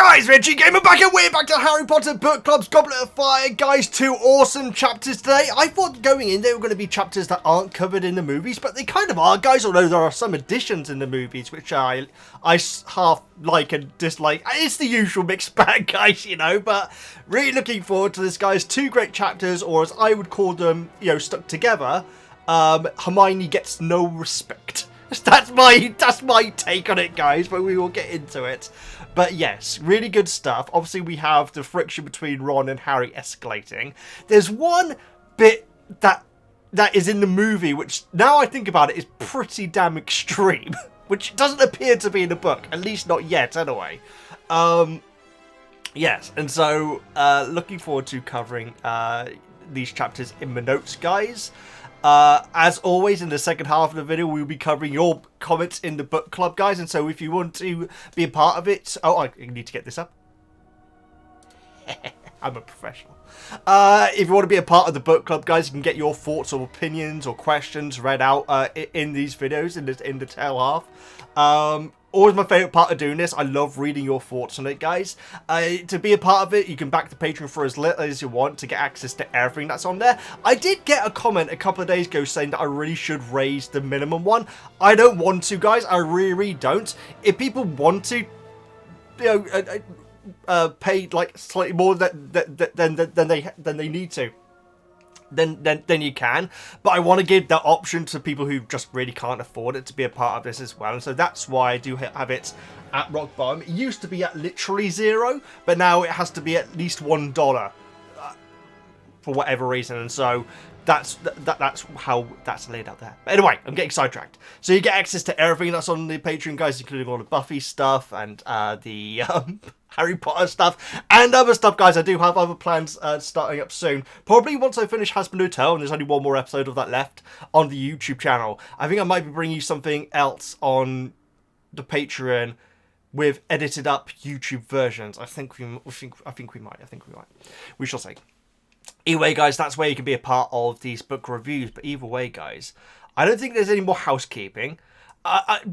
Guys, Veggie Gamer back and we're back to Harry Potter Book Club's Goblet of Fire. Guys, 2 awesome chapters today. I thought going in they were going to be chapters that aren't covered in the movies, but they kind of are, guys, although there are some additions in the movies which I half like and dislike. It's the usual mixed bag, guys, you know, but really looking forward to this, guys. 2 great chapters, or as I would call them, you know, stuck together. Hermione gets no respect. That's my take on it, guys, but we will get into it. But yes, really good stuff. Obviously, we have the friction between Ron and Harry escalating. There's one bit that is in the movie, which, now I think about it, is pretty damn extreme. Which doesn't appear to be in the book. At least not yet, anyway. Yes, and so, looking forward to covering these chapters in my notes, guys. As always, in the second half of the video, we'll be covering your comments in the book club, guys. And so if you want to be a part of it... Oh, I need to get this up. I'm a professional. If you want to be a part of the book club, guys, you can get your thoughts or opinions or questions read out in these videos in the tail half. Always my favourite part of doing this. I love reading your thoughts on it, guys. To be a part of it, you can back the Patreon for as little as you want to get access to everything that's on there. I did get a comment a couple of days ago saying that I really should raise the minimum one. I don't want to, guys. I really don't. If people want to, you know, pay like slightly more than they need to, then you can, but I want to give that option to people who just really can't afford it to be a part of this as well, and so that's why I do have it at rock bottom. It used to be at literally 0, but now it has to be at least $1 for whatever reason, and so that's how that's laid out there. But anyway, I'm getting sidetracked. So you get access to everything that's on the Patreon, guys, including all the Buffy stuff and the Harry Potter stuff and other stuff, guys. I do have other plans starting up soon. Probably once I finish Hotel, and there's only one more episode of that left on the YouTube channel. I think I might be bringing you something else on the Patreon with edited up YouTube versions. I think we might. We shall see. Either way, guys, that's where you can be a part of these book reviews. But either way, guys, I don't think there's any more housekeeping.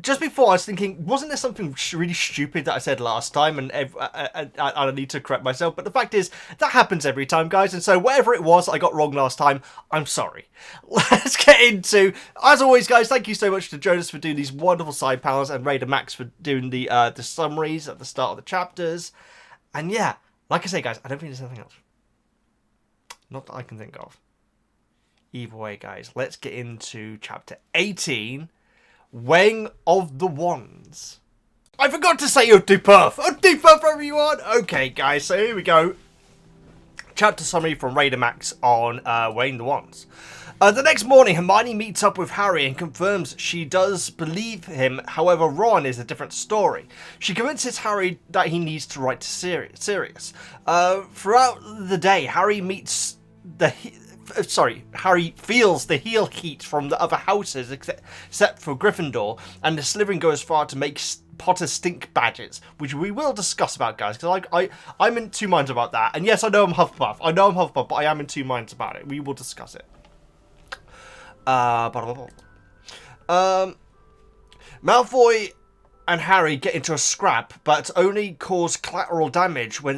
Just before, I was thinking, wasn't there something really stupid that I said last time? And I need to correct myself. But the fact is, that happens every time, guys. And so whatever it was I got wrong last time, I'm sorry. Let's get into... As always, guys, thank you so much to Jonas for doing these wonderful side panels. And Raider Max for doing the summaries at the start of the chapters. And yeah, like I say, guys, I don't think there's anything else. Not that I can think of. Either way, guys, let's get into chapter 18, Weighing of the Wands. I forgot to say Interpersonal. Interpersonal, everyone. Okay, guys, so here we go. Chapter summary from Raider Max on Weighing the Wands. The next morning, Hermione meets up with Harry and confirms she does believe him. However, Ron is a different story. She convinces Harry that he needs to write to Sirius. Throughout the day, Harry feels the heel heat from the other houses except for Gryffindor, and the Slytherin go as far to make Potter stink badges, which we will discuss about, guys, because I'm in 2 minds about that. And yes, I know I'm Hufflepuff, but I am in 2 minds about it. We will discuss it. Malfoy and Harry get into a scrap, but only cause collateral damage when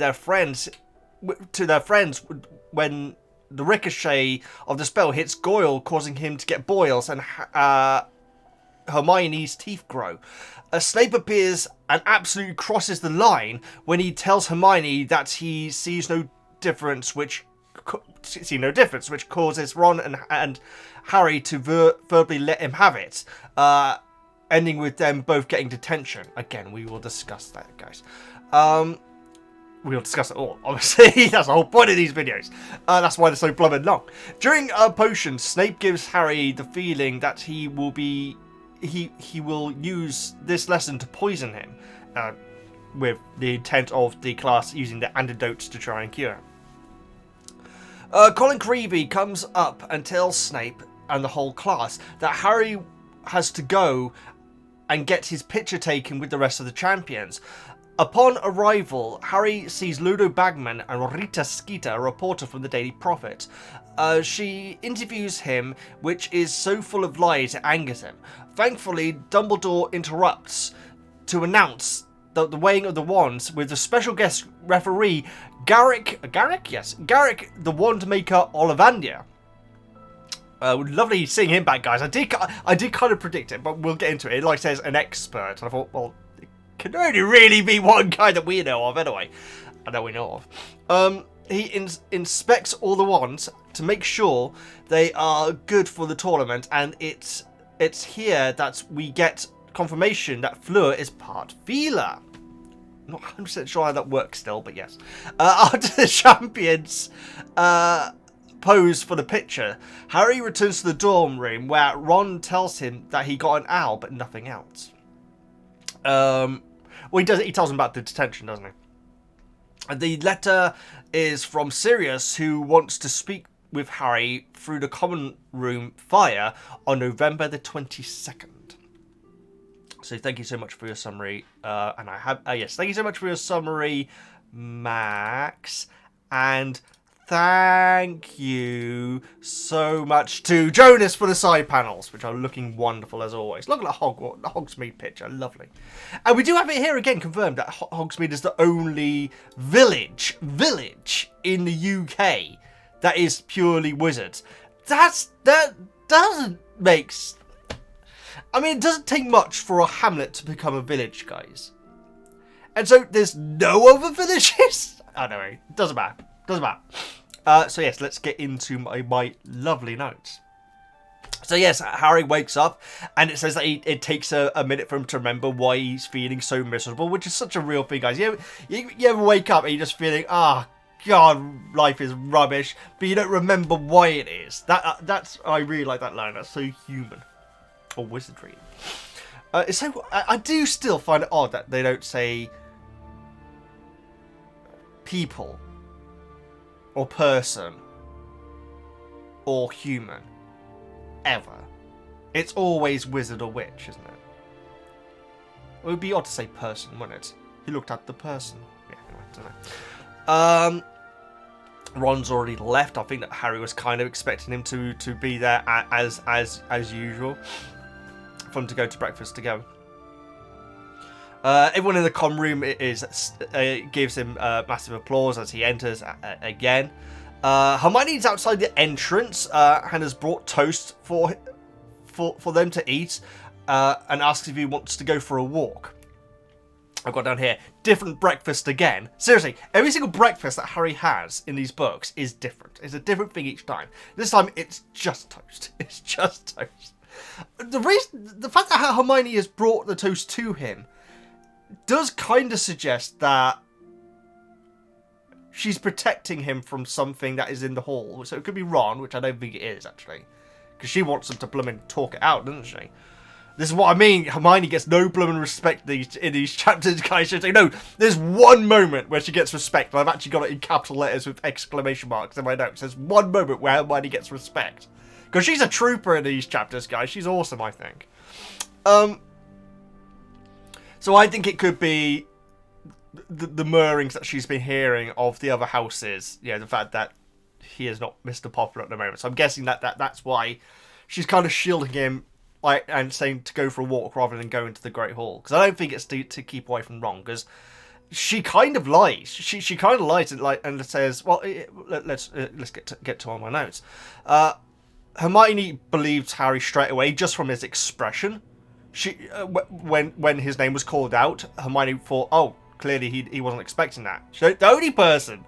when the ricochet of the spell hits Goyle, causing him to get boils, and Hermione's teeth grow. Snape appears and absolutely crosses the line when he tells Hermione that he sees no difference, which causes Ron and Harry to verbally let him have it, ending with them both getting detention. Again, we will discuss that, guys. We'll discuss it all, obviously. That's the whole point of these videos. That's why they're so blooming long. During a potion, Snape gives Harry the feeling that he will use this lesson to poison him, with the intent of the class using the antidotes to try and cure him. Colin Creevey comes up and tells Snape and the whole class that Harry has to go and get his picture taken with the rest of the champions. Upon arrival, Harry sees Ludo Bagman and Rita Skeeter, a reporter from the Daily Prophet. She interviews him, which is so full of lies it angers him. Thankfully, Dumbledore interrupts to announce the weighing of the wands with the special guest referee Garrick, the wand maker Ollivander. Lovely seeing him back, guys. I did kind of predict it, but we'll get into it. It like says an expert, and I thought, well, it can only really be one guy that we know of anyway. I know we know of. He inspects all the wands to make sure they are good for the tournament, and it's here that we get confirmation that Fleur is part Vila. Not 100% sure how that works still, but yes. After the champions pose for the picture, Harry returns to the dorm room where Ron tells him that he got an owl, but nothing else. Well, he tells him about the detention, doesn't he? And the letter is from Sirius, who wants to speak with Harry through the common room fire on November the 22nd. So thank you so much for your summary. And I have, yes, thank you so much for your summary, Max. And thank you so much to Jonas for the side panels, which are looking wonderful as always. Look at the Hogsmeade picture, lovely. And we do have it here again confirmed that Hogsmeade is the only village in the UK that is purely wizards. That doesn't make. I mean, it doesn't take much for a hamlet to become a village, guys. And so there's no other villages. I don't know. It doesn't matter. Doesn't matter. So yes, let's get into my lovely notes. So yes, Harry wakes up, and it says that it takes a minute for him to remember why he's feeling so miserable, which is such a real thing, guys. You ever wake up and you're just feeling, God, life is rubbish, but you don't remember why it is. That's I really like that line. That's so human, or wizardry. So I do still find it odd that they don't say people, or person, or human, ever. It's always wizard or witch, isn't it? It would be odd to say person, wouldn't it? He looked at the person. Yeah, anyway, I don't know. Ron's already left. I think that Harry was kind of expecting him to be there as usual. For them to go to breakfast together. Everyone in the comm room gives him massive applause as he enters again. Hermione's outside the entrance and has brought toast for them to eat and asks if he wants to go for a walk. I've got down here, different breakfast again. Seriously, every single breakfast that Harry has in these books is different. It's a different thing each time. This time, it's just toast. It's just toast. The fact that Hermione has brought the toast to him does kind of suggest that she's protecting him from something that is in the hall. So it could be Ron, which I don't think it is, actually. Because she wants him to blooming talk it out, doesn't she? This is what I mean. Hermione gets no blooming respect in these chapters, guys. She's like, no, there's one moment where she gets respect. And I've actually got it in capital letters with exclamation marks in my notes. There's one moment where Hermione gets respect. Because she's a trooper in these chapters, guys. She's awesome, I think. So I think it could be the murrings that she's been hearing of the other houses. Yeah, the fact that he is not Mr. Popular at the moment. So I'm guessing that's why she's kind of shielding him and saying to go for a walk rather than go into the Great Hall. Because I don't think it's to keep away from Ron. Because she kind of lies. She kind of lies and says, well, let's get to all my notes. Hermione believed Harry straight away just from his expression. She when his name was called out, Hermione thought, oh, clearly he wasn't expecting that. The only person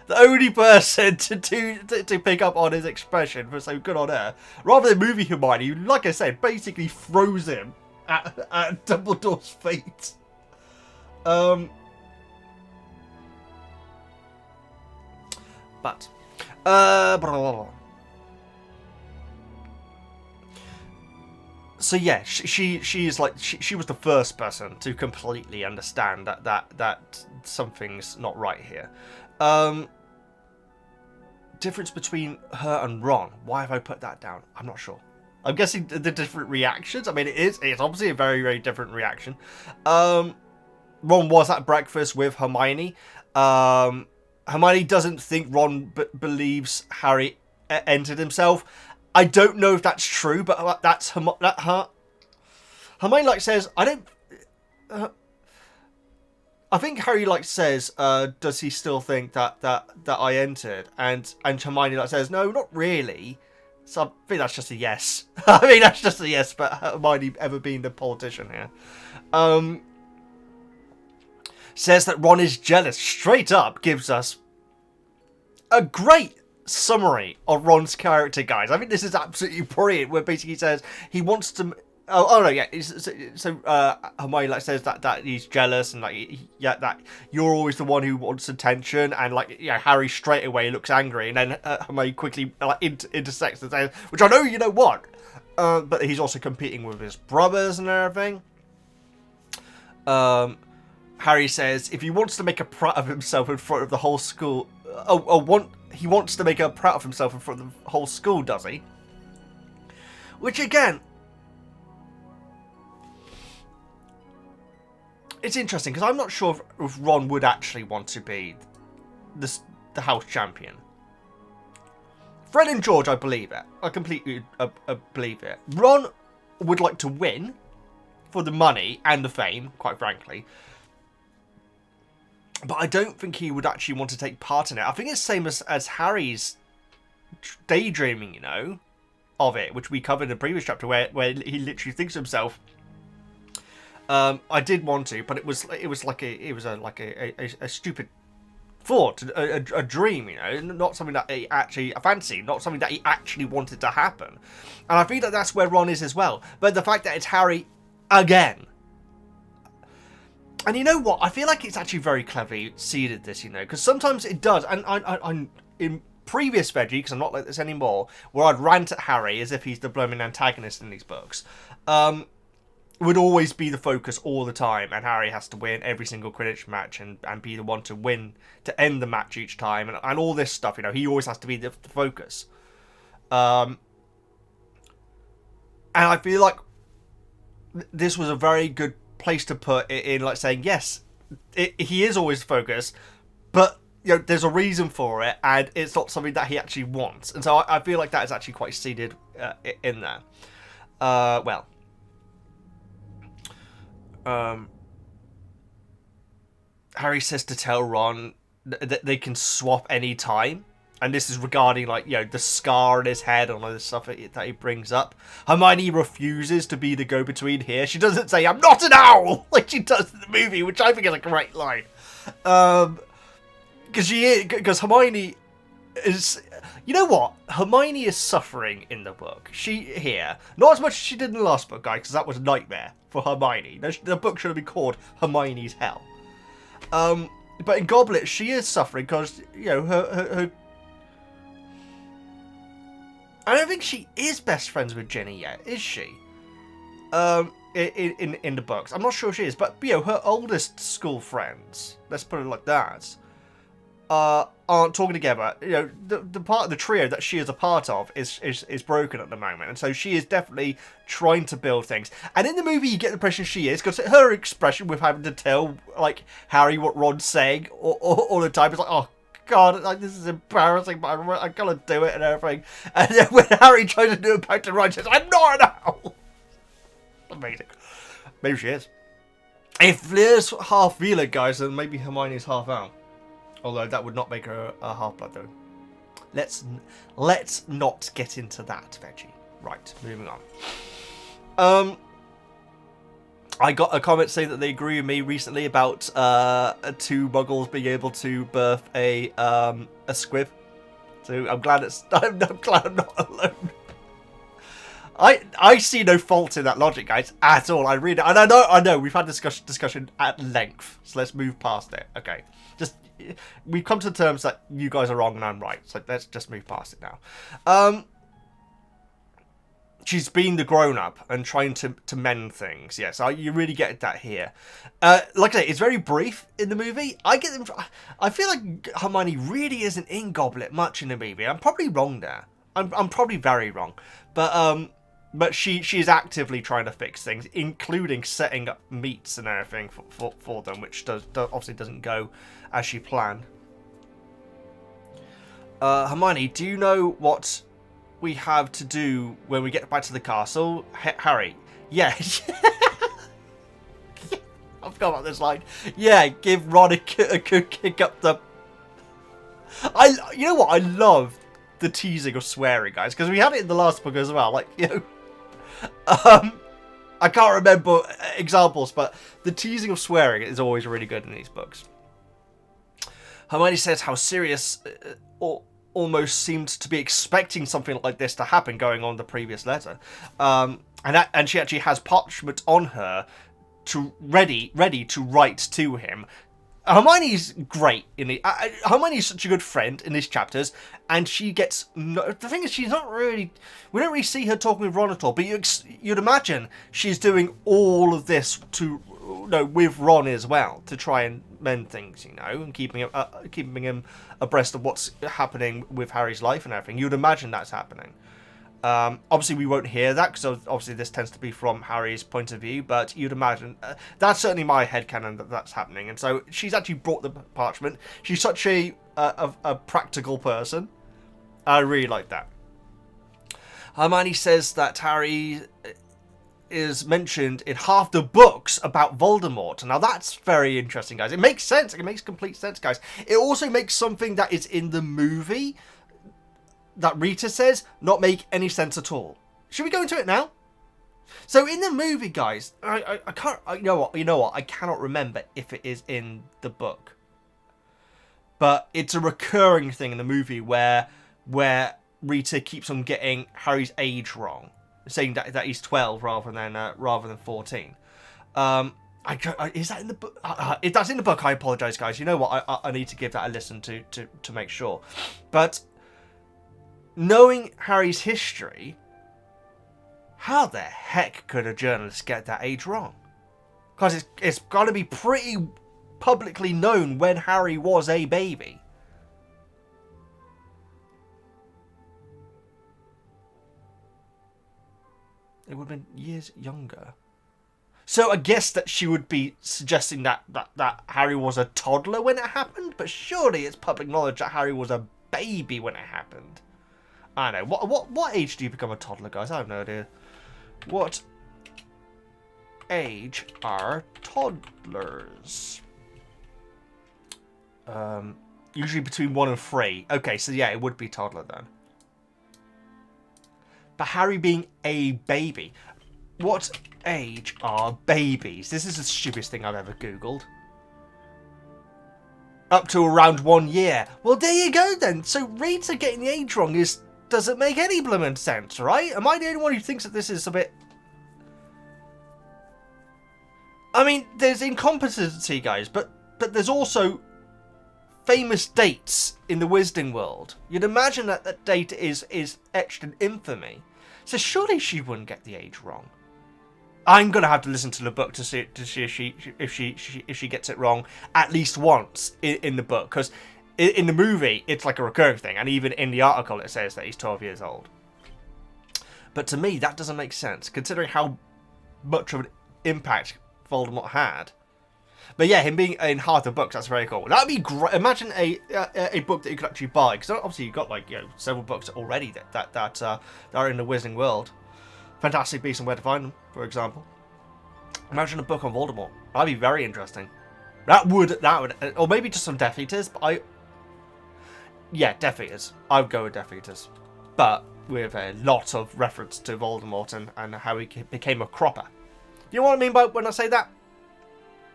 to pick up on his expression, for so good on her, rather than movie Hermione, who, like I said, basically throws him at Dumbledore's feet. But blah, blah, blah. So yeah, she is like she was the first person to completely understand that something's not right here. Difference between her and Ron. Why have I put that down? I'm not sure. I'm guessing the different reactions. I mean, it's obviously a very, very different reaction. Ron was at breakfast with Hermione. Hermione doesn't think Ron believes Harry entered himself. I don't know if that's true, but that's Hermione. Hermione says, I don't. I think Harry like says, does he still think that I entered? And Hermione like says, no, not really. So I think that's just a yes. I mean, that's just a yes, but Hermione ever being the politician here. Says that Ron is jealous. Straight up gives us a great summary of Ron's character, guys. I think this is absolutely brilliant, where basically says he wants to... Oh no, yeah. So Hermione like says that he's jealous and like that you're always the one who wants attention, and like Harry straight away looks angry, and then Hermione quickly like intersects and says, which I know you know what, but he's also competing with his brothers and everything. Harry says if he wants to make a prat of himself in front of the whole school, he wants to make a prat of himself in front of the whole school, does he? Which again. It's interesting, because I'm not sure if Ron would actually want to be the house champion. Fred and George, I believe it. I completely believe it. Ron would like to win for the money and the fame, quite frankly. But I don't think he would actually want to take part in it. I think it's the same as Harry's daydreaming, you know, of it, which we covered in the previous chapter, where he literally thinks to himself, I did want to, but it was like a stupid thought, a dream, you know, not something that he actually fancied, not something that he actually wanted to happen. And I feel that that's where Ron is as well. But the fact that it's Harry again, and you know what, I feel like it's actually very cleverly seeded this, you know, because sometimes it does, and I'm in previous Veggie, because I'm not like this anymore, where I'd rant at Harry as if he's the blooming antagonist in these books. Would always be the focus all the time, and Harry has to win every single Quidditch match and be the one to win, to end the match each time, and all this stuff, you know, he always has to be the focus. And I feel like this was a very good place to put it in, like saying, yes, he is always the focus, but, you know, there's a reason for it, and it's not something that he actually wants. And so I feel like that is actually quite seeded in there. Well... Harry says to tell Ron that they can swap any time, and this is regarding, like, you know, the scar in his head and all this stuff that he brings up. Hermione refuses to be the go-between here. She doesn't say, "I'm not an owl," like she does in the movie, which I think is a great line. Because Hermione is... You know what? Hermione is suffering in the book. Not as much as she did in the last book, guys, because that was a nightmare for Hermione. The book should have been called Hermione's Hell. But in Goblet, she is suffering because, you know, her... I don't think she is best friends with Ginny yet, is she? In the books. I'm not sure she is, but, you know, her oldest school friends, let's put it like that, aren't talking together. You know, the part of the trio that she is a part of is broken at the moment, and so she is definitely trying to build things. And in the movie, you get the impression she is, because her expression with having to tell like Harry what Ron's saying all the time is like, oh god, like this is embarrassing, but I gotta do it and everything. And then when Harry tries to do it back to Ron, she says, "I'm not an owl." Amazing. Maybe she is. If Fleur's half Vila, guys, then maybe Hermione's half owl. Although that would not make her a half-blood, though. Let's not get into that, Veggie. Right, moving on. I got a comment saying that they agree with me recently about 2 Muggles being able to birth a squib. So I'm glad I'm glad I'm not alone. I see no fault in that logic, guys, at all. I read it, and I know we've had discussion at length. So let's move past it. Okay, we've come to terms that you guys are wrong and I'm right. So let's just move past it now. She's been the grown-up and trying to mend things. Yes, you really get that here. Like I say, it's very brief in the movie. I feel like Hermione really isn't in Goblet much in the movie. I'm probably wrong there. I'm probably very wrong. But she is actively trying to fix things, including setting up meets and everything for them, which obviously doesn't go as she planned. Hermione, do you know what we have to do when we get back to the castle? Harry, yeah. I forgot about this line. Yeah, give Ron a good kick up the... You know what? I love the teasing of swearing, guys, because we had it in the last book as well. Like, you know... I can't remember examples, but the teasing of swearing is always really good in these books. Hermione says how Sirius almost seemed to be expecting something like this to happen going on in the previous letter. And she actually has parchment on her ready to write to him. Hermione's great in the... Hermione's such a good friend in these chapters, and she gets... the thing is, she's not really... We don't really see her talking with Ron at all, but you'd imagine she's doing all of this with Ron as well, to try and mend things, and keeping him abreast of what's happening with Harry's life and everything. You'd imagine that's happening. Obviously, we won't hear that, because obviously this tends to be from Harry's point of view, but you'd imagine... that's certainly my headcanon that that's happening. And so she's actually brought the parchment. She's such a practical person. I really like that. Hermione says that Harry is mentioned in half the books about Voldemort. Now, that's very interesting, guys. It makes sense. It makes complete sense, guys. It also makes something that is in the movie... that Rita says not make any sense at all. Should we go into it now? So in the movie, guys, I can't. You know what? I cannot remember if it is in the book, but it's a recurring thing in the movie where Rita keeps on getting Harry's age wrong, saying that he's 12 rather than 14. Is that in the book? If that's in the book, I apologise, guys. You know what? I need to give that a listen to make sure, but. Knowing Harry's history, how the heck could a journalist get that age wrong? Because it's got to be pretty publicly known when Harry was a baby. It would have been years younger. So I guess that she would be suggesting that Harry was a toddler when it happened, but surely it's public knowledge that Harry was a baby when it happened. I don't know. What age do you become a toddler, guys? I have no idea. What age are toddlers? Usually between 1 and 3. Okay, so yeah, it would be toddler then. But Harry being a baby. What age are babies? This is the stupidest thing I've ever Googled. Up to around 1 year. Well, there you go then. So Rita getting the age wrong doesn't make any blooming sense, right? Am I the only one who thinks that this is a bit... I mean, there's incompetency, guys, but there's also famous dates in the Wizarding world. You'd imagine that date is etched in infamy. So surely she wouldn't get the age wrong. I'm gonna have to listen to the book to see if she gets it wrong at least once in the book, because in the movie, it's like a recurring thing, and even in the article it says that he's 12 years old. But to me, that doesn't make sense, considering how much of an impact Voldemort had. But yeah, him being in half the books, that's very cool. That'd be great. Imagine a book that you could actually buy, because obviously you've got several books already that are in the Wizarding world. Fantastic Beasts and Where to Find Them, for example. Imagine a book on Voldemort. That'd be very interesting. That would, or maybe just some Death Eaters, but yeah, Death Eaters. I would go with Death Eaters. But with a lot of reference to Voldemort and how he became a cropper. You know what I mean by when I say that?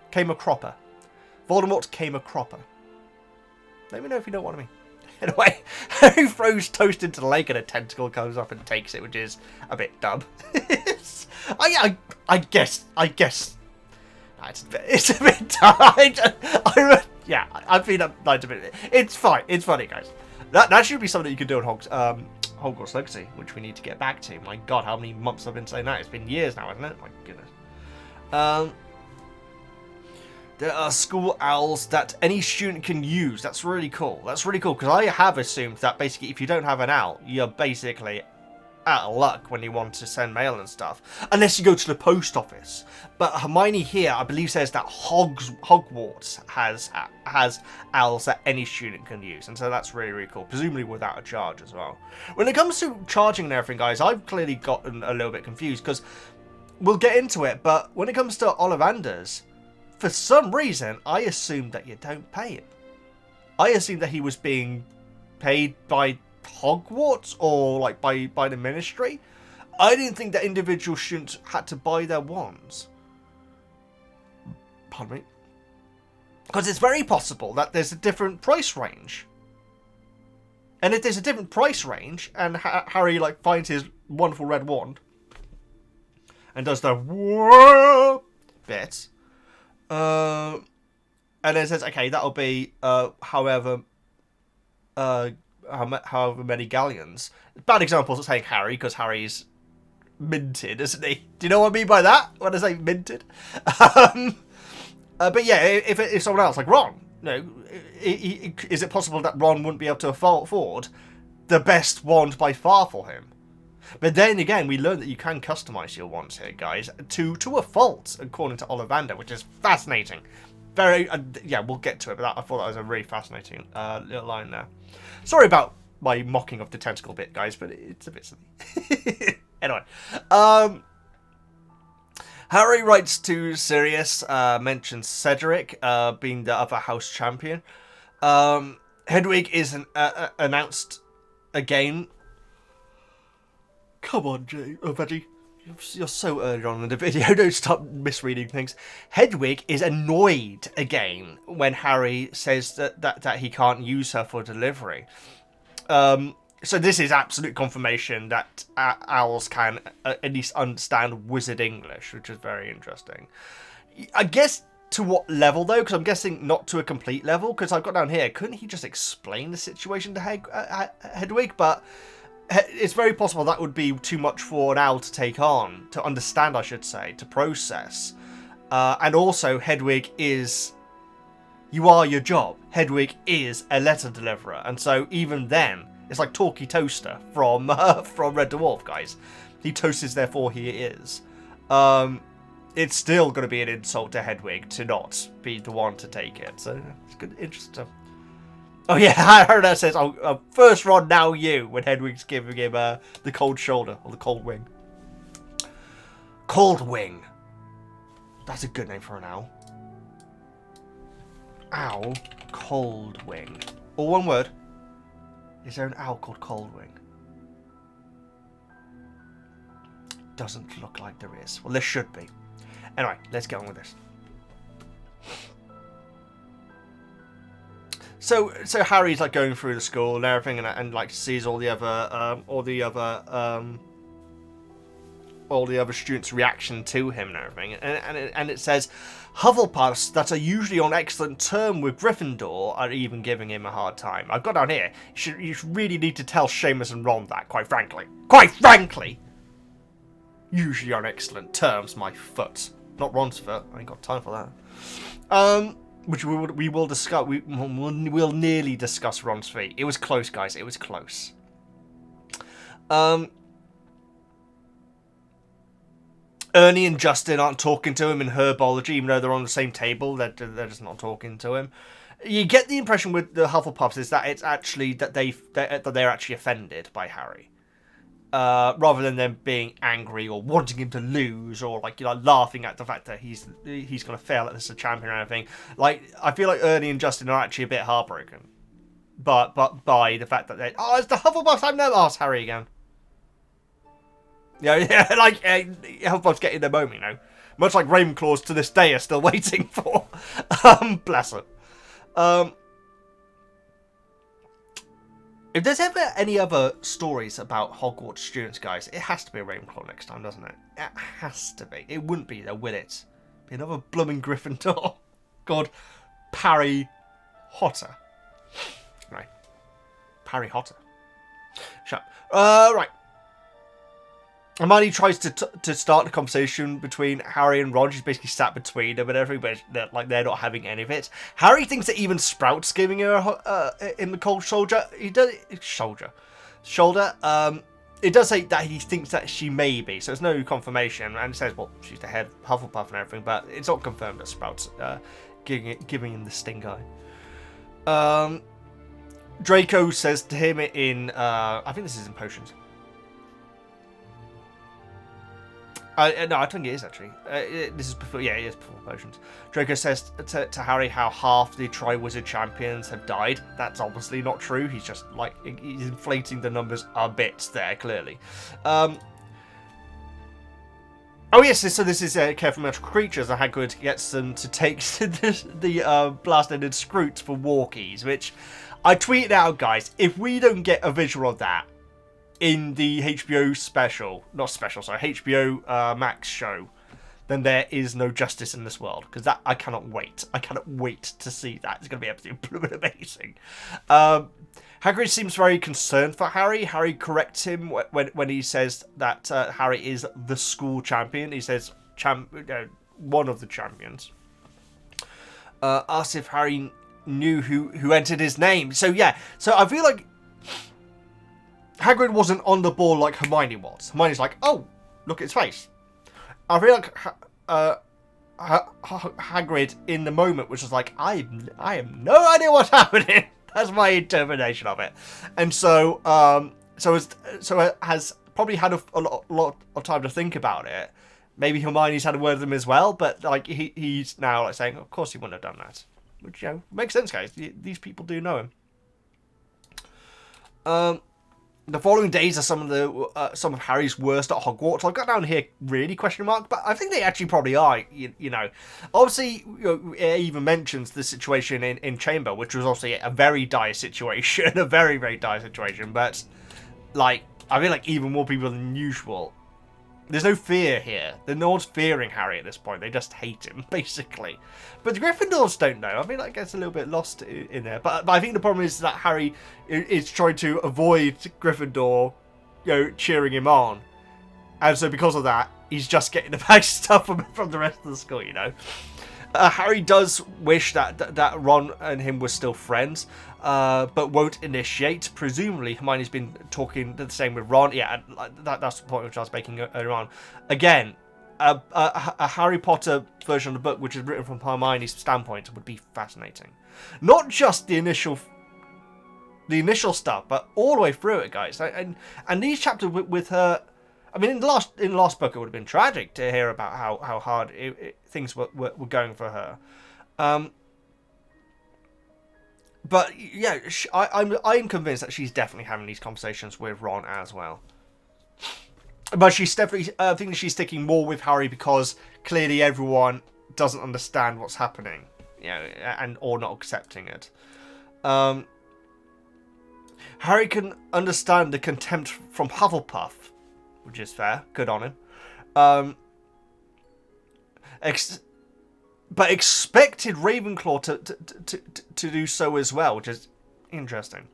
Came a cropper. Voldemort came a cropper. Let me know if you know what I mean. Anyway, Harry throws toast into the lake and a tentacle comes up and takes it, which is a bit dumb. I guess. It's a bit dumb. Yeah, I feel that a bit. It's fine. It's funny, guys. That should be something you can do in Hogwarts Legacy, which we need to get back to. My God, how many months I've been saying that? It's been years now, hasn't it? My goodness. There are school owls that any student can use. That's really cool. That's really cool, because I have assumed that basically if you don't have an owl, you're basically out of luck when you want to send mail and stuff. Unless you go to the post office. But Hermione here, I believe, says that Hogwarts has owls that any student can use. And so that's really, really cool. Presumably without a charge as well. When it comes to charging and everything, guys, I've clearly gotten a little bit confused, because we'll get into it. But when it comes to Ollivanders, for some reason, I assumed that you don't pay him. I assumed that he was being paid by Hogwarts or like by the Ministry. I didn't think that individual students had to buy their wands. Pardon me. Because it's very possible that there's a different price range. And if there's a different price range, and Harry like finds his wonderful red wand and does the whoa bit, and then says, "Okay, that'll be however many galleons." Bad example of saying Harry, because Harry's minted, isn't he? Do you know what I mean by that when I say minted? But yeah, if someone else like Ron, is it possible that Ron wouldn't be able to afford the best wand by far for him? But then again, we learned that you can customize your wands here, guys, to a fault, according to Ollivander, which is fascinating. Very, yeah, we'll get to it, but I thought that was a really fascinating little line there. Sorry about my mocking of the tentacle bit, guys, but it's a bit silly. Anyway, Harry writes to Sirius, mentions Cedric being the other house champion. Hedwig is announced again. Come on, Veggie. You're so early on in the video. Don't stop misreading things. Hedwig is annoyed again when Harry says that he can't use her for delivery. So this is absolute confirmation that owls can at least understand wizard English, which is very interesting. I guess to what level, though? Because I'm guessing not to a complete level, because I've got down here, couldn't he just explain the situation to Hedwig? But it's very possible that would be too much for an owl to take on, to understand, I should say, to process. And also, Hedwig is... You are your job. Hedwig is a letter deliverer. And so even then... It's like Talkie Toaster from Red Dwarf, guys. He toasts, therefore he is. It's still going to be an insult to Hedwig to not be the one to take it. So it's good, interesting. Oh yeah, I heard that says, "Oh, first Ron, now you." When Hedwig's giving him the cold shoulder or the cold wing. Cold wing. That's a good name for an owl. Owl, cold wing. All one word. Is there an owl called Coldwing? Doesn't look like there is. Well, there should be. Anyway, let's get on with this. So Harry's like going through the school and everything, and like sees all the other students' reaction to him and everything, and it says, Hufflepuffs that are usually on excellent term with Gryffindor are even giving him a hard time. I've got down here, you should really need to tell Seamus and Ron that, quite frankly. Quite frankly! Usually on excellent terms, my foot. Not Ron's foot, I ain't got time for that. Which we will discuss, we'll nearly discuss Ron's feet. It was close, guys, it was close. Ernie and Justin aren't talking to him in herbology, even though they're on the same table. They're just not talking to him. You get the impression with the Hufflepuffs is that it's actually that they're actually offended by Harry, rather than them being angry or wanting him to lose or like laughing at the fact that he's going to fail at this as a champion or anything. Like I feel like Ernie and Justin are actually a bit heartbroken, but by the fact that it's the Hufflepuffs. I've never asked Harry again. Yeah, like Hufflepuffs getting their moment, much like Ravenclaws to this day are still waiting for. Bless them. If there's ever any other stories about Hogwarts students, guys, it has to be a Ravenclaw next time, doesn't it? It has to be. It wouldn't be, though, will it? Be another blooming Gryffindor called Parry Hotter. Right. Parry Hotter. Shut up. Right. Hermione tries to start the conversation between Harry and Ron. She's basically sat between them and everything, but they're not having any of it. Harry thinks that even Sprout's giving her in the cold shoulder. He does shoulder. It does say that he thinks that she may be, so there's no confirmation. And it says, well, she's the head of Hufflepuff and everything, but it's not confirmed that Sprout's giving him the stink eye. Draco says to him in I think this is in Potions. No, I think it is actually. This is before. Yeah, it is before potions. Draco says to Harry how half the Triwizard champions have died. That's obviously not true. He's just like he's inflating the numbers a bit there, clearly. Oh yes, so this is careful magical creatures, and Hagrid gets them to take the blast-ended Scroots for walkies, which I tweeted out, guys. If we don't get a visual of that in the HBO HBO Max show, then there is no justice in this world, because that I cannot wait. I cannot wait to see that. It's going to be absolutely amazing. Hagrid seems very concerned for Harry. Harry corrects him when he says that Harry is the school champion. He says one of the champions. Asks if Harry knew who entered his name. So yeah, so I feel like Hagrid wasn't on the ball like Hermione was. Hermione's like, oh, look at his face. I feel like Hagrid in the moment was just like, I have no idea what's happening. That's my interpretation of it. And so it has probably had a lot of time to think about it. Maybe Hermione's had a word with him as well, but like he's now like saying, of course he wouldn't have done that. Which, makes sense, guys. These people do know him. The following days are some of Harry's worst at Hogwarts. I've got down here really question mark, but I think they actually probably are. Obviously, it even mentions the situation in Chamber, which was obviously a very dire situation, a very very dire situation. But like, I feel like even more people than usual. There's no fear here. No one's fearing Harry at this point. They just hate him, basically. But the Gryffindors don't know. I mean, that gets a little bit lost in there. But I think the problem is that Harry is trying to avoid Gryffindor, cheering him on. And so because of that, he's just getting the bad stuff from the rest of the school, Harry does wish that Ron and him were still friends, but won't initiate. Presumably, Hermione's been talking the same with Ron. Yeah, that's the point which I was making earlier on. Again, a Harry Potter version of the book, which is written from Hermione's standpoint, would be fascinating. Not just the initial stuff, but all the way through it, guys. And these chapters with her. I mean, in the last book, it would have been tragic to hear about how hard things were going for her. But yeah, I'm convinced that she's definitely having these conversations with Ron as well. But she's definitely, I think she's sticking more with Harry because clearly everyone doesn't understand what's happening, or not accepting it. Harry can understand the contempt from Hufflepuff, which is fair. Good on him. But expected Ravenclaw to do so as well, which is interesting.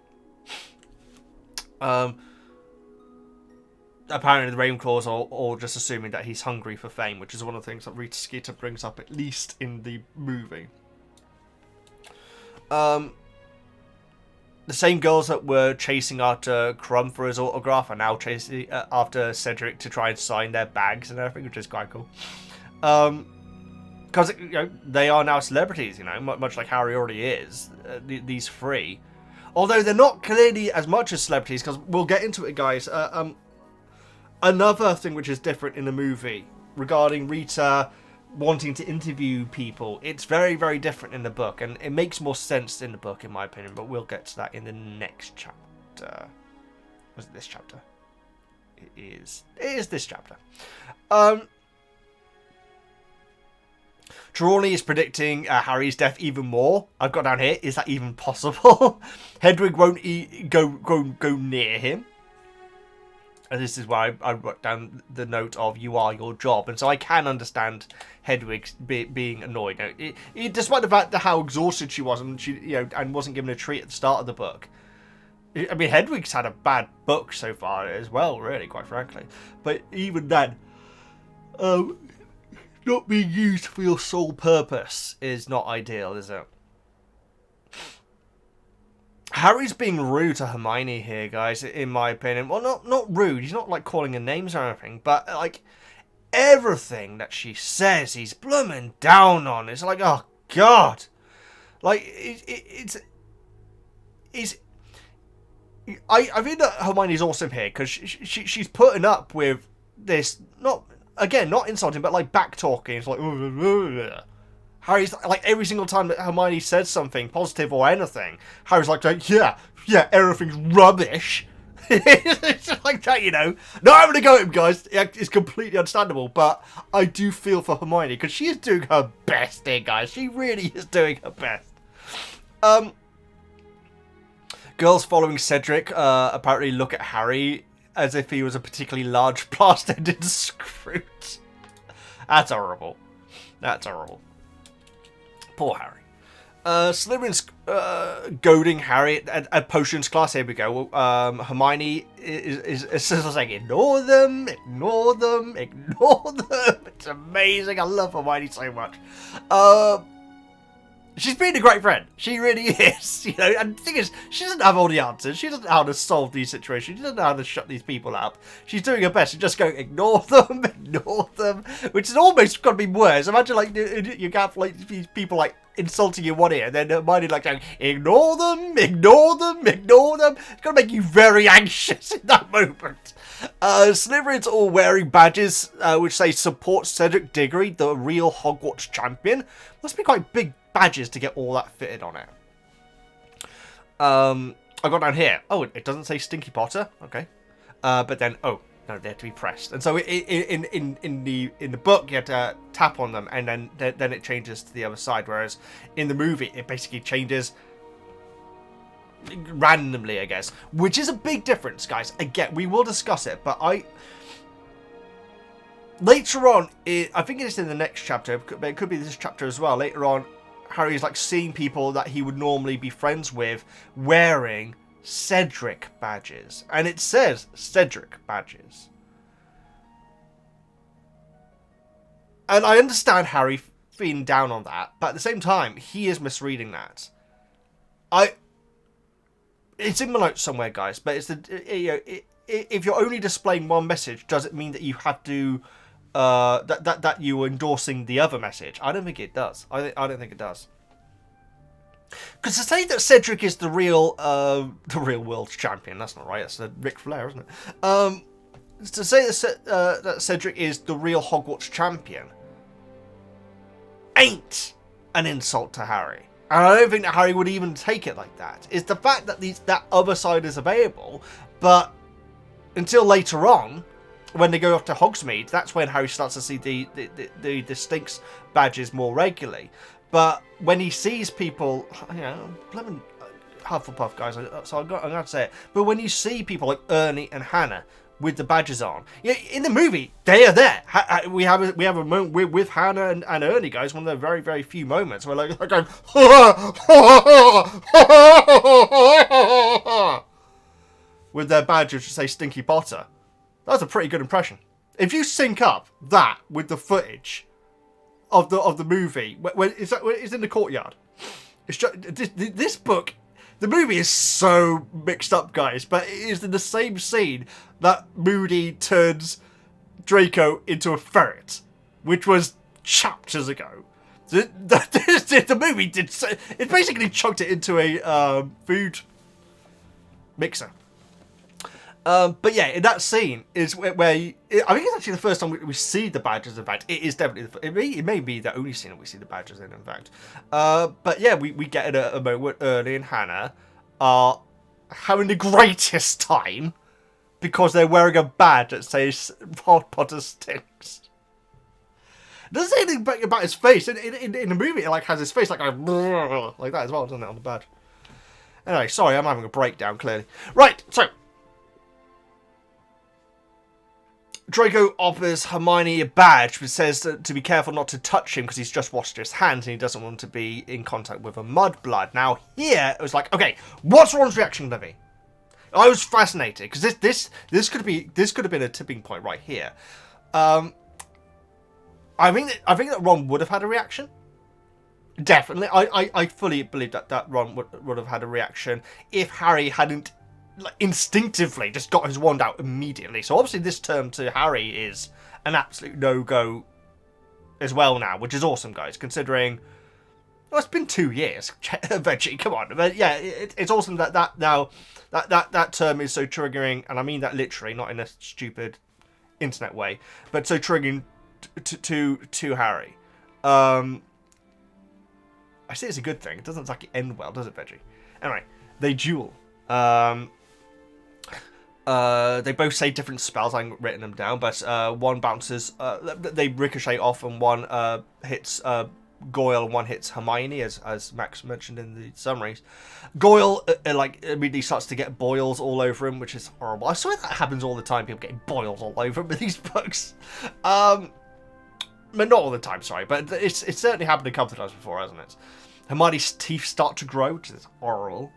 Apparently the Ravenclaws are all just assuming that he's hungry for fame, which is one of the things that Rita Skeeter brings up, at least in the movie. The same girls that were chasing after Crumb for his autograph are now chasing after Cedric to try and sign their bags and everything, which is quite cool. Because they are now celebrities, much like Harry already is. These three, although they're not clearly as much as celebrities, because we'll get into it, guys. Another thing which is different in the movie regarding Rita wanting to interview people, it's very very different in the book, and it makes more sense in the book in my opinion, but we'll get to that in the next chapter. Was it this chapter? It is this chapter. Trelawney is predicting Harry's death even more. I've got down here, is that even possible? Hedwig won't go near him. And this is why I wrote down the note of "you are your job," and so I can understand Hedwig being annoyed. Despite the fact that how exhausted she was, and she and wasn't given a treat at the start of the book. I mean, Hedwig's had a bad book so far as well, really, quite frankly. But even then, not being used for your sole purpose is not ideal, is it? Harry's being rude to Hermione here, guys, in my opinion. Well, not rude. He's not, like, calling her names or anything. But, like, everything that she says, he's blooming down on. It's like, oh, God. Like, I think that Hermione's awesome here. Because she's putting up with this, not again, not insulting, but like back talking. It's like Harry's like every single time that Hermione says something positive or anything, Harry's like yeah, everything's rubbish. It's just like that, you know. No, I'm gonna go at him, guys. It's completely understandable, but I do feel for Hermione because she is doing her best here, guys. She really is doing her best. Girls following Cedric apparently look at Harry as if he was a particularly large blast-ended Scrooge. That's horrible. That's horrible. Poor Harry. Slytherin's goading Harry at potions class. Here we go. Hermione is saying, ignore them, ignore them, ignore them. It's amazing. I love Hermione so much. She's been a great friend. She really is. You know, and the thing is, she doesn't have all the answers. She doesn't know how to solve these situations. She doesn't know how to shut these people up. She's doing her best. She's just going, ignore them, which is almost got to be worse. Imagine, like, you have like these people like insulting you in one ear, and then Hermione like going, ignore them, ignore them, ignore them. It's going to make you very anxious in that moment. Slytherin's all wearing badges which say support Cedric Diggory, the real Hogwarts champion. Must be quite big badges to get all that fitted on it. I got down here. Oh, it doesn't say Stinky Potter. Okay. But then, oh no, they have to be pressed. And so in the book, you have to tap on them, and then it changes to the other side. Whereas in the movie, it basically changes randomly, I guess, which is a big difference, guys. Again, we will discuss it, but later on, I think it's in the next chapter, but it could be this chapter as well. Later on, Harry's like seeing people that he would normally be friends with wearing Cedric badges, and it says Cedric badges. And I understand Harry being down on that, but at the same time, he is misreading that. It's in my notes somewhere, guys, but it's if you're only displaying one message, does it mean that you have to that you're endorsing the other message? I don't think it does. I don't think it does. Because to say that Cedric is the real world champion, that's not right. That's Ric Flair, isn't it? To say that Cedric is the real Hogwarts champion ain't an insult to Harry. And I don't think that Harry would even take it like that. It's the fact that that other side is available, but until later on, when they go off to Hogsmeade, that's when Harry starts to see the Stinks badges more regularly. But when he sees people, you know, blimmin' Hufflepuff guys, so I'm going to say it. But when you see people like Ernie and Hannah with the badges on, yeah, in the movie they are there. We have a moment with Hannah and Ernie, guys. One of the very, very few moments where like going with their badges to say Stinky Potter. That's a pretty good impression. If you sync up that with the footage of the movie, when it's in the courtyard, it's just, this book, the movie is so mixed up, guys. But it is in the same scene that Moody turns Draco into a ferret, which was chapters ago. The movie did. It basically chucked it into a food mixer. But yeah, in that scene is where I think it's actually the first time we see the badgers. In fact, it is definitely it may be the only scene that we see the badgers in fact. But yeah, we get a moment where Ernie and Hannah are having the greatest time because they're wearing a badge that says Potter stinks. It doesn't say anything about his face. In the movie, it like has his face like that as well, doesn't it, on the badge? Anyway, sorry, I'm having a breakdown clearly. Right, so Draco offers Hermione a badge which says to be careful not to touch him because he's just washed his hands and he doesn't want to be in contact with a mudblood. Now here it was like, okay, what's Ron's reaction going to be? I was fascinated because this could have been a tipping point right here. I think that Ron would have had a reaction. Definitely, I fully believe that Ron would have had a reaction if Harry hadn't like instinctively just got his wand out immediately. So obviously this term to Harry is an absolute no-go as well now, which is awesome, guys, considering well, it's been 2 years. Veggie, come on. But yeah, it's awesome that now that term is so triggering, and I mean that literally, not in a stupid internet way, but so triggering to Harry. I say it's a good thing. It doesn't exactly end well, does it, Veggie? Anyway, they duel. They both say different spells. I haven't written them down, but one bounces. They ricochet off, and one hits Goyle, and one hits Hermione, as Max mentioned in the summaries. Goyle like immediately starts to get boils all over him, which is horrible. I swear that happens all the time. People getting boils all over him with these books. Not all the time, sorry, but it's certainly happened a couple of times before, hasn't it? Hermione's teeth start to grow, which is horrible.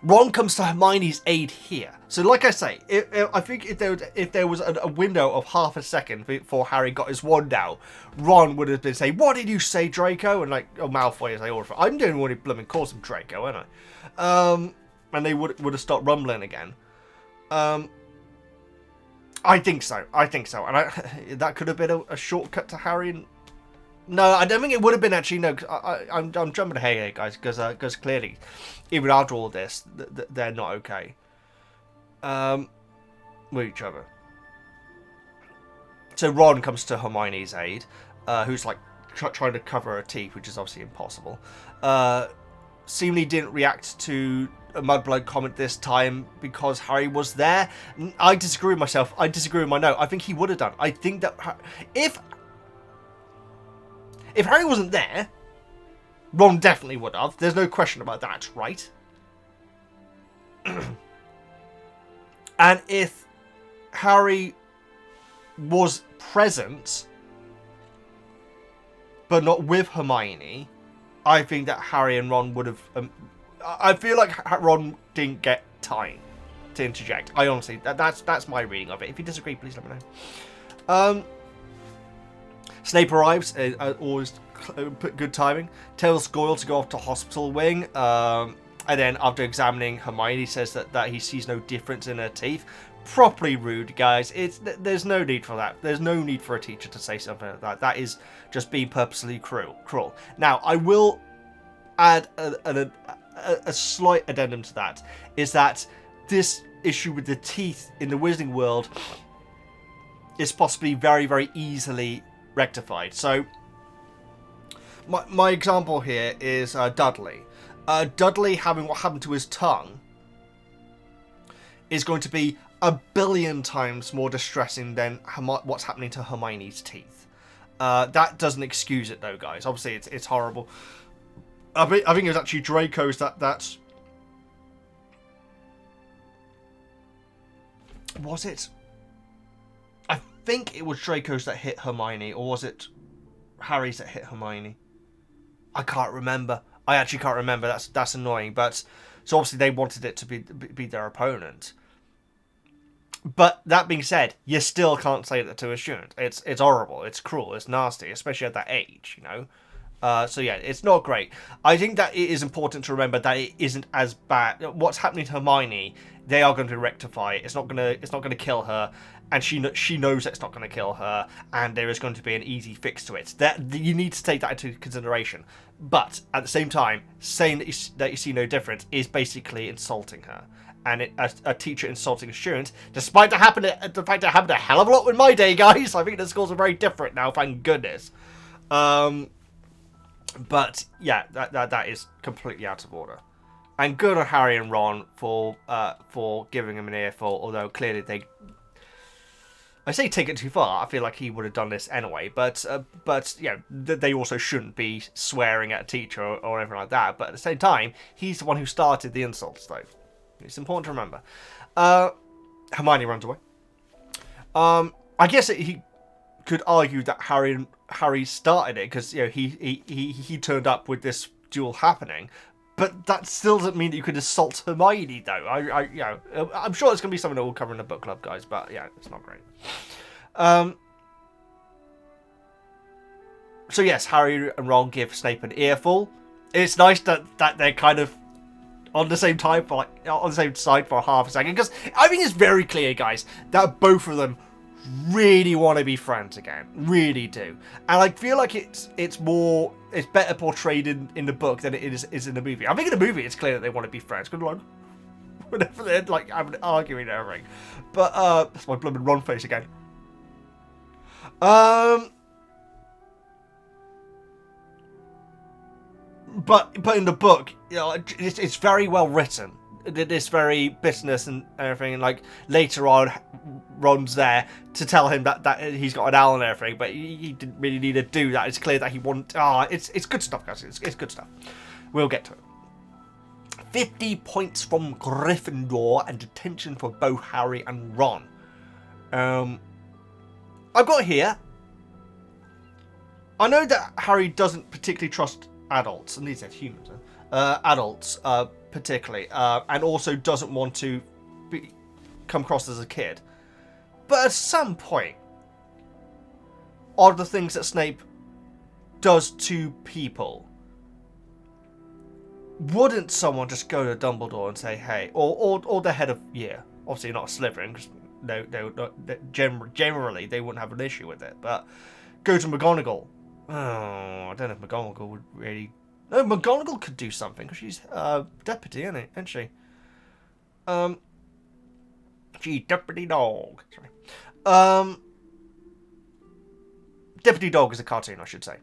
Ron comes to Hermione's aid here. So, like I say, I think if there was a window of half a second before Harry got his wand out, Ron would have been saying, "What did you say, Draco?" And like, oh, Malfoy is like, "Oh, I'm doing what he blooming calls him Draco, aren't I?" And they would have stopped rumbling again. I think so. And that could have been a shortcut to Harry. And... No, I don't think it would have been actually. No, I'm jumping ahead here, guys, because clearly, even after all this, they're not okay with each other. So Ron comes to Hermione's aid, who's like trying to cover her teeth, which is obviously impossible. Seemingly didn't react to a Mudblood comment this time because Harry was there. I disagree with myself. I disagree with my note. I think he would have done. I think that if Harry wasn't there, Ron definitely would have. There's no question about that, right? And if Harry was present, but not with Hermione, I think that Harry and Ron would have... I feel like Ron didn't get time to interject. I honestly... That's my reading of it. If you disagree, please let me know. Snape arrives, always good timing, tells Goyle to go off to hospital wing, and then after examining Hermione says that he sees no difference in her teeth. Properly rude, guys. There's no need for that. There's no need for a teacher to say something like that. That is just being purposely cruel. Now, I will add a slight addendum to that, is that this issue with the teeth in the Wizarding world is possibly very, very easily rectified. So my example here is Dudley. Dudley having what happened to his tongue is going to be a billion times more distressing than what's happening to Hermione's teeth. That doesn't excuse it though, guys. Obviously it's horrible. I think it was actually Draco's that was it? I think it was Draco's that hit Hermione, or was it Harry's that hit Hermione? I can't remember. I actually can't remember. That's annoying. But so obviously they wanted it to be their opponent. But that being said, you still can't say that to a student. It's horrible. It's cruel. It's nasty, especially at that age. You know. So yeah, it's not great. I think that it is important to remember that it isn't as bad. What's happening to Hermione, they are going to rectify it. It's not gonna kill her, and she knows that it's not going to kill her, and there is going to be an easy fix to it. That you need to take that into consideration. But at the same time, saying that you see no difference is basically insulting her. And a teacher insulting a student, despite the fact it happened a hell of a lot in my day, guys. I think the schools are very different now, thank goodness. But yeah, that is completely out of order. And good on Harry and Ron for giving him an earful, although clearly I say take it too far. I feel like he would have done this anyway, but yeah, they also shouldn't be swearing at a teacher or anything like that. But at the same time, he's the one who started the insults, though. It's important to remember. Hermione runs away. I guess he could argue that Harry started it because he turned up with this duel happening. But that still doesn't mean that you could assault Hermione, though. I'm sure it's going to be something that we'll cover in the book club, guys. But yeah, it's not great. So yes, Harry and Ron give Snape an earful. It's nice that they're kind of on the same time for on the same side for half a second, because I think it's very clear, guys, that both of them really want to be friends again, really do. And I feel like it's better portrayed in the book than it is in the movie. I think in the movie it's clear that they want to be friends. Good Lord. whenever they're like arguing and everything. But that's my blooming Ron face again. But in the book, you know, it's very well written. This very business and everything, and like later on, Ron's there to tell him that he's got an owl and everything, but he didn't really need to do that. It's clear that he wanted. It's good stuff, guys. It's good stuff. We'll get to it. 50 points from Gryffindor and detention for both Harry and Ron. I've got here. I know that Harry doesn't particularly trust adults, and these are humans. Adults, particularly, and also doesn't want to come across as a kid. But at some point, are the things that Snape does to people, wouldn't someone just go to Dumbledore and say, hey, or the head of year, obviously not Slytherin, because generally they wouldn't have an issue with it, but go to McGonagall. Oh, I don't know if McGonagall would really. No, McGonagall could do something because she's deputy, isn't she? Gee, deputy dog. Sorry. Deputy Dog is a cartoon, I should say,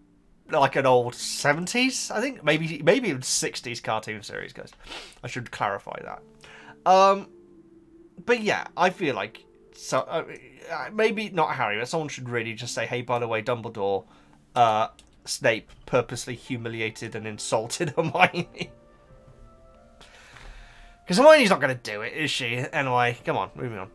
like an old 70s, I think, maybe even 60s cartoon series, guys. I should clarify that. But yeah, I feel like maybe not Harry, but someone should really just say, hey, by the way, Dumbledore. Snape purposely humiliated and insulted Hermione. Because Hermione's not going to do it, is she? Anyway, come on, moving on.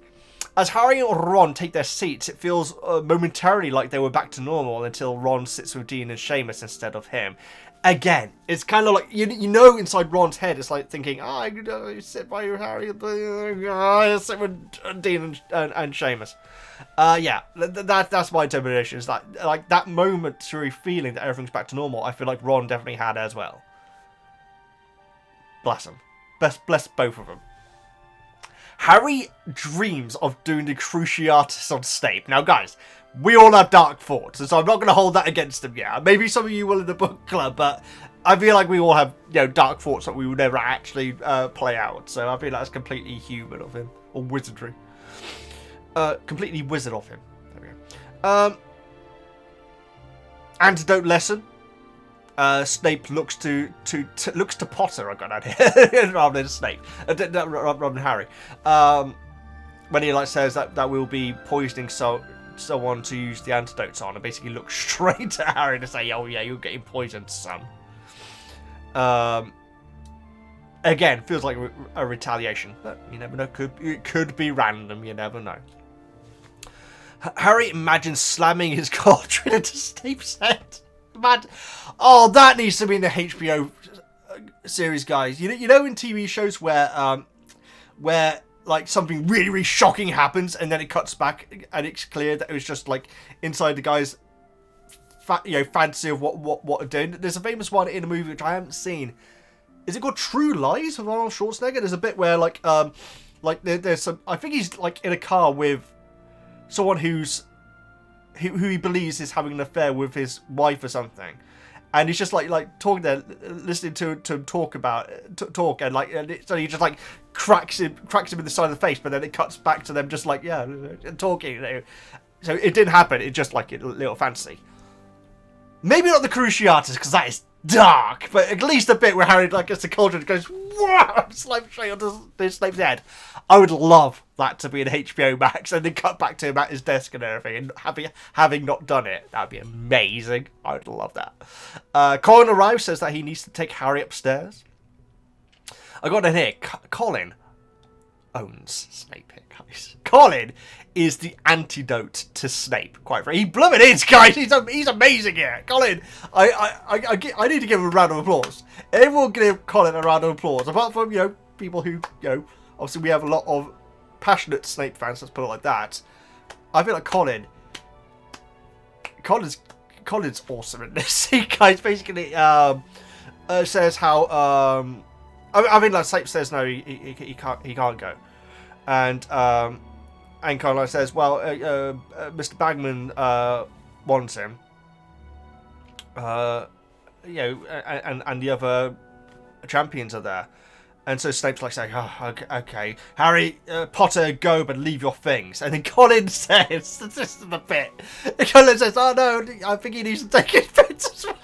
As Harry and Ron take their seats, it feels momentarily like they were back to normal until Ron sits with Dean and Seamus instead of him. Again, it's kind of like, you know, inside Ron's head, it's like thinking, you sit by you, Harry, I sit with Dean and Seamus. Yeah, that's my interpretation. Is that like that momentary feeling that everything's back to normal? I feel like Ron definitely had as well. Bless him. Bless both of them. Harry dreams of doing the Cruciatus on Snape. Now, guys, we all have dark thoughts, so I'm not going to hold that against him yet. Maybe some of you will in the book club, but I feel like we all have, you know, dark thoughts that we will never actually play out. So I feel that's completely human of him, or wizardry. Completely wizard of him. There we go. Antidote lesson. Snape looks to Potter. I got that here rather than Snape, rather than Harry. When he like says that we'll be poisoning someone to use the antidotes on, and basically looks straight at Harry to say, "Oh yeah, you're getting poisoned, son." Again, feels like a retaliation, but you never know. It could be random. You never know. Harry imagines slamming his cauldron into Snape's head. Mad. Oh, that needs to be in the HBO series, guys. You know in TV shows where like something really, really shocking happens and then it cuts back and it's clear that it was just like inside the guy's fantasy of what they're doing. There's a famous one in a movie which I haven't seen. Is it called True Lies with Arnold Schwarzenegger? There's a bit where like there's some. I think he's like in a car with someone who he believes is having an affair with his wife or something, and he's just like talking there, listening to him talk, and so he just like cracks him in the side of the face, but then it cuts back to them just like talking. You know? So it didn't happen. It's just like a little fantasy. Maybe not the Cruciatus because that is dark, but at least a bit where Harry like gets the cauldron and goes whoa, slap straight onto Snape's head. I would love that to be an HBO Max and then cut back to him at his desk and everything, and having not done it, that would be amazing. I would love that. Colin arrives, says that he needs to take Harry upstairs. I got in here. Colin owns Snape here, guys. Colin is the antidote to Snape, quite frankly. He blooming is, guys. He's amazing here. Colin, I need to give him a round of applause. Everyone give Colin a round of applause. Apart from, people who, obviously we have a lot of passionate Snape fans, let's put it like that. I feel like Colin's awesome in this. He guys basically says how I mean like Snape says no, he can't go. And Colin says, well, Mr. Bagman wants him. And the other champions are there. And so Snape's like saying, oh, okay, Harry, Potter, go, but leave your things. And then Colin says, this is the bit. And Colin says, oh no, I think he needs to take his bits as well.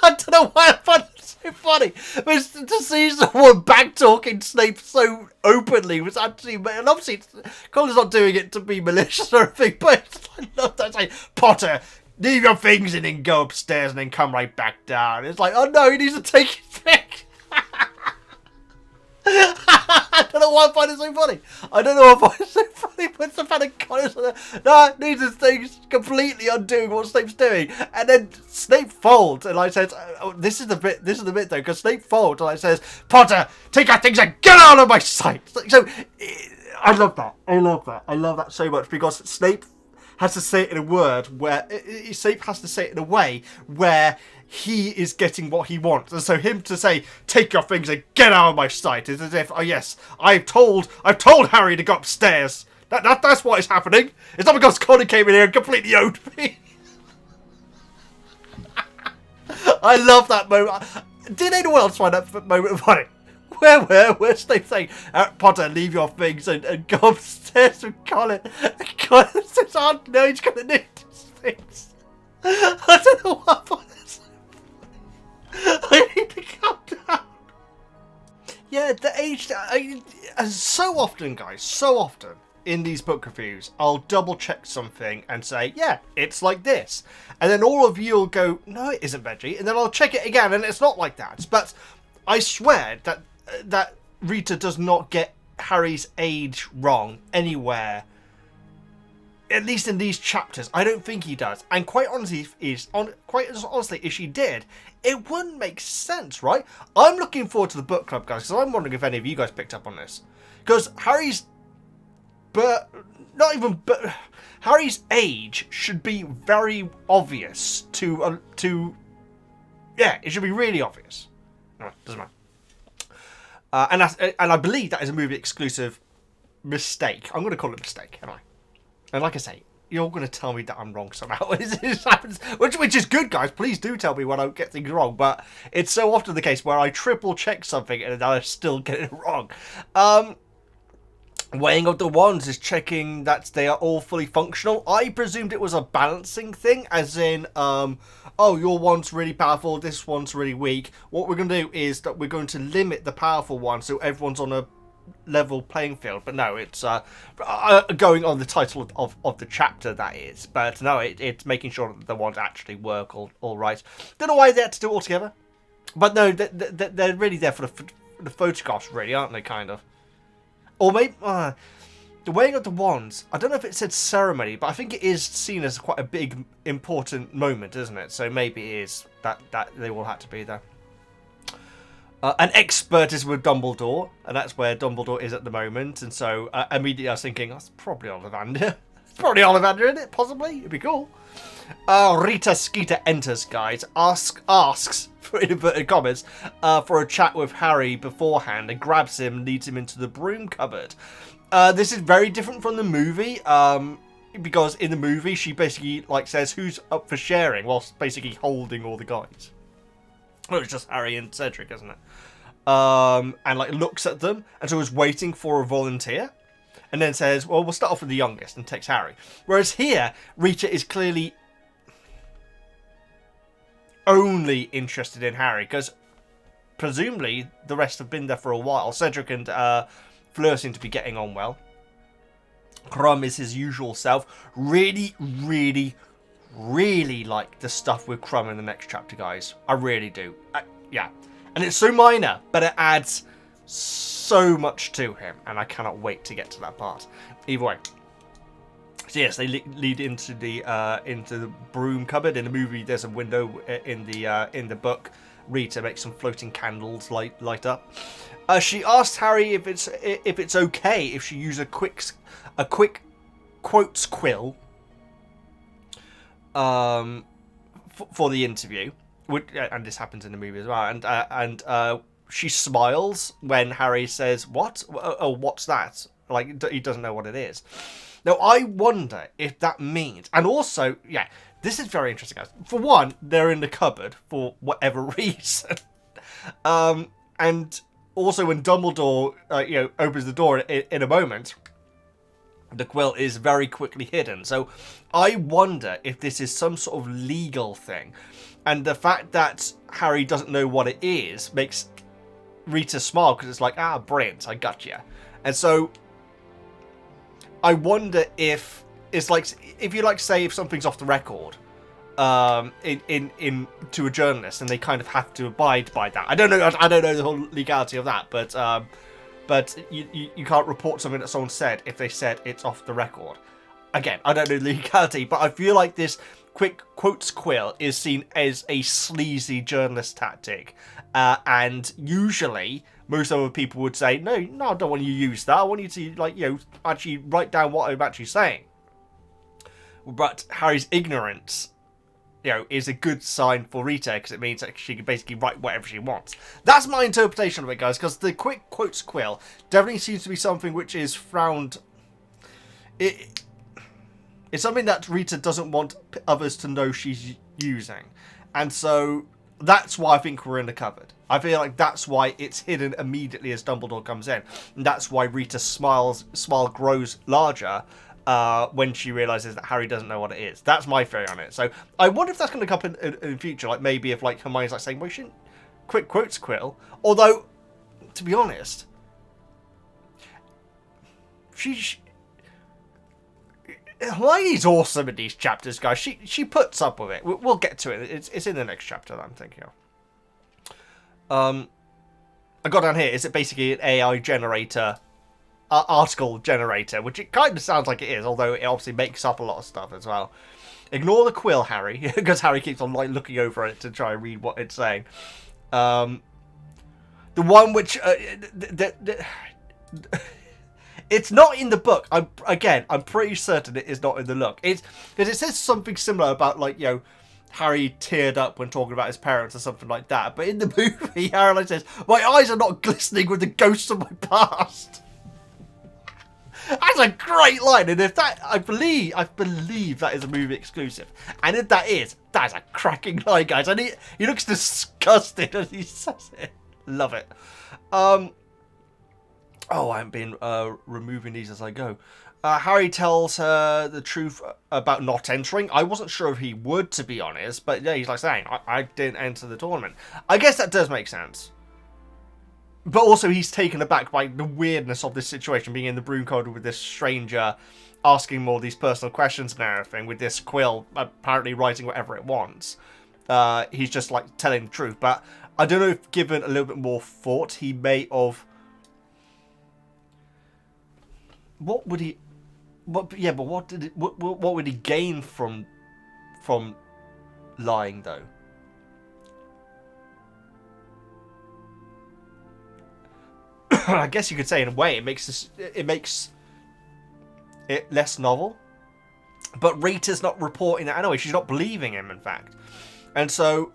I don't know why I find it so funny. But to see someone back-talking Snape so openly was actually... And obviously, Colin's not doing it to be malicious or anything, but I love that saying, Potter, leave your things and then go upstairs and then come right back down. It's like, oh no, he needs to take his thing. I don't know why I find it so funny. I don't know why I find it so funny, but it's the fact that Colin's like, no, these are things completely undoing what Snape's doing. And then Snape folds, and I says, oh, this is the bit though, because Snape folds, and I says, Potter, take your things and get out of my sight. So, I love that. I love that so much, because Snape has to say it in a word where Snape has to say it in a way where he is getting what he wants, and so him to say take your things and get out of my sight is as if, oh yes, I've told Harry to go upstairs. That's what is happening. It's not because Colin came in here and completely owned me. I love that moment. Did anyone else find that moment funny? Where Snape saying, Potter, leave your things and go upstairs with Colin. And Colin says, oh no, he's going to need his things. I don't know what I find this. I need to calm down. Yeah, the age... so often, guys, so often in these book reviews, I'll double check something and say, yeah, it's like this. And then all of you will go, no, it isn't, Veggie. And then I'll check it again and it's not like that. But I swear that Rita does not get Harry's age wrong anywhere. At least in these chapters, I don't think he does. And quite honestly, if she did, it wouldn't make sense, right? I'm looking forward to the book club, guys, because I'm wondering if any of you guys picked up on this. Because Harry's age should be very obvious to yeah, it should be really obvious. No, doesn't matter. And I believe that is a movie exclusive mistake. I'm going to call it a mistake, am I? And like I say, you're going to tell me that I'm wrong somehow. It happens, which is good, guys. Please do tell me when I get things wrong. But it's so often the case where I triple check something and I still get it wrong. Weighing of the wands is checking that they are all fully functional. I presumed it was a balancing thing, as in, oh, your wand's really powerful, this one's really weak. What we're going to do is that we're going to limit the powerful one so everyone's on a level playing field. But no, it's going on the title of the chapter, that is. But no, it's making sure that the wands actually work all right. Don't know why they had to do it all together. But no, they're really there for the photographs, really, aren't they, kind of? Or maybe the weighing of the wands. I don't know if it said ceremony, but I think it is seen as quite a big, important moment, isn't it? So maybe it is that they all had to be there. An expert is with Dumbledore, and that's where Dumbledore is at the moment. And so immediately I was thinking, that's probably Ollivander. It's probably Ollivander, isn't it? Possibly. It'd be cool. Rita Skeeter enters, guys. Asks, for inverted commas, for a chat with Harry beforehand, and grabs him and leads him into the broom cupboard. This is very different from the movie, because in the movie she basically says who's up for sharing, whilst basically holding all the guys. Well, it's just Harry and Cedric, isn't it? And looks at them, and so is waiting for a volunteer. And then says, well, we'll start off with the youngest, and takes Harry. Whereas here, Rita is clearly only interested in Harry, because presumably the rest have been there for a while. Cedric and Fleur seem to be getting on well. Crumb is his usual self. Really, really, really like the stuff with Crumb in the next chapter, guys. I really do. Yeah. And it's so minor, but it adds so much to him, and I cannot wait to get to that part. Either way, so yes, they lead into the broom cupboard. In the movie, there's a window. In the book, Rita makes some floating candles light up. She asks Harry if it's okay if she uses a quick quotes quill for the interview, and this happens in the movie as well. And she smiles when Harry says, "What? Oh, what's that?" He doesn't know what it is. Now, I wonder if that means... And also, yeah, this is very interesting, guys. For one, they're in the cupboard for whatever reason. And also when Dumbledore, opens the door in a moment, the quill is very quickly hidden. So I wonder if this is some sort of legal thing. And the fact that Harry doesn't know what it is makes Rita smile, because it's like, brilliant, I got you. And so I wonder if it's like, if you like say if something's off the record, in to a journalist, and they kind of have to abide by that. I don't know the whole legality of that, but you can't report something that someone said if they said it's off the record. Again, I don't know the legality, but I feel like this quick quotes quill is seen as a sleazy journalist tactic, and usually most other people would say, no, I don't want you to use that. I want you to actually write down what I'm actually saying. But Harry's ignorance, is a good sign for Rita, because it means that she can basically write whatever she wants. That's my interpretation of it, guys, because the quick quotes quill definitely seems to be something which is frowned. It's something that Rita doesn't want others to know she's using. And so that's why I think we're in the cupboard. I feel like that's why it's hidden immediately as Dumbledore comes in. And that's why Rita's smile grows larger when she realizes that Harry doesn't know what it is. That's my theory on it. So I wonder if that's going to come up in future. Like maybe if like Hermione's like saying, well, you shouldn't quick quotes quill. Although, to be honest, Hermione's awesome in these chapters, guys. She puts up with it. We'll get to it. It's in the next chapter that I'm thinking of. I got down here. Is it basically an AI generator, article generator, which it kind of sounds like it is, although it obviously makes up a lot of stuff as well. Ignore the quill, Harry, because Harry keeps on like looking over it to try and read what it's saying. The one which it's not in the book. I'm pretty certain it is not in the book. It's because it says something similar about like Harry teared up when talking about his parents or something like that. But in the movie, Harry like says, "My eyes are not glistening with the ghosts of my past." That's a great line, and if that, I believe that is a movie exclusive. And if that's a cracking line, guys. And he looks disgusted as he says it. Love it. Oh, I haven't been removing these as I go. Harry tells her the truth about not entering. I wasn't sure if he would, to be honest. But yeah, he's like saying, I didn't enter the tournament. I guess that does make sense. But also he's taken aback by the weirdness of this situation, being in the broom corridor with this stranger, asking more of these personal questions and everything, with this quill apparently writing whatever it wants. He's just like telling the truth. But I don't know if given a little bit more thought, he may have... What would he... What would he gain from lying, though? I guess you could say in a way it makes it less novel. But Rita's not reporting that anyway. She's not believing him, in fact. And so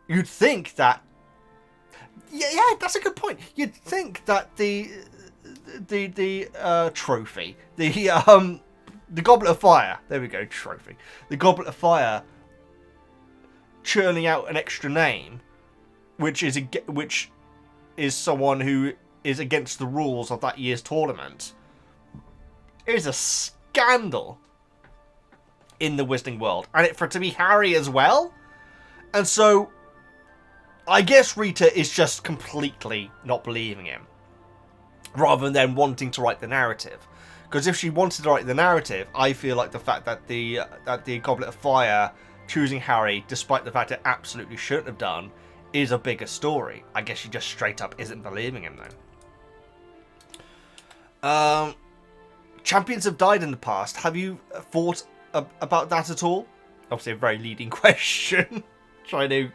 you'd think that... Yeah, that's a good point. You'd think that the trophy, the Goblet of Fire, there we go, trophy, the Goblet of Fire, churning out an extra name, which is someone who is against the rules of that year's tournament, is a scandal in the Wizarding world, and for it to be Harry as well. And so I guess Rita is just completely not believing him, rather than wanting to write the narrative. Because if she wanted to write the narrative, I feel like the fact that the Goblet of Fire choosing Harry, despite the fact it absolutely shouldn't have done, is a bigger story. I guess she just straight up isn't believing him, though. Champions have died in the past. Have you thought about that at all? Obviously a very leading question. Trying to,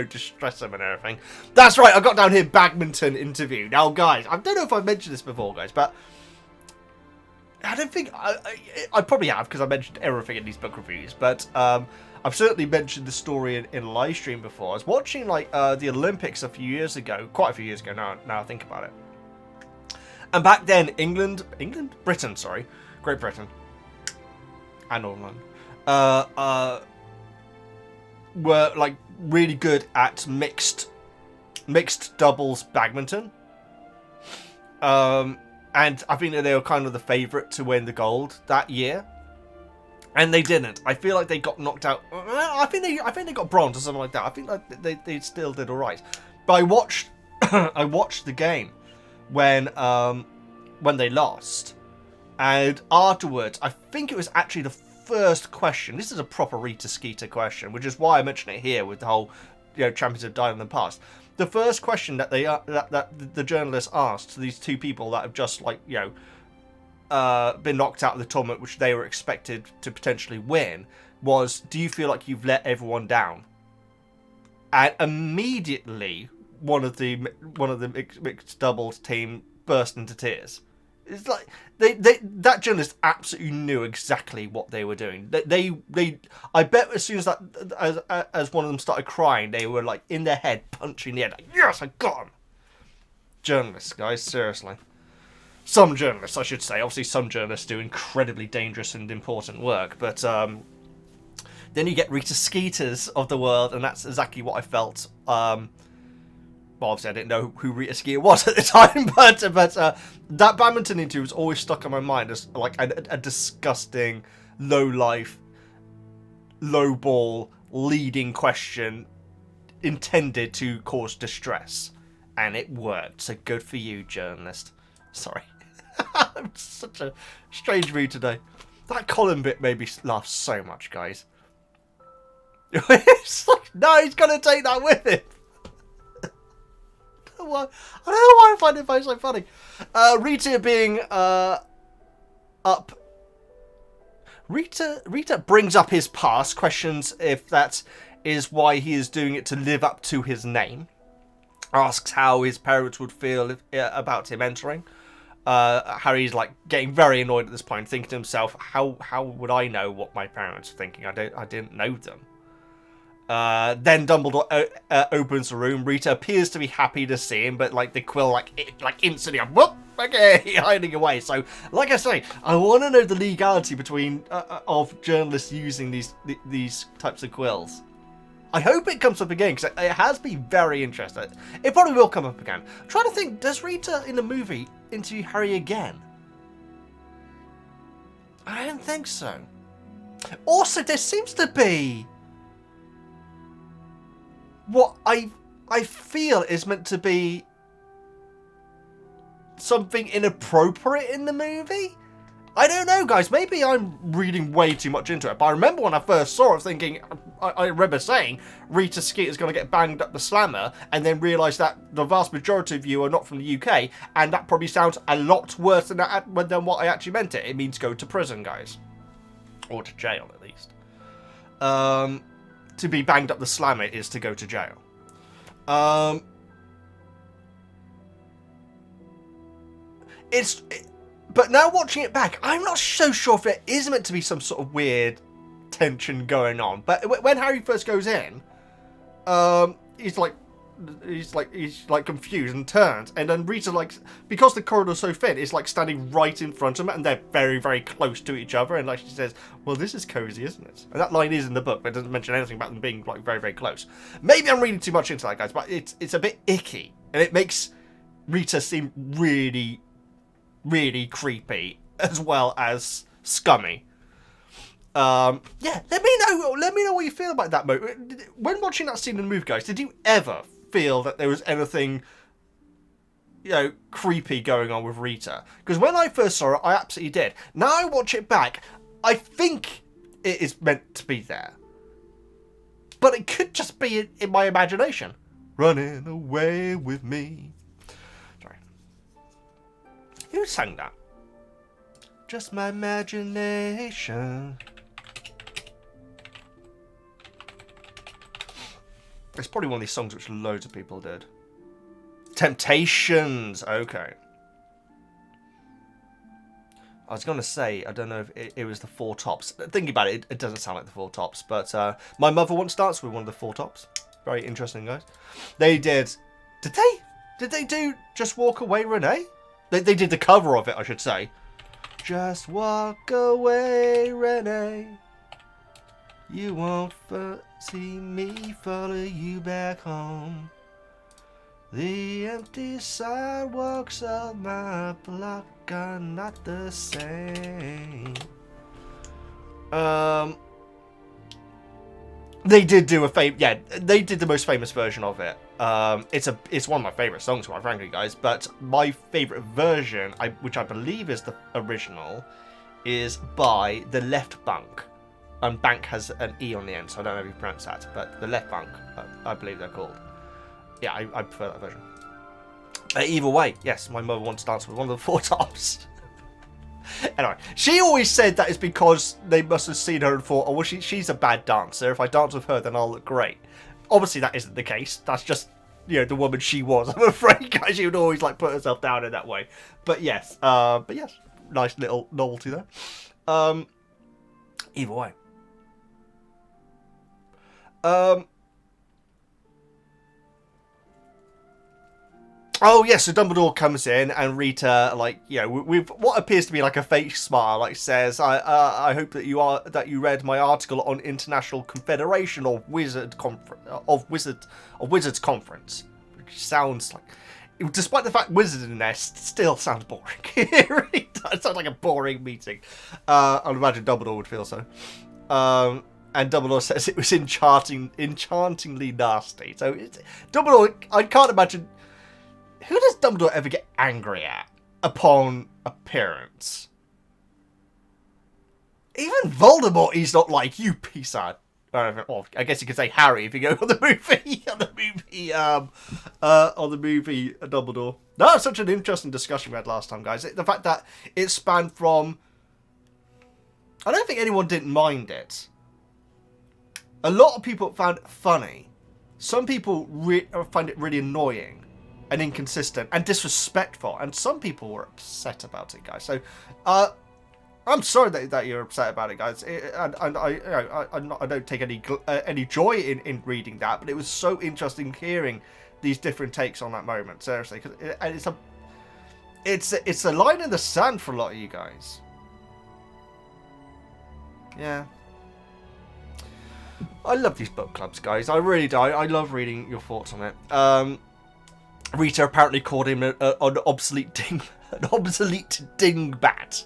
distress them and everything. That's right, I got down here badminton interview. Now, guys, I don't know if I've mentioned this before, guys, but I don't think... I probably have, because I mentioned everything in these book reviews, but I've certainly mentioned the story in a live stream before. I was watching, the Olympics a few years ago, quite a few years ago now I think about it. And back then, Britain, sorry, Great Britain, and Northern Ireland, were, really good at mixed mixed doubles badminton. And I think that they were kind of the favourite to win the gold that year. And they didn't. I feel like they got knocked out. I think they got bronze or something like that. I think that they still did all right. But I watched I watched the game when they lost, and afterwards I think it was actually the first question. This is a proper Rita Skeeter question, which is why I mention it here with the whole champions have died in the past. The first question that that the journalist asked to these two people that have just been knocked out of the tournament, which they were expected to potentially win, was, do you feel like you've let everyone down? And immediately one of the mixed doubles team burst into tears. It's like that journalist absolutely knew exactly what they were doing. I bet as soon as as one of them started crying, they were like in their head punching the air, like, yes, I got him. Journalists, guys, seriously. Some journalists, I should say. Obviously, some journalists do incredibly dangerous and important work. But then you get Rita Skeeters of the world, and that's exactly what I felt. Well, obviously, I didn't know who Rita Skeeter was at the time, but that badminton interview was always stuck in my mind as like a disgusting, low-life, low-ball, leading question intended to cause distress. And it worked. So good for you, journalist. Sorry. I'm such a strange mood today. That Colin bit made me laugh so much, guys. It's like, no, he's going to take that with him. I don't know why I find it so funny. Rita being up. Rita brings up his past, questions if that is why he is doing it to live up to his name. Asks how his parents would feel about him entering. Harry's like getting very annoyed at this point, thinking to himself, how would I know what my parents were thinking? I didn't know them. Then Dumbledore opens the room. Rita appears to be happy to see him, but like the quill like instantly whoop, okay, hiding away. So like I say, I want to know the legality between of journalists using these types of quills. I hope it comes up again, because it has been very interesting. It probably will come up again. I'm trying to think, does Rita in the movie interview Harry again? I don't think so. Also, there seems to be what I feel is meant to be something inappropriate in the movie. I don't know, guys. Maybe I'm reading way too much into it. But I remember when I first saw it, thinking, I remember saying, Rita Skeeter's going to get banged up the slammer, and then realise that the vast majority of you are not from the UK, and that probably sounds a lot worse than what I actually meant it. It means go to prison, guys. Or to jail, at least. To be banged up the slammer is to go to jail. But now watching it back, I'm not so sure if there is meant to be some sort of weird tension going on. But when Harry first goes in, he's confused and turns, and then Rita, because the corridor's so thin, is standing right in front of him, and they're very, very close to each other, and she says, well, this is cozy, isn't it? And that line is in the book, but it doesn't mention anything about them being very, very close. Maybe I'm reading too much into that, guys, but it's a bit icky, and it makes Rita seem really, really creepy as well as scummy. Yeah, let me know what you feel about that moment. When watching that scene in the movie, guys, did you ever feel that there was anything, creepy going on with Rita? Because when I first saw it, I absolutely did. Now I watch it back, I think it is meant to be there. But it could just be in my imagination. Running away with me. Sorry. Who sang that? Just my imagination. It's probably one of these songs which loads of people did. Temptations. Okay. I was going to say, I don't know if it was the Four Tops. Thinking about it, it doesn't sound like the Four Tops. But my mother once danced with one of the Four Tops. Very interesting, guys. They did... Did they do Just Walk Away, Renee? They did the cover of it, I should say. Just walk away, Renee. You won't see me follow you back home. The empty sidewalks of my block are not the same. They did do they did the most famous version of it. It's one of my favorite songs, quite frankly, guys. But my favorite version, which I believe is the original, is by the Left Bunk. And bank has an E on the end, so I don't know if you pronounce that, but the Left Bunk, I believe they're called. Yeah, I prefer that version. Either way, yes, my mother wants to dance with one of the four tops. Anyway, she always said that is because they must have seen her and thought, oh, well, she's a bad dancer. If I dance with her, then I'll look great. Obviously, that isn't the case. That's just, you know, the woman she was. I'm afraid, guys, she would always, like, put herself down in that way. But yes, nice little novelty there. Either way. Oh yes, so Dumbledore comes in and Rita, like, you know, with what appears to be like a fake smile, like says, "I hope that you read my article on International Confederation of Wizards Conference," which sounds like, despite the fact wizard in there, still sounds boring. It really does sound like a boring meeting. I'd imagine Dumbledore would feel so. And Dumbledore says it was enchantingly nasty. So Dumbledore, I can't imagine. Who does Dumbledore ever get angry at upon appearance? Even Voldemort, he's not like, you piece of... Well, I guess you could say Harry if you go on the movie. on the movie Dumbledore. That was such an interesting discussion we had last time, guys. The fact that it spanned from... I don't think anyone didn't mind it. A lot of people found it funny. Some people find it really annoying and inconsistent and disrespectful, and some people were upset about it, guys. So, I'm sorry that you're upset about it, guys. I don't take any joy in reading that, but it was so interesting hearing these different takes on that moment. Seriously, because it's a line in the sand for a lot of you guys. Yeah. I love these book clubs, guys. I really do. I love reading your thoughts on it. Rita apparently called him an obsolete dingbat.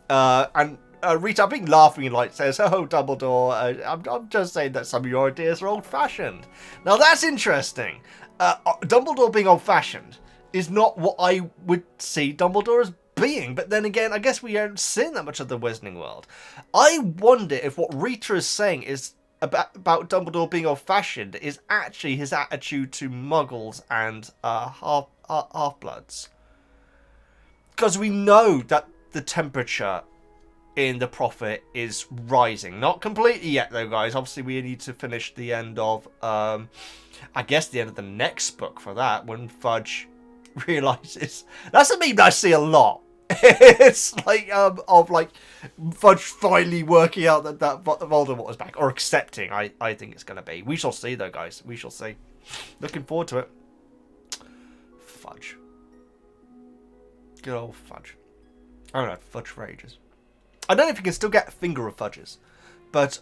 And Rita, I think laughing like says, "Oh, Dumbledore, I'm just saying that some of your ideas are old-fashioned." Now that's interesting. Dumbledore being old-fashioned is not what I would see Dumbledore as being. But then again, I guess we haven't seen that much of the Wizarding World. I wonder if what Rita is saying is about Dumbledore being old-fashioned is actually his attitude to Muggles and half-bloods. Because we know that the temperature in the Prophet is rising. Not completely yet, though, guys. Obviously, we need to finish the end of, I guess, the end of the next book for that, when Fudge realizes... That's a meme that I see a lot. It's like, Fudge finally working out that Voldemort is back. Or accepting, I think it's going to be. We shall see, though, guys. We shall see. Looking forward to it. Fudge. Good old Fudge. I haven't had Fudge for ages. I don't know if you can still get a finger of Fudges. But,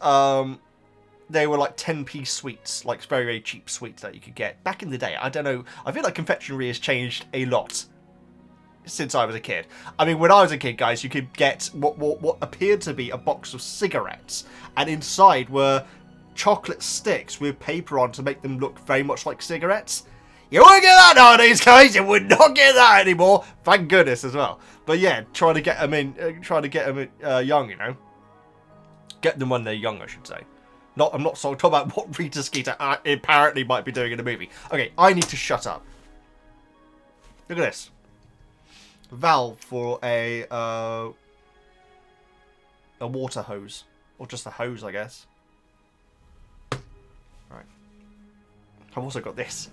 they were like 10p sweets. Like, very, very cheap sweets that you could get. Back in the day, I don't know. I feel like confectionery has changed a lot since I was a kid. I mean, when I was a kid, guys, you could get what appeared to be a box of cigarettes, and inside were chocolate sticks with paper on to make them look very much like cigarettes. You wouldn't get that nowadays, guys. You would not get that anymore. Thank goodness as well. But yeah, trying to get them young, you know. Get them when they're young, I should say. I'm not talking about what Rita Skeeter apparently might be doing in the movie. Okay, I need to shut up. Look at this. Valve for a water hose, or just a hose, I guess. Right. I've also got this.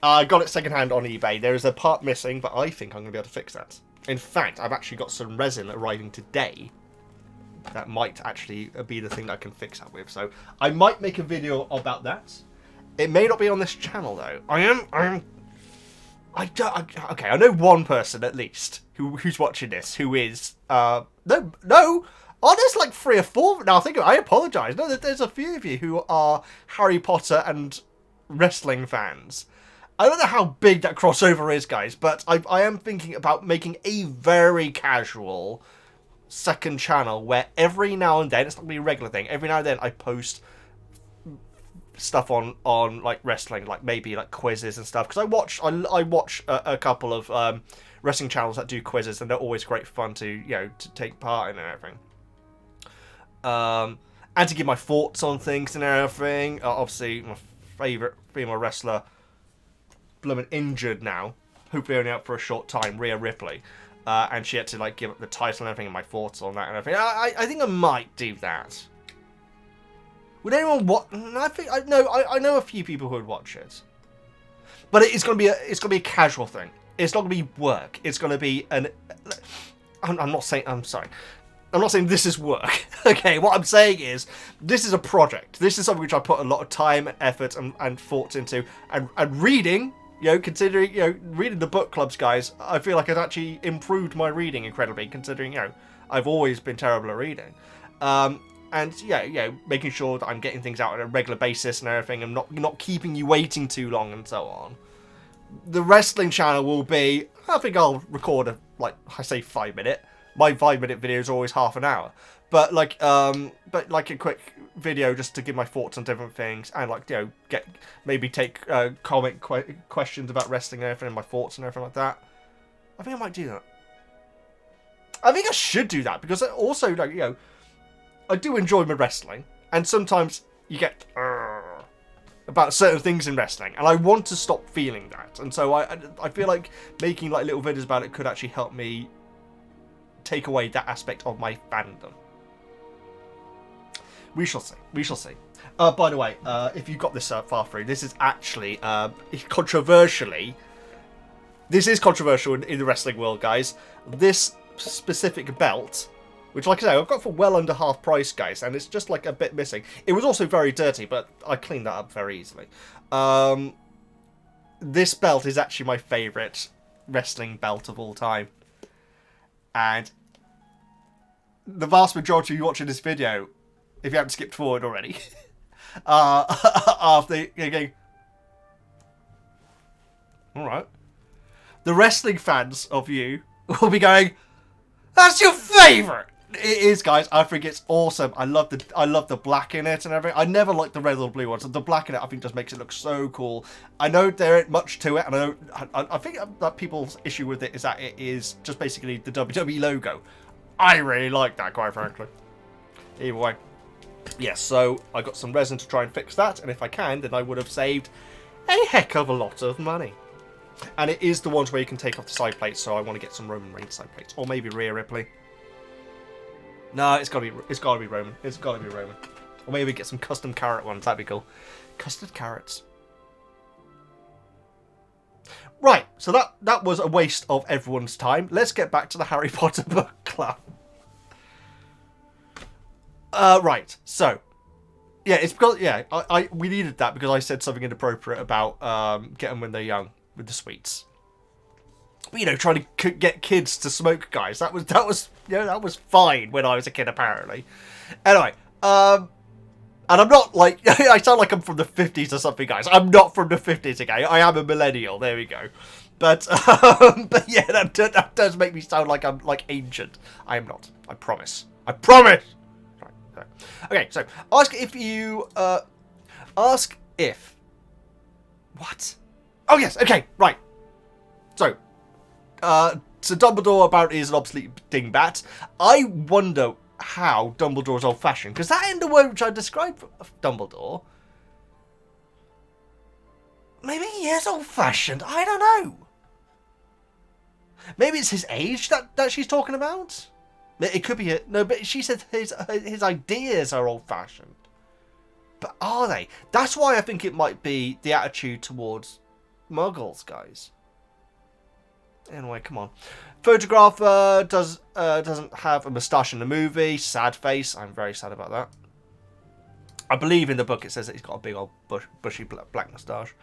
I got it secondhand on eBay. There is a part missing, but I think I'm going to be able to fix that. In fact, I've actually got some resin arriving today that might actually be the thing I can fix that with. So I might make a video about that. It may not be on this channel, though. Okay, I know one person, at least, who's watching this, who is, no, Oh, there's like 3 or 4. Now I think I apologise. No, there's a few of you who are Harry Potter and wrestling fans. I don't know how big that crossover is, guys, but I am thinking about making a very casual second channel where every now and then, it's not going to be a regular thing, every now and then I post stuff on like wrestling, like maybe like quizzes and stuff, because I watch a couple of wrestling channels that do quizzes, and they're always great fun to to take part in and everything. And to give my thoughts on things and everything. Obviously, my favourite female wrestler, blooming injured now, hopefully only out for a short time, Rhea Ripley, and she had to like give up the title and everything, and my thoughts on that and everything. I think I might do that. Would anyone watch? I know a few people who would watch it, but it's gonna be a casual thing. It's not gonna be work. It's gonna be an. I'm not saying. I'm sorry. I'm not saying this is work. Okay, what I'm saying is this is a project. This is something which I put a lot of time, effort, and thoughts into, and reading. Considering reading the book clubs, guys, I feel like I've actually improved my reading incredibly. Considering I've always been terrible at reading. And making sure that I'm getting things out on a regular basis and everything, and not keeping you waiting too long and so on. The wrestling channel will be, I think I'll record a 5-minute. My 5-minute videos are always half an hour, but like a quick video just to give my thoughts on different things, and take comment questions about wrestling and everything, and my thoughts and everything like that. I think I might do that. I think I should do that, because also I do enjoy my wrestling, and sometimes you get about certain things in wrestling, and I want to stop feeling that, and so I feel like making like little videos about it could actually help me take away that aspect of my fandom. We shall see. We shall see. By the way, if you got this far through, this is actually controversially. This is controversial in the wrestling world, guys. This specific belt, which, like I say, I've got for well under half price, guys, and it's just like a bit missing. It was also very dirty, but I cleaned that up very easily. This belt is actually my favourite wrestling belt of all time. And the vast majority of you watching this video, if you haven't skipped forward already, after going, alright, the wrestling fans of you will be going, that's your favourite! It is, guys. I think it's awesome. I love the black in it and everything. I never liked the red or blue ones. The black in it, I think, just makes it look so cool. I know there ain't much to it, and I think that people's issue with it is that it is just basically the WWE logo. I really like that, quite frankly. Either way, yes. So I got some resin to try and fix that, and if I can, then I would have saved a heck of a lot of money. And it is the ones where you can take off the side plates. So I want to get some Roman Reigns side plates, or maybe Rhea Ripley. No, it's gotta be Roman. It's gotta be Roman. Or maybe get some custom carrot ones. That'd be cool. Custard carrots. Right. So that was a waste of everyone's time. Let's get back to the Harry Potter book club. Right. So, yeah, it's because we needed that because I said something inappropriate about get them when they're young with the sweets. But, trying to get kids to smoke, guys. That was fine when I was a kid, apparently. Anyway, and I'm not like I sound like I'm from the 50s or something, guys. I'm not from the 50s, okay? I am a millennial. There we go. But yeah, that does make me sound like I'm like ancient. I am not. I promise. I promise. Right. Okay. So ask if what? Oh yes. Okay. Right. So. So Dumbledore apparently is an obsolete dingbat. I wonder how Dumbledore is old-fashioned, because that in the word which I described for Dumbledore, maybe he is old-fashioned. I don't know. Maybe it's his age that she's talking about. It could be no, but she said his ideas are old-fashioned. But are they? That's why I think it might be the attitude towards Muggles, guys. Anyway, come on. Photographer doesn't have a moustache in the movie. Sad face. I'm very sad about that. I believe in the book it says that he's got a big old bushy black moustache.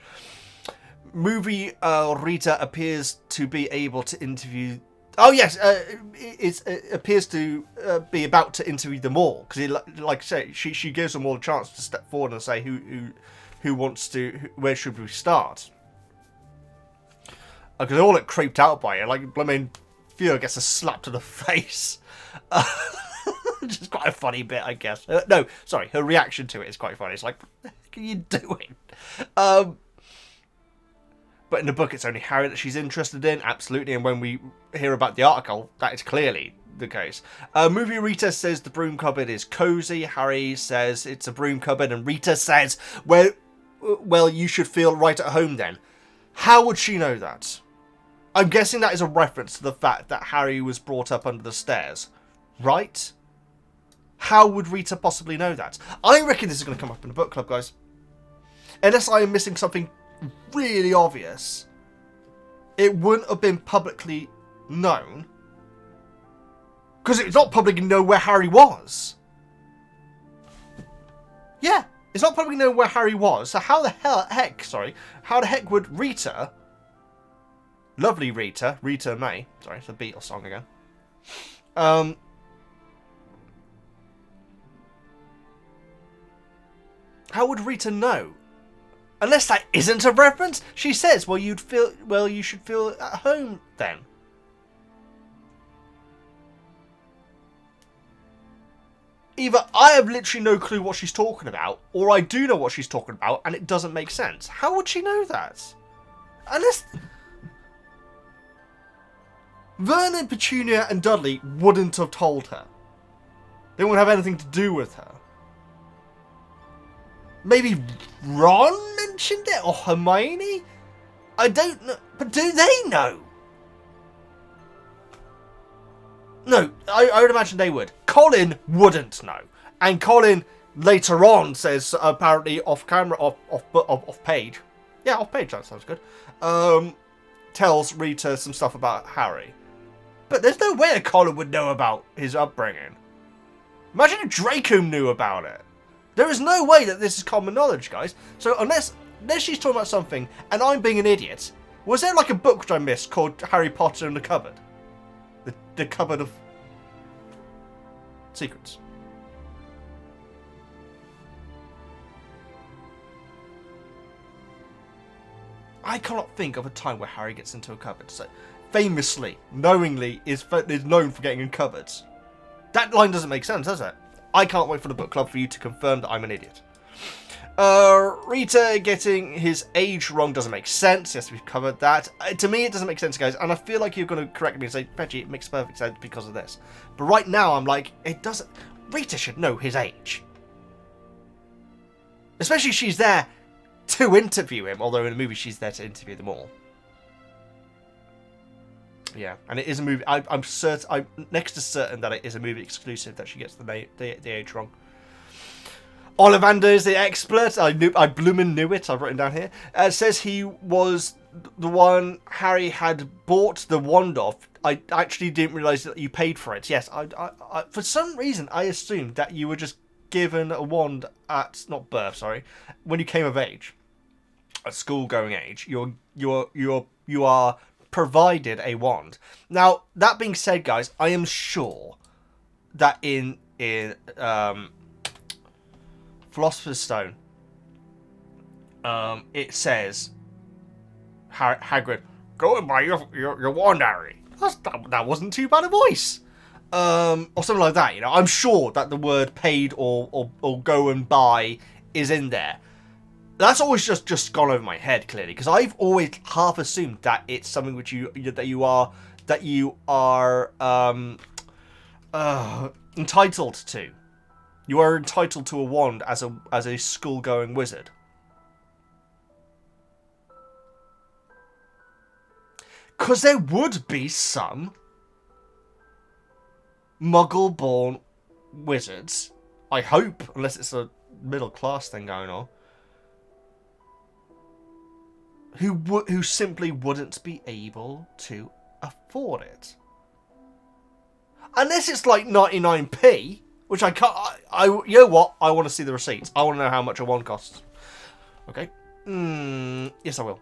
Movie Rita appears to be able to interview Oh yes, it appears to be about to interview them all because, like I say, she gives them all a chance to step forward and say who wants to, where should we start? Because they all look creeped out by it. Like, I mean, Theo gets a slap to the face, which is quite a funny bit, I guess. No, sorry, her reaction to it is quite funny. It's like, what the heck are you doing? But in the book, it's only Harry that she's interested in, absolutely. And when we hear about the article, that is clearly the case. Movie Rita says the broom cupboard is cozy. Harry says it's a broom cupboard, and Rita says, well, you should feel right at home then. How would she know that? I'm guessing that is a reference to the fact that Harry was brought up under the stairs, right? How would Rita possibly know that? I reckon this is going to come up in the book club, guys. Unless I am missing something really obvious, it wouldn't have been publicly known because it's not publicly known where Harry was. Yeah, it's not publicly known where Harry was. So how the heck would Rita, lovely Rita May, sorry, it's a Beatles song again. How would Rita know? Unless that isn't a reference. She says, well, you should feel at home then. Either I have literally no clue what she's talking about, or I do know what she's talking about, and it doesn't make sense. How would she know that? Unless Vernon, Petunia, and Dudley wouldn't have told her. They wouldn't have anything to do with her. Maybe Ron mentioned it, or Hermione? I don't know. But do they know? No, I would imagine they would. Colin wouldn't know. And Colin later on says, apparently off camera, off page. Yeah, off page, that sounds good. Tells Rita some stuff about Harry. But there's no way that Colin would know about his upbringing. Imagine if Draco knew about it. There is no way that this is common knowledge, guys. So unless she's talking about something and I'm being an idiot, was there like a book which I missed called Harry Potter and the Cupboard? The Cupboard of Secrets. I cannot think of a time where Harry gets into a cupboard. So famously, knowingly, is known for getting in cupboards. That line doesn't make sense, does it? I can't wait for the book club for you to confirm that I'm an idiot. Rita getting his age wrong doesn't make sense. Yes, we've covered that. To me, it doesn't make sense, guys. And I feel like you're going to correct me and say, Veggie, it makes perfect sense because of this. But right now, I'm like, it doesn't. Rita should know his age. Especially if she's there to interview him. Although in the movie, she's there to interview them all. Yeah, and it is a movie. I'm certain. I'm next to certain that it is a movie exclusive that she gets the age wrong. Ollivander is the expert. I bloomin' knew it. I've written down here. Says he was the one Harry had bought the wand off. I actually didn't realise that you paid for it. Yes, I for some reason I assumed that you were just given a wand at not birth. Sorry, when you came of age, at school-going age. You are provided a wand. Now, that being said, guys, I am sure that in Philosopher's Stone, it says, Hagrid, go and buy your wand, Harry. That wasn't too bad a voice. Or something like that, you know. I'm sure that the word paid or go and buy is in there. That's always just gone over my head, clearly, because I've always half assumed that it's something which you are entitled to. You are entitled to a wand as a school-going wizard. Because there would be some Muggle-born wizards, I hope, unless it's a middle-class thing going on, who simply wouldn't be able to afford it. Unless it's like 99p, which I can't. You know what? I want to see the receipts. I want to know how much a wand costs. Okay. Yes, I will.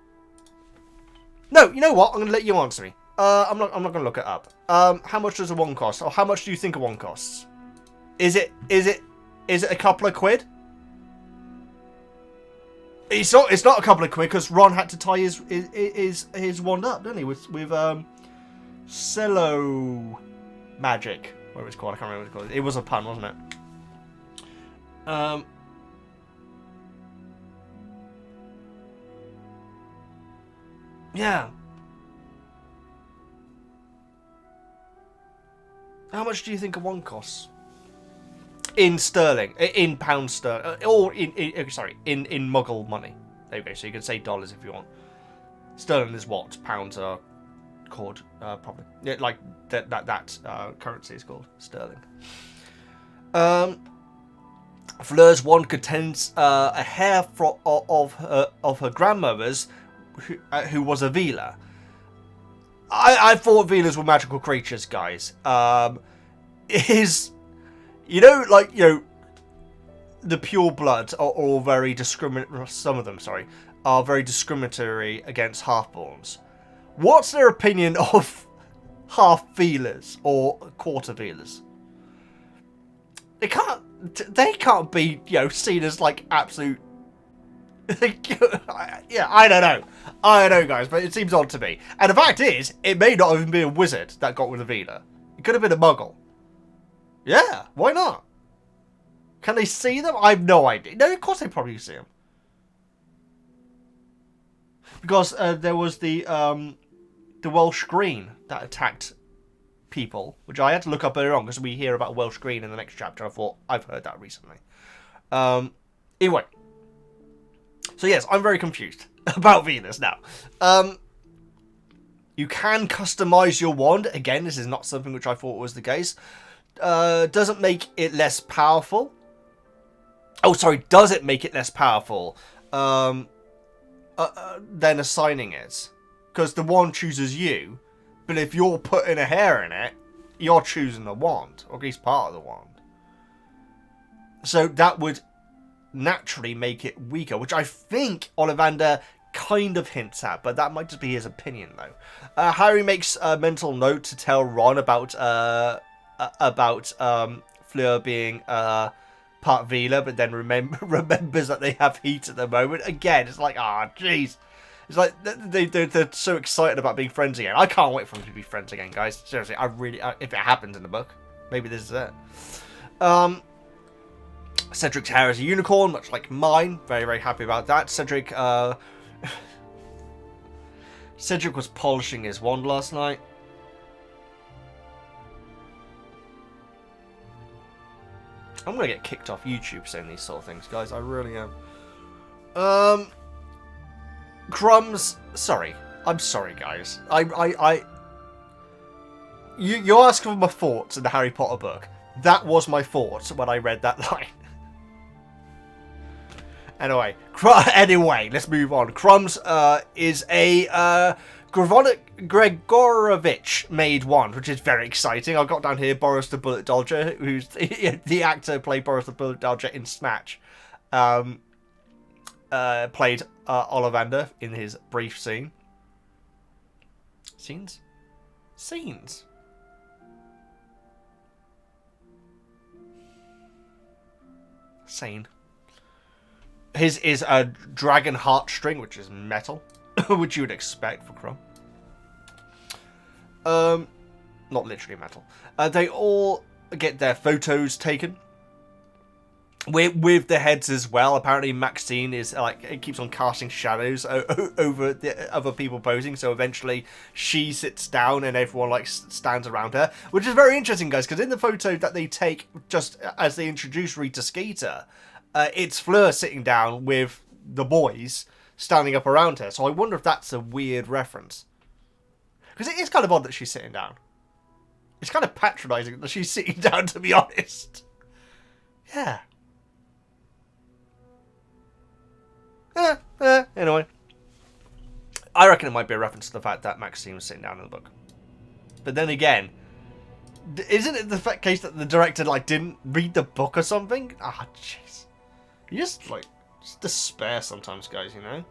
No, you know what? I'm going to let you answer me. I'm not gonna look it up. How much does a wand cost? Or how much do you think a wand costs? Is it a couple of quid? It's not a couple of quid because Ron had to tie his wand up, didn't he? With cello magic. What it was called? I can't remember what it was called. It was a pun, wasn't it? Yeah. How much do you think a wand costs? In sterling, in pound sterling, or in Muggle money. There you go. So you can say dollars if you want. Sterling is what pounds are called, probably. Yeah, like that currency is called sterling. Fleur's wand contains a hair of her grandmother's, who was a Veela. I thought Veelas were magical creatures, guys. The pure blood are all very discriminatory. Some of them, sorry, are very discriminatory against half-borns. What's their opinion of half Veelas or quarter Veelas? They can't be, seen as like absolute. Yeah, I don't know, guys, but it seems odd to me. And the fact is, it may not even be a wizard that got with a Veela. It could have been a Muggle. Yeah, why not? Can they see them? I have no idea. No, of course they probably see them. Because there was the Welsh Green that attacked people, which I had to look up earlier on because we hear about Welsh Green in the next chapter. I thought, I've heard that recently. Anyway. So yes, I'm very confused about Venus now. You can customize your wand. Again, this is not something which I thought was the case. Doesn't make it less powerful. Oh, sorry, does it make it less powerful than assigning it? Because the wand chooses you, but if you're putting a hair in it, you're choosing the wand, or at least part of the wand. So that would naturally make it weaker, which I think Ollivander kind of hints at, but that might just be his opinion, though. Harry makes a mental note to tell Ron about Fleur being part Veela, but then remembers that they have heat at the moment. Again, it's like, jeez. It's like they're so excited about being friends again. I can't wait for them to be friends again, guys. Seriously, if it happens in the book, maybe this is it. Cedric's hair is a unicorn, much like mine. Very, very happy about that. Cedric was polishing his wand last night. I'm gonna get kicked off YouTube saying these sort of things, guys. I really am. Crumbs. Sorry. I'm sorry, guys. You asked for my thoughts in the Harry Potter book. That was my thoughts when I read that line. Anyway, let's move on. Crumbs is a Gregorovich made wand, which is very exciting. I've got down here Boris the Bullet Dodger, who's the actor played Boris the Bullet Dodger in Snatch. Played Ollivander in his brief scene. Scenes? Sane. His is a dragon heartstring, which is metal, which you would expect for Crumb. Not literally metal. They all get their photos taken with the heads as well. Apparently, Maxine is it keeps on casting shadows over the other people posing. So eventually, she sits down and everyone stands around her, which is very interesting, guys. Because in the photo that they take just as they introduce Rita Skeeter, it's Fleur sitting down with the boys standing up around her. So I wonder if that's a weird reference. Because it is kind of odd that she's sitting down. It's kind of patronising that she's sitting down, to be honest. Yeah. Anyway. I reckon it might be a reference to the fact that Maxine was sitting down in the book. But then again, isn't it the case that the director didn't read the book or something? Jeez. You just despair sometimes, guys, you know?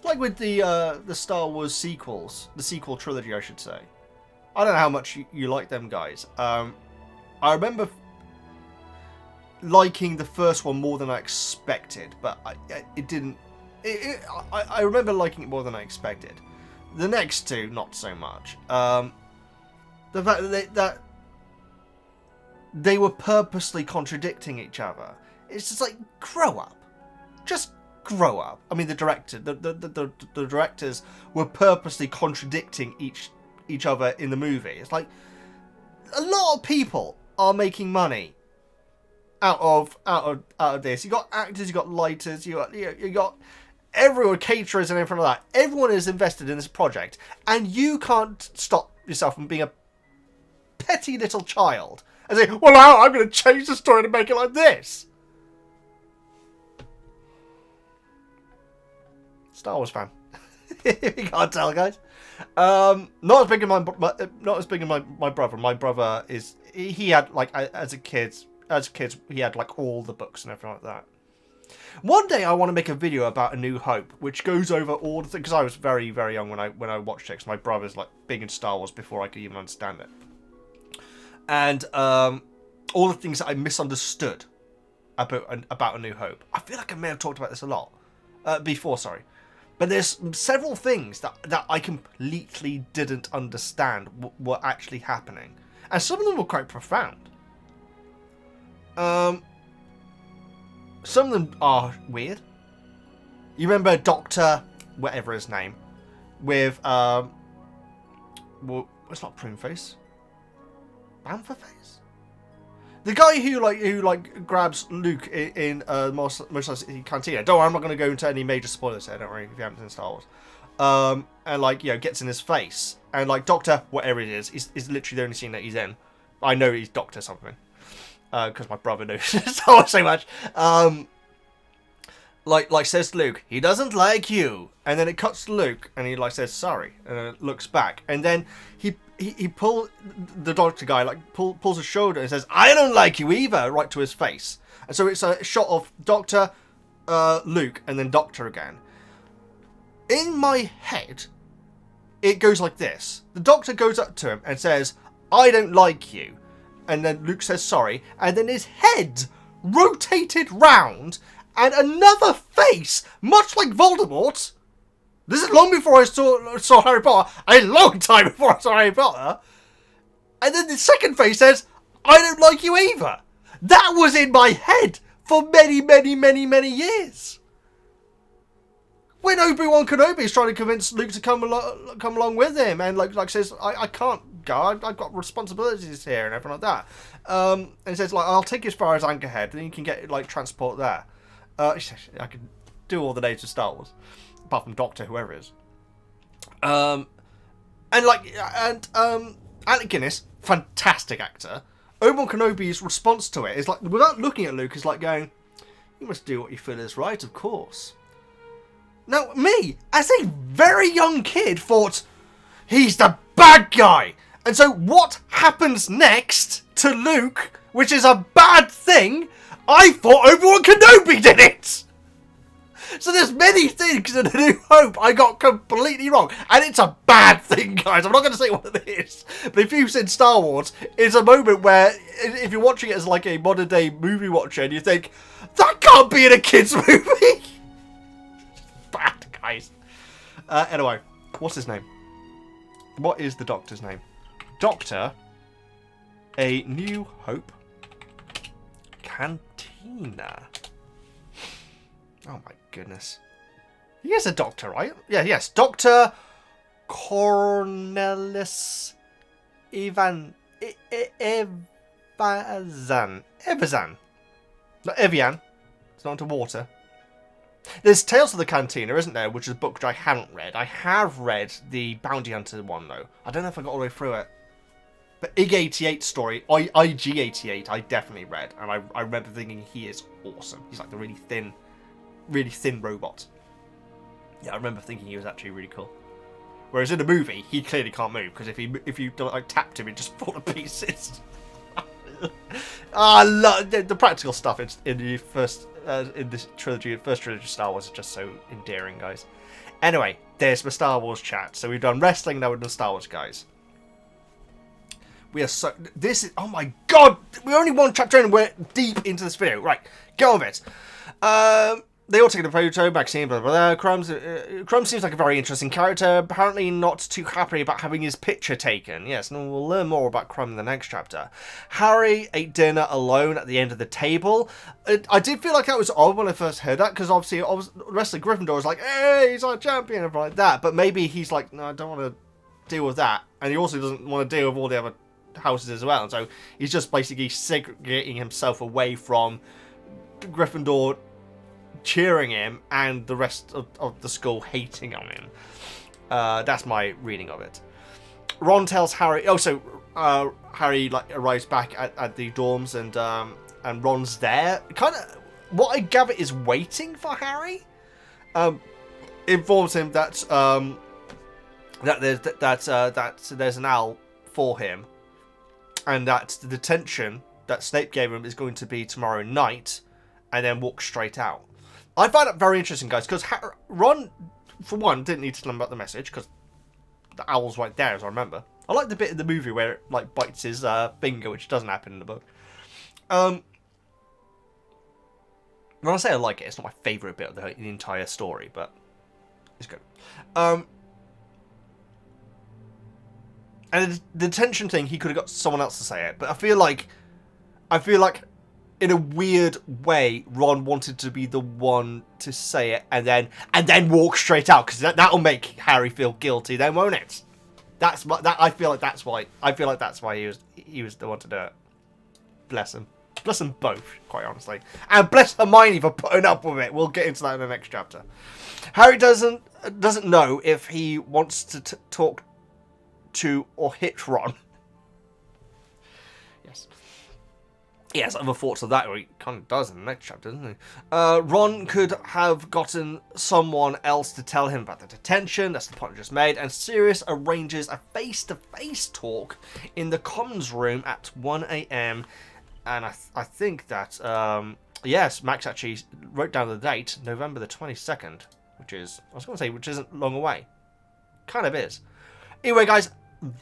like with the Star Wars sequels, the sequel trilogy, I should say. I don't know how much you like them, guys. I remember liking the first one more than I expected, but it didn't. I remember liking it more than I expected. The next two, not so much. The fact that they were purposely contradicting each other. It's just like, grow up. Just grow up. I mean, the directors were purposely contradicting each other in the movie. It's like, a lot of people are making money out of this. You got actors, you got lighters, you got everyone, caterers and everything like that. Everyone is invested in this project, and you can't stop yourself from being a petty little child and say, well, now I'm going to change the story to make it like this. Star Wars fan. You can't tell, guys. Not as big as my brother. My brother is, he had, like, as kids he had like all the books and everything like that. One day I want to make a video about A New Hope, which goes over all the things, because I was very, very young when I watched it, because my brother's like big in Star Wars before I could even understand it. And all the things that I misunderstood about A New Hope. I feel like I may have talked about this a lot before, sorry. But there's several things that I completely didn't understand were actually happening. And some of them were quite profound. Some of them are weird. You remember Dr. whatever his name, with well, it's not Pruneface. Bamferface? The guy who grabs Luke in Mos Eisley Cantina. Don't worry, I'm not going to go into any major spoilers here. Don't worry if you haven't seen Star Wars. And like, you know, gets in his face, and like Doctor whatever it is literally the only scene that he's in. I know he's Doctor something. Because my brother knows Star Wars so much. Like says to Luke, he doesn't like you, and then it cuts to Luke, and he like says sorry, and then it looks back, and then he pulls the Doctor guy pulls his shoulder and says, I don't like you either, right to his face, and so it's a shot of Doctor, Luke, and then Doctor again. In my head, it goes like this: the Doctor goes up to him and says, I don't like you. And then Luke says sorry, and then his head rotated round, and another face, much like Voldemort. This is long before I saw Harry Potter, a long time before I saw Harry Potter. And then the second face says, I don't like you either. That was in my head for many, many, many, many years. When Obi-Wan Kenobi is trying to convince Luke to come along with him, and like says, I can't go, I've got responsibilities here and everything like that. And he says, like, I'll take you as far as Anchorhead, then you can get like transport there. I can do all the names of Star Wars, apart from Doctor, whoever it is. And Alec Guinness, fantastic actor. Obi-Wan Kenobi's response to it is like, without looking at Luke, is like going, you must do what you feel is right, of course. Now, me, as a very young kid, thought, he's the bad guy. And so what happens next to Luke, which is a bad thing, I thought Obi-Wan Kenobi did it. So there's many things in A New Hope I got completely wrong. And it's a bad thing, guys. I'm not going to say what it is. But if you've seen Star Wars, it's a moment where, if you're watching it as like a modern day movie watcher, and you think, that can't be in a kid's movie. Bad, guys. Anyway, what's his name? What is the Doctor's name? Doctor, A New Hope Cantina. Oh my goodness. He is a doctor, right? Yeah, yes. Dr. Cornelis Evazan. Not Evian. It's not underwater. There's Tales of the Cantina, isn't there? Which is a book which I haven't read. I have read the Bounty Hunter one, though. I don't know if I got all the way through it. But IG-88 story, IG-88, I definitely read. And I remember thinking he is awesome. He's like the really thin robot. Yeah, I remember thinking he was actually really cool. Whereas in the movie, he clearly can't move. Because if you like tapped him, he'd just fall to pieces. I love the practical stuff in the first in this trilogy, first trilogy of Star Wars is just so endearing, guys. Anyway, there's my Star Wars chat. So we've done wrestling, now we've done Star Wars, guys. We are so... This is... Oh my god! We're only one chapter in and we're deep into this video. Right, get on with it. They all take a photo, Maxine, blah, blah, blah. Crumbs seems like a very interesting character. Apparently not too happy about having his picture taken. Yes, and we'll learn more about Crumb in the next chapter. Harry ate dinner alone at the end of the table. I did feel like that was odd when I first heard that, because obviously the rest of Gryffindor was like, hey, he's our champion, and like that. But maybe he's like, no, I don't want to deal with that. And he also doesn't want to deal with all the other houses as well. And so he's just basically segregating himself away from Gryffindor cheering him and the rest of the school hating on him. That's my reading of it. Ron tells Harry... Oh, so Harry like arrives back at the dorms and Ron's there. Kind of... What I gather is waiting for Harry. Informs him that there's an owl for him, and that the detention that Snape gave him is going to be tomorrow night, and then walk straight out. I find that very interesting, guys, because Ron, for one, didn't need to learn about the message, because the owl's right there, as I remember. I like the bit in the movie where it like bites his finger, which doesn't happen in the book. When I say I like it, it's not my favourite bit of the entire story, but it's good. And the detention thing, he could have got someone else to say it, but I feel like in a weird way, Ron wanted to be the one to say it and then walk straight out, because that'll make Harry feel guilty, then, won't it? I feel like that's why he was the one to do it. Bless him. Bless them both, quite honestly. And bless Hermione for putting up with it. We'll get into that in the next chapter. Harry doesn't know if he wants to talk to or hit Ron. Yes. He has other thoughts of that, or he kind of does in the next chapter, doesn't he? Ron could have gotten someone else to tell him about the detention. That's the point I just made. And Sirius arranges a face-to-face talk in the Commons room at 1 a.m. And I think that, yes, Max actually wrote down the date, November the 22nd, which isn't long away. Kind of is. Anyway, guys,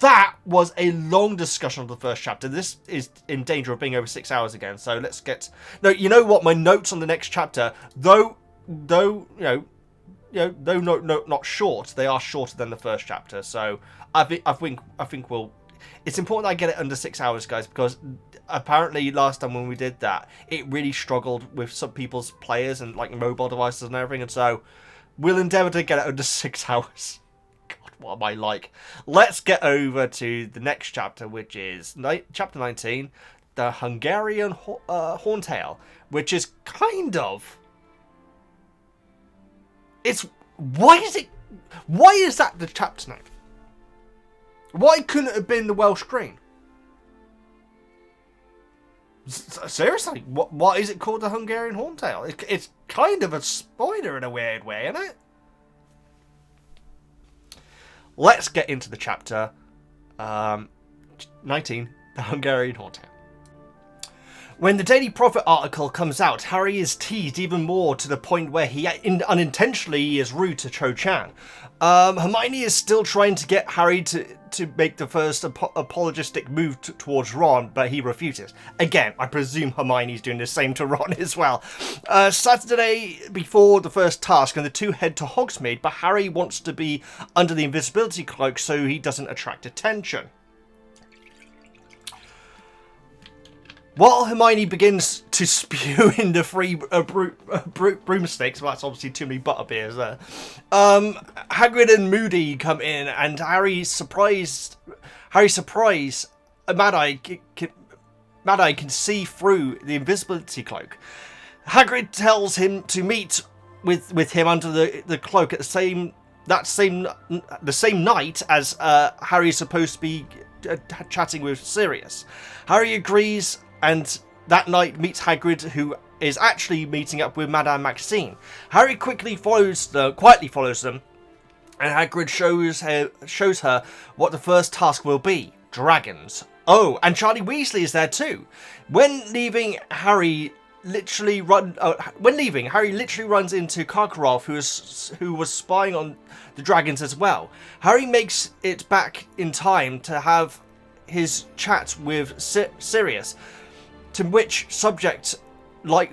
that was a long discussion of the first chapter. This is in danger of being over 6 hours again. So let's get... No, you know what? My notes on the next chapter, though not short, they are shorter than the first chapter. So I think we'll... It's important that I get it under 6 hours, guys, because apparently last time when we did that, it really struggled with some people's players and like mobile devices and everything. And so we'll endeavour to get it under 6 hours. What am I like? Let's get over to the next chapter, which is chapter 19, the Hungarian Horntail, which is kind of... It's... Why is that the chapter name? Why couldn't it have been the Welsh Green? Seriously, what is it called, the Hungarian Horntail? It's kind of a spoiler in a weird way, isn't it? Let's get into the chapter 19, the Hungarian Horntail. When the Daily Prophet article comes out, Harry is teased even more to the point where he unintentionally is rude to Cho-Chan. Hermione is still trying to get Harry to make the first apologistic move towards Ron, but he refuses. Again, I presume Hermione's doing the same to Ron as well. Saturday before the first task, and the two head to Hogsmeade, but Harry wants to be under the invisibility cloak so he doesn't attract attention. While Hermione begins to spew in the free broomsticks, well, that's obviously too many butterbeers there, Hagrid and Moody come in, and Harry's surprised Mad-Eye can see through the invisibility cloak. Hagrid tells him to meet with him under the cloak at the same night as Harry's supposed to be chatting with Sirius. Harry agrees, and that night meets Hagrid, who is actually meeting up with Madame Maxine. Harry quietly follows them, and Hagrid shows her what the first task will be: dragons. Oh, and Charlie Weasley is there too. When leaving Harry literally when leaving, Harry literally runs into Karkaroff, who was spying on the dragons as well. Harry makes it back in time to have his chat with Sirius, to which subjects like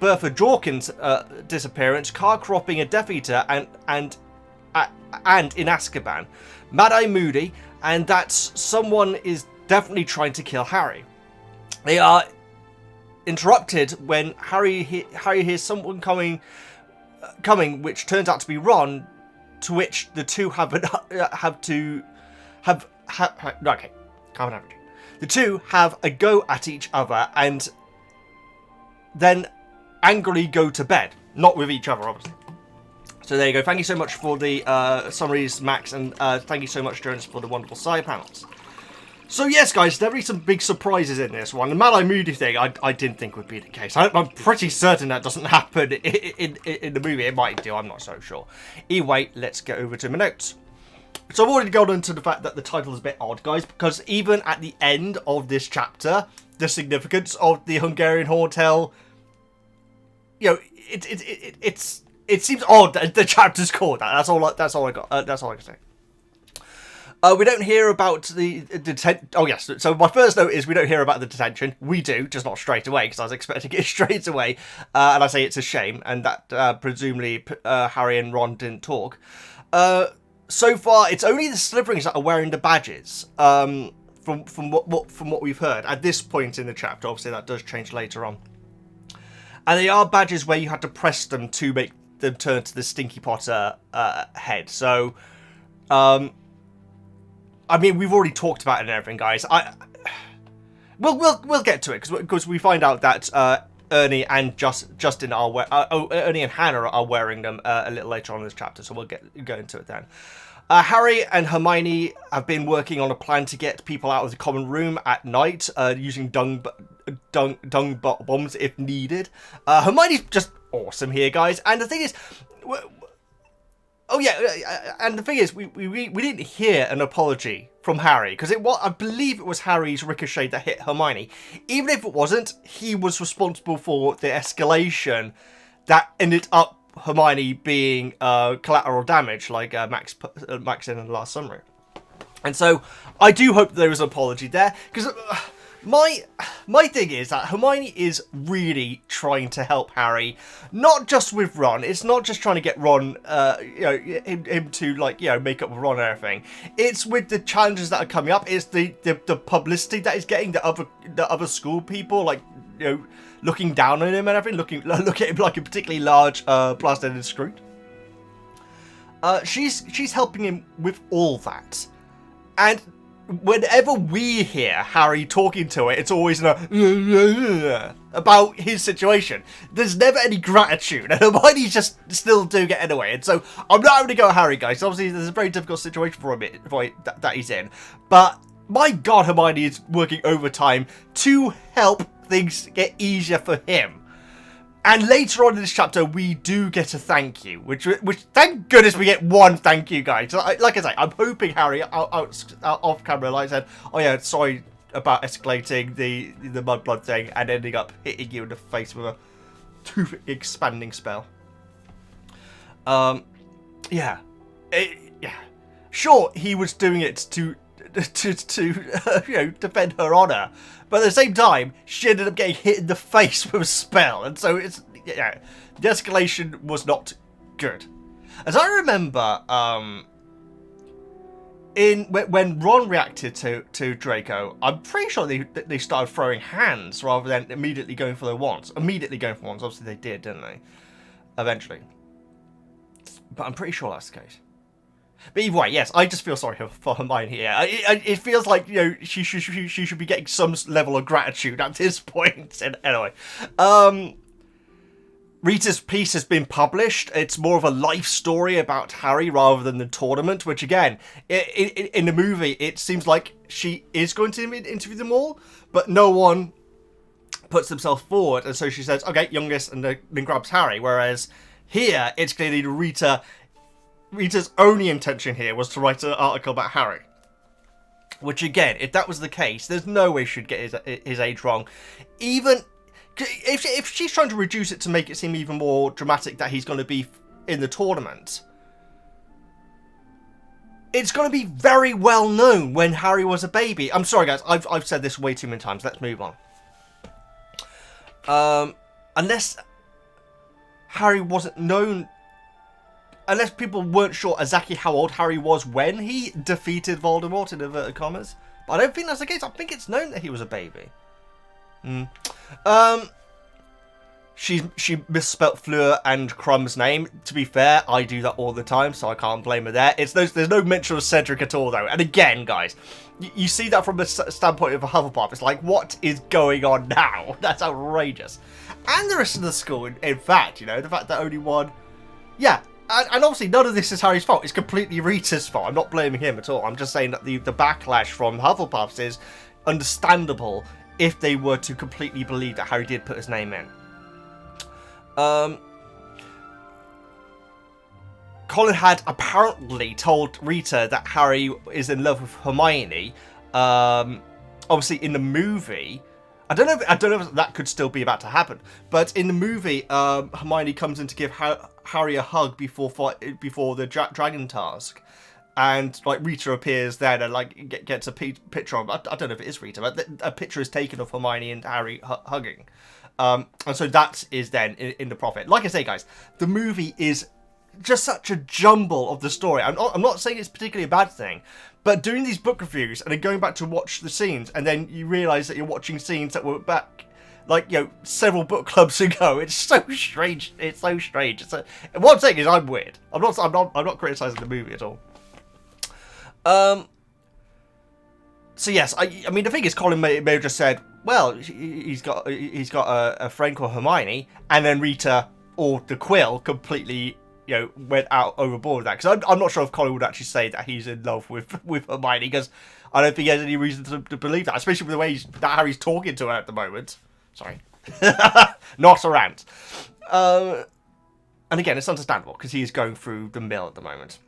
Bertha Jorkin's disappearance, Karkaroff being a Death Eater, and in Azkaban, Mad-Eye Moody, and that someone is definitely trying to kill Harry. They are interrupted when Harry hears someone coming, which turns out to be Ron. To which the two okay, calm down. The two have a go at each other and then angrily go to bed, not with each other, obviously. So there you go. Thank you so much for the summaries, Max, and thank you so much, Jonas, for the wonderful side panels. So yes, guys, there are some big surprises in this one. The Mad-Eye Moody thing, I didn't think would be the case. I'm pretty certain that doesn't happen in the movie. It might do, I'm not so sure. Anyway, let's get over to my notes. So I've already gone into the fact that the title is a bit odd, guys, because even at the end of this chapter, the significance of the Hungarian Horntail, you know, it seems odd that the chapter's called that. That's all I got. That's all I can say. We don't hear about the detention. Oh, yes. So my first note is we don't hear about the detention. We do, just not straight away, because I was expecting it straight away. And I say it's a shame, and that presumably Harry and Ron didn't talk. So far, it's only the Slytherins that are wearing the badges. From what we've heard at this point in the chapter. Obviously, that does change later on. And they are badges where you had to press them to make them turn to the Stinky Potter head. So, I mean, we've already talked about it and everything, guys. We'll get to it because we find out that Ernie and Justin are Ernie and Hannah are wearing them a little later on in this chapter. So we'll go into it then. Harry and Hermione have been working on a plan to get people out of the common room at night using dung bombs if needed. Hermione's just awesome here, guys. And the thing is, and the thing is, we didn't hear an apology from Harry, because I believe it was Harry's ricochet that hit Hermione. Even if it wasn't, he was responsible for the escalation that ended up Hermione being collateral damage, like Max in the last summary. And so I do hope there was an apology there, because my thing is that Hermione is really trying to help Harry, not just with Ron. It's not just trying to get Ron, him to, like, make up with Ron and everything. It's with the challenges that are coming up. It's the publicity that he's getting, the other school people, like, looking down on him and everything, look at him like a particularly large blast-ended Scroot. She's helping him with all that, and whenever we hear Harry talking to it, it's always about his situation. There's never any gratitude, and Hermione's just still doing it anyway. And so I'm not going to go at Harry, guys. Obviously, there's a very difficult situation for him that he's in. But my God, Hermione is working overtime to help things get easier for him. And later on in this chapter, we do get a thank you, which thank goodness we get one thank you, guys. Like I say, I'm hoping Harry off camera, like I said, oh yeah, sorry about escalating the mudblood thing and ending up hitting you in the face with a tooth expanding spell. Yeah. Sure, he was doing it to defend her honor, but at the same time, she ended up getting hit in the face with a spell, and so the escalation was not good. As I remember, when Ron reacted to Draco, I'm pretty sure they started throwing hands rather than immediately going for their wands. Obviously they did, didn't they? Eventually, but I'm pretty sure that's the case. But either way, yes, I just feel sorry for Hermione here. It feels like, she should be getting some level of gratitude at this point. And anyway, Rita's piece has been published. It's more of a life story about Harry rather than the tournament, which again, in the movie, it seems like she is going to interview them all, but no one puts themselves forward. And so she says, okay, youngest, and then grabs Harry. Whereas here, it's clearly Rita's only intention here was to write an article about Harry. Which again, if that was the case, there's no way she'd get his age wrong. Even If she's trying to reduce it to make it seem even more dramatic that he's going to be in the tournament, it's going to be very well known when Harry was a baby. I'm sorry, guys. I've said this way too many times. Let's move on. Unless Harry wasn't known... Unless people weren't sure exactly how old Harry was when he defeated Voldemort, in inverted commas. But I don't think that's the case. I think it's known that he was a baby. She misspelt Fleur and Crumb's name. To be fair, I do that all the time, so I can't blame her there. There's no mention of Cedric at all, though. And again, guys, you see that from the standpoint of a Hufflepuff. It's like, what is going on now? That's outrageous. And the rest of the school, in fact, you know, the fact that only one... Yeah, and obviously none of this is Harry's fault. It's completely Rita's fault. I'm not blaming him at all. I'm just saying that the backlash from Hufflepuffs is understandable if they were to completely believe that Harry did put his name in. Colin had apparently told Rita that Harry is in love with Hermione. Obviously, in the movie, I don't know if that could still be about to happen. But in the movie, Hermione comes in to give Harry a hug before the dragon task, and like Rita appears there and like gets a picture of. I don't know if it is Rita, but a picture is taken of Hermione and Harry hugging. And so that is then in the Prophet. Like I say, guys, the movie is just such a jumble of the story. I'm not saying it's particularly a bad thing, but doing these book reviews and then going back to watch the scenes, and then you realise that you're watching scenes that were back, like, you know, several book clubs ago. It's so strange. It's so strange. What I'm saying is I'm weird. I'm not criticising the movie at all. So yes, I mean the thing is, Colin may have just said, well, he's got a friend called Hermione, and then Rita or the Quill completely, you know, went out overboard with that. Because I'm not sure if Colin would actually say that he's in love with Hermione, because I don't think he has any reason to believe that, especially with the way that Harry's talking to her at the moment. Sorry, not a rant. And again, it's understandable because he is going through the mill at the moment.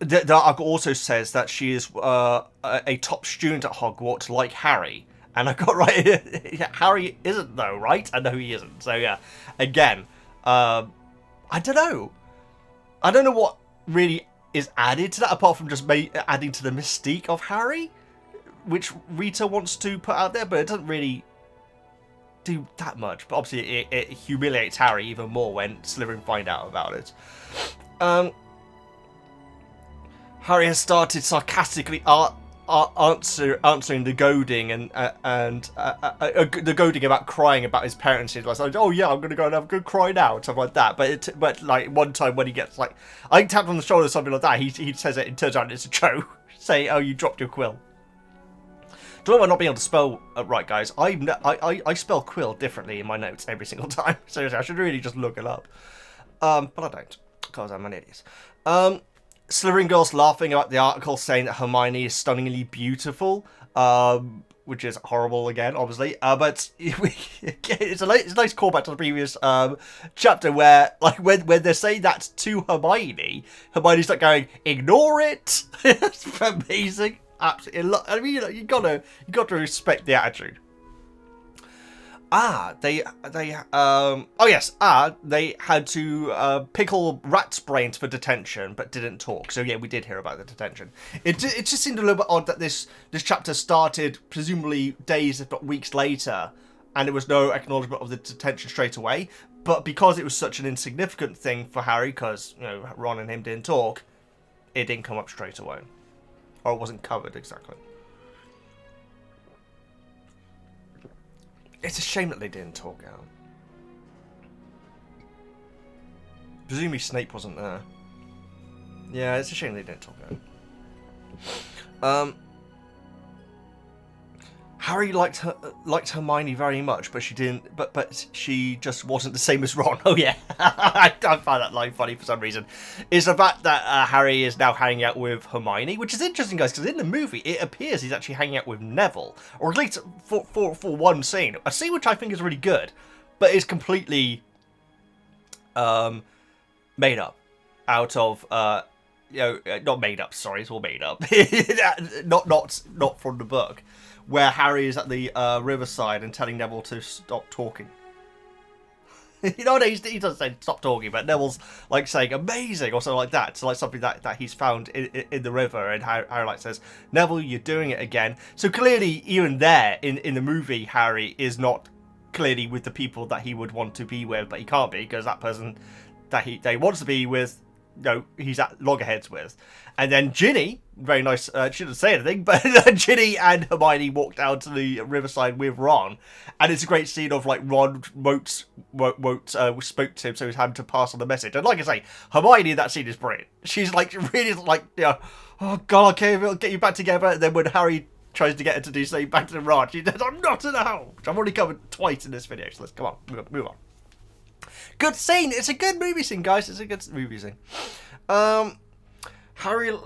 The article also says that she is a top student at Hogwarts, like Harry. And I got right. Harry isn't, though, right? I know he isn't. So, yeah. Again, I don't know. I don't know what really is added to that, apart from just adding to the mystique of Harry, which Rita wants to put out there, but it doesn't really do that much. But obviously, it humiliates Harry even more when Slytherin find out about it. Harry has started sarcastically answering the goading and the goading about crying about his parents. He's like, oh yeah, I'm gonna go and have a good cry now, and stuff like that. But like one time when he gets like, I think tapped on the shoulder or something like that, he says it. It turns out it's a joke. Say, oh, you dropped your quill. Don't know about not being able to spell right, guys. I spell quill differently in my notes every single time. Seriously, I should really just look it up. But I don't, because I'm an idiot. Slytherin girls laughing about the article, saying that Hermione is stunningly beautiful, which is horrible again, obviously. But it's a nice callback to the previous chapter where, like, when they're saying that to Hermione, Hermione's like going, "Ignore it." It's amazing, absolutely. I mean, you gotta respect the attitude. They had to pickle rats' brains for detention, but didn't talk. So yeah, we did hear about the detention. It just seemed a little bit odd that this chapter started presumably days, if not weeks later, and there was no acknowledgement of the detention straight away. But because it was such an insignificant thing for Harry, because, you know, Ron and him didn't talk, it didn't come up straight away, or it wasn't covered exactly. It's a shame that they didn't talk out. Presumably Snape wasn't there. Yeah, it's a shame they didn't talk out. Harry liked Hermione very much, but she didn't. But she just wasn't the same as Ron. Oh yeah, I find that line funny for some reason. Is the fact that Harry is now hanging out with Hermione, which is interesting, guys, because in the movie it appears he's actually hanging out with Neville, or at least for one scene, a scene which I think is really good, but is completely made up out of not made up. Sorry, it's all made up. not from the book. where Harry is at the riverside and telling Neville to stop talking. You know, he doesn't say stop talking, but Neville's like saying amazing or something like that. So like something that he's found in the river, and Harry like says, Neville, you're doing it again. So clearly, even there in the movie, Harry is not clearly with the people that he would want to be with, but he can't be because that person that he wants to be with, no, he's at loggerheads with. And then Ginny, very nice, she didn't say anything, but Ginny and Hermione walked down to the riverside with Ron, and it's a great scene of like Ron spoke to him, so he's having to pass on the message. And like I say, Hermione in that scene is brilliant. She's like really like, you know, oh god, okay, we'll get you back together. And then when Harry tries to get her to do something back to the Ron, she says, I'm not in the house. I've already covered twice in this video, so let's come on, move on. Good scene. It's a good movie scene, guys. It's a good movie scene. Harry and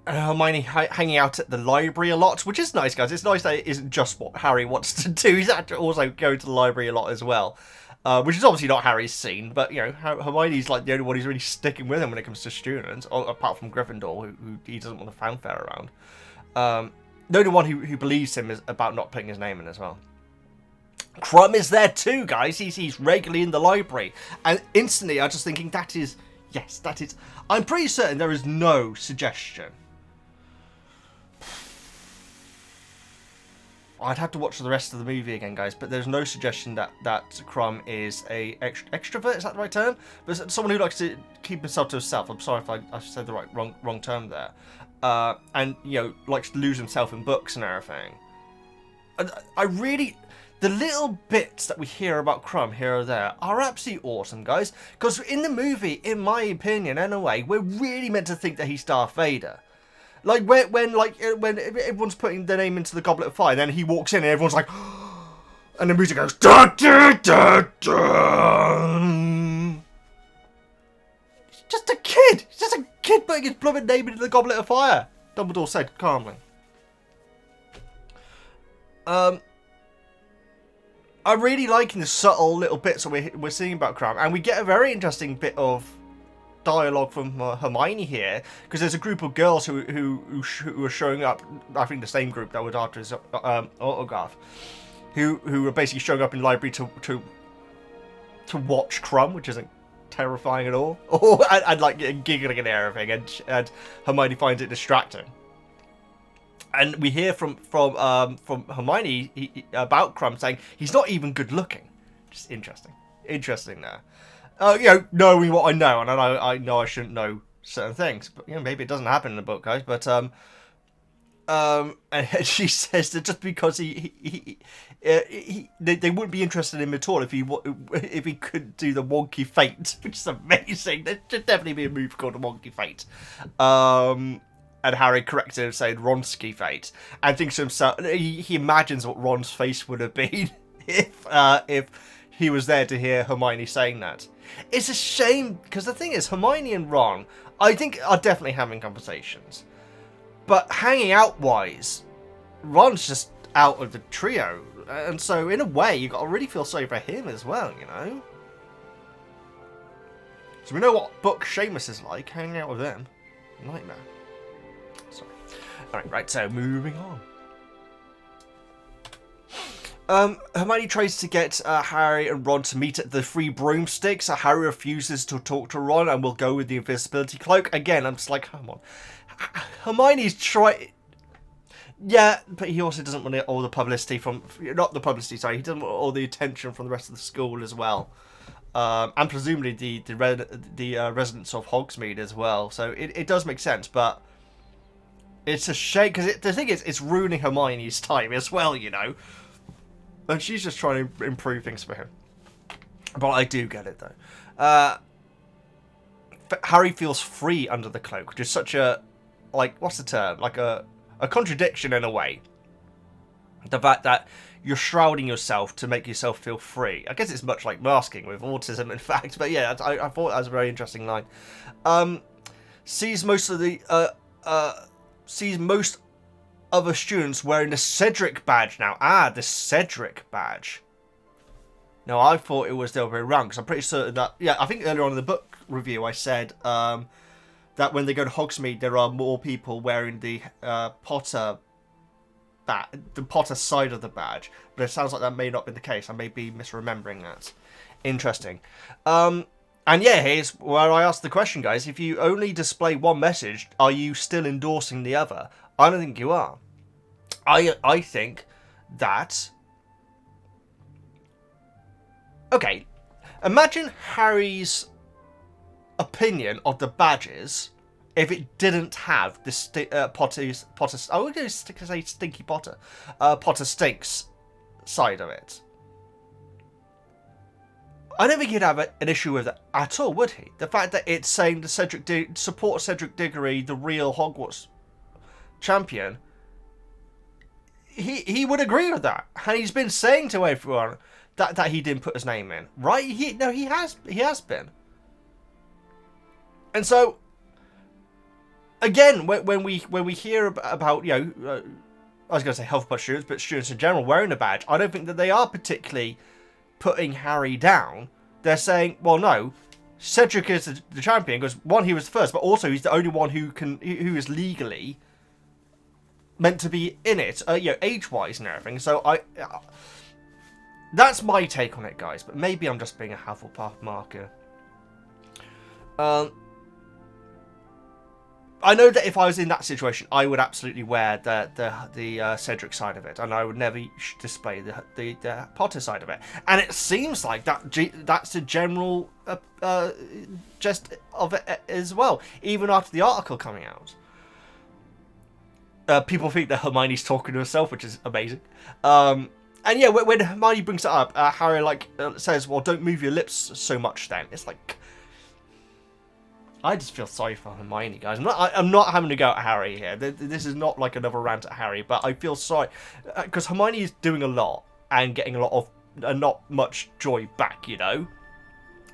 Hermione hanging out at the library a lot, which is nice, guys. It's nice that it isn't just what Harry wants to do. He's actually also going to the library a lot as well, which is obviously not Harry's scene. But you know, Hermione's like the only one who's really sticking with him when it comes to students, apart from Gryffindor, who he doesn't want a fanfare around. The only one who believes him is about not putting his name in as well. Crumb is there too, guys. He's regularly in the library. And instantly, I was just thinking, that is... Yes, that is... I'm pretty certain there is no suggestion. I'd have to watch the rest of the movie again, guys. But there's no suggestion that Crumb is a extrovert. Is that the right term? But someone who likes to keep himself to himself. I'm sorry if I said the wrong term there. And, you know, likes to lose himself in books and everything. I really... The little bits that we hear about Crumb here or there are absolutely awesome, guys. Because in the movie, in my opinion, anyway, we're really meant to think that he's Darth Vader. Like when everyone's putting their name into the Goblet of Fire, and then he walks in and everyone's like, and the music goes, da da da da. He's just a kid. He's just a kid putting his blooming name into the Goblet of Fire. Dumbledore said calmly. I'm really liking the subtle little bits that we're seeing about Crumb, and we get a very interesting bit of dialogue from Hermione here, because there's a group of girls who are showing up. I think the same group that was after his autograph, who are basically showing up in the library to watch Crumb, which isn't terrifying at all, and like giggling and everything, and Hermione finds it distracting. And we hear from Hermione about Crumb saying he's not even good looking. Just interesting there. You know, knowing what I know, and I know I shouldn't know certain things, but you know, maybe it doesn't happen in the book, guys. But and she says that just because they wouldn't be interested in him at all if he could do the wonky feint, which is amazing. There should definitely be a move called a wonky feint. And Harry corrected him, saying Ronski fate, and thinks to himself, he imagines what Ron's face would have been if he was there to hear Hermione saying that. It's a shame, because the thing is, Hermione and Ron, I think, are definitely having conversations. But hanging out wise, Ron's just out of the trio, and so in a way, you've got to really feel sorry for him as well, you know? So we know what book Seamus is like, hanging out with them. Nightmare. Sorry. Alright, right, so moving on. Hermione tries to get Harry and Ron to meet at the Three Broomsticks. Harry refuses to talk to Ron and will go with the invisibility cloak. Again, I'm just like, come on. Hermione's trying... Yeah, but he also doesn't want all the publicity from... Not the publicity, sorry. He doesn't want all the attention from the rest of the school as well. And presumably the residents of Hogsmeade as well. So it does make sense, but... It's a shame, because the thing is, it's ruining Hermione's time as well, you know. And she's just trying to improve things for him. But I do get it, though. Harry feels free under the cloak, which is such a... Like, what's the term? Like a contradiction in a way. The fact that you're shrouding yourself to make yourself feel free. I guess it's much like masking with autism, in fact. But yeah, I thought that was a very interesting line. Sees most other students wearing the Cedric badge now. Ah, the Cedric badge. No, I thought it was the other way around, because I'm pretty certain that... Yeah, I think earlier on in the book review I said that when they go to Hogsmeade, there are more people wearing the Potter the Potter side of the badge, but it sounds like that may not be the case. I may be misremembering that. Interesting. And yeah, here's where I ask the question, guys. If you only display one message, are you still endorsing the other? I don't think you are. I think that... Okay, imagine Harry's opinion of the badges if it didn't have the Potter's... I would say Stinky Potter. Potter Stinks side of it. I don't think he'd have an issue with it at all, would he? The fact that it's saying the support Cedric Diggory, the real Hogwarts champion, he would agree with that. And he's been saying to everyone that he didn't put his name in, right? He has been. And so, again, when we hear about, you know, I was going to say Hufflepuff students, but students in general wearing a badge, I don't think that they are particularly putting Harry down. They're saying, well, no, Cedric is the champion because one, he was the first, but also he's the only one who is legally meant to be in it, you know, age-wise and everything. So that's my take on it, guys. But maybe I'm just being a Hufflepuff marker. I know that if I was in that situation, I would absolutely wear the Cedric side of it, and I would never display the Potter side of it. And it seems like that's the general gist of it as well, even after the article coming out. People think that Hermione's talking to herself, which is amazing. And yeah, when Hermione brings it up, Harry says, "Well, don't move your lips so much." Then it's like, I just feel sorry for Hermione, guys. I'm not having to go at Harry here. This is not like another rant at Harry, but I feel sorry because Hermione is doing a lot and getting a lot of not much joy back, you know.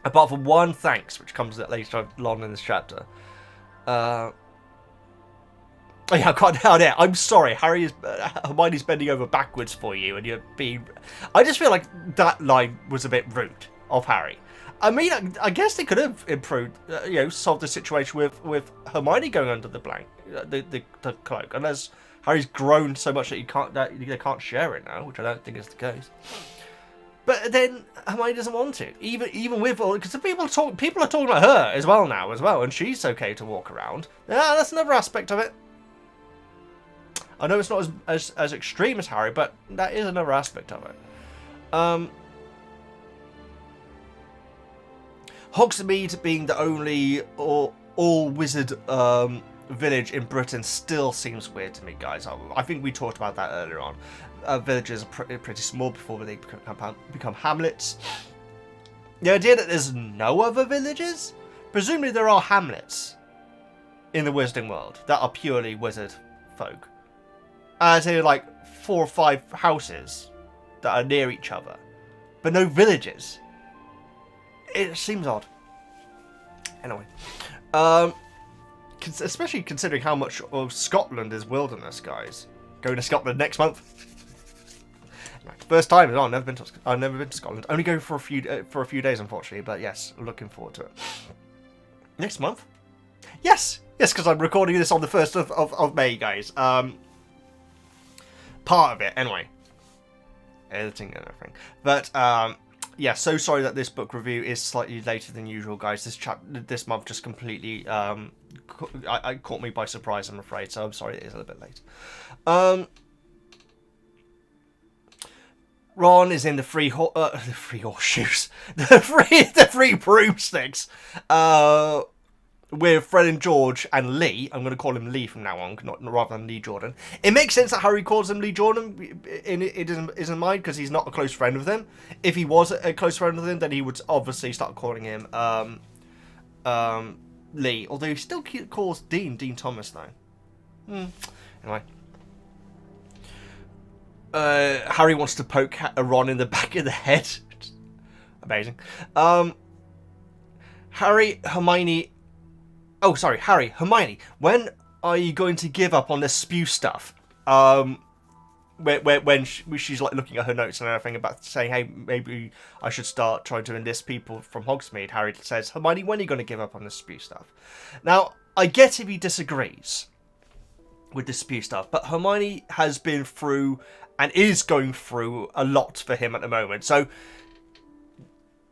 Apart from one thanks, which comes later on in this chapter. Oh yeah, I can't down there. I'm sorry, Hermione's bending over backwards for you, and you're being. I just feel like that line was a bit rude of Harry. I mean, I guess they could have improved, you know, solved the situation with Hermione going under the the cloak, unless Harry's grown so much that they can't share it now, which I don't think is the case. But then Hermione doesn't want to, even with all, because people are talking about her as well now, and she's okay to walk around. Yeah, that's another aspect of it. I know it's not as extreme as Harry, but that is another aspect of it. Hogsmeade being the only all-wizard village in Britain still seems weird to me, guys. I think we talked about that earlier on. Villages are pretty small before they become hamlets. The idea that there's no other villages? Presumably there are hamlets in the wizarding world that are purely wizard folk. Say like 4 or 5 houses that are near each other, but no villages. It seems odd. Anyway, especially considering how much of Scotland is wilderness, guys. Going to Scotland next month. First time as well. I've never been to Scotland. Only going for a few days, unfortunately. But yes, looking forward to it. Next month? Yes, because I'm recording this on the 1st of May, guys. Part of it, anyway. Editing and everything, but yeah, so sorry that this book review is slightly later than usual, guys. This month just completely caught me by surprise, I'm afraid. So I'm sorry it is a little bit late. Ron is in the free horseshoes, the free broomsticks, with Fred and George and Lee. I'm going to call him Lee from now on, rather than Lee Jordan. It makes sense that Harry calls him Lee Jordan in his mind, because he's not a close friend with him. If he was a close friend with him, then he would obviously start calling him Lee. Although he still calls Dean Thomas, though. Anyway. Harry wants to poke Ron in the back of the head. Amazing. Hermione, when are you going to give up on this spew stuff? When she's like looking at her notes and everything about saying, hey, maybe I should start trying to enlist people from Hogsmeade, Harry says, Hermione, when are you going to give up on this spew stuff? Now, I get if he disagrees. with the spew stuff. But Hermione has been through and is going through a lot for him at the moment. So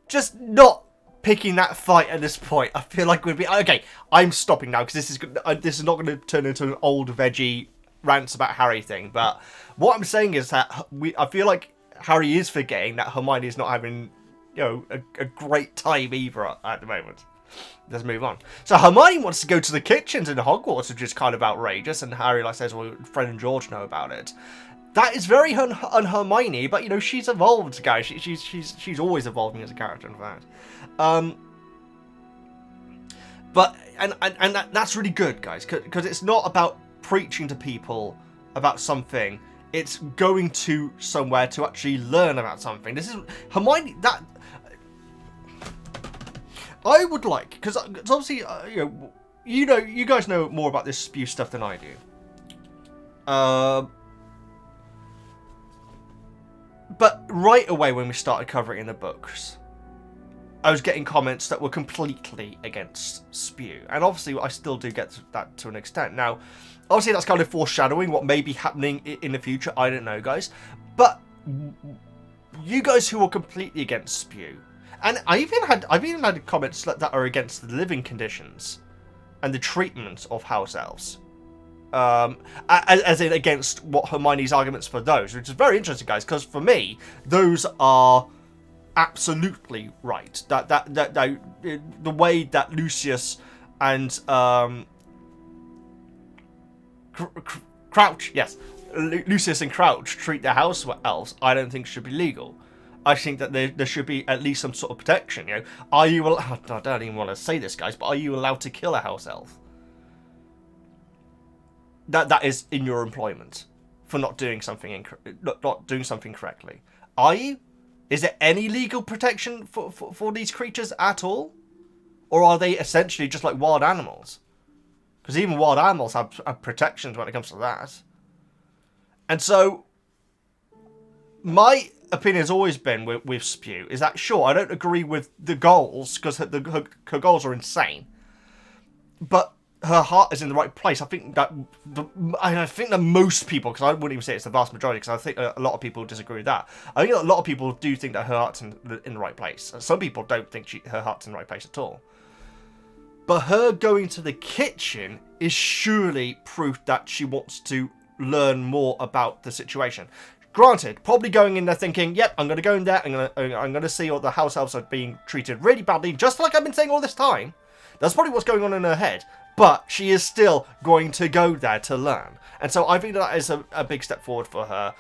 just not picking that fight at this point, I feel like would be okay. I'm stopping now because this is not going to turn into an old Veggie rants about Harry thing. But what I'm saying is that I feel like Harry is forgetting that Hermione is not having, you know, a great time either at the moment. Let's move on. So Hermione wants to go to the kitchens in Hogwarts, which is kind of outrageous, and Harry says, well, Fred and George know about it. That is very un-Hermione, but, you know, she's evolved, guys. She's always evolving as a character, in fact. But that's really good, guys, because it's not about preaching to people about something. It's going to somewhere to actually learn about something. This is Hermione. That I would like, because obviously, you guys know more about this spew stuff than I do. But right away when we started covering it in the books, I was getting comments that were completely against spew. And obviously I still do get that to an extent. Now, obviously that's kind of foreshadowing what may be happening in the future. I don't know, guys. But you guys who are completely against spew, and I've even had comments that are against the living conditions and the treatment of house elves. As in against what Hermione's arguments for those, which is very interesting, guys, because for me, those are absolutely right. That the way that Lucius and Crouch, yes, Lucius and Crouch treat their house elves, I don't think should be legal. I think that there should be at least some sort of protection. You know, are you? I don't even want to say this, guys, but are you allowed to kill a house elf? That is in your employment for not doing something not doing something correctly. Are you? Is there any legal protection for these creatures at all, or are they essentially just like wild animals? Because even wild animals have protections when it comes to that. And so, my opinion has always been with spew is that, sure, I don't agree with the goals because her goals are insane, but her heart is in the right place. I think that most people, because I wouldn't even say it's the vast majority, because I think a lot of people disagree with that. I think a lot of people do think that her heart's in the right place. Some people don't think her heart's in the right place at all. But her going to the kitchen is surely proof that she wants to learn more about the situation. Granted, probably going in there thinking, yep, I'm going to go in there, I'm going to see all the house elves are being treated really badly, just like I've been saying all this time. That's probably what's going on in her head. But she is still going to go there to learn. And so I think that is a big step forward for her.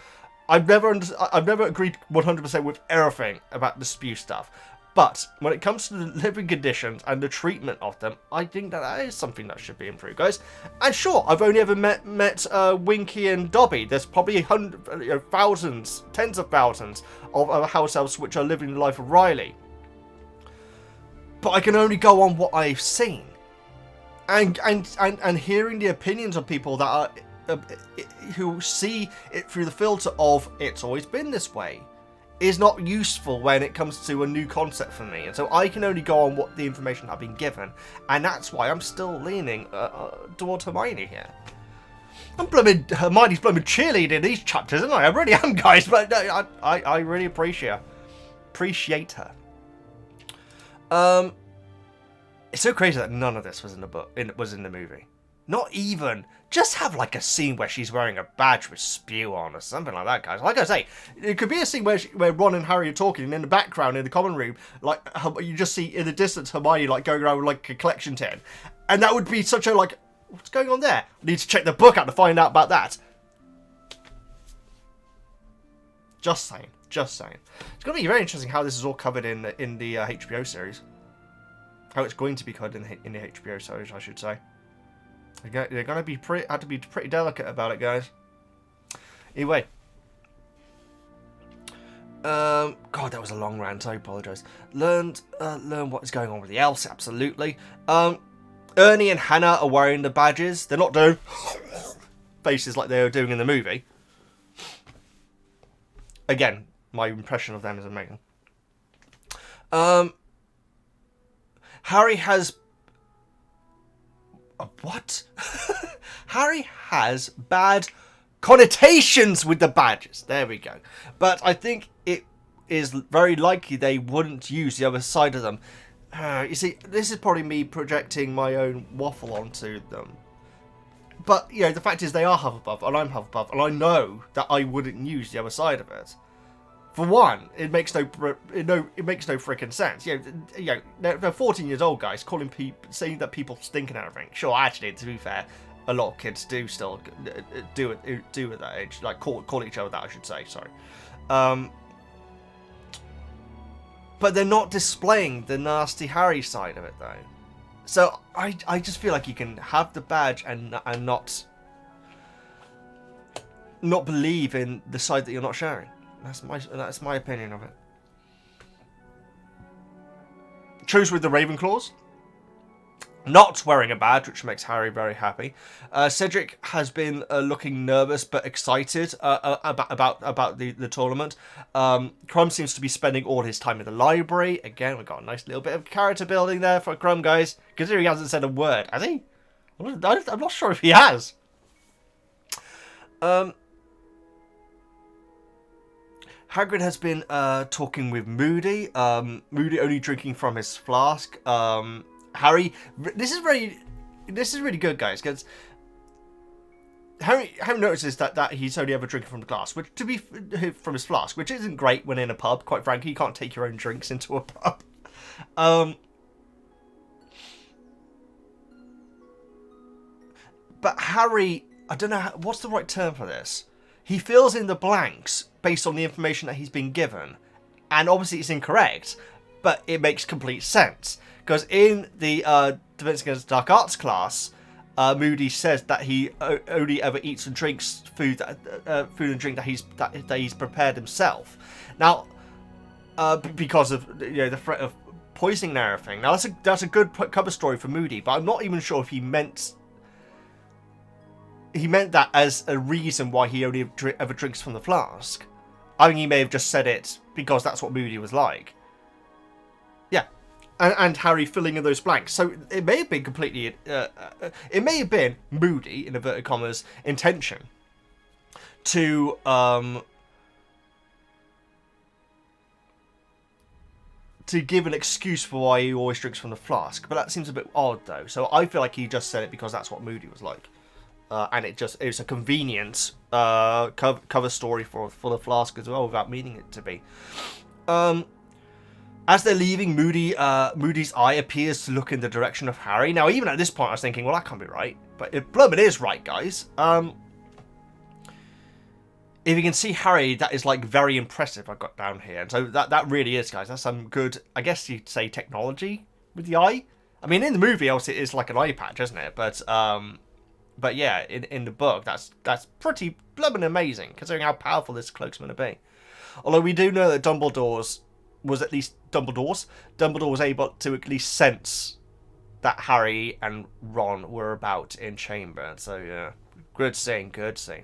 I've never agreed 100% with everything about the spew stuff. But when it comes to the living conditions and the treatment of them, I think that is something that should be improved, guys. And sure, I've only ever met Winky and Dobby. There's probably thousands, tens of thousands of house elves which are living the life of Riley. But I can only go on what I've seen. And hearing the opinions of people that are who see it through the filter of it's always been this way is not useful when it comes to a new concept for me. And so I can only go on what the information I've been given, and that's why I'm still leaning towards Hermione here. Hermione's blooming cheerleading these chapters, isn't I? I really am, guys. But I really appreciate her. It's so crazy that none of this was in the book. Was in the movie. Not even. Just have like a scene where she's wearing a badge with spew on or something like that, guys. Like I say, it could be a scene where Ron and Harry are talking, and in the background in the common room, like you just see in the distance Hermione like going around with like a collection tin, and that would be such a like, what's going on there? I need to check the book out to find out about that. Just saying. It's going to be very interesting how this is all covered in the HBO series. How it's going to be covered in the HBO series, I should say. They're going to have to be pretty delicate about it, guys. Anyway. God, that was a long rant. I apologise. Learn what is going on with the elves, absolutely. Ernie and Hannah are wearing the badges. They're not doing faces like they were doing in the movie. Again, my impression of them is amazing. Harry has... What? Harry has bad connotations with the badges. There we go. But I think it is very likely they wouldn't use the other side of them. You see, this is probably me projecting my own waffle onto them. But, you know, the fact is they are Hufflepuff, and I'm Hufflepuff, and I know that I wouldn't use the other side of it. For one, it makes no freaking sense. You know, they're 14 years old, guys, saying that people stink and everything. Sure, actually, to be fair, a lot of kids do still do at that age, like call each other that, I should say. Sorry, but they're not displaying the nasty Harry side of it, though. So I just feel like you can have the badge and not believe in the side that you're not sharing. That's my opinion of it. Chose with the Ravenclaws. Not wearing a badge, which makes Harry very happy. Cedric has been looking nervous but excited about the tournament. Crumb seems to be spending all his time in the library. Again, we've got a nice little bit of character building there for Crumb, guys. Considering he hasn't said a word, has he? I'm not sure if he has. Hagrid has been talking with Moody. Moody only drinking from his flask. Harry, this is really good, guys, because Harry notices that he's only ever drinking from the glass, which from his flask, which isn't great when in a pub. Quite frankly, you can't take your own drinks into a pub. But Harry, I don't know what's the right term for this. He fills in the blanks based on the information that he's been given, and obviously it's incorrect, but it makes complete sense. Because in the Defense Against Dark Arts class, Moody says that he only ever eats and drinks food and drink that he's prepared himself. Now, because of the threat of poisoning and everything. Now that's a good cover story for Moody, but I'm not even sure if he meant that as a reason why he only ever drinks from the flask. I think he may have just said it because that's what Moody was like. Yeah. And Harry filling in those blanks. So it may have been completely... it may have been Moody, in inverted commas, intention to... to give an excuse for why he always drinks from the flask. But that seems a bit odd, though. So I feel like he just said it because that's what Moody was like. And it was a convenient cover story for the flask as well, without meaning it to be. As they're leaving, Moody's eye appears to look in the direction of Harry. Now, even at this point, I was thinking, well, that can't be right. But it is right, guys. If you can see Harry, that is, like, very impressive, I've got down here. And so that really is, guys. That's some good, I guess you'd say, technology with the eye. I mean, in the movie, obviously, it's like an eye patch, isn't it? But yeah, in the book, that's pretty blooming amazing, considering how powerful this cloak's going to be. Although we do know that Dumbledore was able to at least sense that Harry and Ron were about in chamber. So yeah, good scene. Hagrid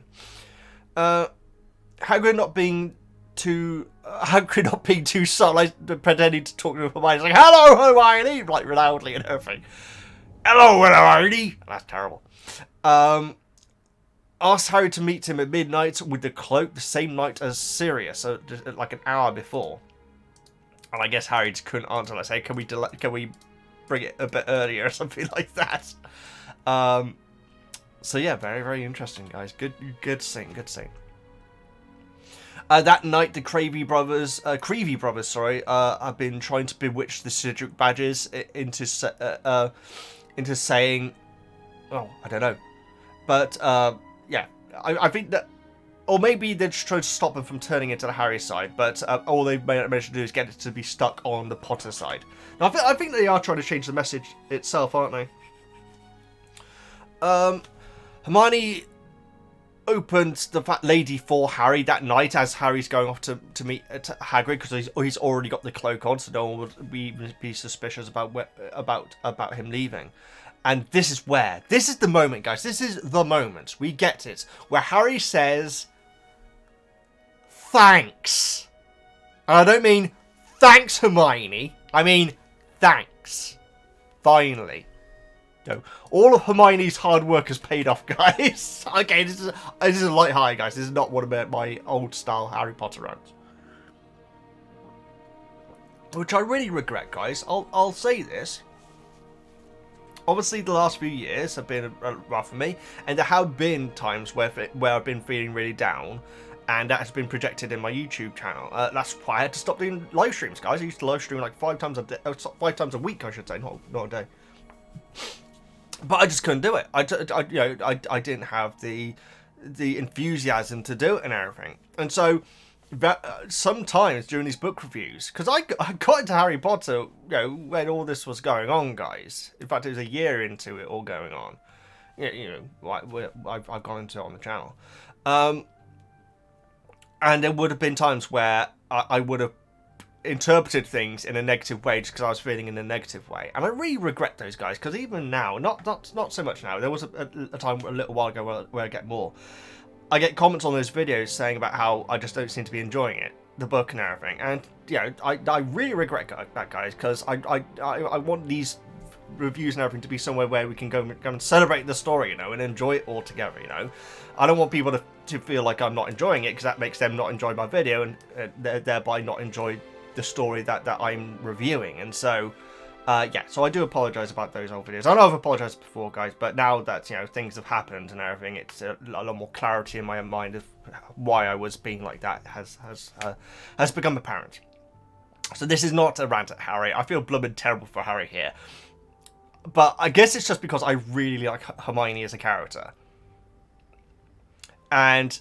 not being too subtle, like pretending to talk to Hermione, like, "Hello, Hermione," like loudly and everything. "Hello, Hermione." That's terrible. Asked Harry to meet him at midnight with the cloak, the same night as Sirius, so just like an hour before. And I guess Harry just couldn't answer. Like, say, can we bring it a bit earlier or something like that? So yeah, very, very interesting, guys. Good scene. That night, the Creevy brothers, have been trying to bewitch the Cedric badges into saying, oh, I don't know. But, yeah, I think that... Or maybe they're just trying to stop him from turning into the Harry side, but all they've managed to do is get it to be stuck on the Potter side. Now, I think they are trying to change the message itself, aren't they? Hermione opened the Fat Lady for Harry that night as Harry's going off to meet Hagrid, because he's already got the cloak on, so no one would be suspicious about him leaving. And this is the moment, guys. This is the moment. We get it. Where Harry says, "Thanks." And I don't mean, "Thanks, Hermione." I mean, "Thanks." Finally. know, all of Hermione's hard work has paid off, guys. Okay, this is a light high, guys. This is not one of my old style Harry Potter runs, which I really regret, guys. I'll say this. Obviously, the last few years have been rough for me, and there have been times where I've been feeling really down, and that has been projected in my YouTube channel. That's why I had to stop doing live streams, guys. I used to live stream like 5 times a day, 5 times a week, I should say, not a day. But I just couldn't do it. I didn't have the enthusiasm to do it and everything, and so. Sometimes during these book reviews, because I got into Harry Potter, when all this was going on, guys. In fact, it was a year into it all going on. I've gone into it on the channel, and there would have been times where I would have interpreted things in a negative way just because I was feeling in a negative way, and I really regret those, guys. Because even now, not so much now. There was a time a little while ago where I get more. I get comments on those videos saying about how I just don't seem to be enjoying it, the book and everything, and I really regret that, guys, because I want these reviews and everything to be somewhere where we can go and celebrate the story, and enjoy it all together, I don't want people to feel like I'm not enjoying it, because that makes them not enjoy my video and thereby not enjoy the story that I'm reviewing, and so. So I do apologise about those old videos. I know I've apologised before, guys, but now that, things have happened and everything, it's a lot more clarity in my mind of why I was being like that has become apparent. So this is not a rant at Harry. I feel blooming terrible for Harry here. But I guess it's just because I really like Hermione as a character. And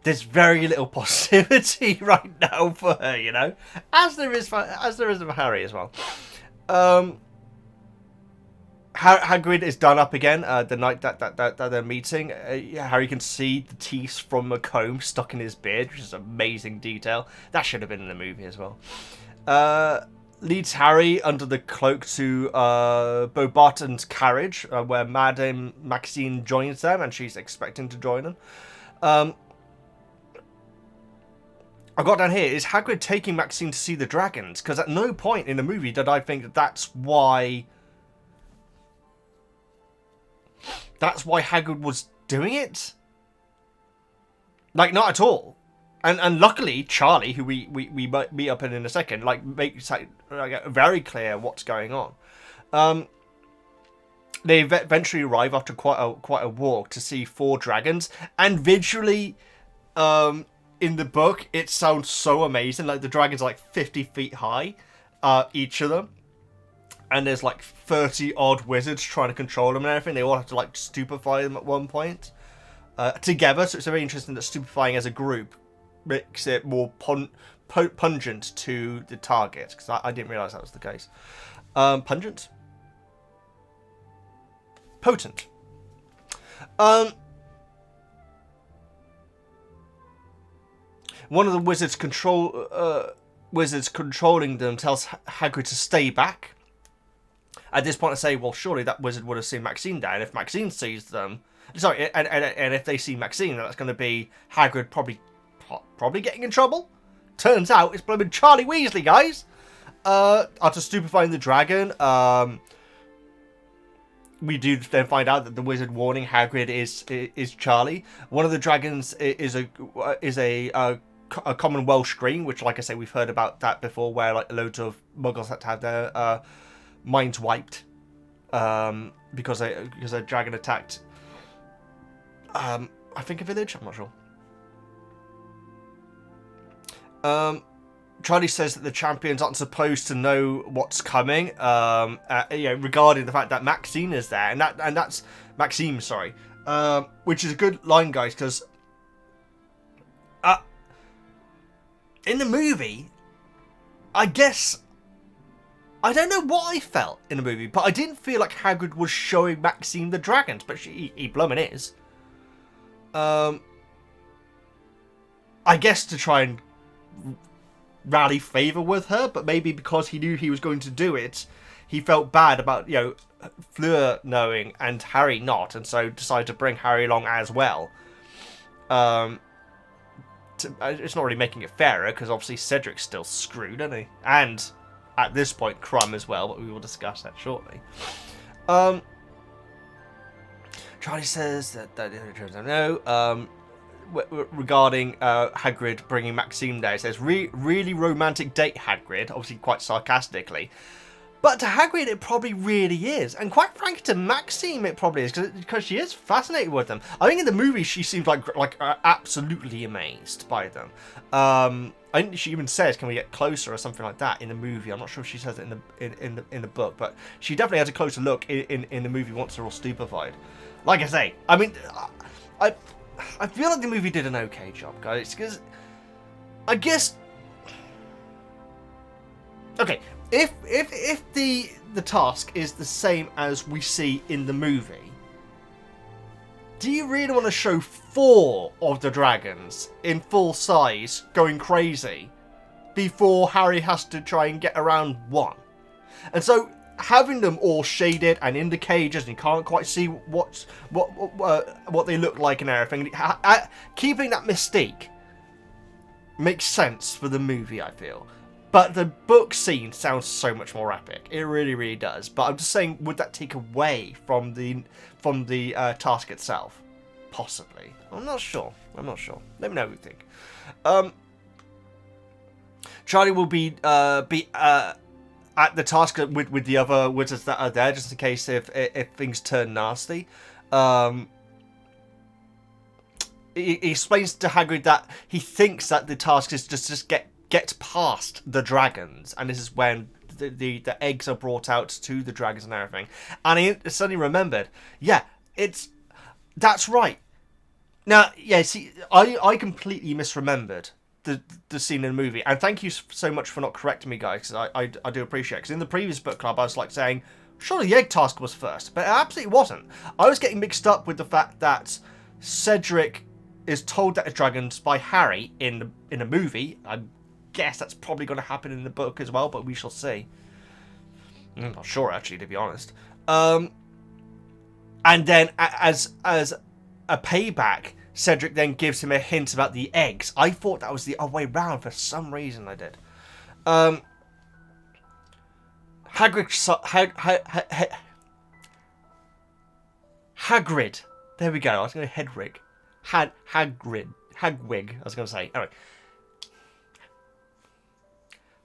there's very little positivity right now for her, as there is for Harry as well. Hagrid is done up again the night that they're meeting. Harry can see the teeth from a comb stuck in his beard, which is an amazing detail. That should have been in the movie as well. Leads Harry under the cloak to Beauxbaton's carriage, where Madame Maxime joins them, and she's expecting to join them. I got down here, is Hagrid taking Maxine to see the dragons? Because at no point in the movie did I think that's why Hagrid was doing it. Like, not at all. And luckily, Charlie, who we meet up in a second, makes very clear what's going on. They eventually arrive after quite a walk to see 4 dragons, and visually, in the book, it sounds so amazing. Like, the dragons are like 50 feet high, each of them. And there's like 30 odd wizards trying to control them and everything. They all have to stupefy them at one point together. So it's very interesting that stupefying as a group makes it more pungent to the target. Because I didn't realise that was the case. Pungent? Potent. One of the wizards controlling them tells Hagrid to stay back. At this point, I say, well, surely that wizard would have seen Maxine there, and if Maxine sees them, and if they see Maxine, that's going to be Hagrid probably getting in trouble. Turns out it's blooming Charlie Weasley, guys. After stupefying the dragon, we do then find out that the wizard warning Hagrid is Charlie. One of the dragons is a common Welsh green, which, like I say, we've heard about that before, where loads of Muggles had to have their minds wiped because a dragon attacked. I think a village. I'm not sure. Charlie says that the champions aren't supposed to know what's coming, regarding the fact that Maxine is there, and that's Maxime, sorry, which is a good line, guys, because in the movie, I guess, I don't know what I felt in the movie, but I didn't feel like Hagrid was showing Maxine the dragons, but he bloomin' is. I guess to try and rally favour with her, but maybe because he knew he was going to do it, he felt bad about, Fleur knowing and Harry not, and so decided to bring Harry along as well. It's not really making it fairer, because obviously Cedric's still screwed, isn't he? And, at this point, Crumb as well, but we will discuss that shortly. Charlie says that turns out no. Regarding Hagrid bringing Maxime there, it says really romantic date, Hagrid, obviously quite sarcastically. But to Hagrid, it probably really is. And quite frankly, to Maxime, it probably is, because she is fascinated with them. I think in the movie, she seems like absolutely amazed by them. I think she even says, "Can we get closer?" or something like that in the movie. I'm not sure if she says it in the book, but she definitely has a closer look in the movie once they're all stupefied. Like I say, I mean, I feel like the movie did an okay job, guys, because I guess, okay, if the task is the same as we see in the movie, do you really want to show 4 of the dragons in full size going crazy before Harry has to try and get around 1? And so having them all shaded and in the cages and you can't quite see what they look like and everything, keeping that mystique makes sense for the movie, I feel. But the book scene sounds so much more epic. It really, really does. But I'm just saying, would that take away from the task itself? Possibly. I'm not sure. Let me know what you think. Charlie will be at the task with the other wizards that are there, just in case if things turn nasty. He explains to Hagrid that he thinks that the task is just get past the dragons, and this is when the eggs are brought out to the dragons and everything. And he suddenly remembered, yeah, that's right. Now, yeah, see, I completely misremembered the scene in the movie, and thank you so much for not correcting me, guys, because I do appreciate it. Because in the previous book club, I was like saying, surely the egg task was first, but it absolutely wasn't. I was getting mixed up with the fact that Cedric is told that it's dragons by Harry in the movie. I guess that's probably going to happen in the book as well, but we shall see. I'm not sure, actually, to be honest. And then as a payback, Cedric then gives him a hint about the eggs. I thought that was the other way round for some reason. I did. Hagrid. There we go. I was going to Hedwig. Hagrid. Hagwig. I was going to say. Anyway.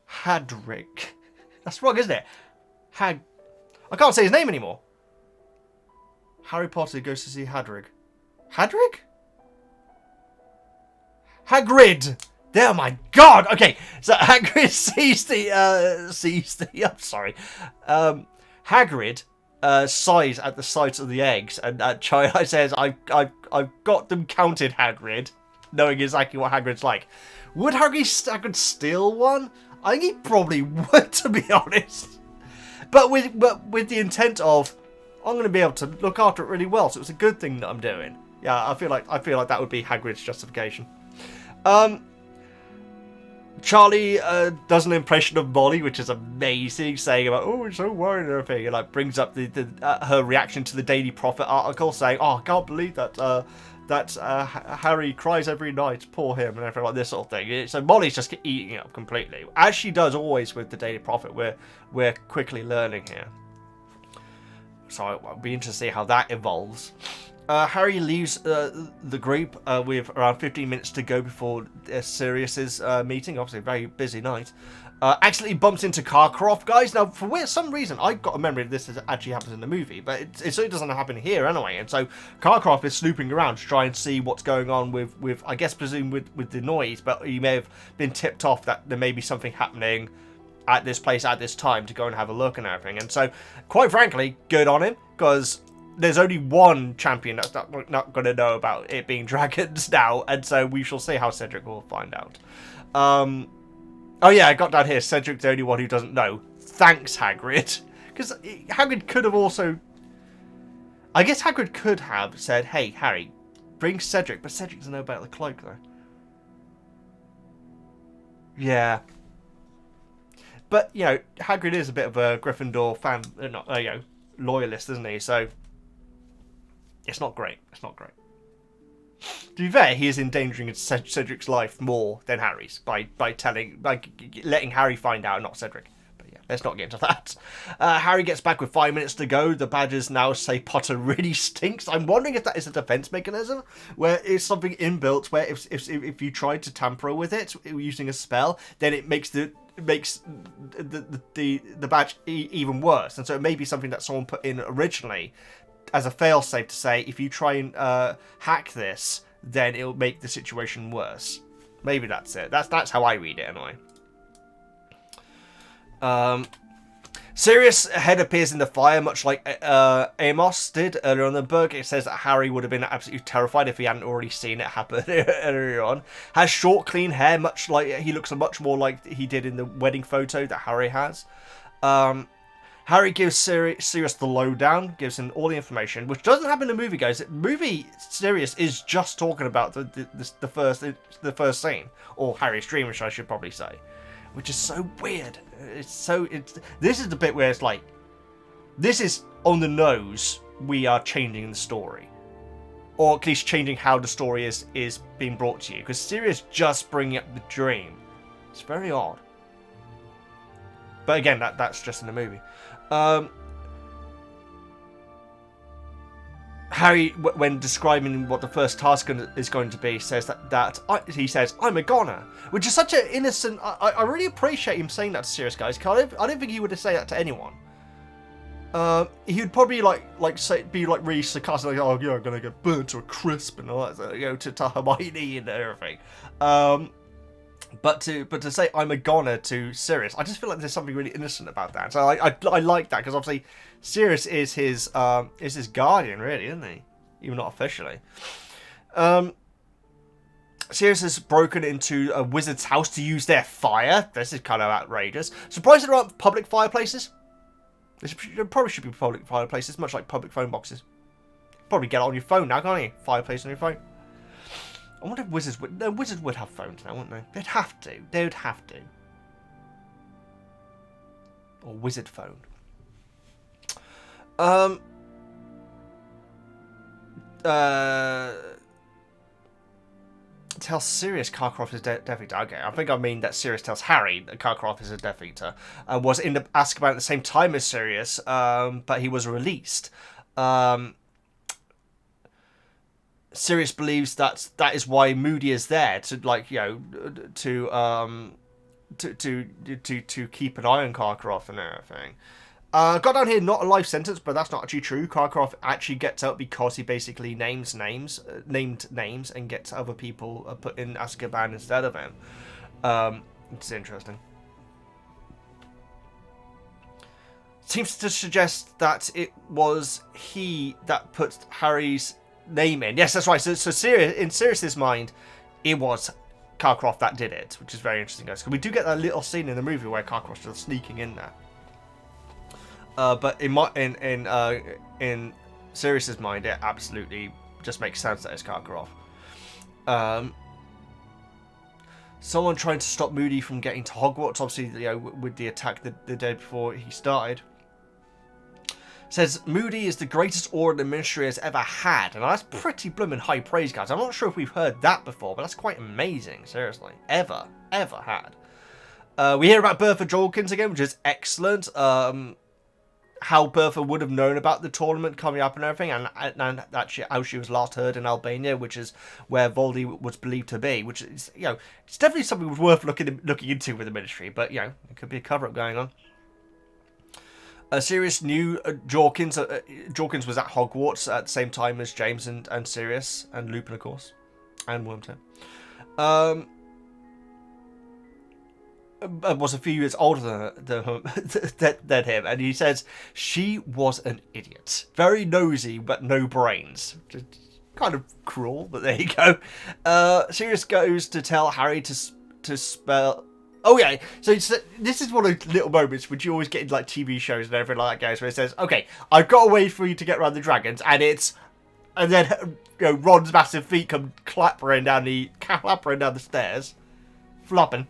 Hadrig. That's wrong, isn't it? I can't say his name anymore. Harry Potter goes to see Hadrig. Hadrig? Hagrid! Oh my god! Okay, so Hagrid sees the I'm sorry. Hagrid sighs at the sight of the eggs, and Charlie says, I've got them counted, Hagrid, knowing exactly what Hagrid's like. Would Hagrid steal one? I think he probably would, to be honest. But with the intent of, I'm going to be able to look after it really well, so it's a good thing that I'm doing. Yeah, I feel like that would be Hagrid's justification. Charlie does an impression of Molly, which is amazing, saying about, oh, we're so worried and everything, and like brings up her reaction to the Daily Prophet article, saying, oh, I can't believe that Harry cries every night, poor him, and everything like this sort of thing. So Molly's just eating it up completely, as she does always with the Daily Prophet. We're quickly learning here, so I'll be interested to see how that evolves. Harry leaves the group with around 15 minutes to go before Sirius's meeting. Obviously, a very busy night. Accidentally bumps into Karkaroff, guys. Now, for some reason, I've got a memory of this actually happens in the movie, but it certainly doesn't happen here anyway. And so Karkaroff is snooping around to try and see what's going on with I guess, presume with the noise, but he may have been tipped off that there may be something happening at this place at this time to go and have a look and everything. And so, quite frankly, good on him, because there's only one champion that's not going to know about it being dragons now, and so we shall see how Cedric will find out. Oh yeah, I got down here, Cedric's the only one who doesn't know. Thanks, Hagrid. Because Hagrid could have also... I guess Hagrid could have said, hey, Harry, bring Cedric, but Cedric doesn't know about the cloak, though. Yeah. But, you know, Hagrid is a bit of a Gryffindor fan, loyalist, isn't he? So, it's not great. It's not great. To be fair, he is endangering Cedric's life more than Harry's by letting Harry find out, not Cedric. But yeah. let's not get into that. Harry gets back with 5 minutes to go. The badgers now say Potter really stinks. I'm wondering if that is a defense mechanism, where it's something inbuilt, where if you try to tamper with it using a spell, then it makes the badge even worse. And so it may be something that someone put in originally as a failsafe to say, if you try and hack this, then it'll make the situation worse. Maybe that's it. That's how I read it anyway. Sirius' head appears in the fire, much like Amos did earlier on in the book. It says that Harry would have been absolutely terrified if he hadn't already seen it happen earlier on. Has short, clean hair, much like he looks much more like he did in the wedding photo that Harry has. Harry gives Sirius the lowdown, gives him all the information, which doesn't happen in the movie, guys. This Sirius is just talking about the first scene, or Harry's dream, which I should probably say, which is so weird. This is the bit where it's like, this is on the nose. We are changing the story, or at least changing how the story is being brought to you, because Sirius just bringing up the dream. It's very odd. But again, that's just in the movie. Harry, when describing what the first task is going to be, says he says, "I'm a goner," which is such an innocent. I really appreciate him saying that to Sirius, guys. I don't think he would have said that to anyone. He would probably be really sarcastic, like, "Oh yeah, I'm gonna get burnt to a crisp," and all that, to Hermione and everything. But to say "I'm a goner" to Sirius, I just feel like there's something really innocent about that. So I like that, because obviously Sirius is his guardian, really, isn't he? Even not officially. Sirius has broken into a wizard's house to use their fire. This is kind of outrageous. Surprised there aren't public fireplaces. There probably should be public fireplaces, much like public phone boxes. Probably get it on your phone now, can't you? Fireplace on your phone. I wonder if wizards would... No, wizards would have phones now, wouldn't they? They'd have to. They would have to. Or wizard phone. Tells Sirius Karkaroff is Death Eater. Okay, I think I mean that Sirius tells Harry that Karkaroff is a Death Eater. Was in Azkaban at the same time as Sirius, but he was released. Sirius believes that is why Moody is there, to to keep an eye on Karkaroff and everything. Got down here, not a life sentence, but that's not actually true. Karkaroff actually gets out because he basically named names, and gets other people put in Azkaban instead of him. It's interesting. Seems to suggest that it was he that put Harry's name in. Yes, that's right. So Sirius, in Sirius's mind, it was Karkaroff that did it, which is very interesting, guys. Because we do get that little scene in the movie where Karkaroff's just sneaking in there. But in Sirius's mind, it absolutely just makes sense that it's Karkaroff. Someone trying to stop Moody from getting to Hogwarts, obviously, with the attack the day before he started. Says Moody is the greatest Order the Ministry has ever had, and that's pretty blooming high praise, guys. I'm not sure if we've heard that before, but that's quite amazing, seriously. Ever had. We hear about Bertha Jorkins again, which is excellent. How Bertha would have known about the tournament coming up and everything, and actually how she was last heard in Albania, which is where Voldy was believed to be, which is, it's definitely something worth looking into with the Ministry, but, it could be a cover-up going on. Sirius knew Jorkins. Jorkins was at Hogwarts at the same time as James and Sirius, and Lupin, of course, and Wormtail. Was a few years older than him, and he says she was an idiot, very nosy but no brains. Just kind of cruel, but there you go. Sirius goes to tell Harry to spell. Oh yeah, so this is one of the little moments which you always get in like TV shows and everything like that, guys, where it says, "Okay, I've got a way for you to get around the dragons," and then Ron's massive feet come clappering down the stairs, flopping.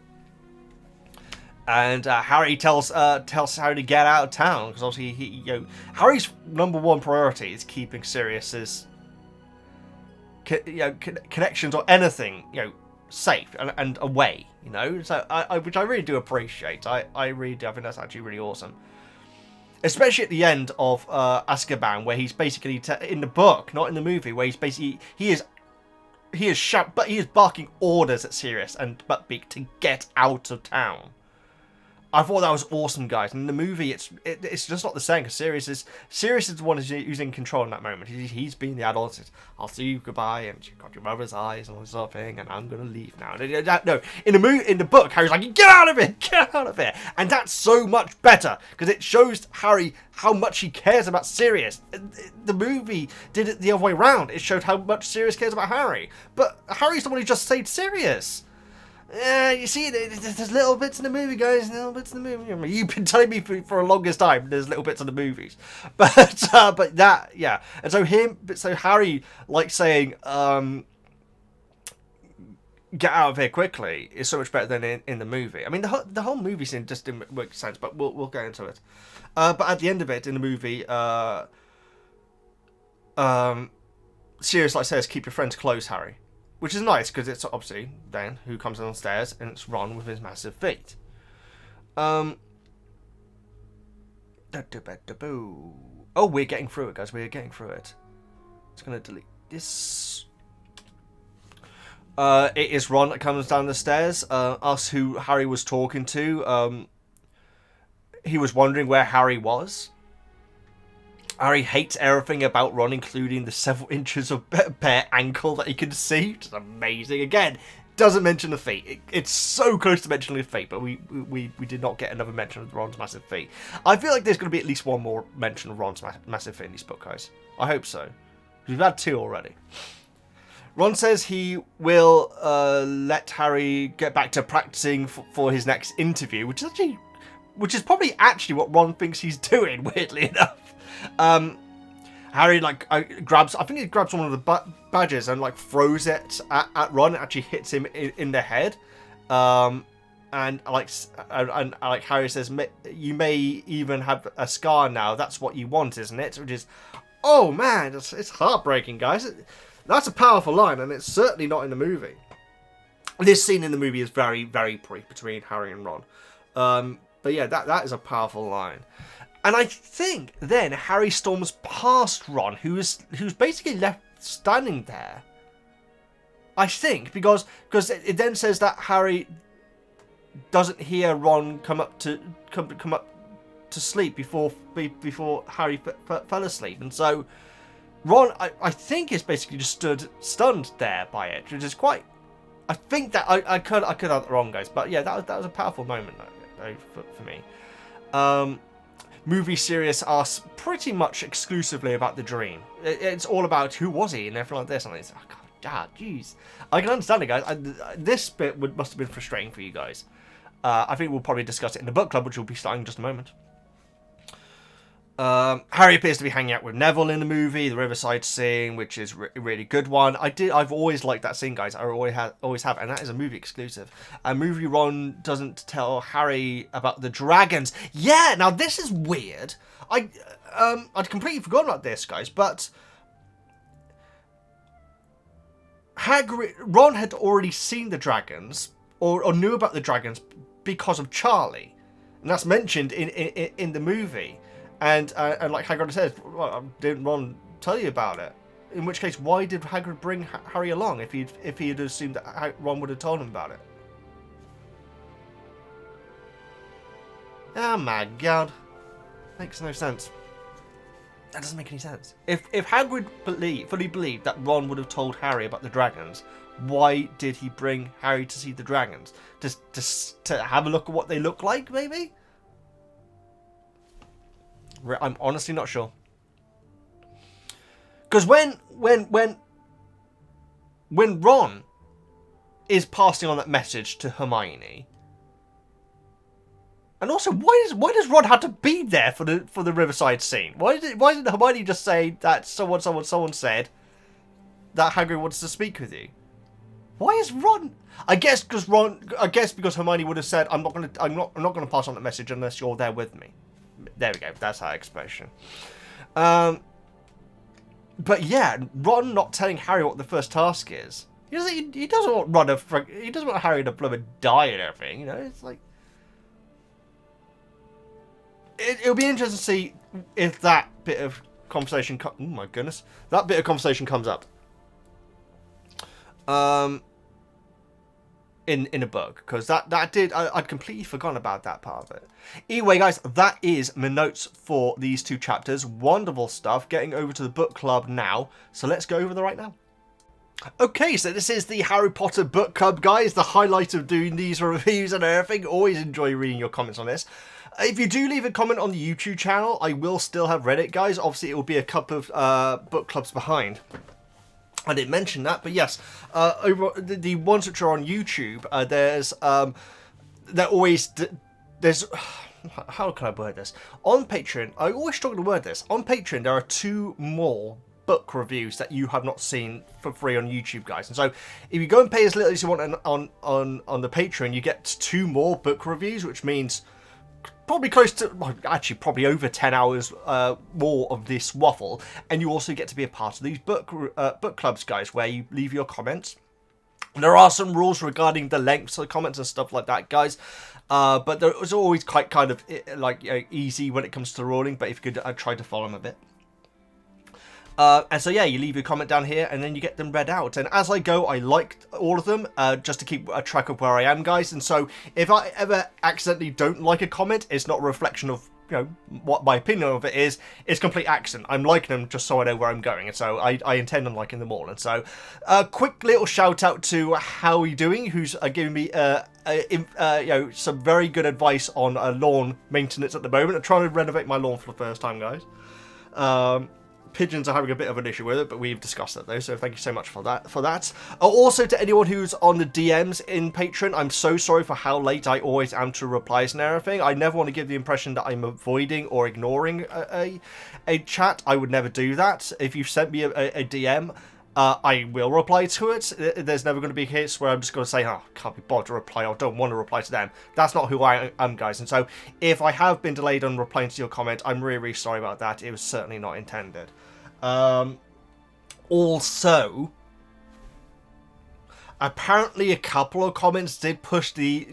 And Harry tells Harry to get out of town, because obviously Harry's number one priority is keeping Sirius's connections or anything safe and away, you know. So which I really do appreciate. I really do. I think that's actually really awesome. Especially at the end of Azkaban, where he's basically in the book, not in the movie, where he's basically he is barking orders at Sirius and Buckbeak to get out of town. I thought that was awesome, guys. And in the movie, it's just not the same, because Sirius is the one who's in control in that moment. He's being the adult. I'll see you, goodbye, and you've got your mother's eyes and all this sort of thing, and I'm gonna leave now. No, in the book, Harry's like, get out of here, get out of here, and that's so much better because it shows Harry how much he cares about Sirius. The movie did it the other way around. It showed how much Sirius cares about Harry, but Harry's the one who just saved Sirius. You see, there's little bits in the movie, guys. Little bits in the movie. You've been telling me for the longest time there's little bits in the movies, but that, yeah. And so Harry, like, saying, "Get out of here quickly," is so much better than in the movie. I mean, the whole movie scene just didn't make sense, but we'll get into it. But at the end of it in the movie, Sirius says, "Keep your friends close, Harry." Which is nice, because it's obviously then who comes downstairs, and it's Ron with his massive feet. Oh, we're getting through it, guys. We're getting through it. It's going to delete this. It is Ron that comes down the stairs. Us who Harry was talking to. He was wondering where Harry was. Harry hates everything about Ron, including the several inches of bare ankle that he can see, which is amazing. Again, doesn't mention the feet. It's so close to mentioning the feet, but we did not get another mention of Ron's massive feet. I feel like there's going to be at least one more mention of Ron's massive feet in this book, guys. I hope so. We've had 2 already. Ron says he will let Harry get back to practicing for his next interview, which is probably actually what Ron thinks he's doing, weirdly enough. Harry grabs one of the badges and throws it at Ron. It actually hits him in the head, and Harry says, "You may even have a scar now. That's what you want, isn't it?" Which is, oh man, it's heartbreaking, guys. That's a powerful line, and it's certainly not in the movie. This scene in the movie is very, very brief between Harry and Ron, but yeah, that is a powerful line. And I think then Harry storms past Ron, who's basically left standing there. I think because it then says that Harry doesn't hear Ron come up to sleep before Harry fell asleep, and so Ron I think is basically just stood stunned there by it, which is quite. I think that I could have that wrong, guys, but yeah, that was a powerful moment though, for me. Movie Sirius asks pretty much exclusively about the dream. It's all about who was he and everything like this. And it's, oh god, jeez. I can understand it, guys. This bit must have been frustrating for you guys. I think we'll probably discuss it in the book club, which will be starting in just a moment. Harry appears to be hanging out with Neville in the movie, the Riverside scene, which is a really good one. I've always liked that scene, guys. I always have, and that is a movie exclusive. A movie Ron doesn't tell Harry about the dragons. Yeah, now this is weird. I'd completely forgotten about this, guys, but Ron had already seen the dragons, or knew about the dragons because of Charlie, and that's mentioned in the movie. And like Hagrid says, well, didn't Ron tell you about it? In which case, why did Hagrid bring Harry along if he had assumed that Ron would have told him about it? Oh my god, makes no sense. That doesn't make any sense. If Hagrid fully believed that Ron would have told Harry about the dragons, why did he bring Harry to see the dragons? Just to have a look at what they look like, maybe? I'm honestly not sure. Because when Ron is passing on that message to Hermione, and also why does Ron have to be there for the Riverside scene? Why didn't Hermione just say that someone said that Hagrid wants to speak with you? Why is Ron? I guess because Hermione would have said, I'm not gonna pass on that message unless you're there with me. There we go. That's our explanation. But yeah, Ron not telling Harry what the first task is He doesn't want he doesn't want Harry to blooming die and everything. You know, it's like it'll be interesting to see if that bit of conversation. Oh my goodness, that bit of conversation comes up. In a book, because I'd completely forgotten about that part of it. Anyway, guys, that is my notes for these 2 chapters. Wonderful stuff. Getting over to the book club now, so let's go over there right now. Okay, so this is the Harry Potter book club, guys. The highlight of doing these reviews and everything. Always enjoy reading your comments on this. If you do leave a comment on the YouTube channel, I will still have read it, guys. Obviously, it will be a couple of book clubs behind. I didn't mention that, but yes, over the ones which are on YouTube, there's, how can I word this? On Patreon, I always struggle to word this. On Patreon, there are 2 more book reviews that you have not seen for free on YouTube, guys. And so, if you go and pay as little as you want on the Patreon, you get 2 more book reviews, which means probably close to, well, actually probably over 10 hours more of this waffle, and you also get to be a part of these book clubs, guys, where you leave your comments. There are some rules regarding the lengths of the comments and stuff like that, guys, but it's always quite kind of like easy when it comes to ruling, but if you could try to follow them a bit. And so yeah, you leave your comment down here and then you get them read out. And as I go, I like all of them just to keep a track of where I am, guys. And so if I ever accidentally don't like a comment, it's not a reflection of, you know, what my opinion of it is. It's complete accident. I'm liking them just so I know where I'm going. And so I intend on liking them all. And so a quick little shout out to How Are You Doing, who's giving me you know, some very good advice on lawn maintenance at the moment. I'm trying to renovate my lawn for the first time, guys. Pigeons are having a bit of an issue with it, but we've discussed that though, so thank you so much for that. Also to anyone who's on the DMs in Patreon, I'm so sorry for how late I always am to replies and everything. I never want to give the impression that I'm avoiding or ignoring a chat. I would never do that. If you've sent me a DM, I will reply to it. There's never going to be a case where I'm just going to say, oh, can't be bothered to reply, or don't want to reply to them. That's not who I am, guys. And so, if I have been delayed on replying to your comment, I'm really, really sorry about that. It was certainly not intended. Also, apparently a couple of comments did push the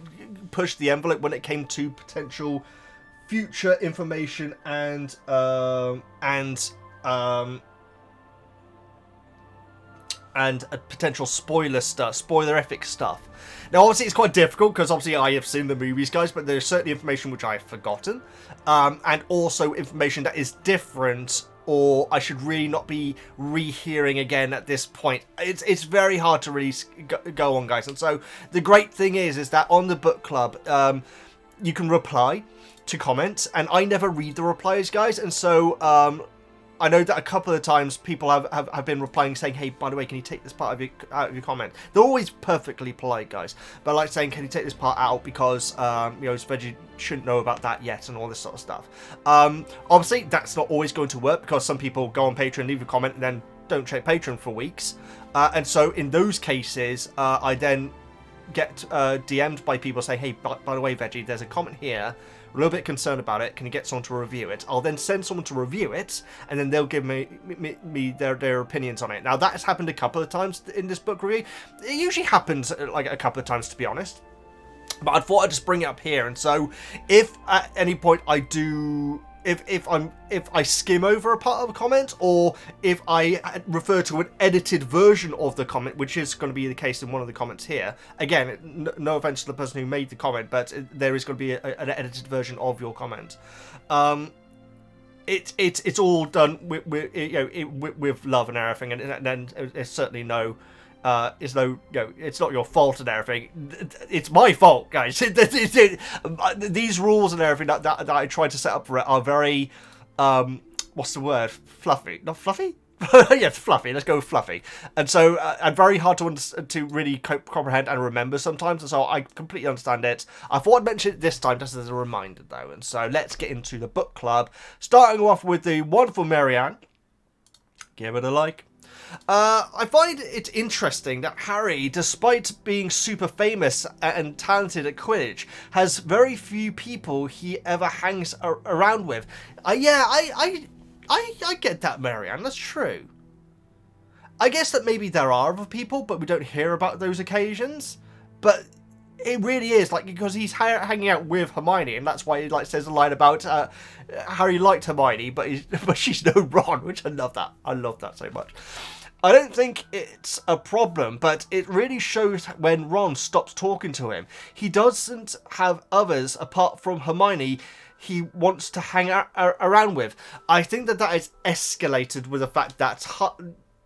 envelope when it came to potential future information and a potential spoilerific stuff. Now, obviously, it's quite difficult because obviously I have seen the movies, guys, but there's certainly information which I've forgotten, and also information that is different, or I should really not be rehearing again at this point. It's very hard to really go on, guys. And so the great thing is that on the book club, you can reply to comments, and I never read the replies, guys, and so I know that a couple of times people have been replying saying, hey, by the way, can you take this part out of your comment? They're always perfectly polite, guys. But like saying, can you take this part out because, you know, Veggie shouldn't know about that yet and all this sort of stuff. Obviously, that's not always going to work because some people go on Patreon, leave a comment, and then don't check Patreon for weeks. And so in those cases, I then get DM'd by people saying, hey, by the way, Veggie, there's a comment here. A little bit concerned about it. Can you get someone to review it? I'll then send someone to review it, and then they'll give me their opinions on it. Now, that has happened a couple of times in this book review. It usually happens like a couple of times, to be honest. But I thought I'd just bring it up here. And so, if at any point I do, if I skim over a part of a comment, or if I refer to an edited version of the comment, which is going to be the case in one of the comments here. Again, no offense to the person who made the comment, but there is going to be an edited version of your comment. It's all done with love and everything, and then there's certainly no. It's not your fault and everything. It's my fault, guys. These rules and everything that I tried to set up for it are very, what's the word? Fluffy. Not fluffy? Yeah, fluffy. Let's go with fluffy. And so, and very hard to really comprehend and remember sometimes. And so I completely understand it. I thought I'd mention it this time just as a reminder, though. And so let's get into the book club. Starting off with the wonderful Marianne. Give it a like. I find it interesting that Harry, despite being super famous and talented at Quidditch, has very few people he ever hangs around with. Yeah, I get that, Marianne. That's true. I guess that maybe there are other people, but we don't hear about those occasions. But it really is, like, because he's hanging out with Hermione, and that's why he, like, says a line about Harry liked Hermione, but she's no Ron, which I love that. I love that so much. I don't think it's a problem, but it really shows when Ron stops talking to him. He doesn't have others apart from Hermione he wants to hang around with. I think that is escalated with the fact that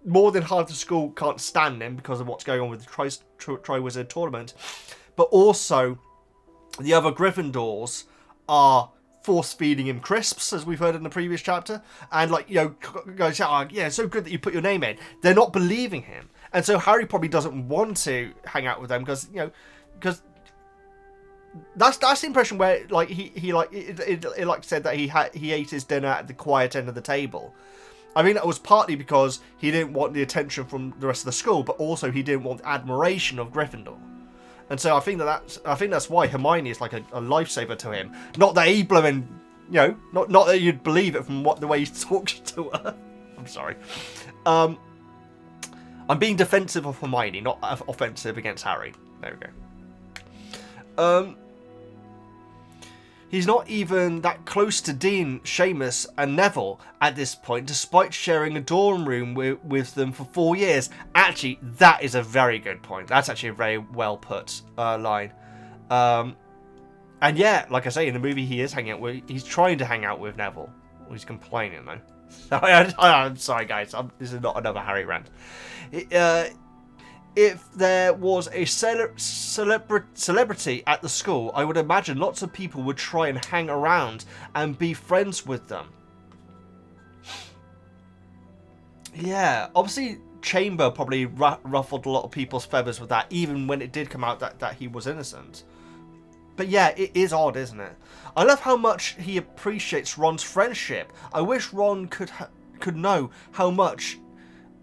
more than half the school can't stand him because of what's going on with the Triwizard Tournament. But also, the other Gryffindors are force-feeding him crisps, as we've heard in the previous chapter. And, like, you know, guys, oh, yeah, it's so good that you put your name in. They're not believing him. And so Harry probably doesn't want to hang out with them because, you know, because that's the impression where, like, he said that he ate his dinner at the quiet end of the table. I mean, that was partly because he didn't want the attention from the rest of the school, but also he didn't want admiration of Gryffindor. And so I think that's why Hermione is like a lifesaver to him. Not that he blooming, you know, not that you'd believe it from the way he talks to her. I'm sorry. I'm being defensive of Hermione, not offensive against Harry. There we go. He's not even that close to Dean, Seamus and Neville at this point, despite sharing a dorm room with them for 4 years. Actually, that is a very good point. That's actually a very well put line. And yeah, like I say, in the movie he's trying to hang out with Neville. He's complaining though. I'm sorry guys, this is not another Harry rant. If there was a celebrity at the school, I would imagine lots of people would try and hang around and be friends with them. Yeah, obviously Chamber probably ruffled a lot of people's feathers with that, even when it did come out that he was innocent. But yeah, it is odd, isn't it? I love how much he appreciates Ron's friendship. I wish Ron could know how much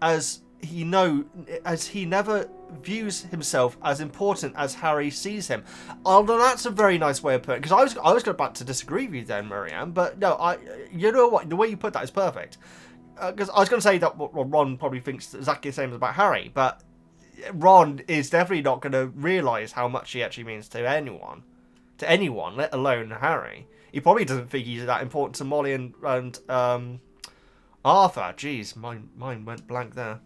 as he never views himself as important as Harry sees him. Although that's a very nice way of putting it, because I was about to disagree with you then, Marianne, but no, you know what, the way you put that is perfect. Because I was going to say that Ron probably thinks exactly the same about Harry, but Ron is definitely not going to realise how much he actually means to anyone, let alone Harry. He probably doesn't think he's that important to Molly and Arthur. Jeez, mine went blank there.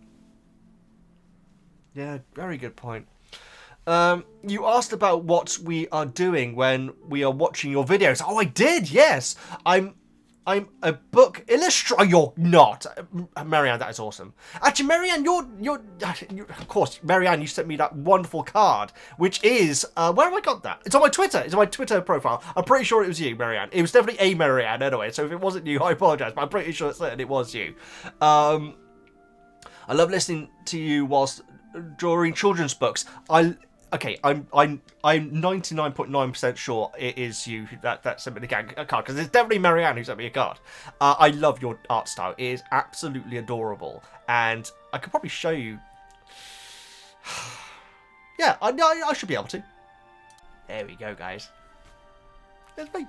Yeah, very good point. You asked about what we are doing when we are watching your videos. Oh, I did, yes. I'm a book illustrator. You're not. Marianne, that is awesome. Actually, Marianne, you're of course, Marianne, you sent me that wonderful card, which is, where have I got that? It's on my Twitter. It's on my Twitter profile. I'm pretty sure it was you, Marianne. It was definitely a Marianne, anyway, so if it wasn't you, I apologise, but I'm pretty sure it was you. I love listening to you whilst drawing children's books. I'm 99.9% sure it is you that sent me the card, because it's definitely Marianne who sent me a card. I love your art style. It is absolutely adorable, and I could probably show you. Yeah, I should be able to. There we go, guys. There's me.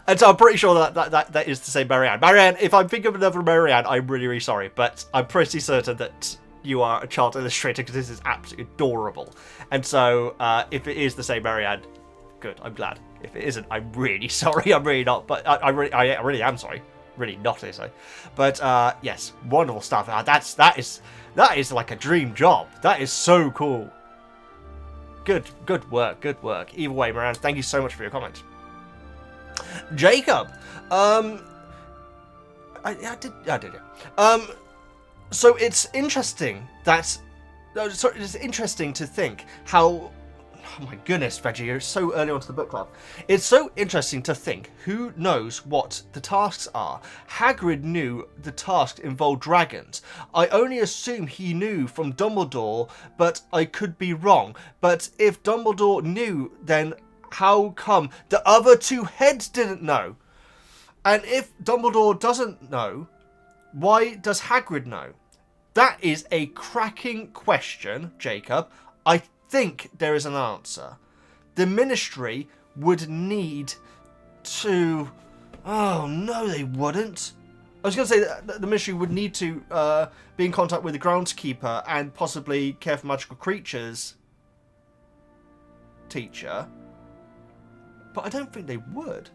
And so I'm pretty sure that is the same Marianne. Marianne, if I'm thinking of another Marianne, I'm really, really sorry, but I'm pretty certain that you are a child illustrator, because this is absolutely adorable. And so, if it is the same Marianne, good, I'm glad. If it isn't, I'm really sorry, I'm really not, but I really am sorry. Really not, I say. But, yes, wonderful stuff. That is like a dream job. That is so cool. Good work. Either way, Marianne, thank you so much for your comment. Jacob, I did. So it's interesting to think how, oh my goodness, Veggie, you're so early onto the book club. It's so interesting to think who knows what the tasks are. Hagrid knew the task involved dragons. I only assume he knew from Dumbledore, but I could be wrong. But if Dumbledore knew, then how come the other two heads didn't know? And if Dumbledore doesn't know, why does Hagrid know? That is a cracking question, Jacob. I think there is an answer. The Ministry would need to... Oh, no, they wouldn't. I was going to say that the Ministry would need to be in contact with the groundskeeper and possibly care for magical creatures teacher, but I don't think they would.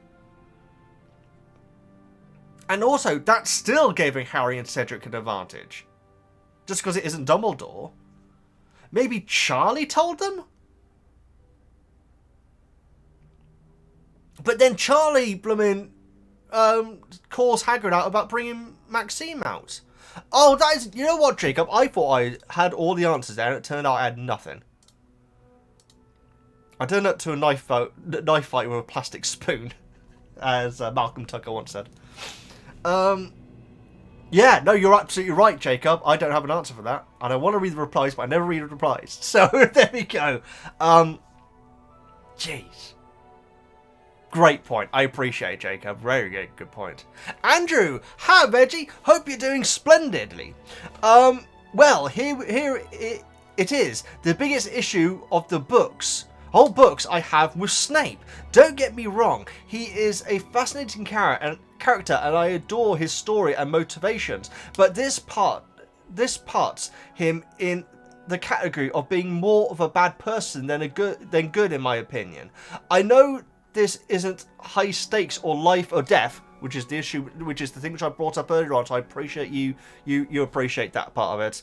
And also, that's still giving Harry and Cedric an advantage. Just because it isn't Dumbledore. Maybe Charlie told them? But then Charlie, blooming, calls Hagrid out about bringing Maxime out. Oh, that is... You know what, Jacob? I thought I had all the answers there, and it turned out I had nothing. I turned up to a knife fight with a plastic spoon, as Malcolm Tucker once said. Yeah, no, you're absolutely right, Jacob. I don't have an answer for that. And I want to read the replies, but I never read the replies. So, there we go. Jeez. Great point. I appreciate it, Jacob. Very good point. Andrew, hi, Veggie. Hope you're doing splendidly. Well, here it is. The biggest issue of the books... whole books I have with Snape. Don't get me wrong, he is a fascinating character and I adore his story and motivations, but this puts him in the category of being more of a bad person than good in my opinion. I know this isn't high stakes or life or death, which is the issue, which is the thing which I brought up earlier on, so I appreciate you appreciate that part of it.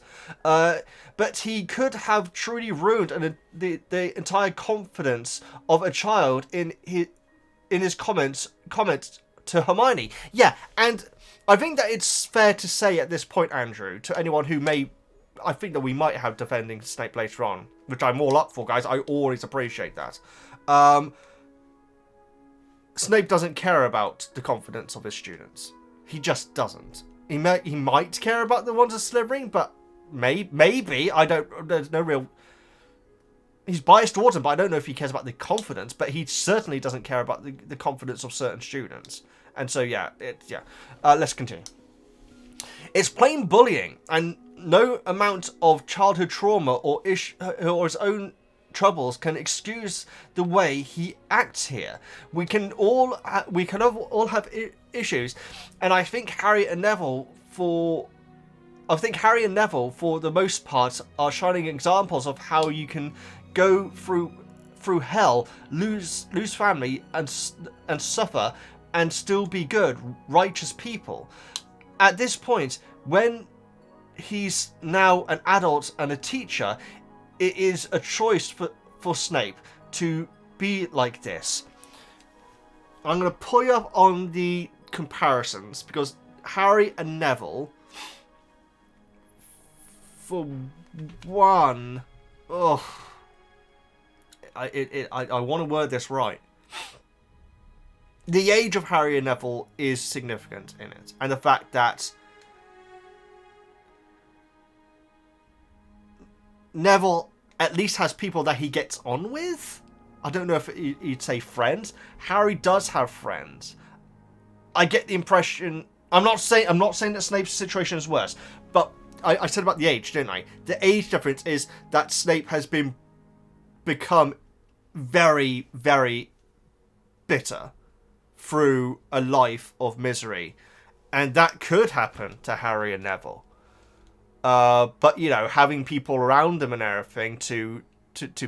But he could have truly ruined the entire confidence of a child in his comments to Hermione. Yeah, and I think that it's fair to say at this point, Andrew, to anyone who may... I think that we might have defending Snape later on, which I'm all up for, guys. I always appreciate that. Snape doesn't care about the confidence of his students. He just doesn't. He might care about the ones of Slytherin, but maybe I don't. There's no real. He's biased towards them, but I don't know if he cares about the confidence. But he certainly doesn't care about the confidence of certain students. And so yeah, let's continue. It's plain bullying, and no amount of childhood trauma or his own troubles can excuse the way he acts here. We can all have issues, and I think Harry and Neville for the most part are shining examples of how you can go through hell, lose family, and suffer, and still be good, righteous people. At this point, when he's now an adult and a teacher, it is a choice for Snape to be like this. I'm going to pull you up on the comparisons, because Harry and Neville, for one, I want to word this right. The age of Harry and Neville is significant in it, and the fact that Neville at least has people that he gets on with. I don't know if you'd say friends. Harry does have friends. I get the impression... I'm not saying that Snape's situation is worse, but I said about the age, didn't I? The age difference is that Snape has become very, very bitter through a life of misery. And that could happen to Harry and Neville. But, you know, having people around them and everything to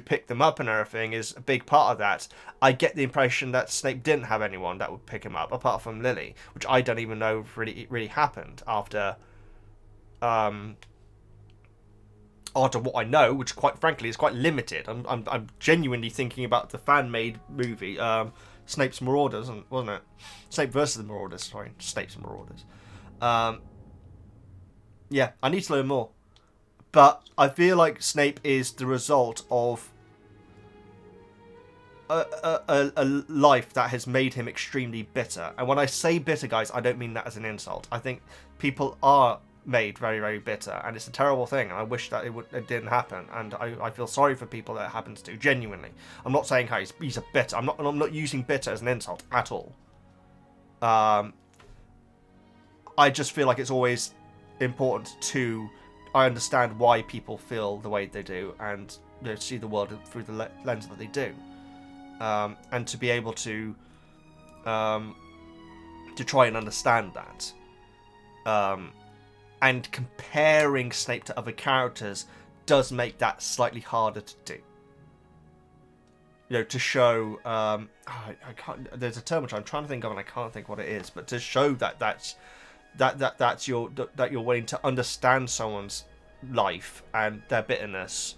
pick them up and everything is a big part of that. I get the impression that Snape didn't have anyone that would pick him up, apart from Lily, which I don't even know if really happened after what I know, which quite frankly is quite limited. I'm genuinely thinking about the fan-made movie, Snape's Marauders, wasn't it? Snape versus the Marauders, sorry. Snape's Marauders. Yeah, I need to learn more. But I feel like Snape is the result of a life that has made him extremely bitter. And when I say bitter, guys, I don't mean that as an insult. I think people are made very, very bitter, and it's a terrible thing, and I wish that it didn't happen, and I feel sorry for people that it happens to, genuinely. I'm not saying how he's a bitter. I'm not using bitter as an insult at all. I just feel like it's always important to understand why people feel the way they do, and see the world through the lens that they do, and to be able to try and understand that. And comparing Snape to other characters does make that slightly harder to do. You know, to show, I can't. There's a term which I'm trying to think of, and I can't think what it is. But to show that you're willing to understand someone's life and their bitterness,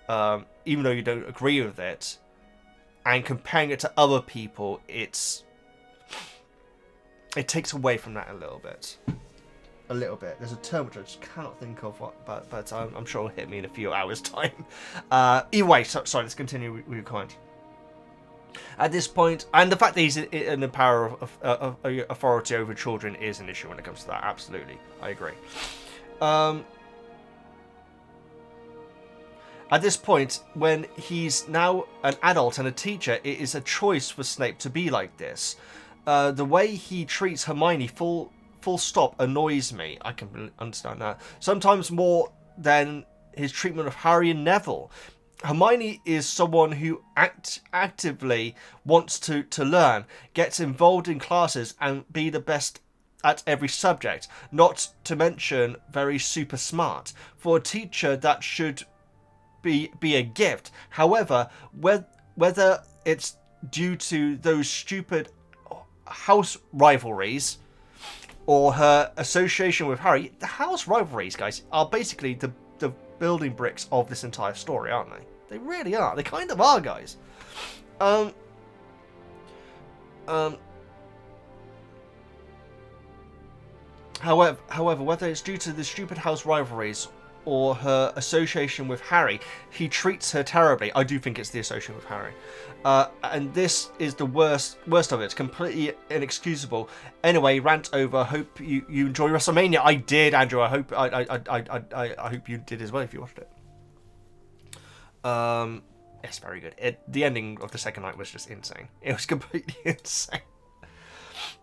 even though you don't agree with it, and comparing it to other people, it takes away from that a little bit. A little bit. There's a term which I just cannot think of, but I'm sure it'll hit me in a few hours' time. Either way, sorry, let's continue with your comment. At this point, and the fact that he's in the power of authority over children is an issue when it comes to that. Absolutely, I agree. At this point, when he's now an adult and a teacher, it is a choice for Snape to be like this. The way he treats Hermione, full stop, annoys me. I can understand that. Sometimes more than his treatment of Harry and Neville. Hermione is someone who actively wants to learn, gets involved in classes and be the best at every subject, not to mention very super smart. For a teacher, that should be a gift. However, whether it's due to those stupid house rivalries or her association with Harry, the house rivalries, guys, are basically the building bricks of this entire story, aren't they? They really are. They kind of are, guys. However, whether it's due to the stupid house rivalries or her association with Harry, he treats her terribly. I do think it's the association with Harry. And this is the worst of it. It's completely inexcusable. Anyway, rant over. Hope you enjoy WrestleMania. I did, Andrew. I hope hope you did as well if you watched it. Yes, very good. The ending of the second night was just insane. It was completely insane.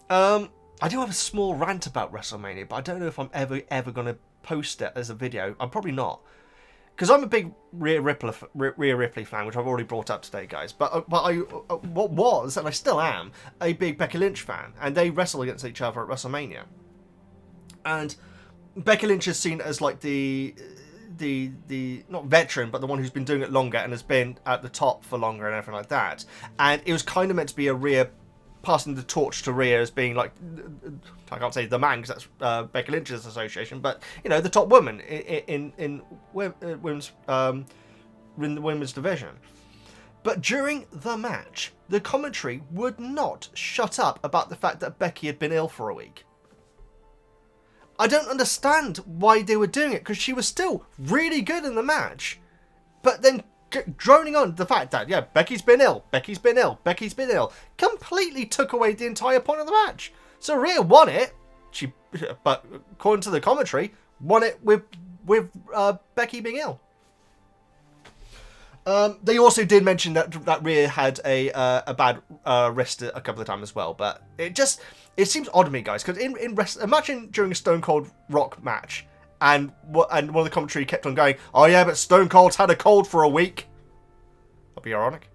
I do have a small rant about WrestleMania, but I don't know if I'm ever going to post it as a video. I'm probably not, because I'm a big Rhea Ripley fan, which I've already brought up today, guys. But I was, and I still am, a big Becky Lynch fan, and they wrestle against each other at WrestleMania. And Becky Lynch is seen as like the not veteran, but the one who's been doing it longer and has been at the top for longer and everything like that. And it was kind of meant to be a Rhea passing the torch to Rhea as being like, I can't say the man because that's Becky Lynch's association, but you know, the top woman in women's in the women's division. But during the match, the commentary would not shut up about the fact that Becky had been ill for a week. I don't understand why they were doing it, because she was still really good in the match, but then droning on the fact that, yeah, Becky's been ill, completely took away the entire point of the match. So Rhea won it, but according to the commentary, won it with Becky being ill. They also did mention that Rhea had a bad wrist a couple of times as well, but it seems odd to me, guys, because imagine during a Stone Cold Rock match, and one of the commentary kept on going, oh yeah, but Stone Cold's had a cold for a week. That'd be ironic.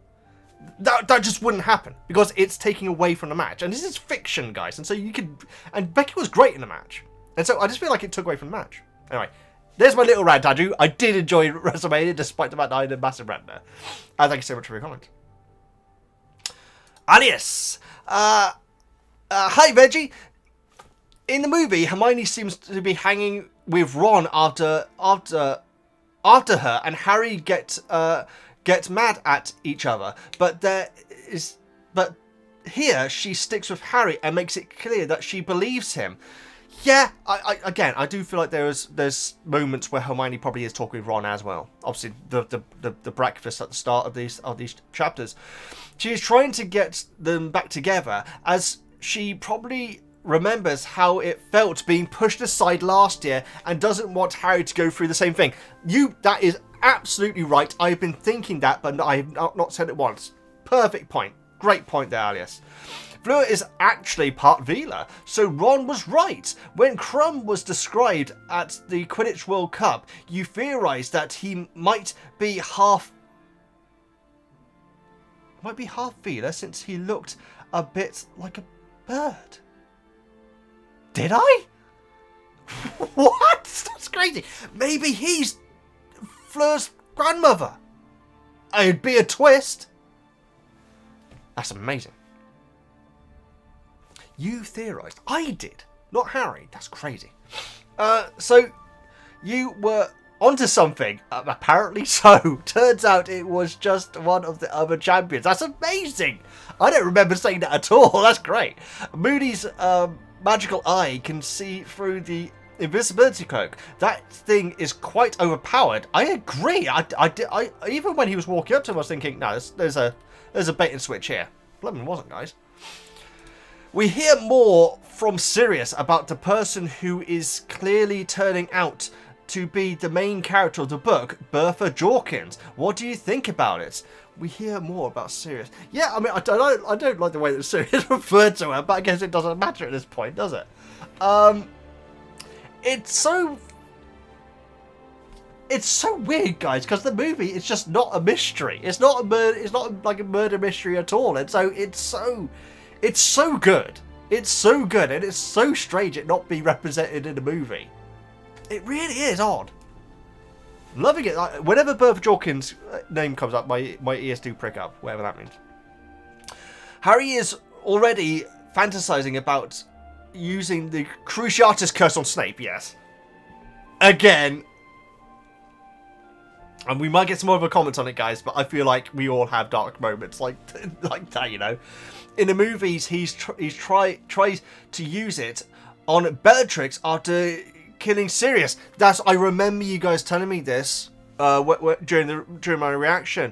That just wouldn't happen, because it's taking away from the match, and this is fiction, guys, and so and Becky was great in the match, and so I just feel like it took away from the match. Anyway, there's my little rant, Andrew. I did enjoy WrestleMania, despite the fact that I had a massive rant there. Thank you so much for your comment. Alias! Hi, Veggie! In the movie, Hermione seems to be hanging with Ron after her, and Harry gets mad at each other. But here she sticks with Harry and makes it clear that she believes him. Yeah, I do feel like there's moments where Hermione probably is talking with Ron as well. Obviously, the breakfast at the start of these chapters, she is trying to get them back together, as she probably remembers how it felt being pushed aside last year and doesn't want Harry to go through the same thing. That is absolutely right. I've been thinking that, but I have not said it once. Perfect point. Great point there, Alias. Fleur is actually part Vila, so Ron was right. When Crumb was described at the Quidditch World Cup, you theorised that he might be half Vila, since he looked a bit like a bird. Did I? What? That's crazy. Maybe he's Fleur's grandmother. It'd be a twist. That's amazing. You theorised. I did. Not Harry. That's crazy. So, you were onto something. Apparently so. Turns out it was just one of the other champions. That's amazing. I don't remember saying that at all. That's great. Moody's magical eye can see through the invisibility cloak. That thing is quite overpowered. I agree. I even when he was walking up to him, I was thinking, no, there's a bait and switch here. Blooming wasn't, guys. We hear more from Sirius about the person who is clearly turning out to be the main character of the book, Bertha Jorkins. What do you think about it? We hear more about Sirius. Yeah, I mean, I don't like the way that Sirius referred to her, but I guess it doesn't matter at this point, does it? It's so weird, guys, because the movie is just not a mystery. It's not a murder. It's not like a murder mystery at all, and so it's so good. It's so good, and it's so strange it not be represented in a movie. It really is odd. Loving it. Like, whenever Bertha Jorkins' name comes up, my ears do prick up, whatever that means. Harry is already fantasizing about using the Cruciatus curse on Snape, yes. Again. And we might get some more of a comment on it, guys, but I feel like we all have dark moments like that, you know. In the movies, he's tries to use it on Bellatrix after killing Sirius. I remember you guys telling me this during my reaction.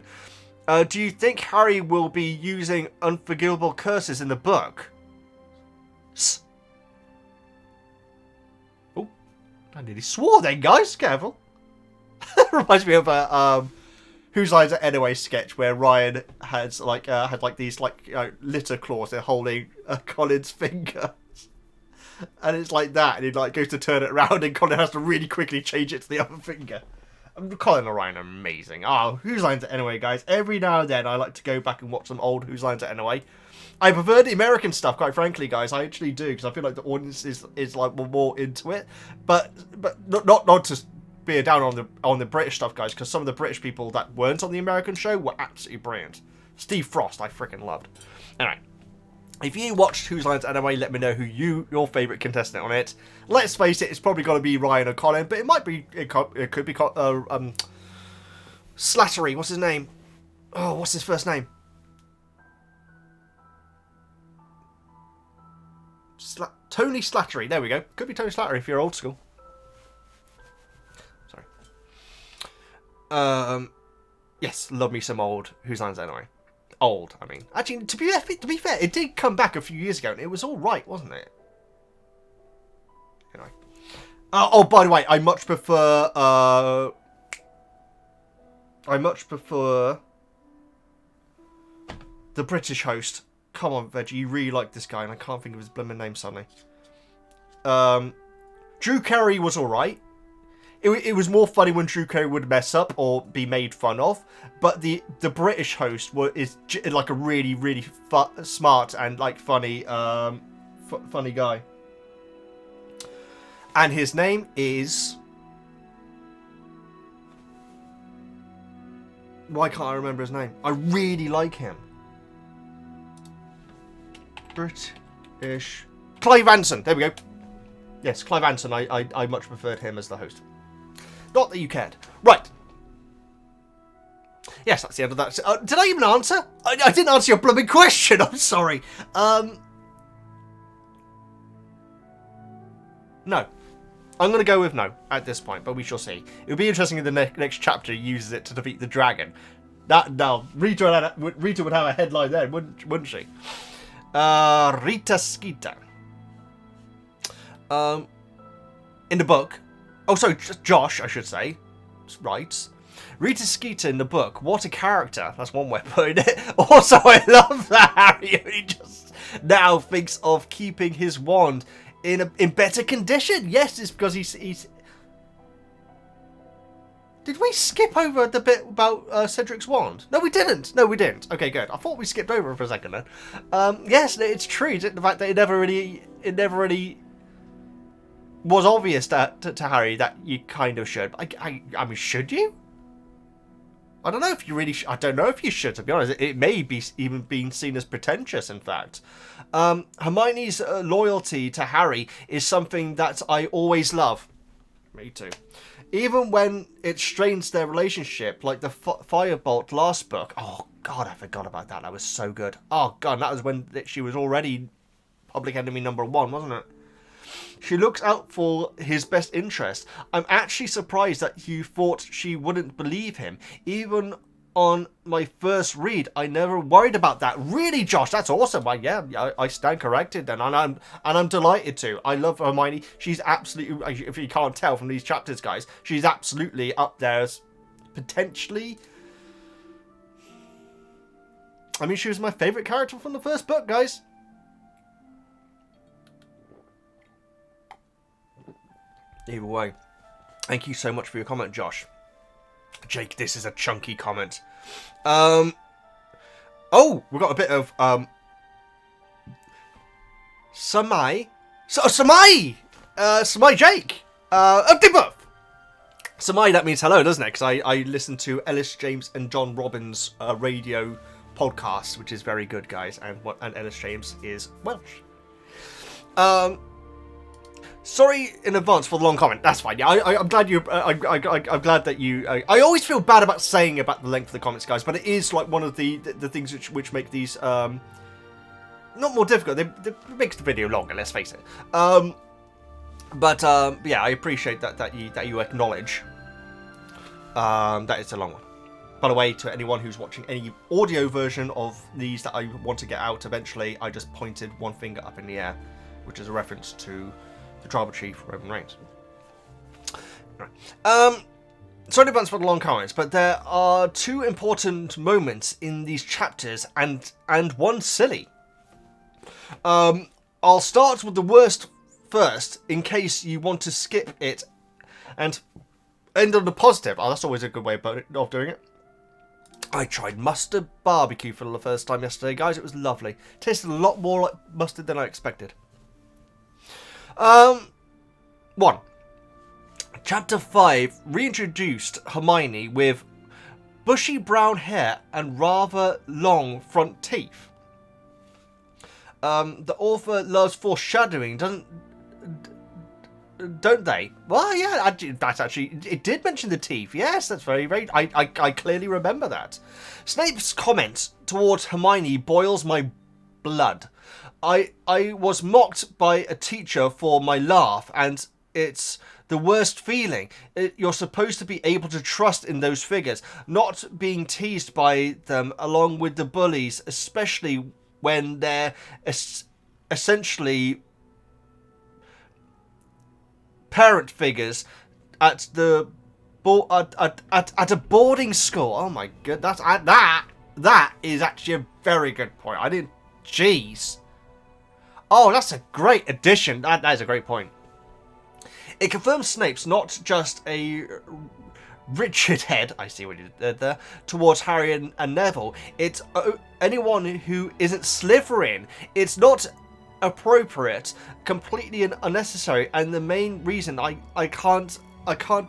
Do you think Harry will be using unforgivable curses in the book? Oh, I nearly swore then, guys. Careful. Reminds me of a Whose Lines Are Anyway sketch where Ryan had these litter claws. They're holding Colin's finger. And it's like that, and he goes to turn it around, and Colin has to really quickly change it to the other finger. Colin and Ryan are amazing. Oh, Whose Lines Are Anyway, guys. Every now and then, I like to go back and watch some old Whose Lines Are Anyway. I prefer the American stuff, quite frankly, guys. I actually do, because I feel like the audience is like more into it. But not to be down on the British stuff, guys, because some of the British people that weren't on the American show were absolutely brilliant. Steve Frost, I freaking loved. Anyway. If you watched Whose Lines Anyway, let me know who your favourite contestant on it. Let's face it, it's probably going to be Ryan or Colin, but it could be Slattery. What's his name? Oh, what's his first name? Tony Slattery. There we go. Could be Tony Slattery if you're old school. Sorry. Yes, love me some old Whose Lines Anyway. Old, I mean. Actually, to be fair, it did come back a few years ago, and it was all right, wasn't it? Anyway. Oh, by the way, I much prefer the British host. Come on, Veggie, you really like this guy, and I can't think of his blooming name suddenly. Drew Carey was all right. It was more funny when Drew Carey would mess up or be made fun of, but the British host is like a really, really smart and like funny funny guy. And his name is... Why can't I remember his name? I really like him. British... Clive Anson, there we go. Yes, Clive Anson, I much preferred him as the host. Not that you cared. Right. Yes, that's the end of that. Did I even answer? I didn't answer your blooming question. I'm sorry. No. I'm going to go with no at this point, but we shall see. It would be interesting if the next chapter uses it to defeat the dragon. No, Rita would have a headline then, wouldn't she? Rita Skeeter. In the book... Oh, sorry, Josh, I should say, writes, Rita Skeeter in the book, what a character. That's one way of putting it. Also, I love that Harry he just now thinks of keeping his wand in better condition. Yes, it's because he's... Did we skip over the bit about Cedric's wand? No, we didn't. No, we didn't. Okay, good. I thought we skipped over it for a second then. Yes, it's true. The fact that it never really was obvious to Harry that you kind of should. I mean, should you? I don't know if you really. I don't know if you should. To be honest, it may be even being seen as pretentious. In fact, Hermione's loyalty to Harry is something that I always love. Me too. Even when it strains their relationship, like the Firebolt last book. Oh God, I forgot about that. That was so good. Oh God, that was when she was already public enemy number 1, wasn't it? She looks out for his best interest. I'm actually surprised that you thought she wouldn't believe him. Even on my first read, I never worried about that. Really, Josh? That's awesome. I stand corrected then, and I'm delighted to. I love Hermione. She's absolutely, if you can't tell from these chapters, guys, she's absolutely up there as potentially. I mean, she was my favourite character from the first book, guys. Either way, thank you so much for your comment, Josh. Jake, this is a chunky comment. Oh, we've got a bit of Samai Jake. Samai, that means hello, doesn't it? Because I listen to Ellis James and John Robbins' radio podcast, which is very good, guys. And Ellis James is Welsh. Sorry in advance for the long comment. That's fine. Yeah, I'm glad you. I'm glad that you. I always feel bad about saying about the length of the comments, guys, but it is like one of the things which make these not more difficult. They makes the video longer. Let's face it. Yeah, I appreciate that you acknowledge that it's a long one. By the way, to anyone who's watching any audio version of these that I want to get out eventually, I just pointed one finger up in the air, which is a reference to the Tribal Chief, Roman Reigns. Right. Sorry in advance for the long comments, but there are 2 important moments in these chapters, and one silly. I'll start with the worst first, in case you want to skip it, and end on the positive. Oh, that's always a good way of doing it. I tried mustard barbecue for the first time yesterday, guys. It was lovely. Tasted a lot more like mustard than I expected. 1. Chapter 5 reintroduced Hermione with bushy brown hair and rather long front teeth. The author loves foreshadowing, don't they? Well, yeah, that's actually, it did mention the teeth. Yes, that's very, very, I clearly remember that. Snape's comment towards Hermione boils my blood. I was mocked by a teacher for my laugh, and it's the worst feeling. You're supposed to be able to trust in those figures, not being teased by them along with the bullies, especially when they're essentially parent figures at a boarding school. Oh my god, that is actually a very good point. I didn't. Jeez. Oh, that's a great addition. That is a great point. It confirms Snape's not just a Richard head, I see what you did there, towards Harry and Neville. It's anyone who isn't Slytherin. It's not appropriate, completely unnecessary, and the main reason I can't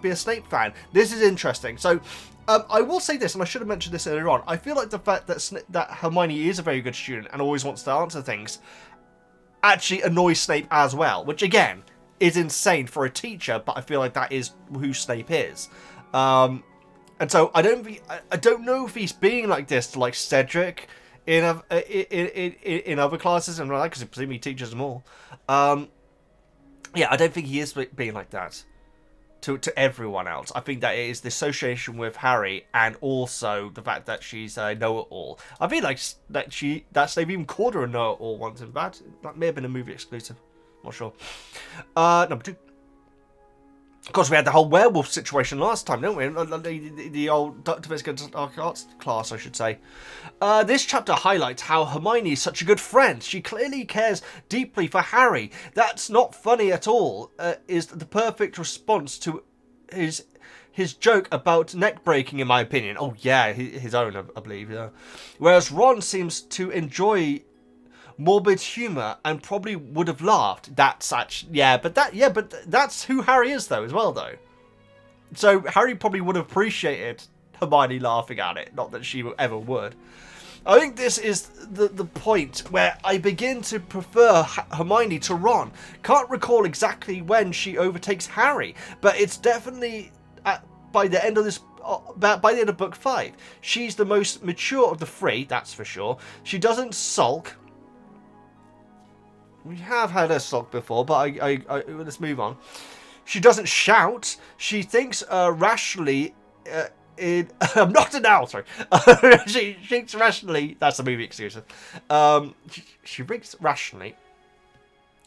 be a Snape fan. This is interesting. So I will say this, and I should have mentioned this earlier on. I feel like the fact that Hermione is a very good student and always wants to answer things actually annoys Snape as well, which again is insane for a teacher, but I feel like that is who Snape is. And so I don't know if he's being like this to like Cedric in other classes and like that, because presumably he teaches them all. Yeah, I don't think he is being like that to everyone else. I think that it is the association with Harry, and also the fact that she's a know-it-all. I feel like that they've even called her a know-it-all once. In fact, that may have been a movie exclusive. Not sure. Number 2. Of course, we had the whole werewolf situation last time, didn't we? The old Domestic Arts class, I should say. This chapter highlights how Hermione is such a good friend. She clearly cares deeply for Harry. That's not funny at all. Is the perfect response to his joke about neck breaking, in my opinion. Oh yeah, his own, I believe. Yeah. Whereas Ron seems to enjoy morbid humor and probably would have laughed. That's actually, but that's who Harry is though, as well though. So Harry probably would have appreciated Hermione laughing at it, not that she ever would. I think this is the point where I begin to prefer Hermione to Ron. Can't recall exactly when she overtakes Harry, but it's definitely by the end of this. By the end of book 5, she's the most mature of the three, that's for sure. She doesn't sulk. We have had her sulk before, but let's move on. She doesn't shout. She thinks rationally. I'm not an owl, sorry. She thinks rationally. That's the movie exclusive. She thinks rationally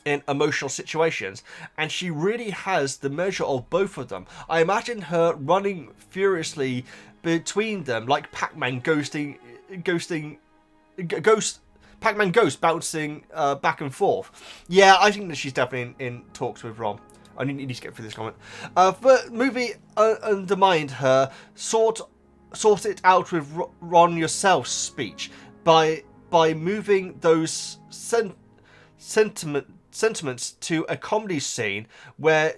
in emotional situations, and she really has the measure of both of them. I imagine her running furiously between them, like Pac-Man Pac-Man Ghost bouncing back and forth. Yeah, I think that she's definitely in talks with Ron. I need to get through this comment. But movie undermined her sort it out with Ron yourself speech by moving those sentiments to a comedy scene where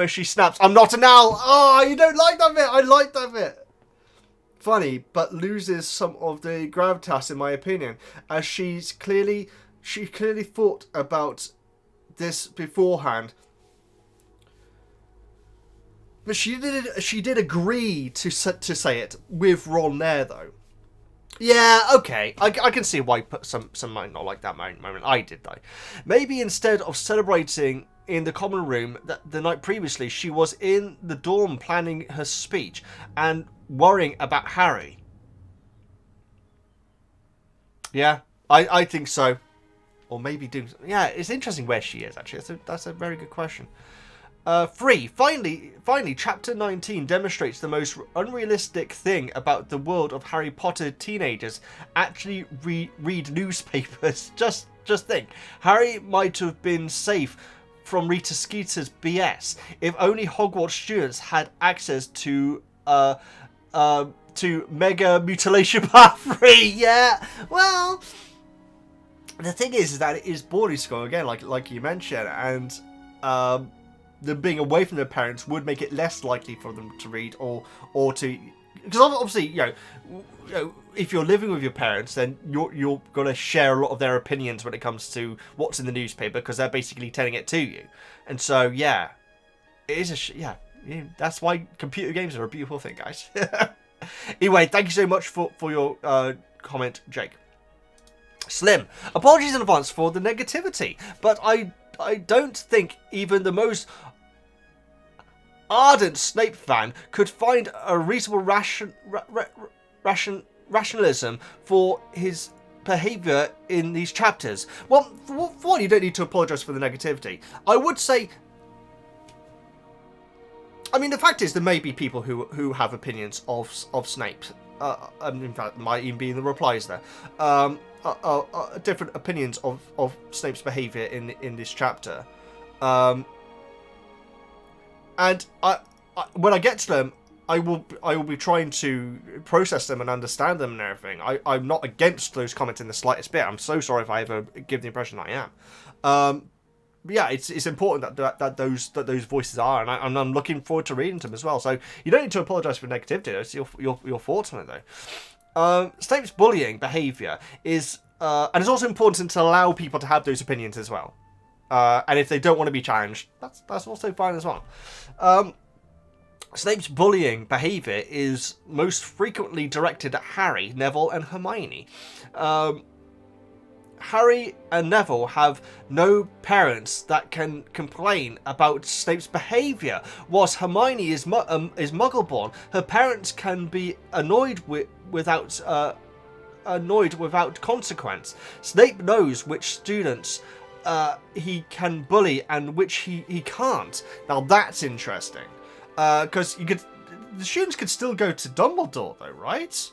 she snaps, "I'm not an owl." Oh, you don't like that bit? I like that bit. Funny, but loses some of the gravitas in my opinion, as she clearly thought about this beforehand. But she did agree to say it with Ron there though. Yeah, okay. I can see why some might not like that moment. I did though. Maybe instead of celebrating in the common room the night previously, she was in the dorm planning her speech and worrying about Harry. Yeah, I think so. Or maybe doing. Yeah, it's interesting where she is actually. That's a very good question. 3. Finally, Chapter 19 demonstrates the most unrealistic thing about the world of Harry Potter teenagers actually read newspapers. Just think. Harry might have been safe from Rita Skeeter's BS if only Hogwarts students had access to Mega Mutilation Part 3. Yeah, well, the thing is that it is boarding school again, like you mentioned, and them being away from their parents would make it less likely for them to read or to, because obviously you know if you're living with your parents, then you're gonna share a lot of their opinions when it comes to what's in the newspaper, because they're basically telling it to you. And so yeah, it is that's why computer games are a beautiful thing, guys. Anyway, thank you so much for your comment, Jake. Slim, apologies in advance for the negativity, but I don't think even the most ardent Snape fan could find a reasonable rationalism for his behaviour in these chapters. Well, for one, you don't need to apologise for the negativity. I would say, I mean, the fact is there may be people who have opinions of Snape. In fact, might even be in the replies there. Different opinions of Snape's behaviour in this chapter. And when I get to them, I will be trying to process them and understand them and everything. I'm not against those comments in the slightest bit. I'm so sorry if I ever give the impression that I am. But yeah, it's important that those voices are, and I'm looking forward to reading them as well. So you don't need to apologise for negativity. It's your thoughts on it though. Snape's bullying behaviour is, and it's also important to allow people to have those opinions as well. And if they don't want to be challenged, that's also fine as well. Snape's bullying behaviour is most frequently directed at Harry, Neville, and Hermione. Harry and Neville have no parents that can complain about Snape's behaviour, whilst Hermione is Muggle-born. Her parents can be annoyed without consequence. Snape knows which students he can bully and which he can't. Now that's interesting, because the students could still go to Dumbledore though, right?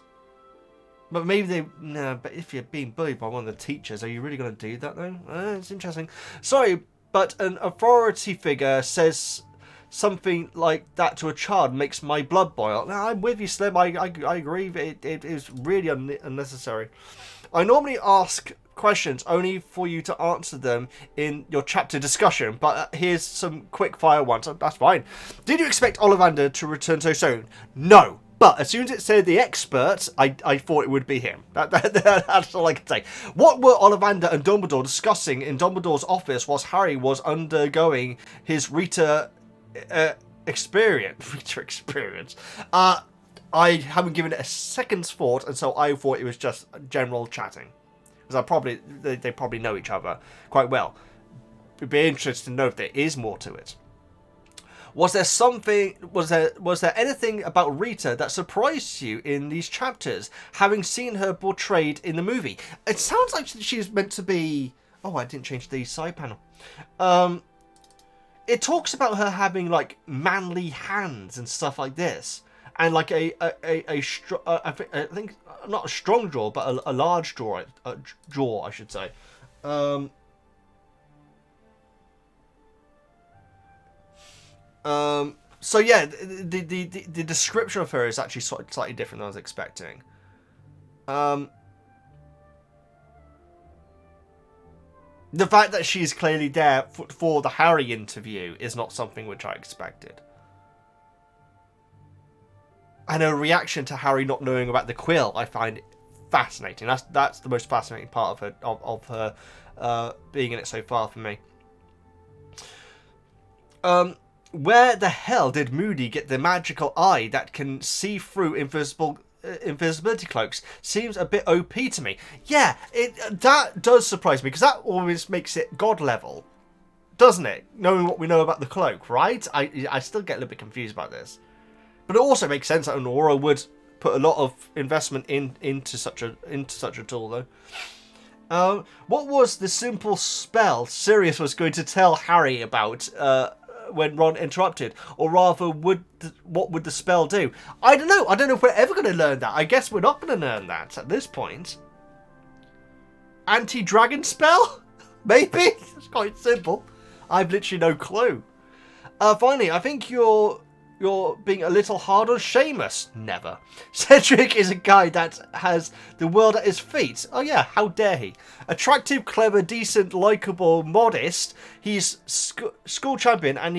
But maybe but if you're being bullied by one of the teachers, are you really going to do that though? It's interesting. Sorry, but an authority figure says something like that to a child makes my blood boil. Now, I'm with you, Slim. I agree. It is really unnecessary. I normally ask questions only for you to answer them in your chapter discussion, but here's some quick fire ones. That's fine. Did you expect Ollivander to return so soon? No. But as soon as it said the expert, I thought it would be him. That's all I can say. What were Ollivander and Dumbledore discussing in Dumbledore's office whilst Harry was undergoing his Rita experience? Rita experience. I haven't given it a second's thought, and so I thought it was just general chatting. Because they probably know each other quite well. It'd be interesting to know if there is more to it. Was there anything about Rita that surprised you in these chapters, having seen her portrayed in the movie? It sounds like she's meant to be... Oh, I didn't change the side panel. It talks about her having, like, manly hands and stuff like this. And, like, I think, not a strong jaw, but a large jaw, I should say. So yeah, the description of her is actually slightly different than I was expecting. The fact that she's clearly there for the Harry interview is not something which I expected. And her reaction to Harry not knowing about the quill, I find fascinating. That's the most fascinating part of her being in it so far for me. Where the hell did Moody get the magical eye that can see through invisibility cloaks? Seems a bit OP to me. Yeah, that does surprise me, because that always makes it God level, doesn't it? Knowing what we know about the cloak, right? I still get a little bit confused about this. But it also makes sense that Aurora would put a lot of investment into such a tool, though. What was the simple spell Sirius was going to tell Harry about when Ron interrupted? Or rather, what would the spell do? I don't know. I don't know if we're ever going to learn that. I guess we're not going to learn that at this point. Anti-dragon spell? Maybe? It's quite simple. I've literally no clue. Finally, I think you're being a little hard on Seamus. Never. Cedric is a guy that has the world at his feet. Oh yeah, how dare he? Attractive, clever, decent, likeable, modest. He's school champion, and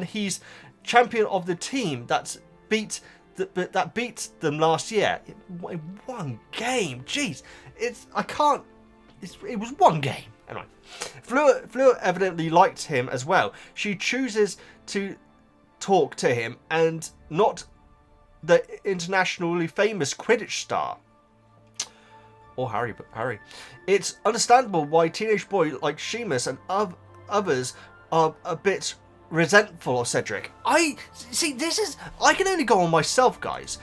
he's champion of the team that beat them last year. In one game. Jeez, it was one game. Anyway, Fleur evidently liked him as well. She chooses to talk to him, and not the internationally famous Quidditch star. Or Harry, but Harry. It's understandable why teenage boy like Seamus and others are a bit resentful of Cedric. I can only go on myself, guys.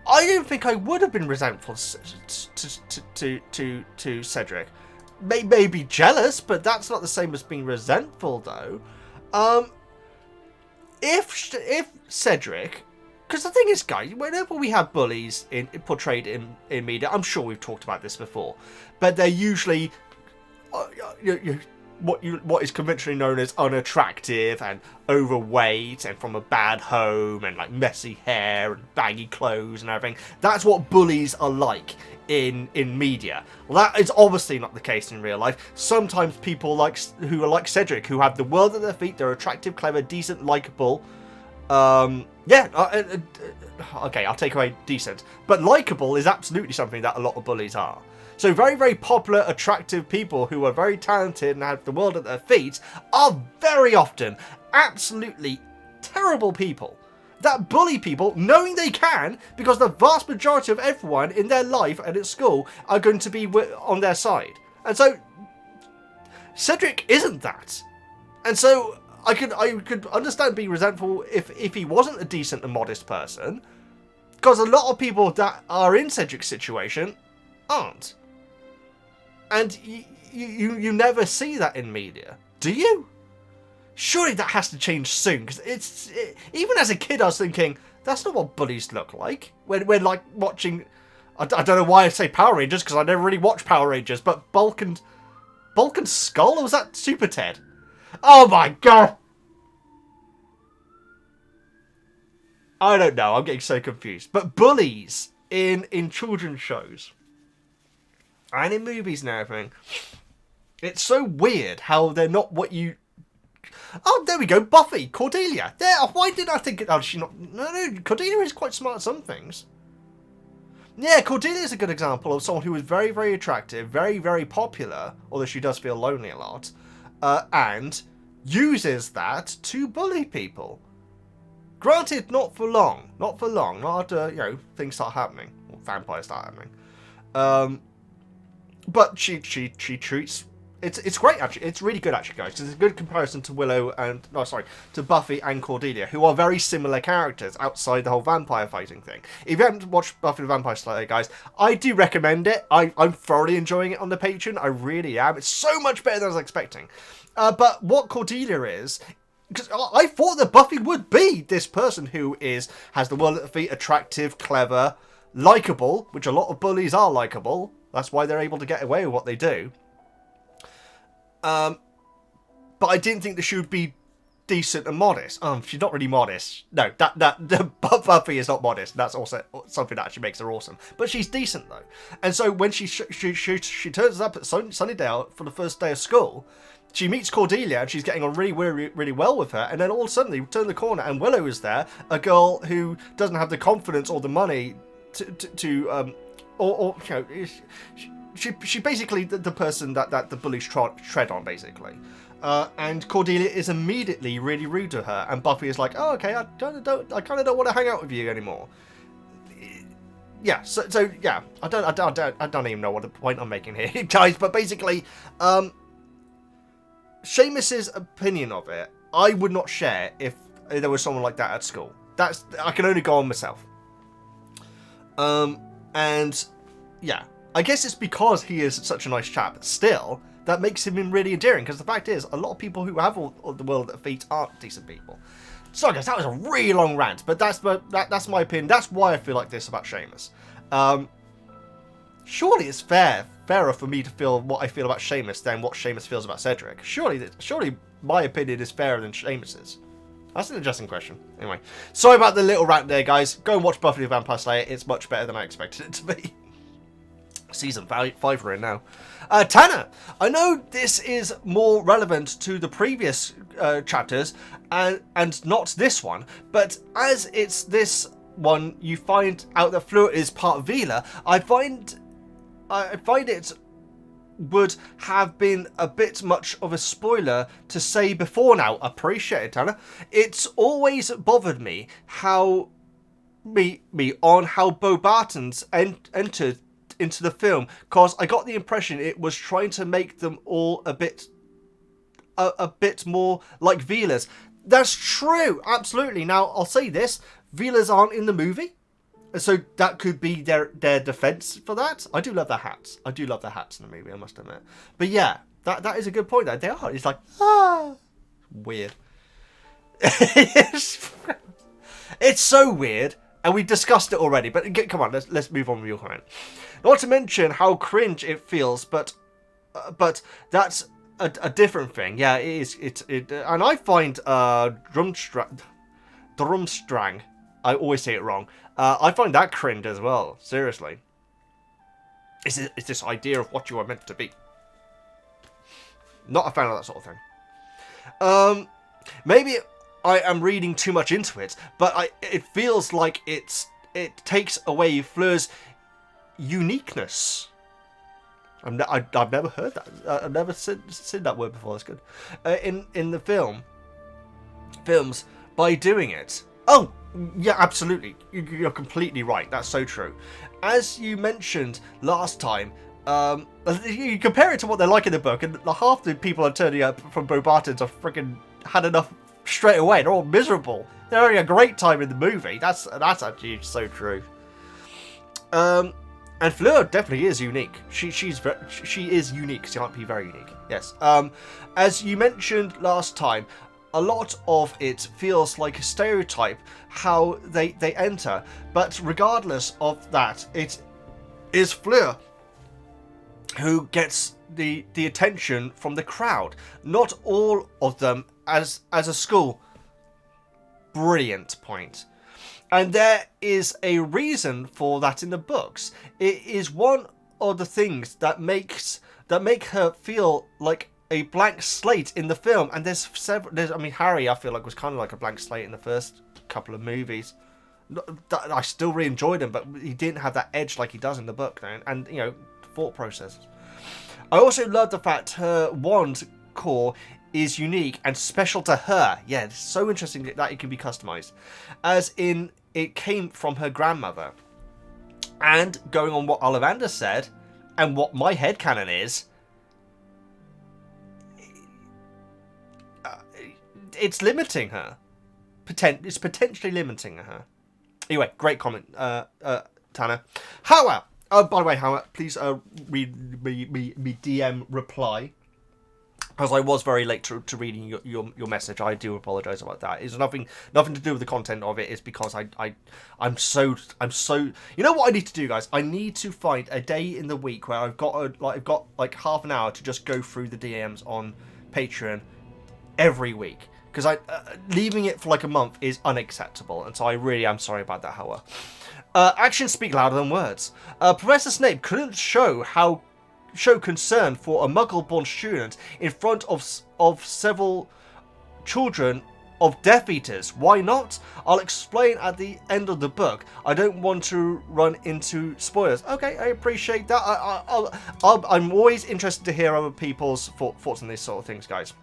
I don't think I would have been resentful to Cedric. Maybe jealous, but that's not the same as being resentful, though. If Cedric, because the thing is, guys, whenever we have bullies portrayed in media, I'm sure we've talked about this before, but they're usually what is conventionally known as unattractive and overweight and from a bad home and like messy hair and baggy clothes and everything. That's what bullies are like in media. Well, that is obviously not the case in real life. Sometimes people who are like Cedric, who have the world at their feet, they're attractive, clever, decent, likable. Okay, I'll take away decent, but likable is absolutely something that a lot of bullies are. So very, very popular, attractive people who are very talented and have the world at their feet are very often absolutely terrible people that bully people knowing they can, because the vast majority of everyone in their life and at school are going to be on their side. And so Cedric isn't that. And so I could understand being resentful if he wasn't a decent and modest person, because a lot of people that are in Cedric's situation aren't. And you never see that in media, do you? Surely that has to change soon, because even as a kid I was thinking, that's not what bullies look like. When like watching, I don't know why I say Power Rangers, because I never really watched Power Rangers, but Bulk and Skull, or was that Super Ted? Oh my god! I don't know, I'm getting so confused. But bullies in children's shows. and in movies and everything. It's so weird how they're not what you... Oh, there we go, Buffy, Cordelia. There, why did I think... Oh, she's not... No, Cordelia is quite smart at some things. Yeah, Cordelia is a good example of someone who is very, very attractive, very, very popular, although she does feel lonely a lot, and uses that to bully people. Granted, not for long. Not after, things start happening. Or vampires start happening. But she treats... It's great, actually. It's really good, actually, guys. It's a good comparison to to Buffy and Cordelia, who are very similar characters outside the whole vampire fighting thing. If you haven't watched Buffy the Vampire Slayer, guys, I do recommend it. I'm thoroughly enjoying it on the Patreon. I really am. It's so much better than I was expecting. But what Cordelia is... Because I thought that Buffy would be this person who has the world at their feet, attractive, clever, likeable, which a lot of bullies are likeable. That's why they're able to get away with what they do. But I didn't think that she would be decent and modest. She's not really modest. No, Buffy is not modest. That's also something that actually makes her awesome. But she's decent though. And so when she turns up at Sunnydale for the first day of school, she meets Cordelia and she's getting on really well with her. And then all of a sudden they turn the corner and Willow is there, a girl who doesn't have the confidence or the money She basically the person that the bullies tread on, basically. And Cordelia is immediately really rude to her, and Buffy is like, "Oh, okay, I kind of don't want to hang out with you anymore." Yeah, so yeah, I don't even know what the point I'm making here, guys. But basically, Seamus's opinion of it, I would not share if there was someone like that at school. I can only go on myself. And yeah. I guess it's because he is such a nice chap still that makes him really endearing, because the fact is a lot of people who have all the world at their feet aren't decent people. Sorry guys, that was a really long rant, but that's my opinion. That's why I feel like this about Seamus. Surely it's fairer for me to feel what I feel about Seamus than what Seamus feels about Cedric. Surely my opinion is fairer than Seamus's. That's an interesting question. Anyway, sorry about the little rant there, guys. Go and watch Buffy the Vampire Slayer. It's much better than I expected it to be. Season 5 we're in now. Tanner, I know this is more relevant to the previous chapters and not this one, but as it's this one, you find out that Fleur is part of Vila. I find it would have been a bit much of a spoiler to say before now. Appreciate it, Tanner. It's always bothered me how Bo Barton's entered into the film, because I got the impression it was trying to make them all a bit more like Velas. That's true, absolutely. Now I'll say this: Velas aren't in the movie, so that could be their defense for that. I do love their hats. I do love their hats in the movie, I must admit. But yeah, that is a good point. That they are. It's like weird. It's so weird, and we discussed it already. But come on, let's move on with your comment. Not to mention how cringe it feels, but that's a different thing. Yeah, it is. And I find Drumstrang. I always say it wrong. I find that cringe as well. Seriously, it's this idea of what you are meant to be. Not a fan of that sort of thing. Maybe I am reading too much into it, but it feels like it takes away Fleur's uniqueness. I've never heard that. I've never said that word before. That's good. In the films by doing it. Oh yeah, absolutely. You're completely right. That's so true. As you mentioned last time, you compare it to what they're like in the book, and half the people are turning up from Bo Barton's are freaking had enough straight away. They're all miserable. They're having a great time in the movie. That's actually so true. And Fleur definitely is unique. She is unique. She might be very unique. Yes. As you mentioned last time, a lot of it feels like a stereotype how they enter. But regardless of that, it is Fleur who gets the attention from the crowd. Not all of them as a school. Brilliant point. And there is a reason for that in the books. It is one are the things that make her feel like a blank slate in the film. And there's several. I mean, Harry, I feel like was kind of like a blank slate in the first couple of movies. I still really enjoyed him, but he didn't have that edge like he does in the book now. And you know, thought processes. I also love the fact her wand core is unique and special to her. Yeah, it's so interesting that it can be customized, as in it came from her grandmother. And going on what Ollivander said, and what my headcanon is, it's limiting her. It's potentially limiting her. Anyway, great comment, Tanner. Howard, by the way, Howard, please read me DM reply, because I was very late to reading your message. I do apologise about that. It's nothing to do with the content of it. It's because I'm so. You know what I need to do, guys? I need to find a day in the week where I've got like half an hour to just go through the DMs on Patreon every week. Because leaving it for like a month is unacceptable, and so I really am sorry about that, Howard. Actions speak louder than words. Professor Snape couldn't show concern for a Muggle-born student in front of several children of Death Eaters. Why not? I'll explain at the end of the book. I don't want to run into spoilers. Okay, I appreciate that. I'm always interested to hear other people's thoughts on these sort of things, guys.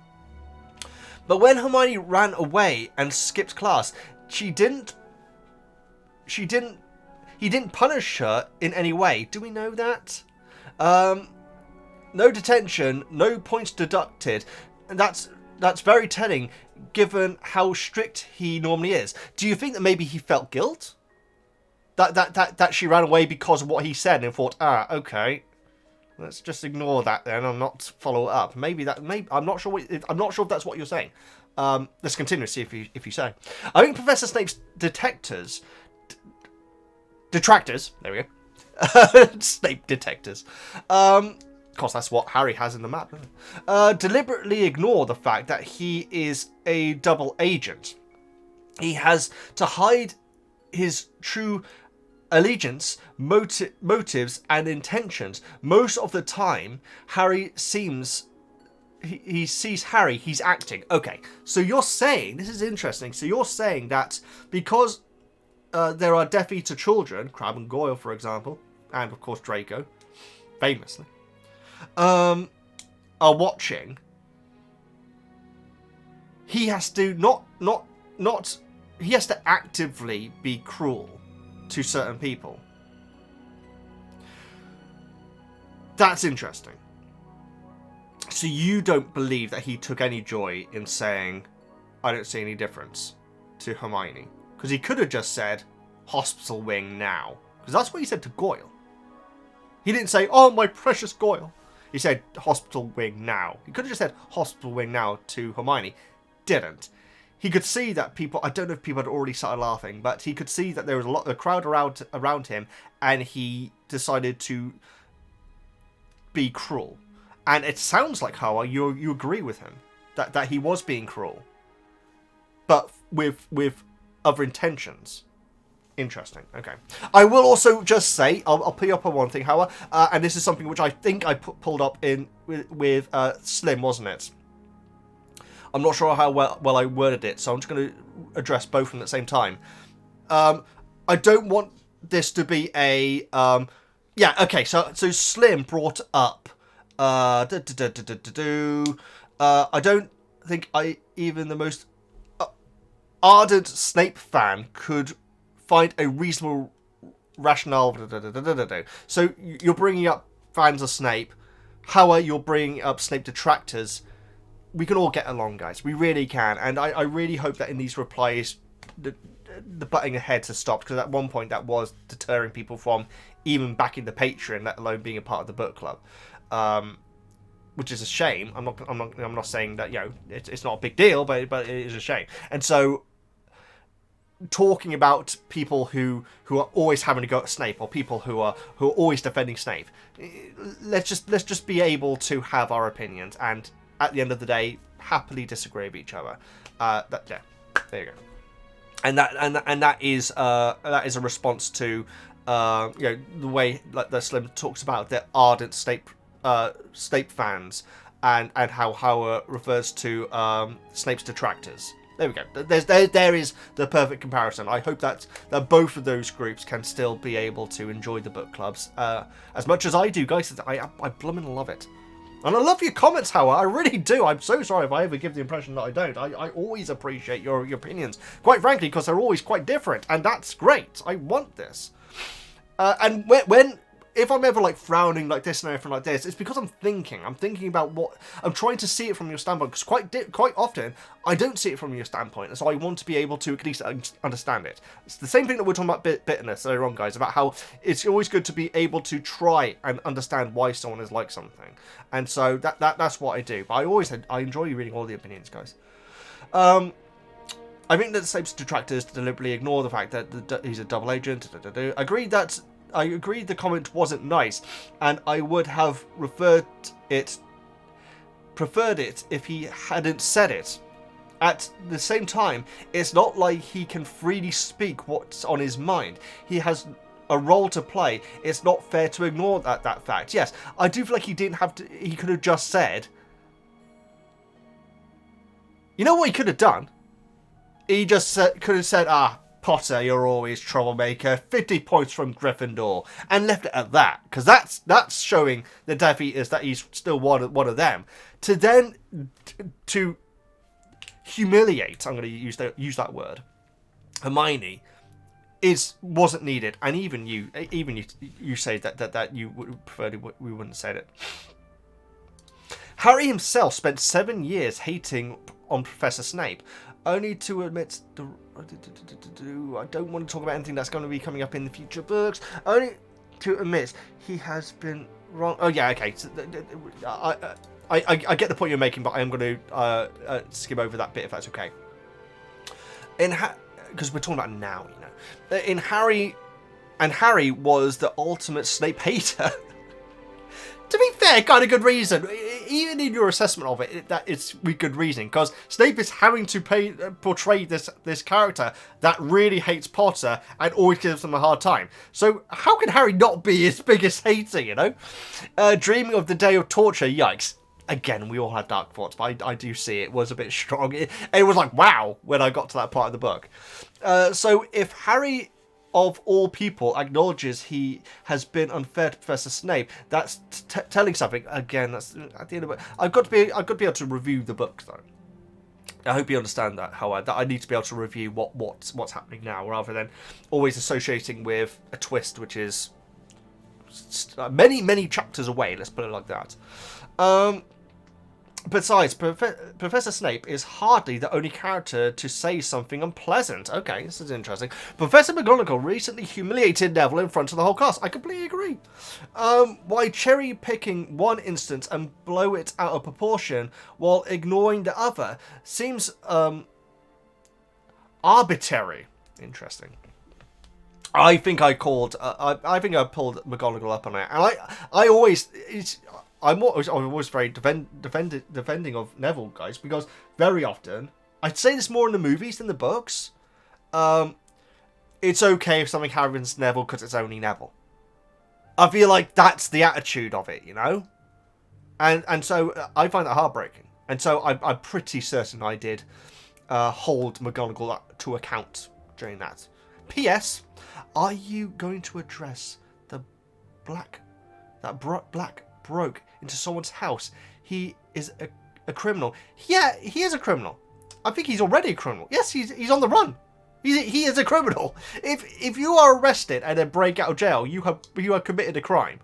But when Hermione ran away and skipped class, he didn't punish her in any way. Do we know that? No detention, no points deducted. And that's very telling, given how strict he normally is. Do you think that maybe he felt guilt? That she ran away because of what he said and thought, okay, let's just ignore that then and not follow it up. Maybe I'm not sure. I'm not sure if that's what you're saying. Let's continue to see if you say. I think Professor Snape's detractors. There we go. Snape detectors. Of course, that's what Harry has in the map. Deliberately ignore the fact that he is a double agent. He has to hide his true allegiance, motives, and intentions. Most of the time, Harry sees Harry, he's acting. Okay, so you're saying, this is interesting, so you're saying that because there are Death Eater children, Crabbe and Goyle, for example, and of course Draco, famously, are watching, he has to he has to actively be cruel to certain people. That's interesting. So you don't believe that he took any joy in saying, I don't see any difference to Hermione? Because he could have just said, hospital wing now. Because that's what he said to Goyle. He didn't say, oh, my precious Goyle. He said, hospital wing now. He could have just said, hospital wing now to Hermione. Didn't. He could see that people, I don't know if people had already started laughing, but he could see that there was a crowd around him, and he decided to be cruel. And it sounds like, Howard, you agree with him, that he was being cruel, but with other intentions. Interesting. Okay. I will also just say, I'll pick up on one thing, Howard, and this is something which I think I pulled up in with Slim, wasn't it? I'm not sure how well I worded it, so I'm just going to address both of them at the same time. I don't want this to be a... yeah, okay, so Slim brought up... I don't think even the most ardent Snape fan could find a reasonable rationale. So you're bringing up fans of Snape. How are you bringing up Snape detractors? We can all get along, guys. We really can. And I really hope that in these replies, the butting ahead has stopped, because at one point that was deterring people from even backing the Patreon, let alone being a part of the book club. Which is a shame. I'm not saying that, you know, it's not a big deal, but it is a shame. And so, talking about people who are always having to go at Snape, or people who are always defending Snape, let's just be able to have our opinions, and at the end of the day, happily disagree with each other. Yeah, there you go. And that is a response to the way like the Slim talks about their ardent Snape fans, and how Howard refers to Snape's detractors. There we go. There is the perfect comparison. I hope that both of those groups can still be able to enjoy the book clubs as much as I do, guys. I blooming love it. And I love your comments, Howard. I really do. I'm so sorry if I ever give the impression that I don't. I always appreciate your opinions, quite frankly, because they're always quite different, and that's great. I want this. And if I'm ever like frowning like this and everything like this, it's because I'm thinking about what I'm trying to see it from your standpoint. Because quite often I don't see it from your standpoint, and so I want to be able to at least understand it. It's the same thing that we're talking about bitterness earlier on, guys, about how it's always good to be able to try and understand why someone is like something. And so that's what I do. But I enjoy reading all the opinions, guys. I think that Snape's detractors deliberately ignore the fact that he's a double agent. I agree the comment wasn't nice, and I would have preferred it if he hadn't said it. At the same time, it's not like he can freely speak what's on his mind. He has a role to play. It's not fair to ignore that fact. Yes, I do feel like he didn't have to. He could have just said. You know what he could have done? He just could have said, Potter, you're always troublemaker. 50 points from Gryffindor, and left it at that, because that's showing the Death Eaters that he's still one of them. To then to humiliate, I'm going to use that word, Hermione, wasn't needed, and even you say that you would prefer we wouldn't have said it. Harry himself spent 7 years hating on Professor Snape, only to admit I don't want to talk about anything that's going to be coming up in the future books. Only to admit he has been wrong. Oh yeah, okay. So, I get the point you're making, but I am going to skim over that bit if that's okay. Because we're talking about now, you know. Harry was the ultimate Snape hater. To be fair, kind of good reason. Even in your assessment of it, that is with good reason. Because Snape is having to portray this character that really hates Potter and always gives him a hard time. So how can Harry not be his biggest hater, you know? Dreaming of the day of torture, yikes. Again, we all have dark thoughts, but I do see it was a bit strong. It was like, wow, when I got to that part of the book. So if Harry, of all people, acknowledges he has been unfair to Professor Snape, that's telling something. Again, that's at the end of it. I've got to be able to review the book, though. I hope you understand that, Howard, that I need to be able to review what's happening now, rather than always associating with a twist which is many chapters away. Let's put it like that. Besides, Professor Snape is hardly the only character to say something unpleasant. Okay, this is interesting. Professor McGonagall recently humiliated Neville in front of the whole class. I completely agree. Why cherry-picking one instance and blow it out of proportion while ignoring the other seems arbitrary. Interesting. I think I pulled McGonagall up on it, and I'm always very defending of Neville, guys, because very often, I'd say this more in the movies than the books, it's okay if something happens to Neville because it's only Neville. I feel like that's the attitude of it, you know? And so I find that heartbreaking. And so I'm pretty certain I did hold McGonagall to account during that. P.S. Are you going to address the black broke into someone's house? He is a criminal. Yeah, he is a criminal. I think he's already a criminal. Yes, he's on the run. He is a criminal. If you are arrested and then break out of jail, you have committed a crime.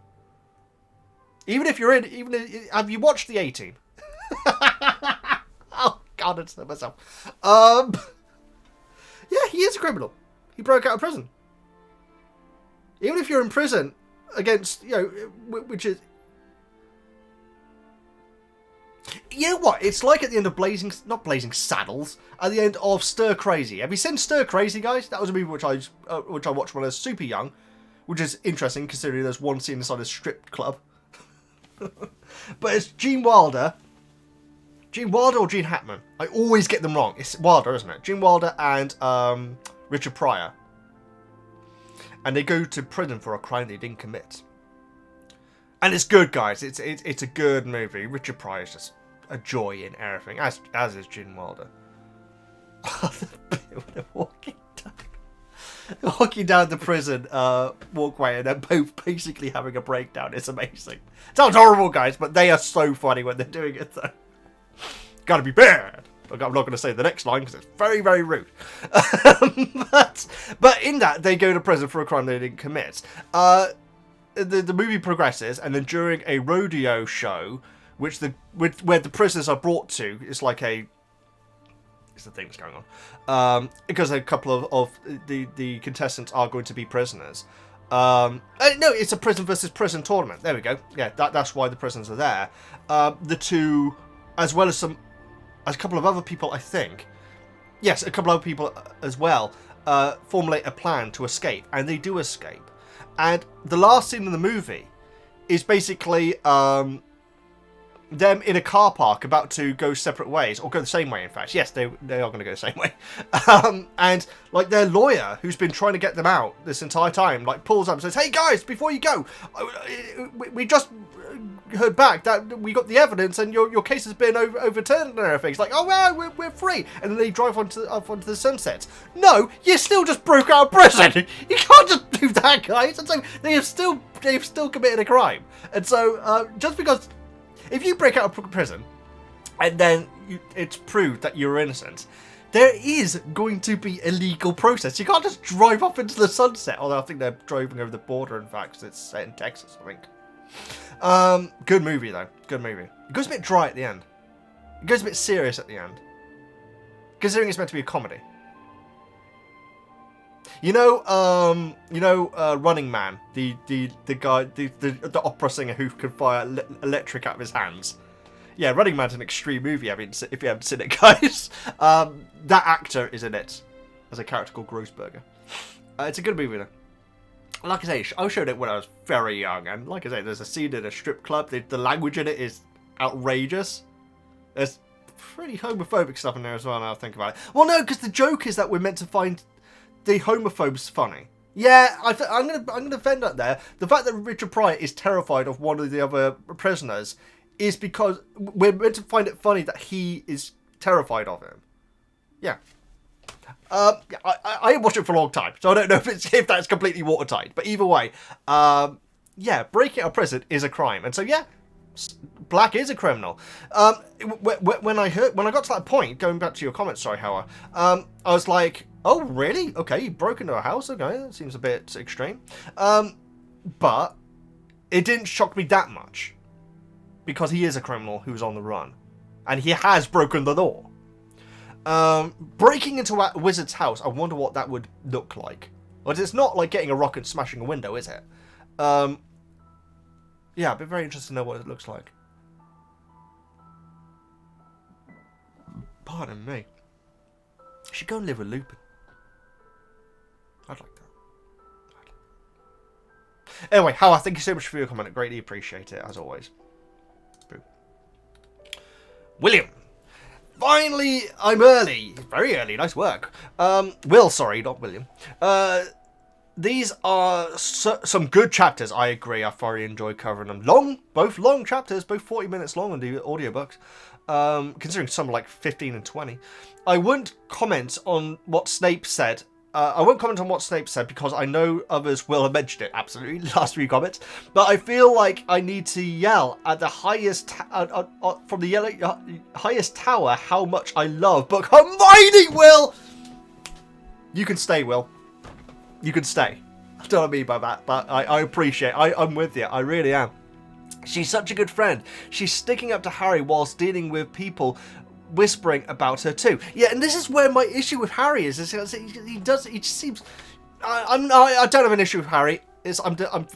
Even if you're in, have you watched the A-Team? Oh God, I said myself. Yeah, he is a criminal. He broke out of prison. Even if you're in prison against, which is, you know what? It's like at the end of not Blazing Saddles, at the end of Stir Crazy. Have you seen Stir Crazy, guys? That was a movie which I watched when I was super young, which is interesting considering there's one scene inside a strip club. But it's Gene Wilder or Gene Hackman? I always get them wrong. It's Wilder, isn't it? Gene Wilder and Richard Pryor. and they go to prison for a crime they didn't commit. And it's good, guys. It's a good movie. Richard Pryor is just a joy in everything, as is Gene Wilder. Walking down the prison walkway and they're both basically having a breakdown. It's amazing. It sounds horrible, guys, but they are so funny when they're doing it, though. Gotta be bad. I'm not going to say the next line because it's very, very rude. But in that, they go to prison for a crime they didn't commit. The movie progresses, and then during a rodeo show, where the prisoners are brought to, it's like a... It's the thing that's going on. Because a couple of the contestants are going to be prisoners. No, it's a prison versus prison tournament. There we go. Yeah, that's why the prisoners are there. The two, as well as a couple of other people, I think. Yes, a couple of other people as well, formulate a plan to escape, and they do escape. And the last scene in the movie is basically them in a car park about to go separate ways, or go the same way, in fact. Yes, they are going to go the same way. And, like, their lawyer, who's been trying to get them out this entire time, like, pulls up and says, "Hey, guys, before you go, we just heard back that we got the evidence and your case has been overturned and everything." It's like, "Oh, well, we're free." And then they drive onto the sunset. No, you still just broke out of prison. You can't just do that, guys. And so they've still committed a crime. And so just because if you break out of prison and then it's proved that you're innocent, there is going to be a legal process. You can't just drive off into the sunset. Although I think they're driving over the border, in fact, because it's set in Texas, I think. Good movie, though. Good movie. It goes a bit dry at the end. It goes a bit serious at the end. Considering it's meant to be a comedy. Running Man, the guy, the opera singer who could fire electric out of his hands. Yeah, Running Man's an extreme movie if you haven't seen it, guys. That actor is in it as a character called Grossberger. It's a good movie, though. Like I say, I showed it when I was very young, and like I say, there's a scene in a strip club. The language in it is outrageous. There's pretty homophobic stuff in there as well, now I think about it. Well, no, because the joke is that we're meant to find the homophobes funny. Yeah, I'm gonna defend that there. The fact that Richard Pryor is terrified of one of the other prisoners is because we're meant to find it funny that he is terrified of him. Yeah. I watched it for a long time, so I don't know if that's completely watertight. But either way, yeah, breaking out of prison is a crime, and so yeah, Black is a criminal. When I got to that point, going back to your comments, sorry, Howard, I was like, oh really? Okay, you broke into a house. Okay, that seems a bit extreme. But it didn't shock me that much because he is a criminal who's on the run, and he has broken the law. Breaking into a wizard's house, I wonder what that would look like. But it's not like getting a rock and smashing a window, is it? Yeah, I'd be very interested to know what it looks like. Pardon me. I should go and live with Lupin. I'd like that. Anyway, Howard, thank you so much for your comment. I greatly appreciate it, as always. Boo. William. Finally, I'm early. Very early. Nice work. Will, sorry, not William. These are some good chapters. I agree. I thoroughly enjoyed covering them. Both long chapters, both 40 minutes long on the audiobooks. Considering some are like 15 and 20. I wouldn't comment on what Snape said. I won't comment on what Snape said because I know others will have mentioned it, absolutely, last few comments. But I feel like I need to yell at the highest, from the highest tower how much I love Book Hermione, Will! You can stay, Will. You can stay. I don't know what I mean by that, but I appreciate it. I'm with you. I really am. She's such a good friend. She's sticking up to Harry whilst dealing with people whispering about her too. Yeah, and this is where my issue with Harry is. He just seems... I don't have an issue with Harry. I'm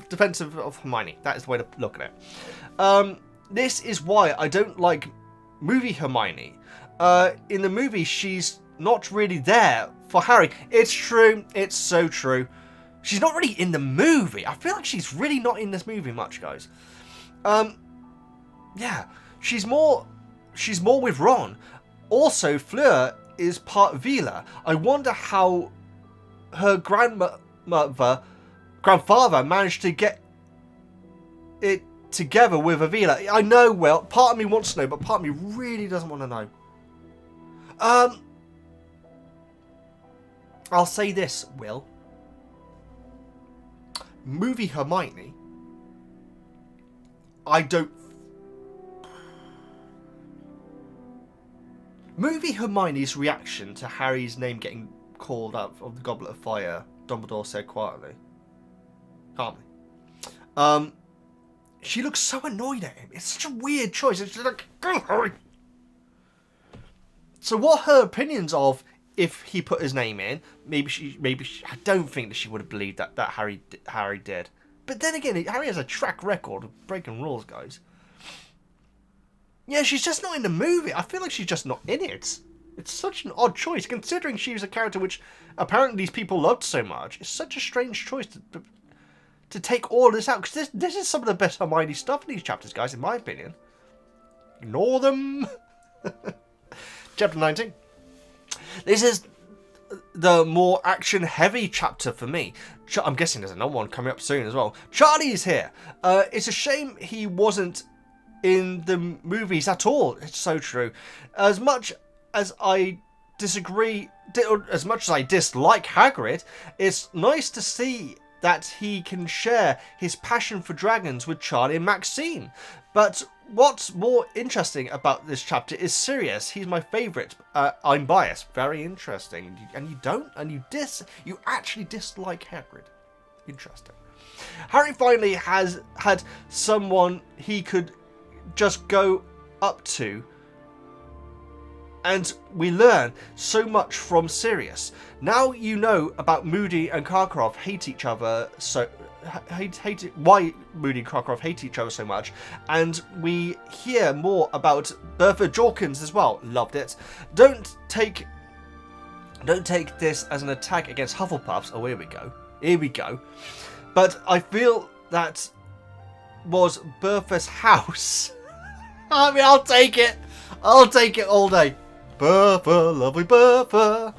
defensive of Hermione. That is the way to look at it. This is why I don't like movie Hermione. In the movie, she's not really there for Harry. It's true. It's so true. She's not really in the movie. I feel like she's really not in this movie much, guys. Yeah, she's more with Ron. Also, Fleur is part Vila. I wonder how her grandmother grandfather managed to get it together with Avila. I know, Will. Part of me wants to know, but part of me really doesn't want to know. I'll say this, Will. Movie Hermione, Movie Hermione's reaction to Harry's name getting called up of the Goblet of Fire, Dumbledore said quietly. Calmly. She looks so annoyed at him. It's such a weird choice. It's just like, go Harry. So what her opinions of if he put his name in? Maybe she. I don't think that she would have believed that Harry did. But then again, Harry has a track record of breaking rules, guys. Yeah, she's just not in the movie. I feel like she's just not in it. It's such an odd choice, considering she was a character which apparently these people loved so much. It's such a strange choice to take all this out, because this is some of the best Hermione stuff in these chapters, guys, in my opinion. Ignore them. Chapter 19. This is the more action-heavy chapter for me. I'm guessing there's another one coming up soon as well. Charlie's here. It's a shame he wasn't in the movies at all. It's so true. As much as I disagree, as much as I dislike Hagrid, it's nice to see that he can share his passion for dragons with Charlie and Maxine. But what's more interesting about this chapter is Sirius. He's my favourite. I'm biased. Very interesting. And you don't? And you actually dislike Hagrid. Interesting. Harry finally has had someone he could just go up to. And we learn so much from Sirius. Now you know about Moody and Karkaroff hate each other why Moody and Karkaroff hate each other so much, and we hear more about Bertha Jorkins as well. Loved it. Don't take this as an attack against Hufflepuffs. Oh, here we go. But I feel that was Bertha's house. I mean, I'll take it all day. Bertha, lovely Bertha.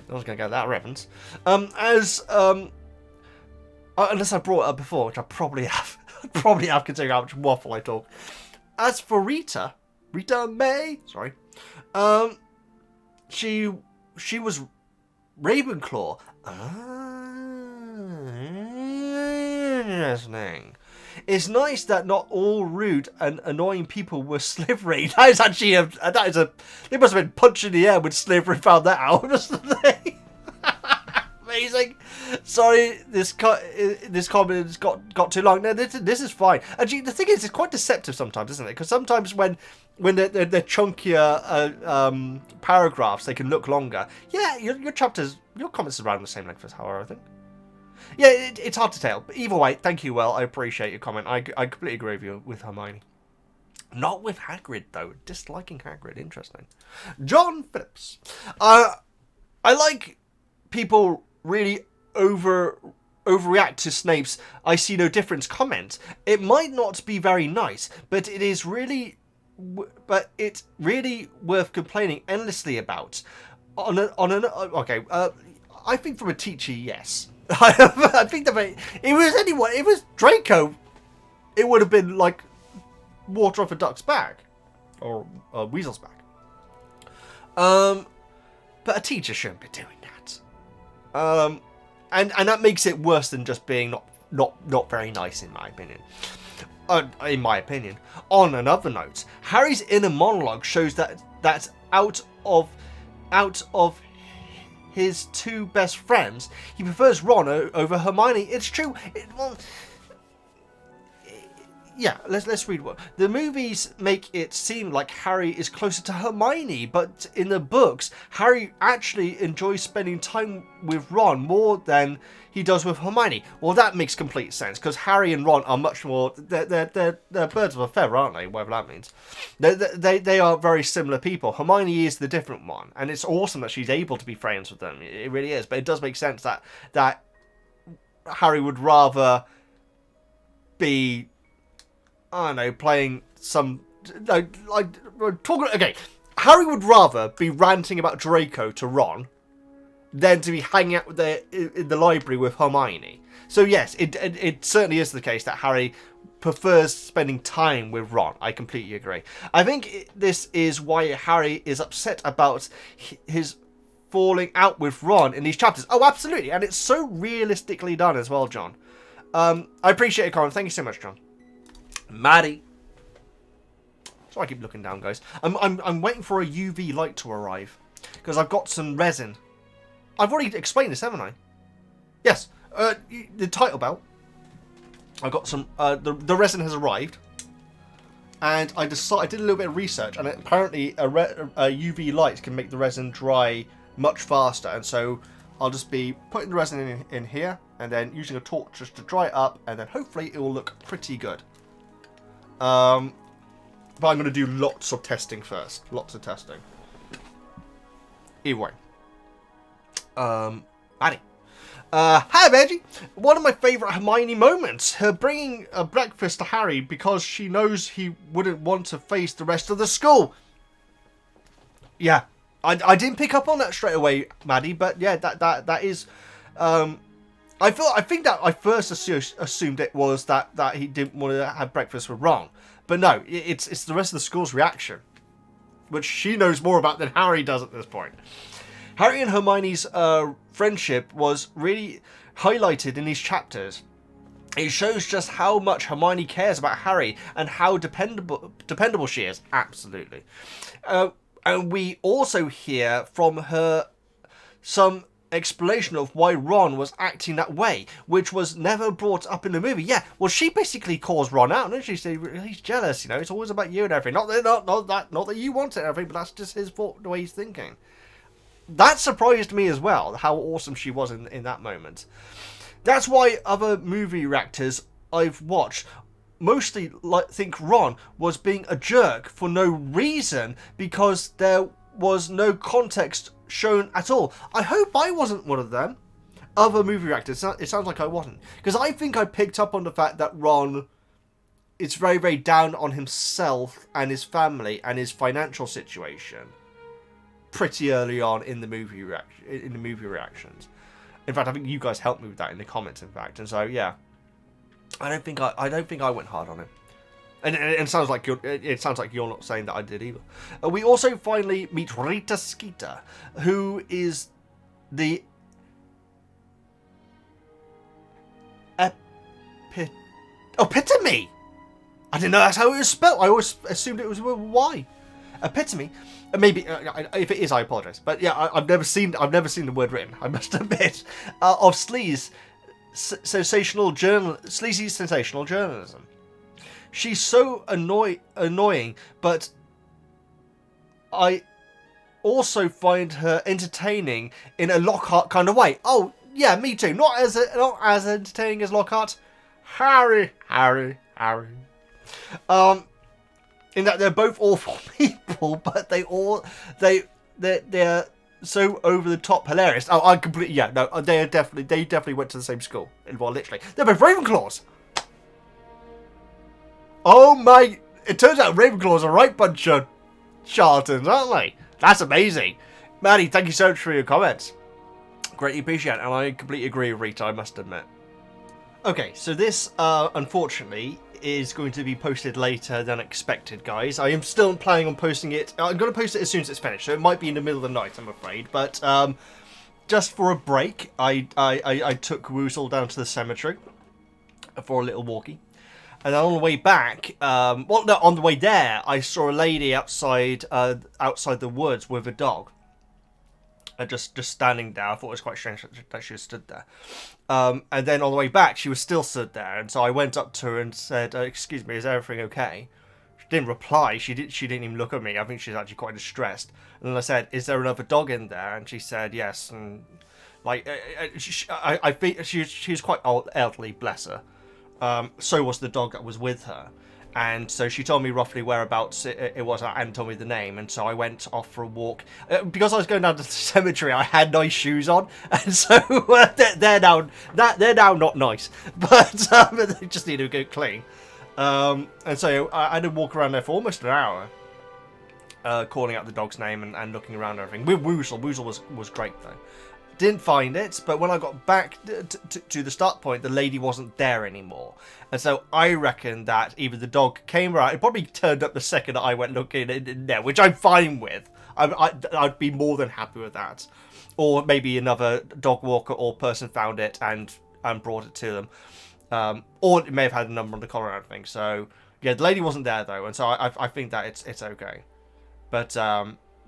I was going to go that reference. Unless I brought it up before, which I probably have. Considering how much waffle I talk. As for Rita May, sorry, she was Ravenclaw. Interesting. It's nice that not all rude and annoying people were Slytherin. That is actually they must have been punching the air when Slytherin found that out, mustn't they? Amazing. Sorry, this comment has got too long. No, this is fine. Actually, the thing is, it's quite deceptive sometimes, isn't it? Because sometimes when they're chunkier paragraphs, they can look longer. Yeah, your comments are around the same length as Howard, I think. Yeah, it's hard to tell. But either way, thank you, Will. I appreciate your comment. I completely agree with you with Hermione. Not with Hagrid, though. Disliking Hagrid. Interesting. John Phillips. I like people really overreact to Snape's "I see no difference" comment. It might not be very nice, but it's really worth complaining endlessly about. Okay. I think from a teacher, yes. I think that it was Draco, it would have been like water off a duck's back or a weasel's back. But a teacher shouldn't be doing that. And that makes it worse than just being not very nice, in my opinion. On another note, Harry's inner monologue shows that out of his two best friends, he prefers Ron over Hermione. It's true. Let's read what the movies make it seem like Harry is closer to Hermione, but in the books, Harry actually enjoys spending time with Ron more than he does with Hermione. Well, that makes complete sense, because Harry and Ron are much more they're birds of a feather, aren't they? Whatever that means. They are very similar people. Hermione is the different one, and it's awesome that she's able to be friends with them. It really is, but it does make sense that Harry would rather be, I don't know, playing some talking. Okay, Harry would rather be ranting about Draco to Ron then to be hanging out in the library with Hermione. So yes, it certainly is the case that Harry prefers spending time with Ron. I completely agree. I think this is why Harry is upset about his falling out with Ron in these chapters. Oh, absolutely. And it's so realistically done as well, John. I appreciate it, Colin. Thank you so much, John. Maddie. So I keep looking down, guys. I'm waiting for a UV light to arrive because I've got some resin. I've already explained this, haven't I? Yes. The title belt. I got some. The resin has arrived, and I did a little bit of research, and apparently a UV light can make the resin dry much faster, and so I'll just be putting the resin in here, and then using a torch just to dry it up, and then hopefully it will look pretty good. But I'm going to do lots of testing first. Lots of testing. Either way. Annie. Hi, Veggie. One of my favourite Hermione moments. Her bringing a breakfast to Harry because she knows he wouldn't want to face the rest of the school. Yeah. I didn't pick up on that straight away, Maddie, but yeah, that is... I think that I first assumed it was that he didn't want to have breakfast with Ron. But no, it's the rest of the school's reaction, which she knows more about than Harry does at this point. Harry and Hermione's friendship was really highlighted in these chapters. It shows just how much Hermione cares about Harry and how dependable she is. Absolutely. And we also hear from her some explanation of why Ron was acting that way, which was never brought up in the movie. Yeah, well, she basically calls Ron out, and she said he's jealous. You know, it's always about you and everything. Not that you want it and everything, but that's just his fault, the way he's thinking. That surprised me as well, how awesome she was in that moment. That's why other movie reactors I've watched mostly think Ron was being a jerk for no reason because there was no context shown at all. I hope I wasn't one of them. Other movie reactors, it sounds like I wasn't. Because I think I picked up on the fact that Ron is very, very down on himself and his family and his financial situation pretty early on in the movie reactions. In fact, I think you guys helped me with that in the comments, in fact. And so, yeah, I don't think I went hard on him. And it sounds like you're not saying that I did either. We also finally meet Rita Skeeter, who is the epitome. I didn't know that's how it was spelled. I always assumed it was with a Y. Epitome. Maybe if it is, I apologise. But yeah, I've never seen the word written. I must admit, of sleazy sensational journalism. She's so annoying, but I also find her entertaining in a Lockhart kind of way. Oh yeah, me too. Not as entertaining as Lockhart. Harry. In that they're both awful people, but they're so over the top hilarious. Oh, I completely they definitely went to the same school. Well, literally, they're both Ravenclaws. Oh my! It turns out Ravenclaws are a right bunch of charlatans, aren't they? That's amazing, Maddie. Thank you so much for your comments. Greatly appreciate it, and I completely agree with Rita. I must admit. Okay, so this unfortunately is going to be posted later than expected, guys. I am still planning on posting it. I'm going to post it as soon as it's finished, so it might be in the middle of the night, I'm afraid. But just for a break, I took Woozle down to the cemetery for a little walkie. And then on the way back, on the way there, I saw a lady outside the woods with a dog. Just standing there. I thought it was quite strange that she was stood there. And then on the way back, she was still stood there. And so I went up to her and said, excuse me, is everything okay? She didn't reply. She didn't even look at me. I think she's actually quite distressed. And then I said, is there another dog in there? And she said, yes. And like, I think she was quite elderly, bless her. So was the dog that was with her. And so she told me roughly whereabouts it was and told me the name. And so I went off for a walk. Because I was going down to the cemetery, I had nice shoes on. And so they're now not nice. But they just need to go clean. And so I had to walk around there for almost an hour. Calling out the dog's name and looking around and everything. With Woozle. Woozle was great, though. Didn't find it, but when I got back to the start point, the lady wasn't there anymore. And so I reckon that either the dog came around, it probably turned up the second that I went looking in there, which I'm fine with. I'd be more than happy with that. Or maybe another dog walker or person found it and brought it to them. Or it may have had a number on the collar and everything. So, yeah, the lady wasn't there, though, and so I think that it's okay. But,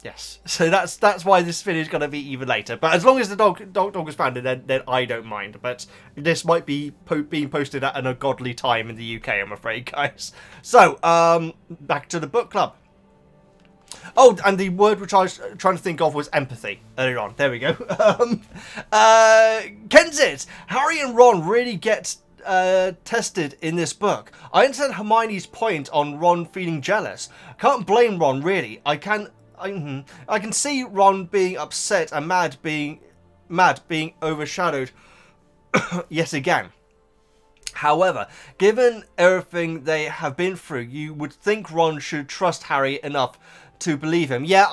yes. So that's why this video is going to be even later. But as long as the dog was found, then I don't mind. But this might be being posted at an ungodly time in the UK, I'm afraid, guys. So, back to the book club. Oh, and the word which I was trying to think of was empathy earlier on. There we go. Kenzit, Harry and Ron really get tested in this book. I understand Hermione's point on Ron feeling jealous. Can't blame Ron, really. I can see Ron being upset and mad being overshadowed yet again. However, given everything they have been through, you would think Ron should trust Harry enough to believe him. Yeah,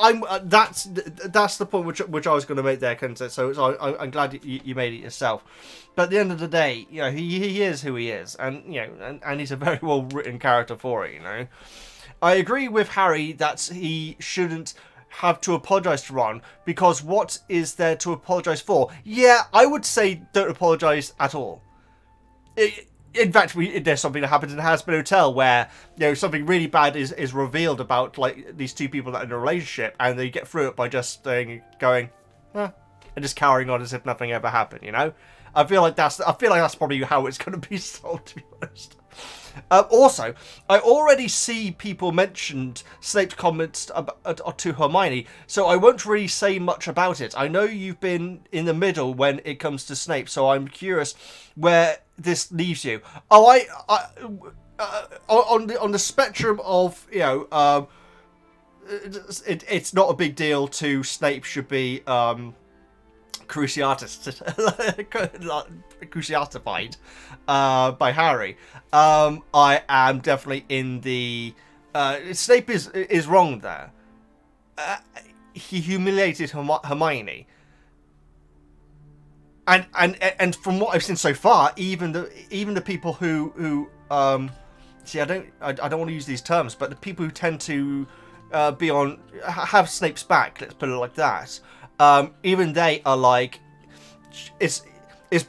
that's the point which I was going to make there, Kenzit. So I'm glad you made it yourself. But at the end of the day, you know, he is who he is, and you know, and he's a very well written character for it. You know, I agree with Harry that he shouldn't have to apologise to Ron, because what is there to apologise for? Yeah, I would say don't apologise at all. In fact, there's something that happens in the Housekeeping Hotel where, you know, something really bad is revealed about, like, these two people that are in a relationship, and they get through it by just going, and just carrying on as if nothing ever happened. You know, I feel like that's probably how it's going to be sold, to be honest. Also, I already see people mentioned Snape's comments to Hermione, so I won't really say much about it. I know you've been in the middle when it comes to Snape, so I'm curious where this leaves you. Oh, on the spectrum of, you know, it's not a big deal to Snape should be cruciatified by Harry. I am definitely in the Snape is wrong there. He humiliated Hermione, and from what I've seen so far, even the people who see, I don't want to use these terms, but the people who tend to have Snape's back, let's put it like that. Even they are like, it's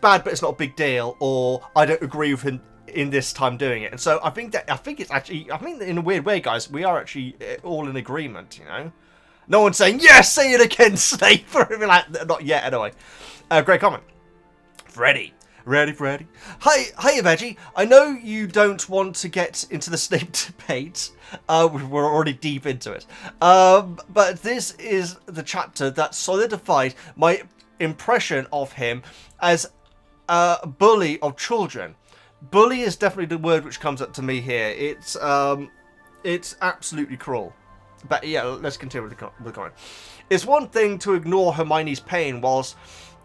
bad, but it's not a big deal, or I don't agree with him in this time doing it. And so I think that in a weird way, guys, we are actually all in agreement. You know, no one's saying yes, say it again, Snape, or anything like that. Not yet, anyway. Great comment, Freddy. Ready, Freddy? Hi, Veggie. I know you don't want to get into the Snape debate. We're already deep into it. But this is the chapter that solidified my impression of him as a bully of children. Bully is definitely the word which comes up to me here. It's absolutely cruel. But yeah, let's continue with the comment. It's one thing to ignore Hermione's pain whilst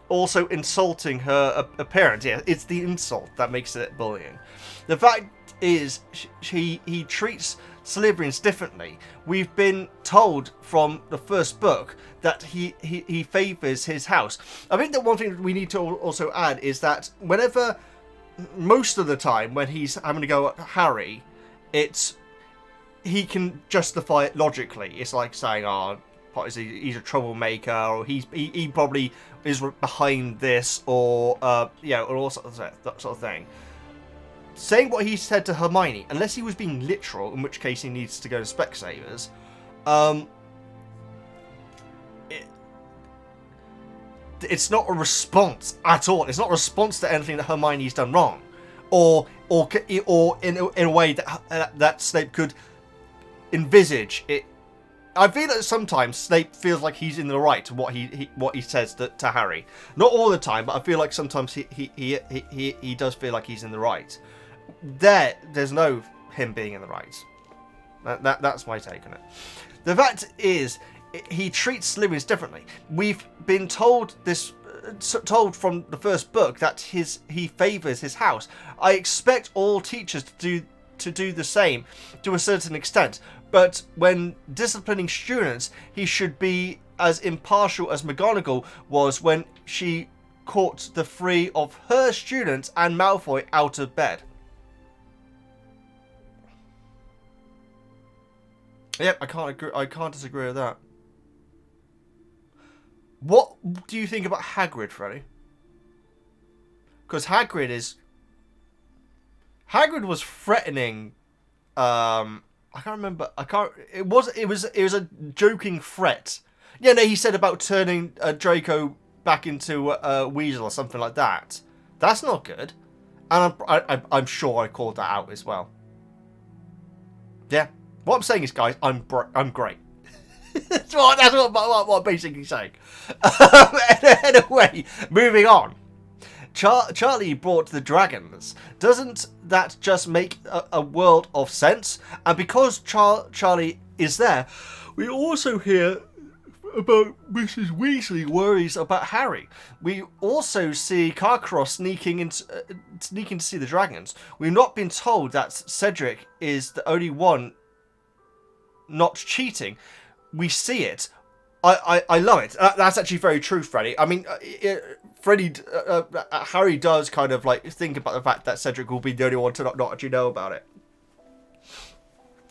also insulting her appearance. Yeah, it's the insult that makes it bullying. The fact is, he treats Slytherins differently. We've been told from the first book that he favours his house. I think that one thing we need to also add is that whenever, most of the time, when he's having to go at Harry, he can justify it logically. It's like saying, oh, he's a troublemaker, or he probably is behind this, or yeah, or all that sort of thing. Saying what he said to Hermione, unless he was being literal, in which case he needs to go to Specsavers, it's not a response at all. It's not a response to anything that Hermione's done wrong, or in a way that Snape could envisage it. I feel that sometimes Snape feels like he's in the right to what he says to Harry. Not all the time, but I feel like sometimes he does feel like he's in the right. There's no him being in the right. That's my take on it. The fact is, he treats Slytherins differently. We've been told from the first book that he favours his house. I expect all teachers to do the same to a certain extent. But when disciplining students, he should be as impartial as McGonagall was when she caught the three of her students and Malfoy out of bed. Yep, I can't disagree with that. What do you think about Hagrid, Freddie? Because Hagrid was threatening. I can't remember. It was a joking threat. Yeah, no, he said about turning Draco back into a weasel or something like that. That's not good. And I'm sure I called that out as well. Yeah. What I'm saying is, guys, I'm great. that's what I'm basically saying. Anyway, moving on. Charlie brought the dragons. Doesn't that just make a world of sense? And because Charlie is there, we also hear about Mrs. Weasley worries about Harry. We also see Karkaroff sneaking to see the dragons. We've not been told that Cedric is the only one not cheating. We see it. I love it. That's actually very true, Freddie. I mean, Harry does kind of like think about the fact that Cedric will be the only one to not actually know about it.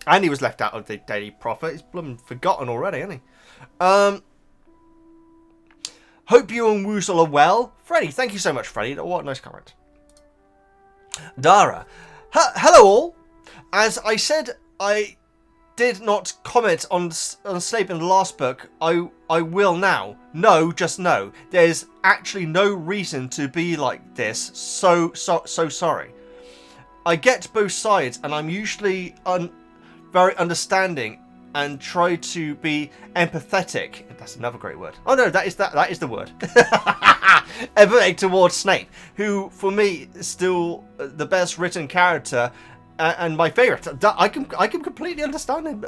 And he was left out of the Daily Prophet. He's blooming forgotten already, isn't he? Hope you and Woozle are well. Freddie, thank you so much, Freddie. What a nice comment. Dara. Hello all. As I said, I did not comment on Snape in the last book. I will now. No, just no. There's actually no reason to be like this. So sorry. I get both sides, and I'm usually very understanding and try to be empathetic. That's another great word. Oh no, that is the word. Empathetic towards Snape, who for me is still the best written character. And my favourite. I can completely understand him.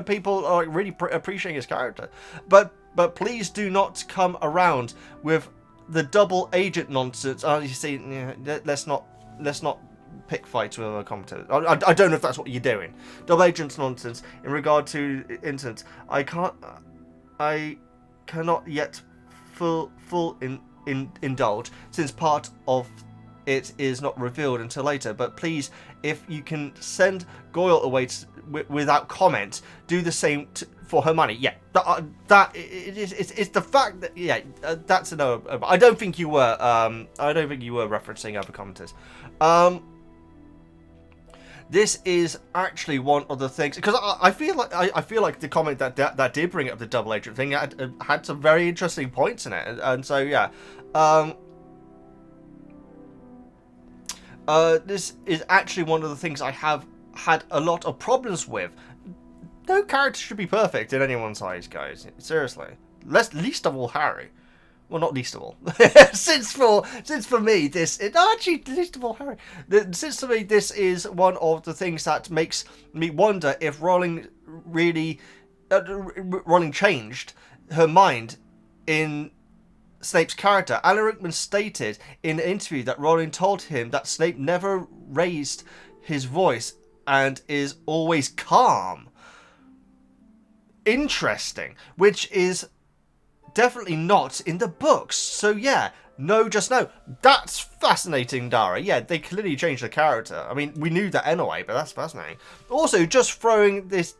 People are really appreciating his character, but please do not come around with the double agent nonsense. You see, let's not pick fights with other commentators. I don't know if that's what you're doing. Double agent nonsense in regard to incidents. I cannot yet indulge since part of it is not revealed until later, but please, if you can send Goyle away without comment, do the same for Hermione. Yeah, it's the fact that that's another. I don't think you were. I don't think you were referencing other commenters. This is actually one of the things, because I feel like the comment that did bring up the double agent thing had some very interesting points in it, and so yeah. This is actually one of the things I have had a lot of problems with. No character should be perfect in anyone's eyes, guys. Seriously. Least of all Harry. Well, not least of all. since for me, least of all Harry. Since for me, this is one of the things that makes me wonder if Rowling changed her mind in Snape's character. Alan Rickman stated in an interview that Rowling told him that Snape never raised his voice and is always calm. Interesting. Which is definitely not in the books. So yeah, no, just no. That's fascinating, Dara. Yeah, they clearly changed the character. I mean, we knew that anyway, but that's fascinating. Also, just throwing this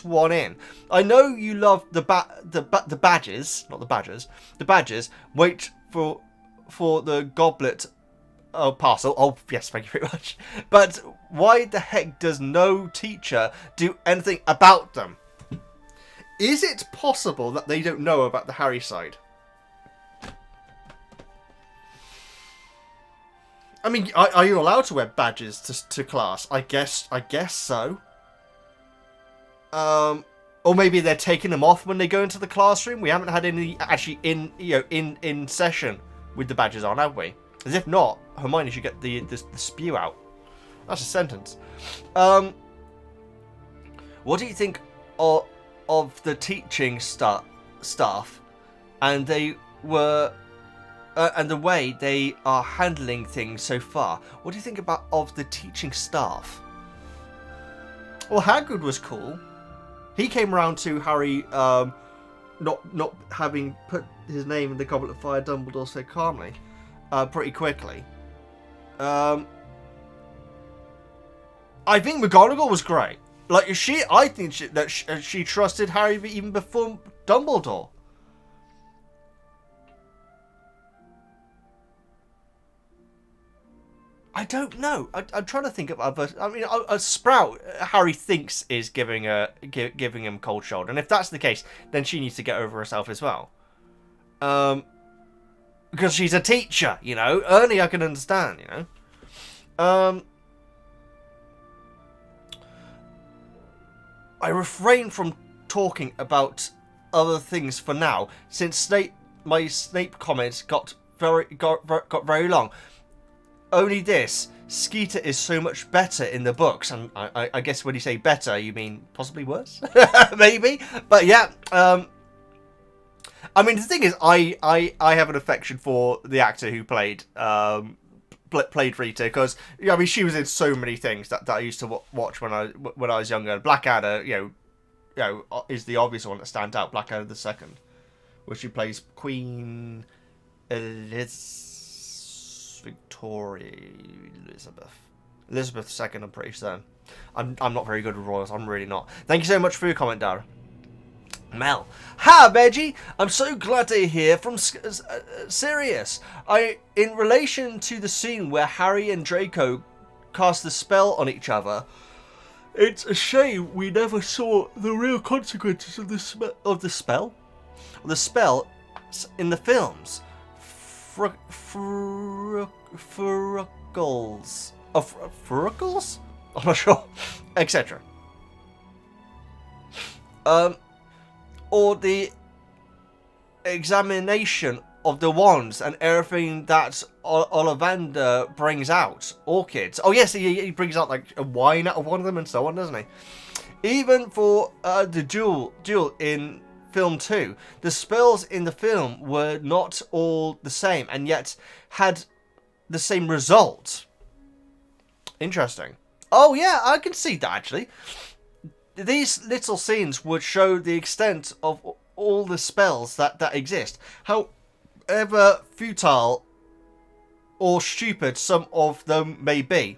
one in. I know you love the badges, not the badgers. The badges. Wait for the goblet parcel. Oh yes, thank you very much. But why the heck does no teacher do anything about them? Is it possible that they don't know about the Harry side? I mean, are you allowed to wear badges to class? I guess so. Or maybe they're taking them off when they go into the classroom. We haven't had any actually in session with the badges on, have we? As if not, Hermione should get the spew out. That's a sentence. What do you think of the teaching staff and they were and the way they are handling things so far? What do you think of the teaching staff? Well, Hagrid was cool. He came around to Harry not having put his name in the Goblet of Fire, Dumbledore said calmly, pretty quickly. I think McGonagall was great. Like, I think she trusted Harry even before Dumbledore. I don't know. I'm trying to think of other. I mean, a Sprout Harry thinks is giving him cold shoulder, and if that's the case, then she needs to get over herself as well. Because she's a teacher, you know. Ernie, I can understand, you know. I refrain from talking about other things for now, since my Snape comments got very long. Only this, Skeeter is so much better in the books, and I guess when you say better, you mean possibly worse, maybe. But yeah, I mean the thing is, I have an affection for the actor who played Rita, because I mean she was in so many things that I used to watch when I was younger. Blackadder, you know, is the obvious one that stands out. Blackadder the Second, where she plays Queen Elizabeth II, I'm pretty certain. I'm not very good with royals, I'm really not. Thank you so much for your comment, Dara. Mel. Ha, Veggie! I'm so glad to hear from Sirius. In relation to the scene where Harry and Draco cast the spell on each other, it's a shame we never saw the real consequences of the spell in the films. Furugles? I'm not sure. Etc. Or the examination of the wands and everything that Ollivander brings out. Orchids. Oh yes, he brings out like a wine out of one of them and so on, doesn't he? Even for the duel in film 2, the spells in the film were not all the same and yet had the same result. Interesting. Oh yeah, I can see that actually. These little scenes would show the extent of all the spells that exist, however futile or stupid some of them may be.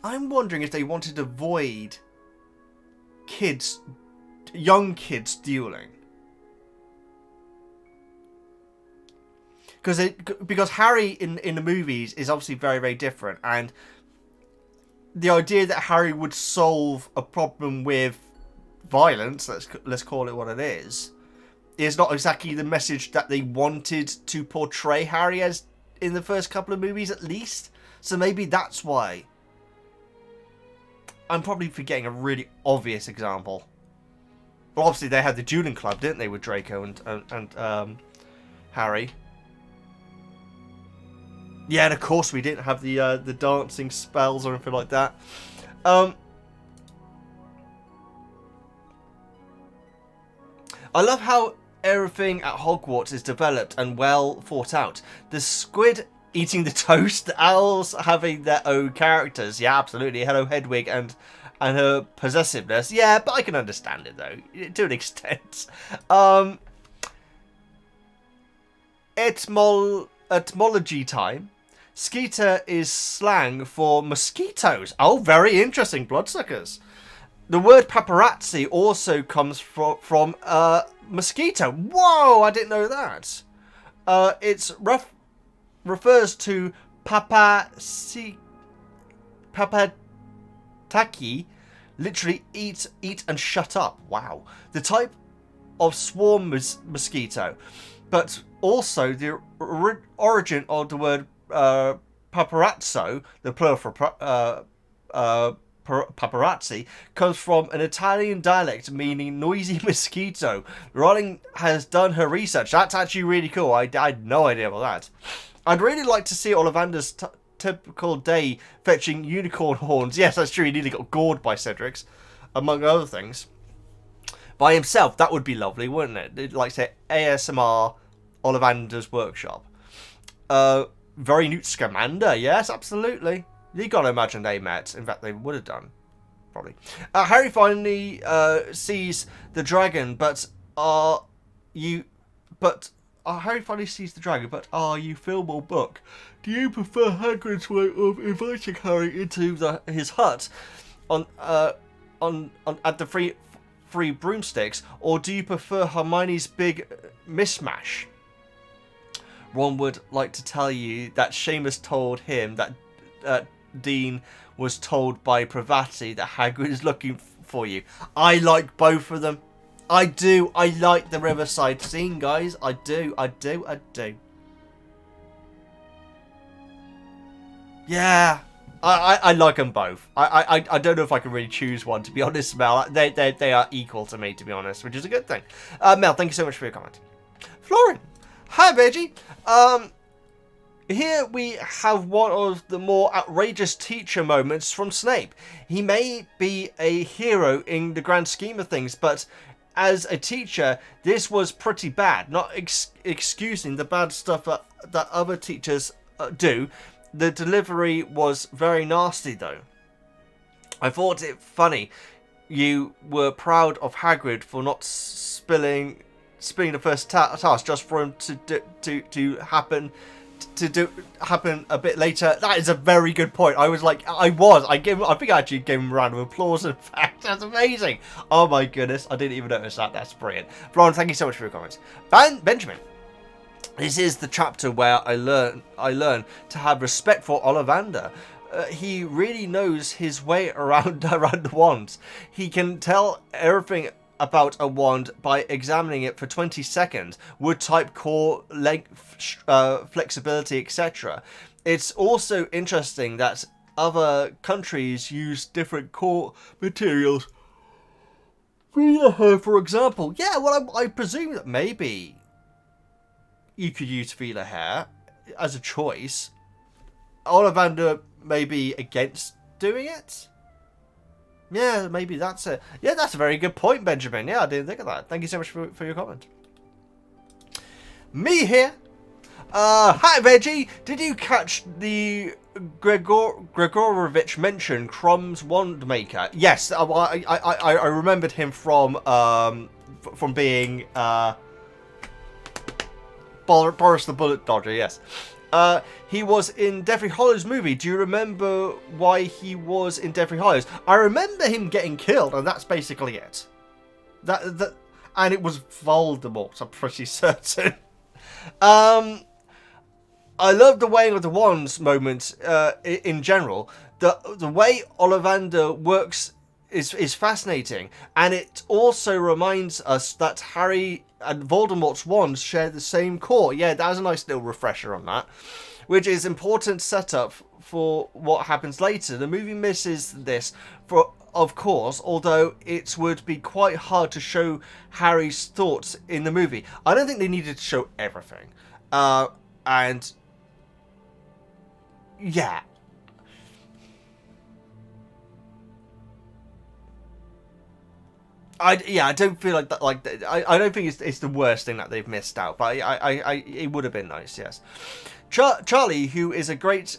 I'm wondering if they wanted to avoid young kids dueling, because Harry in the movies is obviously very, very different, and the idea that Harry would solve a problem with violence, let's call it what it is not exactly the message that they wanted to portray Harry as in the first couple of movies, at least. So maybe that's why. I'm probably forgetting a really obvious example. Well, obviously they had the dueling club, didn't they, with Draco and Harry? Yeah, and of course we didn't have the dancing spells or anything like that. I love how everything at Hogwarts is developed and well thought out. The squid eating the toast, the owls having their own characters. Yeah, absolutely. Hello, Hedwig and her possessiveness. Yeah, but I can understand it though, to an extent. Etymology time. Skeeter is slang for mosquitoes. Oh, very interesting, bloodsuckers. The word paparazzi also comes from mosquito. Whoa, I didn't know that. It refers to papataki, literally eat and shut up. Wow. The type of swarm mosquito, but also the origin of the word paparazzo, the plural for paparazzi, comes from an Italian dialect meaning noisy mosquito. Rowling has done her research. That's actually really cool. I had no idea about that. I'd really like to see Ollivander's typical day fetching unicorn horns. Yes, that's true. He nearly got gored by Cedric's, among other things. By himself, that would be lovely, wouldn't it? Like, say, ASMR Ollivander's workshop. Very Newt Scamander, yes, absolutely. You gotta imagine they met. In fact, they would have done, probably. Harry finally sees the dragon, but are you... But Harry finally sees the dragon, but are you film or book? Do you prefer Hagrid's way of inviting Harry into his hut on at the free broomsticks, or do you prefer Hermione's big mismatch? Ron would like to tell you that Seamus told him that Dean was told by Pravati that Hagrid is looking for you. I like both of them. I do. I like the riverside scene, guys. I do. Yeah. I like them both. I don't know if I can really choose one, to be honest, Mel. They are equal to me, to be honest, which is a good thing. Mel, thank you so much for your comment. Florin. Hi, Veggie. Here we have one of the more outrageous teacher moments from Snape. He may be a hero in the grand scheme of things, but as a teacher, this was pretty bad. Not excusing the bad stuff that other teachers do. The delivery was very nasty, though. I thought it funny you were proud of Hagrid for not spilling the first task just for him to happen a bit later. That is a very good point. I was like, I think I actually gave him a round of applause. In fact, that's amazing. Oh my goodness, I didn't even notice that. That's brilliant. Florence, thank you so much for your comments. Benjamin. This is the chapter where I learn to have respect for Ollivander. He really knows his way around the wands. He can tell everything about a wand by examining it for 20 seconds. Wood type, core, length, flexibility, etc. It's also interesting that other countries use different core materials. For example, yeah, well, I presume that maybe you could use Fila hair as a choice. Ollivander may be against doing it. Yeah, maybe that's it. Yeah, that's a very good point, Benjamin. Yeah, I didn't think of that. Thank you so much for your comment. Me here. Hi, Veggie. Did you catch the Gregorovich mention Crum's wand maker? Yes, I remembered him from being Boris the Bullet Dodger. Yes. He was in Deathly Hallows movie. Do you remember why he was in Deathly Hallows? I remember him getting killed, and that's basically it. And it was Voldemort, I'm pretty certain. I love the weighing of the wands moment in general. The way Ollivander works is fascinating, and it also reminds us that Harry and Voldemort's wands share the same core. Yeah, that was a nice little refresher on that, which is important setup for what happens later. The movie misses this, of course, although it would be quite hard to show Harry's thoughts in the movie. I don't think they needed to show everything. And yeah. I don't feel like that. I don't think it's the worst thing that they've missed out, but it would have been nice, yes. Charlie, who is a great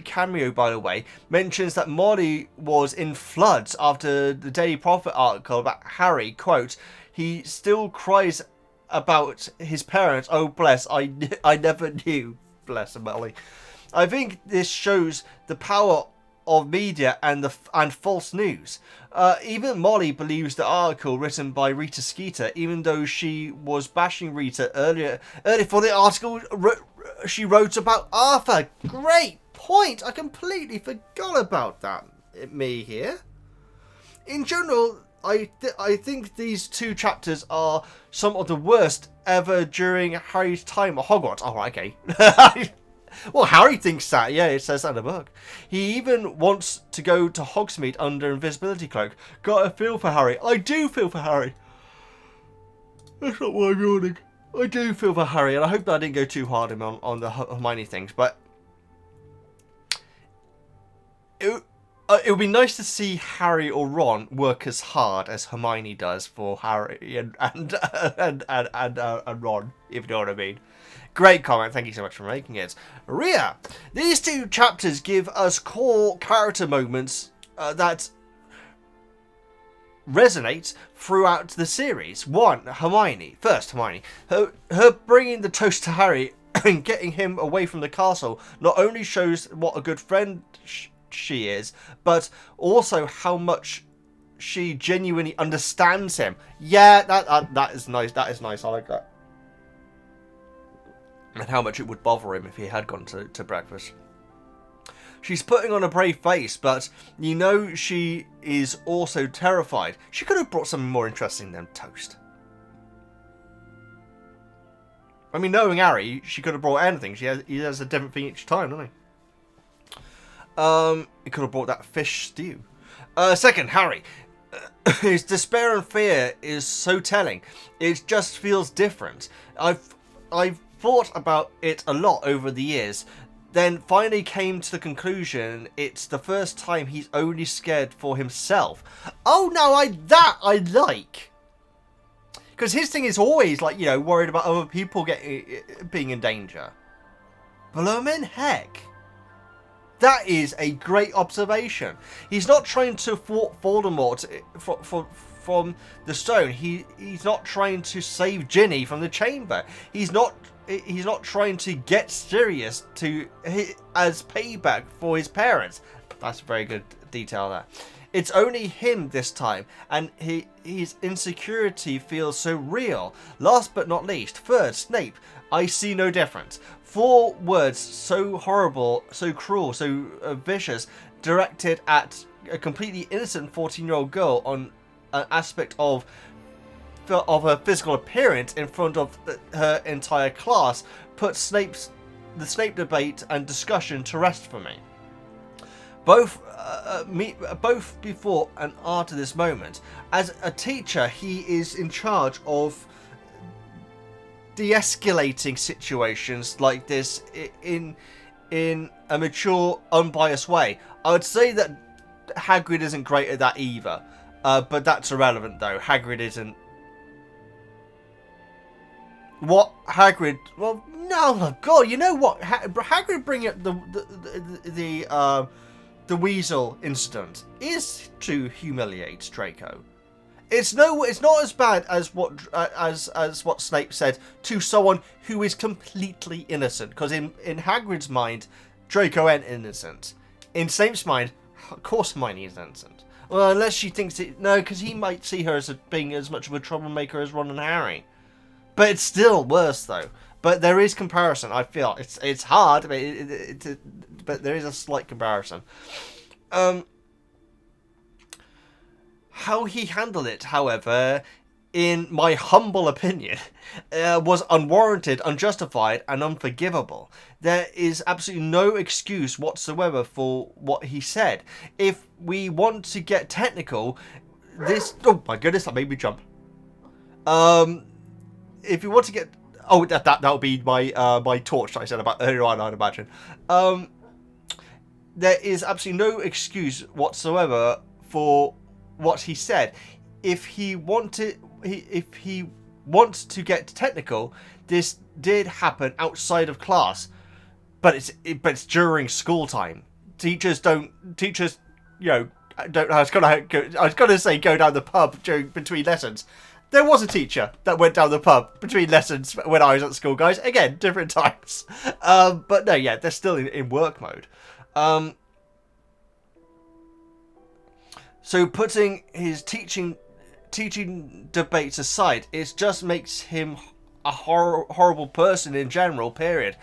cameo, by the way, mentions that Molly was in floods after the Daily Prophet article about Harry. Quote: "He still cries about his parents. Oh bless, I never knew. Bless Molly." I think this shows the power of media and false news. Even Molly believes the article written by Rita Skeeter, even though she was bashing Rita earlier for the article she wrote about Arthur. Great point. I completely forgot about that. Me here. In general, I think these two chapters are some of the worst ever during Harry's time at Hogwarts. Oh, okay. Well, Harry thinks that. Yeah, it says that in the book. He even wants to go to Hogsmeade under invisibility cloak. Got a feel for Harry. I do feel for Harry. That's not why I'm yawning. I do feel for Harry, and I hope that I didn't go too hard on the Hermione things, but it would be nice to see Harry or Ron work as hard as Hermione does for Harry and Ron, if you know what I mean. Great comment, thank you so much for making it. Rhea, these two chapters give us core character moments that resonate throughout the series. One, Hermione. First, Hermione. Her bringing the toast to Harry and getting him away from the castle not only shows what a good friend she is, but also how much she genuinely understands him. Yeah, that is nice. That is nice. I like that. And how much it would bother him if he had gone to breakfast. She's putting on a brave face, but you know she is also terrified. She could have brought something more interesting than toast. I mean, knowing Harry, she could have brought anything. He has a different thing each time, doesn't he? He could have brought that fish stew. Second, Harry. His despair and fear is so telling. It just feels different. I've thought about it a lot over the years. Then finally came to the conclusion it's the first time he's only scared for himself. Oh no, I like. Because his thing is always like, you know, worried about other people being in danger. Bloomin' heck. That is a great observation. He's not trying to thwart Voldemort from the stone. He's not trying to save Ginny from the chamber. He's not trying to get Sirius as payback for his parents. That's a very good detail there. It's only him this time, and his insecurity feels so real. Last but not least, third, Snape. I see no difference. 4 words so horrible, so cruel, so vicious, directed at a completely innocent 14-year-old girl on an aspect of her physical appearance in front of her entire class puts the Snape debate and discussion to rest for me. Both before and after this moment. As a teacher, he is in charge of de-escalating situations like this in a mature, unbiased way. I would say that Hagrid isn't great at that either, but that's irrelevant though. Hagrid isn't. What Hagrid? Well, no, God, you know what? Hagrid bringing up the Weasel incident is to humiliate Draco. It's not as bad as what Snape said to someone who is completely innocent. Because in Hagrid's mind, Draco ain't innocent. In Snape's mind, of course Hermione is innocent. Well, unless she thinks it. No, because he might see her as being as much of a troublemaker as Ron and Harry. But it's still worse though. But there is comparison. I feel it's hard, but there is a slight comparison. How he handled it, however, in my humble opinion, was unwarranted, unjustified, and unforgivable. There is absolutely no excuse whatsoever for what he said. If we want to get technical, this... Oh my goodness, that made me jump. If you want to get... Oh, that'll be my torch that I said about earlier on, I'd imagine. There is absolutely no excuse whatsoever for what he said. If he wants to get technical, this did happen outside of class, but it's during school time. Teachers, you know, don't. I was gonna say go down the pub between lessons. There was a teacher that went down the pub between lessons when I was at school, guys. Again, different times. But no, yeah, they're still in work mode. So putting his teaching debates aside, it just makes him a horrible person in general, period.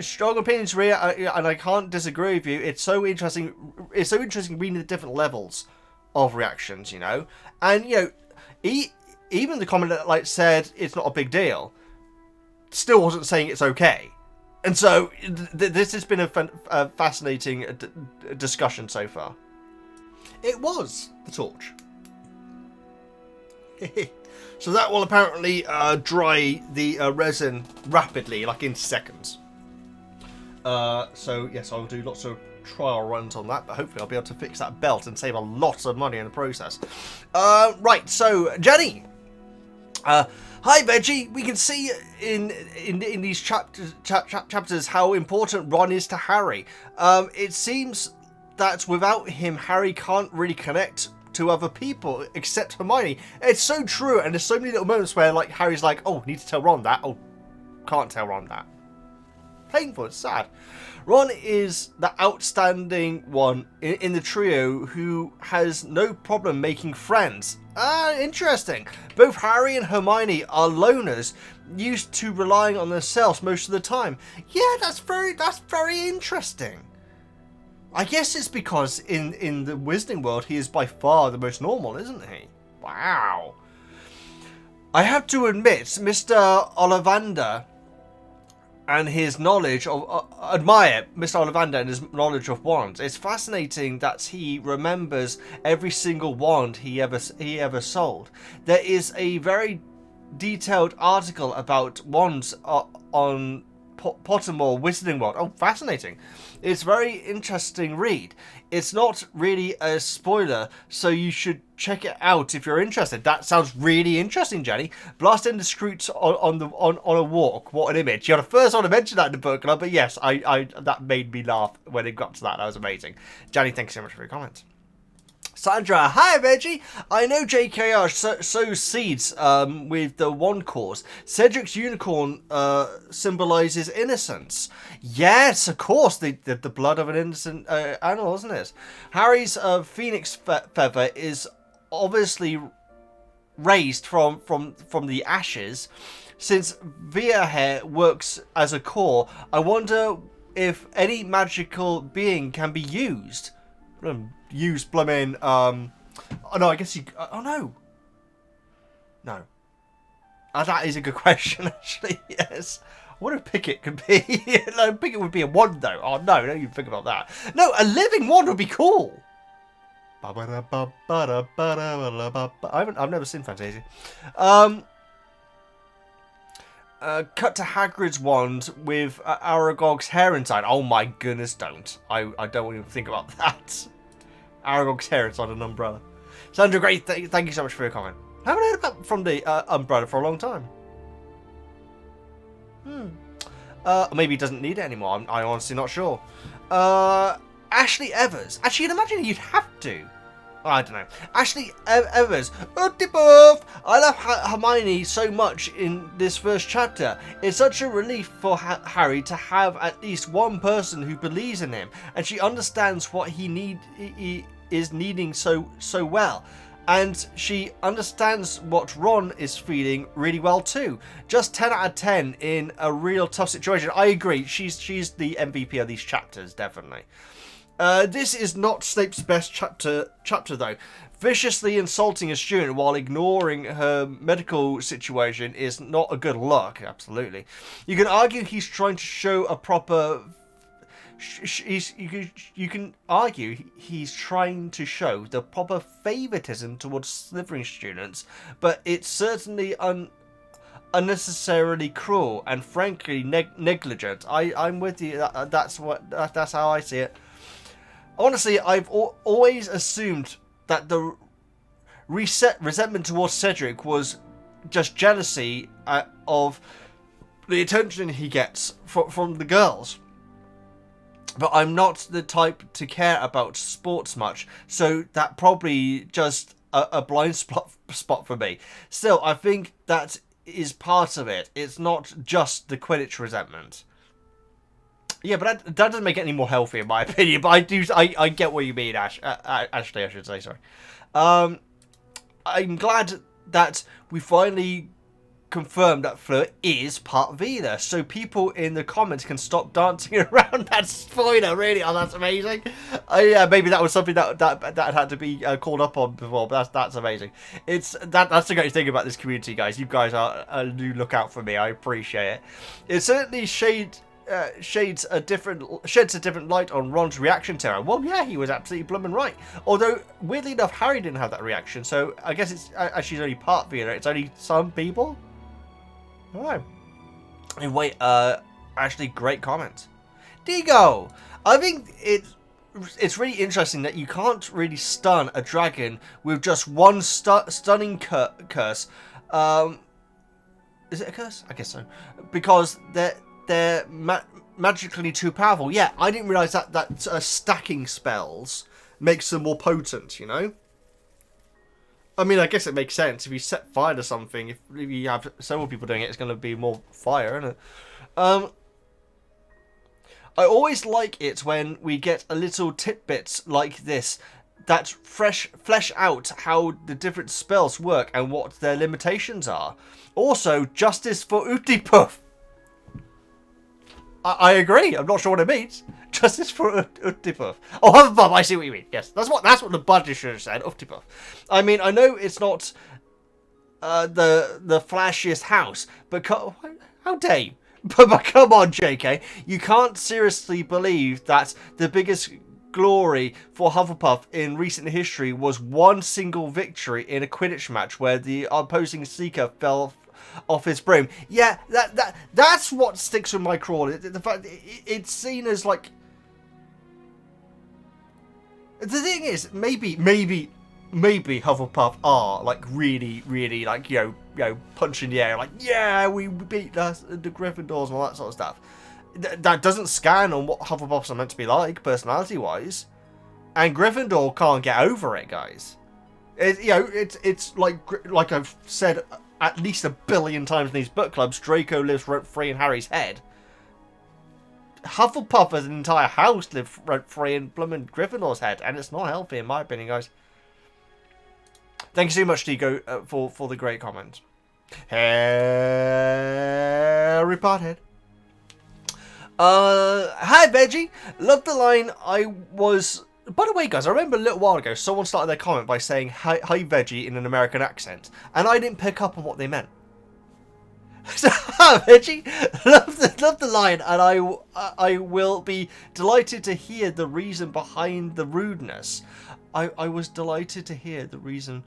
Strong opinions, Rhea, and I can't disagree with you. It's so interesting. It's so interesting reading the different levels of reactions, you know. And, you know, even the comment that like said it's not a big deal still wasn't saying it's okay. And so this has been a fascinating discussion so far. It was the torch. So that will apparently dry the resin rapidly, like in seconds. So yes, I'll do lots of trial runs on that, but hopefully I'll be able to fix that belt and save a lot of money in the process. Right, so Jenny. Hi Veggie, we can see in these chapters how important Ron is to Harry. It seems that without him, Harry can't really connect to other people except Hermione. It's so true, and there's so many little moments where like Harry's like, oh, need to tell Ron that. Oh, can't tell Ron that. Painful, it's sad. Ron is the outstanding one in the trio who has no problem making friends. Interesting. Both Harry and Hermione are loners, used to relying on themselves most of the time. Yeah, that's very interesting. I guess it's because in the Wizarding world, he is by far the most normal, isn't he? Wow. I have to admit, Mr. Ollivander and his knowledge of admire Mr. Ollivander and his knowledge of wands. It's fascinating that he remembers every single wand he ever sold. There is a very detailed article about wands on Pottermore Wizarding World. Oh, fascinating. It's a very interesting read. It's not really a spoiler, so you should check it out if you're interested. That sounds really interesting, Jenny. Blasting the Scroots on a walk. What an image. You're the first one to mention that in the book club, but yes, I that made me laugh when it got to that. That was amazing. Jenny, thank you so much for your comments. Sandra, hi Veggie. I know JKR sows seeds with the wand cause. Cedric's unicorn symbolizes innocence. Yes, of course, the blood of an innocent animal, isn't it? Harry's phoenix feather is obviously raised from the ashes. Since Via hair works as a core, I wonder if any magical being can be used. Use blooming oh no, I guess you oh no that is a good question actually. Yes, what if Pickett could be? No, Pickett would be a wand though. Oh no, don't even think about that. No, a living wand would be cool. I've never seen Fantasia. Cut to Hagrid's wand with Aragog's hair inside. Oh my goodness, don't. I don't even think about that. Aragog's hair inside an umbrella. Sandra, great. Thank you so much for your comment. I haven't heard about from the umbrella for a long time. Maybe he doesn't need it anymore. I'm honestly not sure. Ashley Evers. Actually, you'd imagine you'd have to. I don't know. Ashley Evers. I love Hermione so much in this first chapter. It's such a relief for Harry to have at least one person who believes in him, and she understands what he is needing so well. And she understands what Ron is feeling really well too. Just 10 out of 10 in a real tough situation. I agree. She's the MVP of these chapters, definitely. This is not Snape's best chapter though. Viciously insulting a student while ignoring her medical situation is not a good look, absolutely. You can argue he's trying to show a proper... You can argue he's trying to show the proper favoritism towards Slytherin students, but it's certainly unnecessarily cruel and frankly negligent. I'm with you. That's how I see it. Honestly, I've always assumed that the resentment towards Cedric was just jealousy of the attention he gets from the girls. But I'm not the type to care about sports much, so that probably just a blind spot for me. Still, I think that is part of it. It's not just the Quidditch resentment. Yeah, but that doesn't make it any more healthy in my opinion. But I get what you mean, Ashley. I should say, sorry. I'm glad that we finally confirmed that Fleur is part Vila, so people in the comments can stop dancing around that spoiler. Really, oh, that's amazing. Yeah, maybe that was something that had to be called up on before, but that's amazing. That's the great thing about this community, guys. You guys do look out for me. I appreciate it. It certainly sheds a different light on Ron's reaction to her. Well, yeah, he was absolutely blooming right. Although, weirdly enough, Harry didn't have that reaction, so I guess it's as she's only part Vila, it's only some people. I don't know. Anyway, actually, great comment. Digo! I think it's really interesting that you can't really stun a dragon with just one stunning curse. Is it a curse? I guess so. Because they're magically too powerful. Yeah, I didn't realise that stacking spells makes them more potent, you know? I mean, I guess it makes sense. If you set fire to something, if you have several people doing it, it's going to be more fire, isn't it? I always like it when we get a little tidbits like this that flesh out how the different spells work and what their limitations are. Also, justice for Utipuff. I agree. I'm not sure what it means. Justice for Utipuff. Oh, Hufflepuff, I see what you mean. Yes, that's what the budget should have said. Utipuff. I mean, I know it's not the flashiest house, but how dare you? But come on, JK. You can't seriously believe that the biggest glory for Hufflepuff in recent history was one single victory in a Quidditch match where the opposing seeker fell off his broom. Yeah, that's what sticks with my craw. The fact it's seen as like. The thing is, maybe Hufflepuff are like really like you know punch in the air like yeah we beat the Gryffindors and all that sort of stuff. That doesn't scan on what Hufflepuffs are meant to be like personality wise, and Gryffindor can't get over it, guys. It's like I've said at least a billion times in these book clubs. Draco lives rent-free in Harry's head. Hufflepuff as an entire house live rent-free in blooming Gryffindor's head, and it's not healthy in my opinion, guys. Thank you so much, Digo, for the great comment. Harry Potter. Hi, Veggie. Love the line. By the way, guys, I remember a little while ago someone started their comment by saying hi Veggie in an American accent, and I didn't pick up on what they meant. So, Veggie, love the line, and I will be delighted to hear the reason behind the rudeness. I was delighted to hear the reason.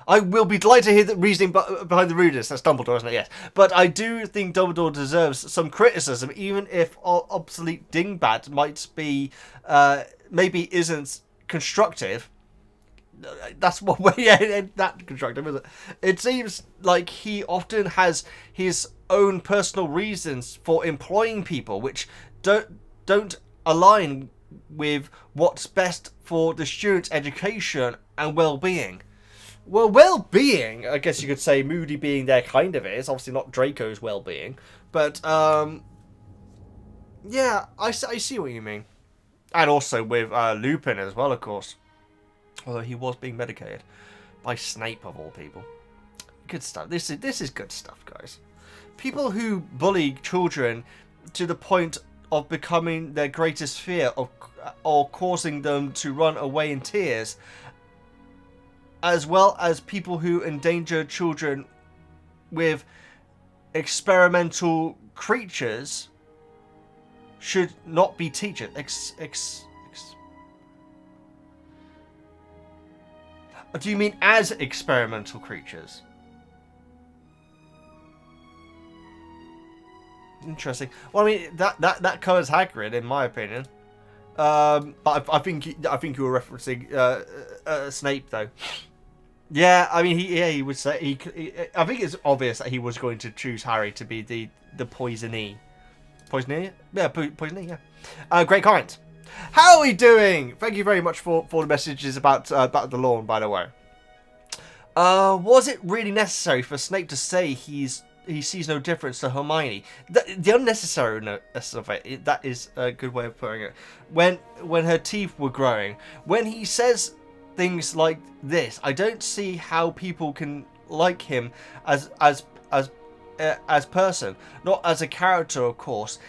I will be delighted to hear the reasoning behind the rudeness. That's Dumbledore, isn't it? Yes. But I do think Dumbledore deserves some criticism, even if obsolete dingbat might be, maybe isn't constructive. That's one way, yeah, that constructive, isn't it? It seems like he often has his own personal reasons for employing people, which don't align with what's best for the student's education and well-being. Well, well-being, I guess you could say Moody being there kind of is. Obviously not Draco's well-being. But, yeah, I see what you mean. And also with Lupin as well, of course. Although he was being medicated by Snape, of all people. Good stuff. This is good stuff, guys. People who bully children to the point of becoming their greatest fear or causing them to run away in tears, as well as people who endanger children with experimental creatures, should not be teachers. Do you mean as experimental creatures? Interesting. Well, I mean that covers Hagrid, in my opinion. But I think you were referencing Snape, though. Yeah, I mean he would say I think it's obvious that he was going to choose Harry to be the poisonee. Poisonee? Yeah, poisonee. Yeah. Great comment. How are we doing? Thank you very much for the messages about the lawn, by the way. Was it really necessary for Snape to say he sees no difference to Hermione? The unnecessariness of it, that is a good way of putting it. When her teeth were growing, when he says things like this, I don't see how people can like him as person, not as a character, of course.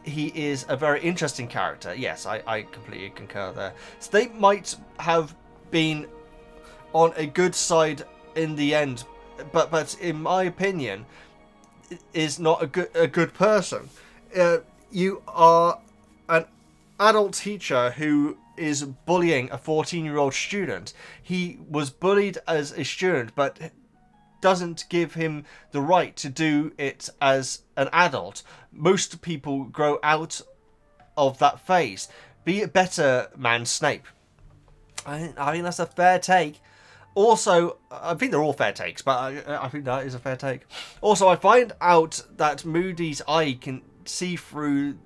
He is a very interesting character. Yes, I completely concur there. Snape might have been on a good side in the end, but in my opinion, is not a good person. You are an adult teacher who is bullying a 14-year-old student. He was bullied as a student, but doesn't give him the right to do it as an adult. Most people grow out of that phase. Be it better, man, Snape. I think that's a fair take. Also, I think they're all fair takes, but I think that is a fair take. Also, I find out that Moody's eye can see through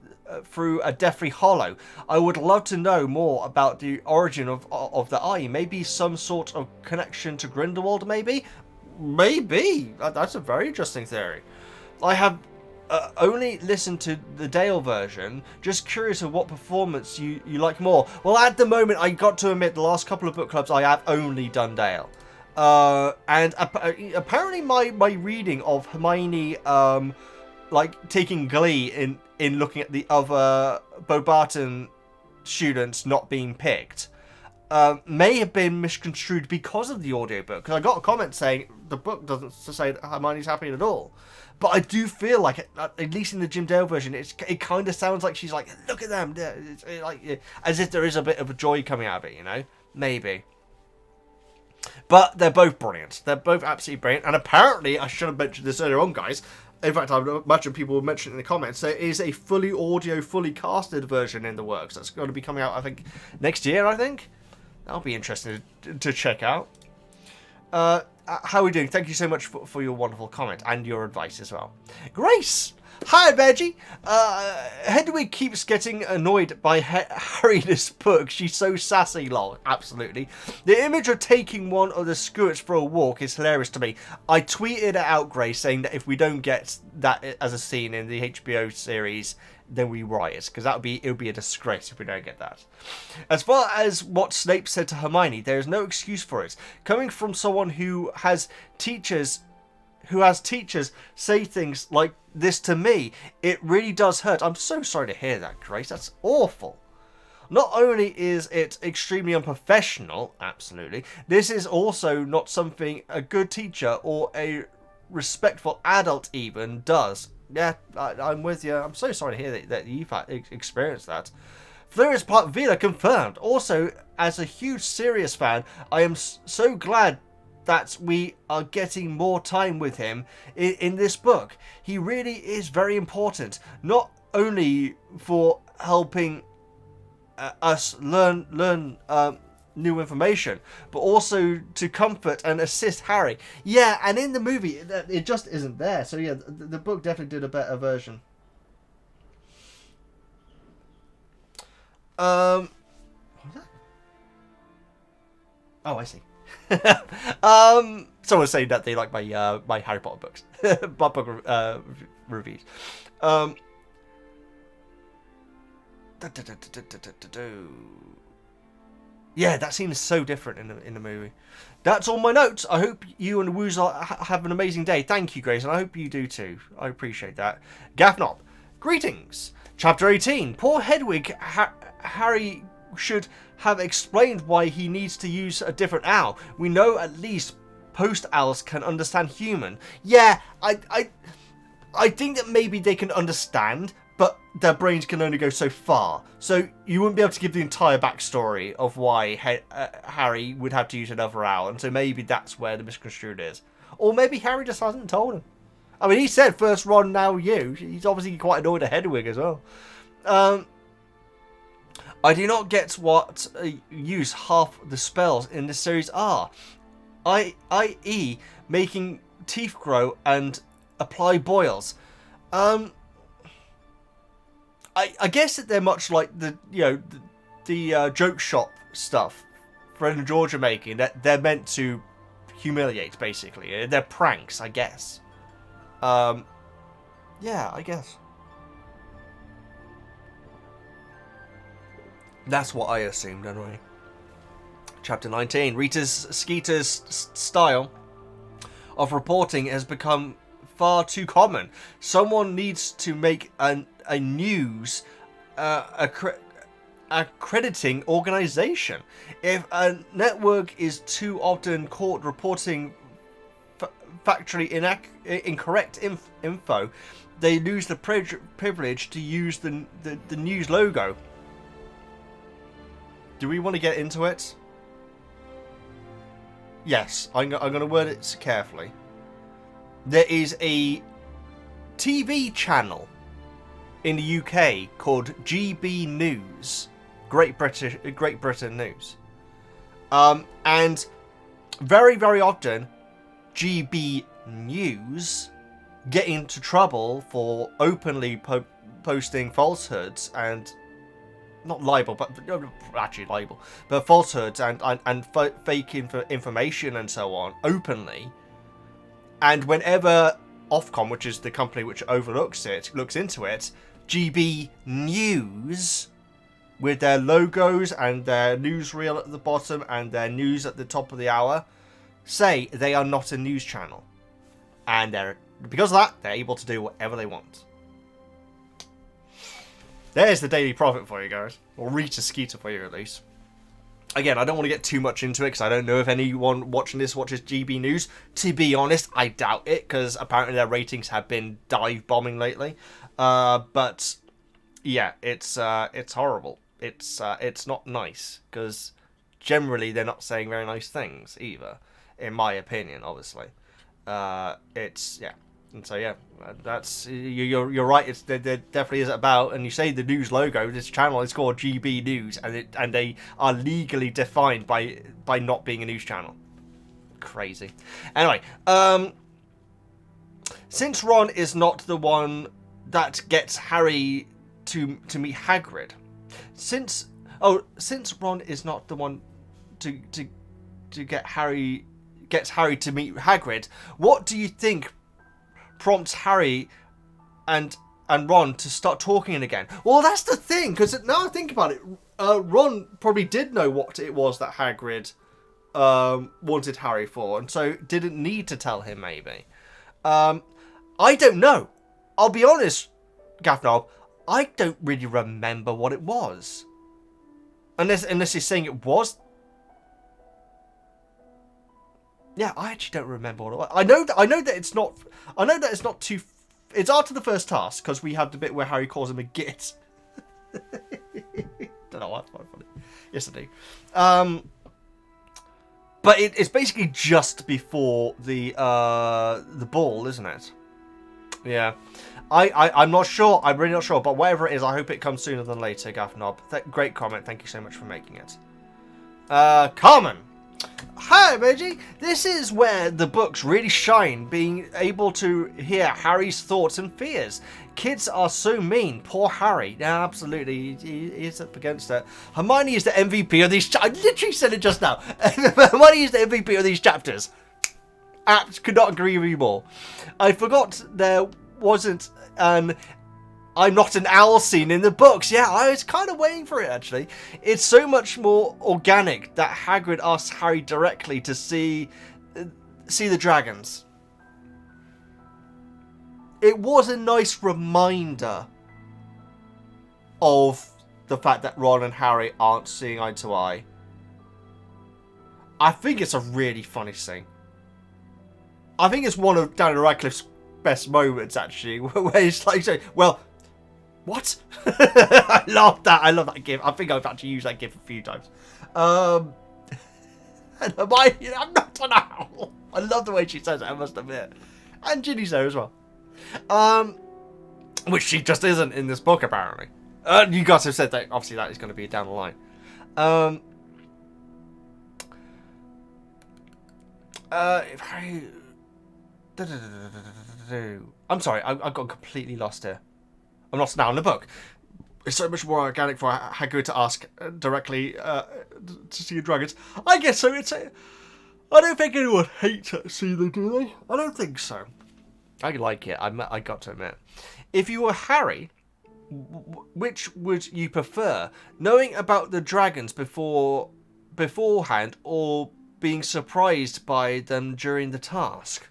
through a Deathly Hollow. I would love to know more about the origin of the eye. Maybe some sort of connection to Grindelwald, maybe? Maybe. That's a very interesting theory. I have only listened to the Dale version. Just curious of what performance you like more. Well, at the moment, I got to admit, the last couple of book clubs, I have only done Dale. And apparently my reading of Hermione, like, taking glee in looking at the other Beauxbaton students not being picked, may have been misconstrued because of the audiobook. Because I got a comment saying the book doesn't say that Hermione's happy at all. But I do feel like, at least in the Jim Dale version, it kind of sounds like she's like, look at them, it's like, as if there is a bit of a joy coming out of it, you know? Maybe. But they're both brilliant. They're both absolutely brilliant. And apparently, I should have mentioned this earlier on, guys. In fact, I imagine people will mention it in the comments. There is a fully audio, fully casted version in the works. That's going to be coming out, I think, next year, I think. That'll be interesting to check out. How are we doing? Thank you so much for your wonderful comment and your advice as well. Grace! Hi, Veggie! Hedwig keeps getting annoyed by Harry this book. She's so sassy, lol. Absolutely. The image of taking one of the Squirts for a walk is hilarious to me. I tweeted it out, Grace, saying that if we don't get that as a scene in the HBO series, then we riot, because it would be a disgrace if we don't get that. As far as what Snape said to Hermione, there is no excuse for it. Coming from someone who has teachers say things like this to me, it really does hurt. I'm so sorry to hear that, Grace. That's awful. Not only is it extremely unprofessional, absolutely, this is also not something a good teacher or a respectful adult even does. Yeah, I'm with you. I'm so sorry to hear that you've experienced that. Florius Part Vila confirmed. Also, as a huge Sirius fan, I am so glad that we are getting more time with him in this book. He really is very important, not only for helping us learn new information, but also to comfort and assist Harry. Yeah, and in the movie, it just isn't there. So yeah, the book definitely did a better version. What was that? Oh, I see. Someone saying that they like my Harry Potter books, my book reviews. Yeah, that scene is so different in the movie. That's all my notes. I hope you and Woozle have an amazing day. Thank you, Grace, and I hope you do too. I appreciate that. Gaffnob, greetings. Chapter 18. Poor Hedwig. Harry should have explained why he needs to use a different owl. We know at least post owls can understand human. Yeah, I think that maybe they can understand, but their brains can only go so far. So you wouldn't be able to give the entire backstory of why Harry would have to use another owl. And so maybe that's where the misconstrued is. Or maybe Harry just hasn't told him. I mean, he said first Ron, now you. He's obviously quite annoyed at Hedwig as well. I do not get what use half the spells in this series are. I.e. making teeth grow and apply boils. I guess that they're much like the joke shop stuff Fred and George are making. That they're meant to humiliate, basically. They're pranks, I guess. Yeah, I guess. That's what I assumed, anyway. Chapter 19. Skeeter's style of reporting has become far too common. Someone needs to make a news accrediting organization. If a network is too often caught reporting factually incorrect info, they lose the privilege to use the news logo. Do we want to get into it? Yes, I'm going to word it carefully. There is a TV channel in the UK called GB News, Great Britain News, and very, very often GB News get into trouble for openly posting falsehoods and not libel, but actually libel, but falsehoods and fake information and so on openly. And whenever Ofcom, which is the company which overlooks it, looks into it, GB News, with their logos and their newsreel at the bottom and their news at the top of the hour, say they are not a news channel. And because of that, they're able to do whatever they want. There's the Daily Prophet for you guys. Or Rita Skeeter for you at least. Again, I don't want to get too much into it because I don't know if anyone watching this watches GB News. To be honest, I doubt it because apparently their ratings have been dive bombing lately. But yeah, it's horrible. It's not nice because generally they're not saying very nice things either, in my opinion. Obviously, and so yeah, that's you're right. There definitely is about, and you say the news logo. This channel is called GB News, and they are legally defined by not being a news channel. Crazy. Anyway, since Ron is not the one that gets Harry to meet Hagrid, since Ron is not the one to get Harry to meet Hagrid, what do you think prompts Harry and Ron to start talking again? Well, that's the thing, because now I think about it, Ron probably did know what it was that Hagrid wanted Harry for, and so didn't need to tell him, maybe. I don't know. I'll be honest, Gaffnob, I don't really remember what it was. Unless you're saying it was. Yeah, I actually don't remember what it was. I know that it's not. I know that it's not too. It's after the first task because we have the bit where Harry calls him a git. Don't know why. It's quite funny. Yes, I do. But it's basically just before the ball, isn't it? Yeah. I'm not sure. I'm really not sure. But whatever it is, I hope it comes sooner than later, Gaffnob. Great comment. Thank you so much for making it. Carmen. Hi, Veggie. This is where the books really shine, being able to hear Harry's thoughts and fears. Kids are so mean. Poor Harry. Yeah, absolutely. He is up against it. Hermione is the MVP of these... I literally said it just now. Hermione is the MVP of these chapters. Could not agree with you more. I forgot there wasn't an I'm not an owl scene in the books. Yeah, I was kind of waiting for it, actually. It's so much more organic that Hagrid asks Harry directly to see the dragons. It was a nice reminder of the fact that Ron and Harry aren't seeing eye to eye. I think it's a really funny scene. I think it's one of Daniel Radcliffe's best moments, actually, where he's like saying, well, what? I love that. I love that gif. I think I've actually used that gif a few times. And Hermione, I'm not an owl. I love the way she says it, I must admit. And Ginny's there as well. Which she just isn't in this book, apparently. You guys have said that, obviously, that is going to be down the line. If Harry... I'm sorry, I got completely lost here. I'm lost now in the book. It's so much more organic for Hagrid to ask directly to see the dragons. I guess so. I don't think anyone hates to see them, do they? I don't think so. I like it. I got to admit. If you were Harry, which would you prefer? Knowing about the dragons beforehand, or being surprised by them during the task?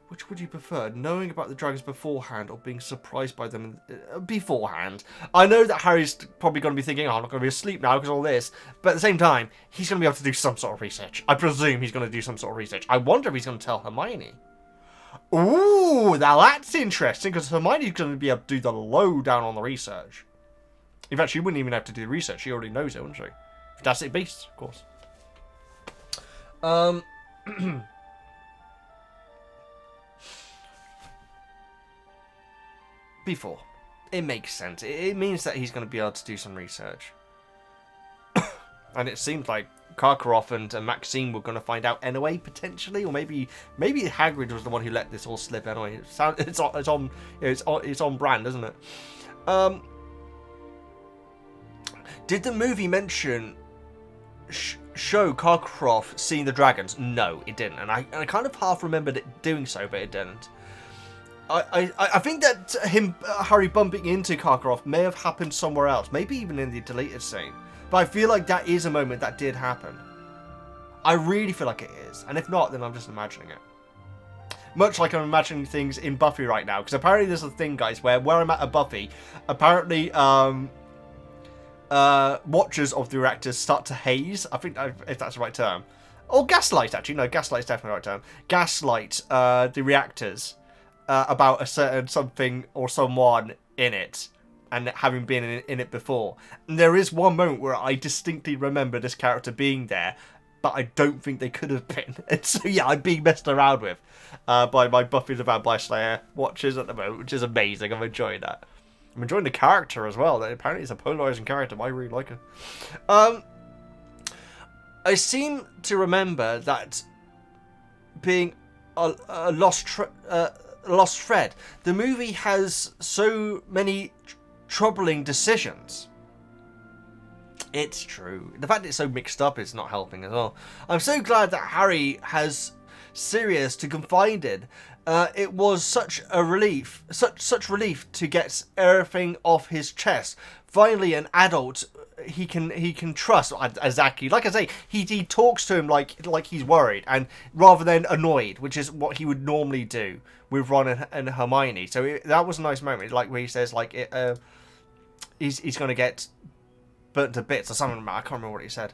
Which would you prefer? Knowing about the dragons beforehand or being surprised by them beforehand? I know that Harry's probably going to be thinking, oh, I'm not going to be asleep now because of all this. But at the same time, he's going to be able to do some sort of research. I presume he's going to do some sort of research. I wonder if he's going to tell Hermione. Ooh, now that's interesting because Hermione's going to be able to do the lowdown on the research. In fact, she wouldn't even have to do the research. She already knows it, wouldn't she? Fantastic Beasts, of course. Before. It makes sense. It means that he's going to be able to do some research. And it seems like Karkaroff and Maxine were going to find out anyway, potentially, or maybe Hagrid was the one who let this all slip anyway. It's on brand, isn't it? Did the movie mention show Karkaroff seeing the dragons? No, it didn't, and I kind of half remembered it doing so, but it didn't. I think that Harry bumping into Karkaroff may have happened somewhere else, maybe even in the deleted scene. But I feel like that is a moment that did happen. I really feel like it is, and if not, then I'm just imagining it. Much like I'm imagining things in Buffy right now, because apparently there's a thing, guys, where I'm at a Buffy, apparently watchers of the reactors start to haze. I think if that's the right term, or gaslight. Actually, no, gaslight's definitely the right term. Gaslight the reactors about a certain something or someone in it, and having been in it before. And there is one moment where I distinctly remember this character being there, but I don't think they could have been. And so, yeah, I'm being messed around with by my Buffy the Vampire Slayer watchers at the moment, which is amazing. I'm enjoying that. I'm enjoying the character as well. Apparently it's a polarizing character, but I really like her. I seem to remember that being a lost thread. The movie has so many troubling decisions. It's true. The fact it's so mixed up is not helping as well. I'm so glad that Harry has Sirius to confide in. It was such a relief, such relief to get everything off his chest. Finally, an adult he can trust. Exactly, like I say, he talks to him like he's worried, and rather than annoyed, which is what he would normally do with Ron and Hermione. So that was a nice moment, like where he says like he's gonna get burnt to bits or something. I can't remember what he said.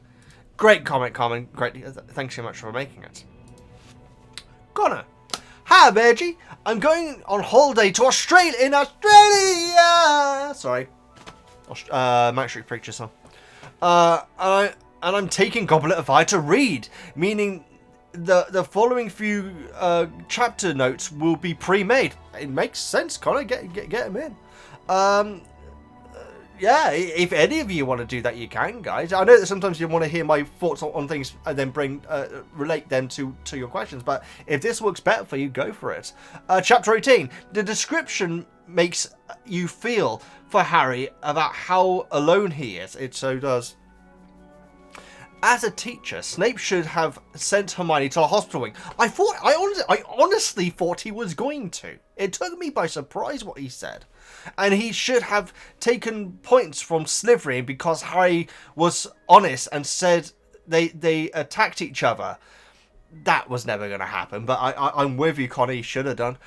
Great comment, Carmen. Great. Thanks so much for making it. Connor. Hi, Veggie. I'm going on holiday to Australia. Sorry. Max Street Preacher song. And I'm taking Goblet of Fire to read, meaning the following few chapter notes will be pre-made. It makes sense, Connor. Get them in. Yeah, if any of you want to do that, you can, guys. I know that sometimes you want to hear my thoughts on things and then relate them to your questions, but if this works better for you, go for it. Chapter 18. The description makes you feel for Harry about how alone he is. It so does. As a teacher, Snape should have sent Hermione to a hospital wing. I honestly thought he was going to. It took me by surprise what he said. And he should have taken points from Slytherin because Harry was honest and said they attacked each other. That was never going to happen, but I'm with you, Connie. He should have done.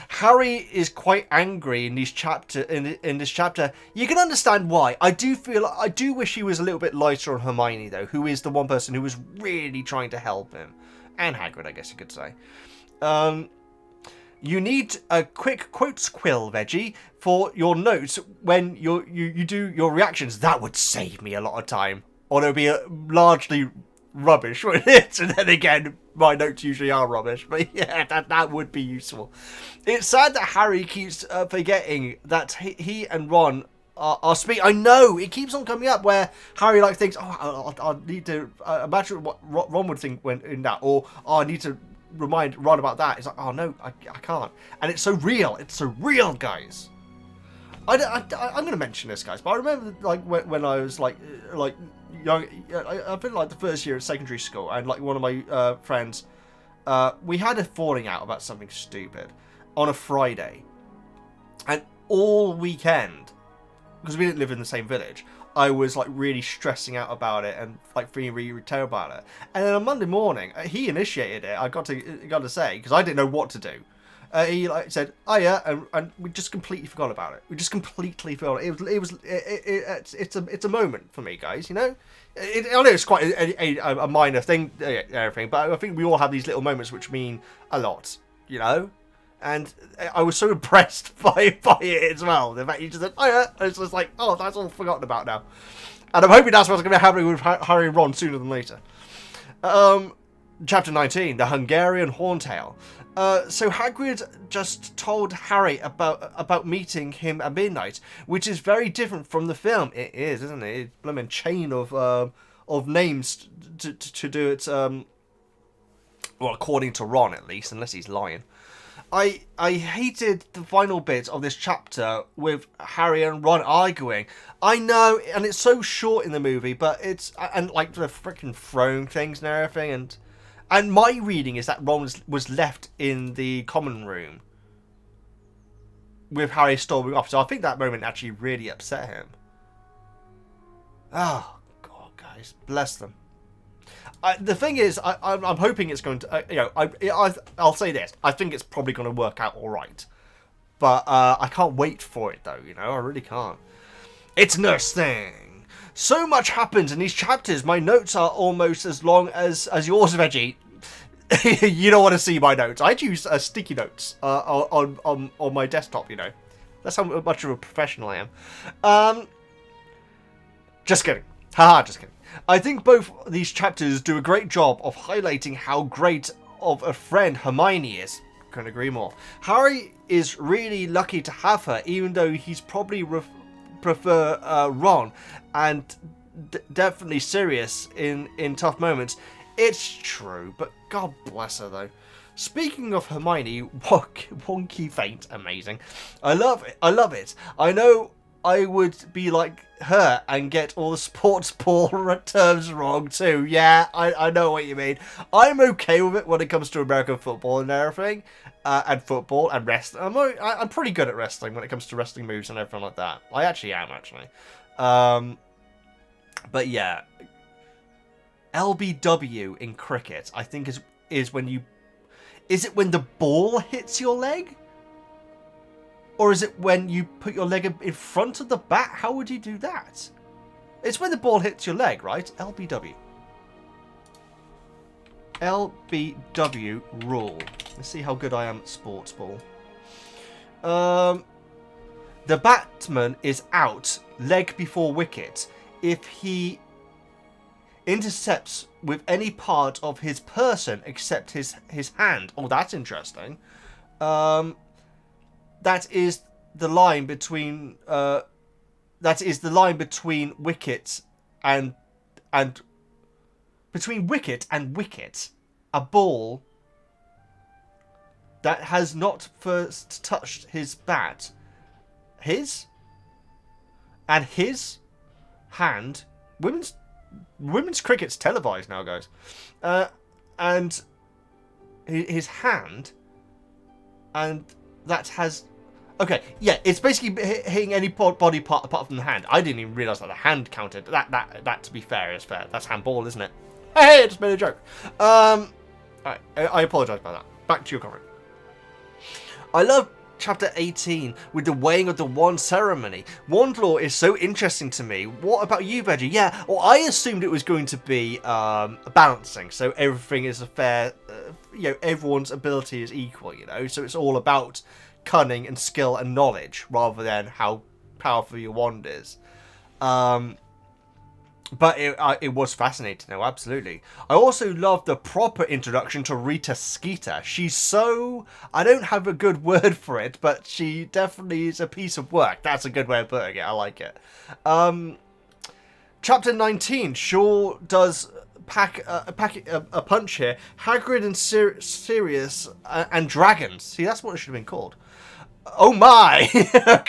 Harry is quite angry in this chapter. In this chapter, you can understand why. I do wish he was a little bit lighter on Hermione, though, who is the one person who was really trying to help him, and Hagrid, I guess you could say. You need a quick quotes quill, Veggie, for your notes when you do your reactions. That would save me a lot of time, or it'll be largely rubbish, wouldn't it? And then again, my notes usually are rubbish, but yeah, that would be useful. It's sad that Harry keeps forgetting that he and Ron are speaking. I know, it keeps on coming up where Harry thinks, oh, I need to imagine what Ron would think when in that, or I need to remind Ron about that. It's like, oh no, I can't. And it's so real. It's so real, guys. I'm going to mention this, guys, but I remember when I was young. I've been the first year at secondary school, and one of my friends, we had a falling out about something stupid on a Friday, and all weekend, because we didn't live in the same village, I was really stressing out about it and feeling really terrible about it. And then on Monday morning, he initiated it. I got to say, because I didn't know what to do. He said, "Oh yeah," and we just completely forgot about it. We just completely forgot. It's a moment for me, guys. You know, I know it's quite a minor thing, everything, but I think we all have these little moments which mean a lot. You know, and I was so impressed by it as well. The fact he just said, "Oh yeah," and it's just oh, that's all forgotten about now. And I'm hoping that's what's going to be happening with Harry and Ron sooner than later. Chapter 19, the Hungarian Horntail. So Hagrid just told Harry about meeting him at midnight, which is very different from the film. It is, isn't it? It's a blooming chain of names to do it Well, according to Ron, at least, unless he's lying. I hated the final bit of this chapter with Harry and Ron arguing. I know, and it's so short in the movie, but it's... And, like, the freaking throwing things and everything, and my reading is that Ron was left in the common room with Harry storming off. So I think that moment actually really upset him. Oh, God, guys. Bless them. The thing is, I'm hoping it's going to... I'll say this. I think it's probably going to work out all right. But I can't wait for it, though, you know? I really can't. It's Nurse Thing. So much happens in these chapters. My notes are almost as long as yours, Veggie. You don't want to see my notes. I use sticky notes on my desktop, you know. That's how much of a professional I am. Just kidding. Haha, just kidding. I think both these chapters do a great job of highlighting how great of a friend Hermione is. Couldn't agree more. Harry is really lucky to have her, even though he's probably prefer Ron and definitely Sirius in tough moments. It's true, but God bless her though. Speaking of Hermione, wonky faint, amazing. I love it. I know I would be like her and get all the sports ball terms wrong too. Yeah, I know what you mean. I'm okay with it when it comes to American football and everything, and football and wrestling. I'm pretty good at wrestling when it comes to wrestling moves and everything like that. I actually am, actually. But yeah, LBW in cricket, I think is when you... Is it when the ball hits your leg? Or is it when you put your leg in front of the bat? How would you do that? It's when the ball hits your leg, right? LBW. LBW rule. Let's see how good I am at sports ball. The batsman is out, leg before wicket, if he intercepts with any part of his person except his hand. Oh, that's interesting. That is the line between wicket and between wicket and wicket, a ball that has not first touched his bat, his hand. Women's cricket's televised now, guys, and his hand, and that has... Okay, yeah, it's basically hitting any body part apart from the hand. I didn't even realise that the hand counted. That to be fair, is fair. That's handball, isn't it? Hey, I just made a joke. Alright, I apologise about that. Back to your comment. I love Chapter 18 with the weighing of the wand ceremony. Wand law is so interesting to me. What about you, Veggie? Yeah, well, I assumed it was going to be balancing, so everything is a fair, everyone's ability is equal, you know, so it's all about cunning and skill and knowledge rather than how powerful your wand is. But it was fascinating, no, absolutely. I also love the proper introduction to Rita Skeeter. She's so... I don't have a good word for it, but she definitely is a piece of work. That's a good way of putting it. I like it. Chapter 19 sure does pack a punch here. Hagrid and Sirius and dragons. See, that's what it should have been called. Oh my!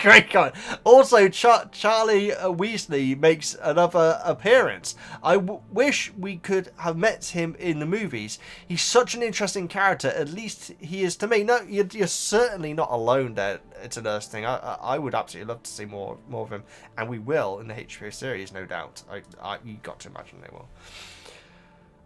Great comment. Also, Charlie Weasley makes another appearance. I wish we could have met him in the movies. He's such an interesting character. At least he is to me. No, you're certainly not alone there. It's a nurse thing. I would absolutely love to see more of him, and we will in the HBO series, no doubt. You got to imagine they will.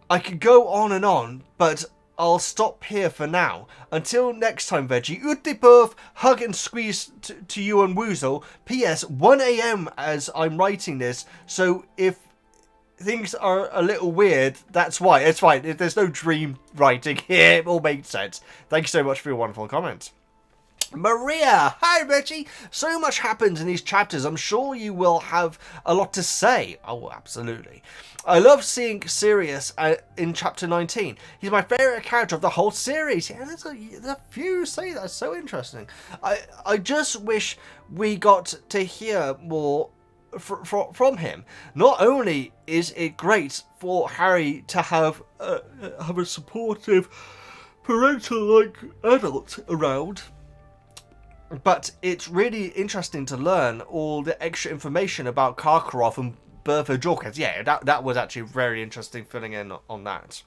I could go on and on, but I'll stop here for now. Until next time, Veggie. Utdipurf, hug and squeeze to you and Woozle. P.S. 1 AM as I'm writing this, so if things are a little weird, that's why. It's fine. There's no dream writing here. It all makes sense. Thank you so much for your wonderful comment. Maria, hi Veggie. So much happens in these chapters. I'm sure you will have a lot to say. Oh, absolutely. I love seeing Sirius in chapter 19. He's my favourite character of the whole series. Yeah, there's a few say that's so interesting. I just wish we got to hear more from him. Not only is it great for Harry to have a supportive parental-like adult around, but it's really interesting to learn all the extra information about Karkaroff and Bertha Jorkins. Yeah, that was actually very interesting filling in on that.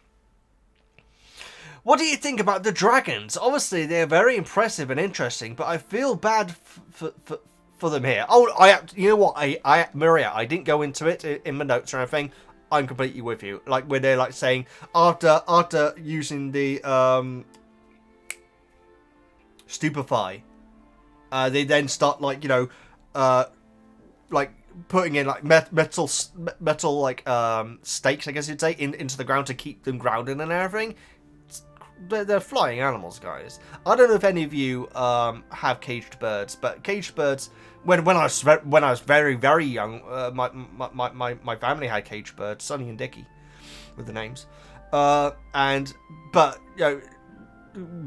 What do you think about the dragons? Obviously, they're very impressive and interesting, but I feel bad for them here. Oh, you know what? Maria, I didn't go into it in my notes or anything. I'm completely with you. Like, where they're like saying after using the stupefy, they then start like, you know, like putting in like metal like stakes, I guess you'd say, into the ground to keep them grounded and everything. They're flying animals, guys. I don't know if any of you have caged birds, but caged birds. When I was very young, my family had caged birds, Sonny and Dickie, with the names. But you know,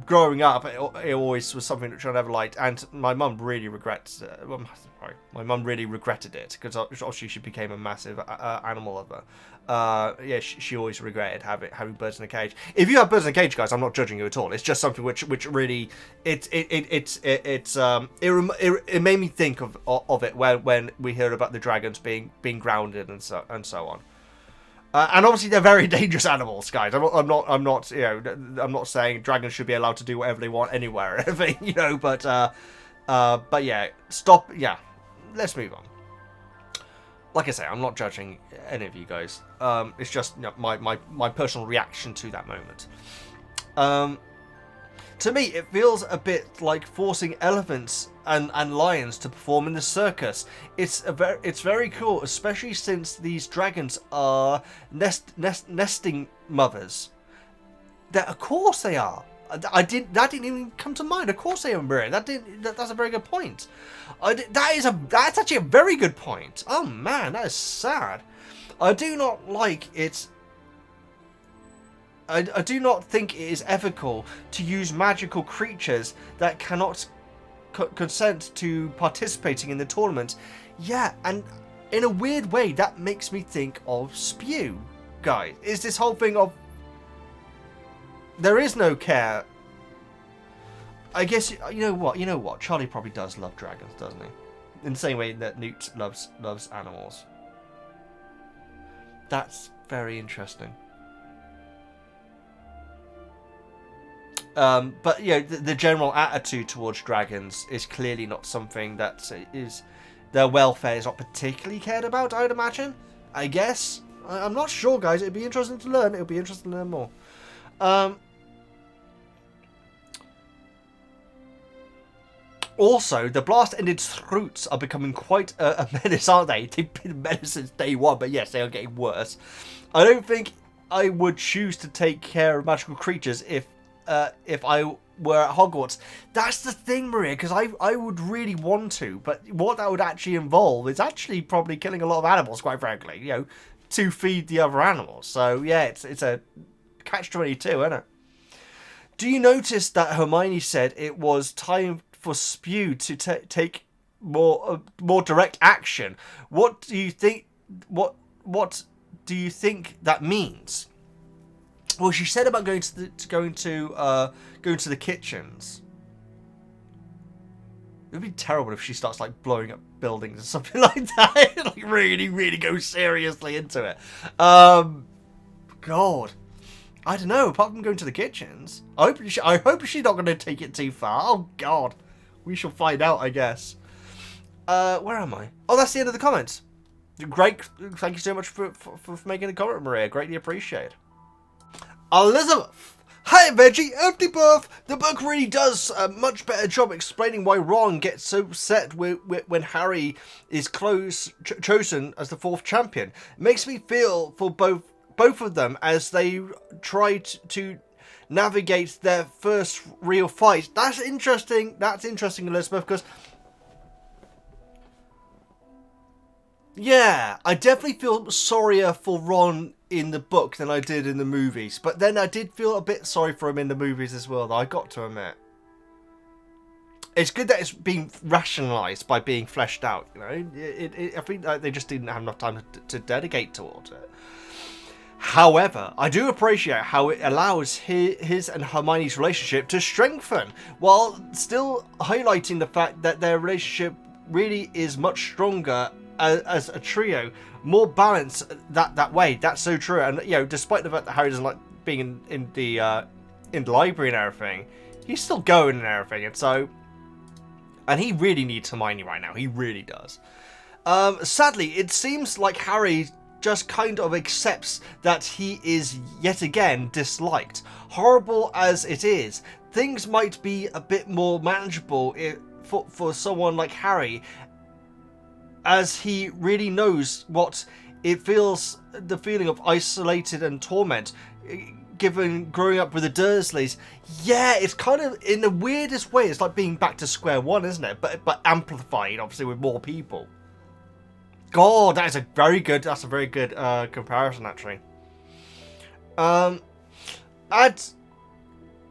growing up, it always was something which I never liked, and my mum really regrets. My mum really regretted it because obviously she became a massive animal lover. Yeah, she always regretted having birds in a cage. If you have birds in a cage, guys, I'm not judging you at all. It's just something which really it made me think of it when we heard about the dragons being grounded and so on. And obviously they're very dangerous animals, guys. I'm not you know, I'm not saying dragons should be allowed to do whatever they want anywhere or anything, you know. But yeah, yeah. Let's move on. Like I say, I'm not judging any of you guys. It's just, you know, my personal reaction to that moment. To me, it feels a bit like forcing elephants and lions to perform in the circus. It's very cool, especially since these dragons are nesting mothers. Of course they are. That didn't even come to mind. Of course they are, Maria. That's a very good point. That's actually a very good point. Oh man, that is sad. I do not like it. I do not think it is ethical to use magical creatures that cannot consent to participating in the tournament. Yeah, and in a weird way, that makes me think of Spew, guys. Is this whole thing of there is no care? I guess you know what. Charlie probably does love dragons, doesn't he? In the same way that Newt loves animals. That's very interesting. But you know, the general attitude towards dragons is clearly not something that is their welfare is not particularly cared about. I would imagine. I guess. I'm not sure, guys. It'd be interesting to learn. It'll be interesting to learn more. Also, the blast-ended Throots are becoming quite a menace, aren't they? They've been a menace since day one, but yes, they are getting worse. I don't think I would choose to take care of magical creatures if I were at Hogwarts. That's the thing, Maria, because I would really want to, but what that would actually involve is actually probably killing a lot of animals, quite frankly, you know, to feed the other animals. So, yeah, it's a catch-22, isn't it? Do you notice that Hermione said it was time for Spew to take more direct action? What do you think? What do you think that means? Well, she said about going to the kitchens. It would be terrible if she starts like blowing up buildings or something like that. Like really go seriously into it. God. I don't know. Apart from going to the kitchens, I hope she's not going to take it too far. Oh God, we shall find out, I guess. Where am I? Oh, that's the end of the comments. Great. Thank you so much for making a comment, Maria. Greatly appreciated. Elizabeth. Hi, Veggie. Empty birth. The book really does a much better job explaining why Ron gets so upset when Harry is chosen as the 4th champion. It makes me feel for both of them as they try to navigate their first real fight. That's interesting. That's interesting, Elizabeth, because yeah, I definitely feel sorrier for Ron in the book than I did in the movies. But then I did feel a bit sorry for him in the movies as well, though, I got to admit. it's good that it's being rationalised by being fleshed out. You know, I think that they just didn't have enough time to dedicate towards it. However, I do appreciate how it allows his and Hermione's relationship to strengthen, while still highlighting the fact that their relationship really is much stronger as a trio, more balanced that way. That's so true. And you know, despite the fact that Harry doesn't like being in the library and everything, he's still going and everything, and so. And he really needs Hermione right now. He really does. Sadly, it seems like Harry just kind of accepts that he is yet again disliked. Horrible as it is, things might be a bit more manageable for someone like Harry, as he really knows what it feels, the feeling of isolated and torment, given growing up with the Dursleys. Yeah, it's kind of, in the weirdest way, it's like being back to square one, isn't it? But amplified, obviously, with more people. God, that's a very good comparison, actually. Add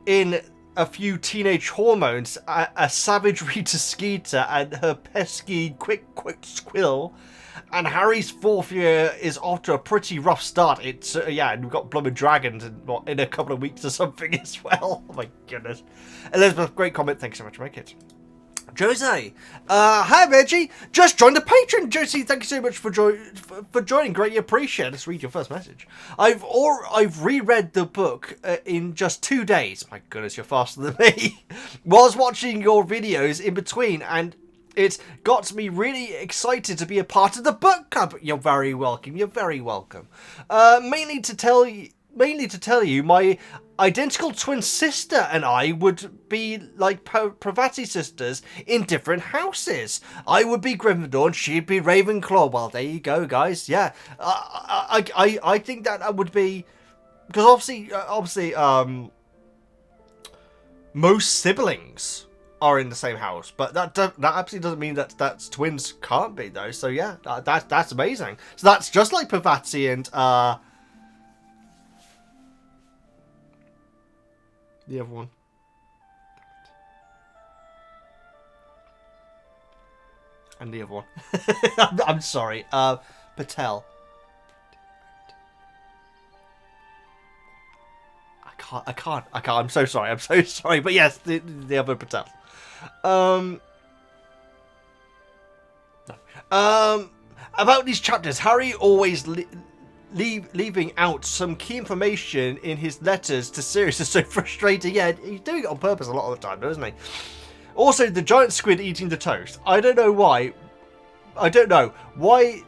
in a few teenage hormones, a savage Rita Skeeter and her pesky quick squill, and Harry's fourth year is off to a pretty rough start. It's yeah, and we've got blooming dragons in a couple of weeks or something as well. Oh my goodness. Elizabeth, great comment. Thanks so much for making it. Jose, hi Veggie, just joined the Patreon. Josie, thank you so much for joining. Greatly appreciate. Let's read your first message. I've reread the book in just 2 days. My goodness, you're faster than me. Was watching your videos in between, and it got me really excited to be a part of the book club. You're very welcome. You're very welcome. Mainly to tell you, my identical twin sister and I would be like Pravati sisters in different houses. I would be Gryffindor and she'd be Ravenclaw. Well, there you go, guys. Yeah, I think that would be, because obviously, most siblings are in the same house, but that absolutely doesn't mean that twins can't be though. So yeah, that's amazing. So that's just like Pravati and the other one. And the other one. I'm sorry. Patel. I can't. I'm so sorry. But yes, the other Patel. About these chapters, Harry always leaving out some key information in his letters to Sirius is so frustrating. Yeah, he's doing it on purpose a lot of the time, doesn't he? Also, the giant squid eating the toast. I don't know why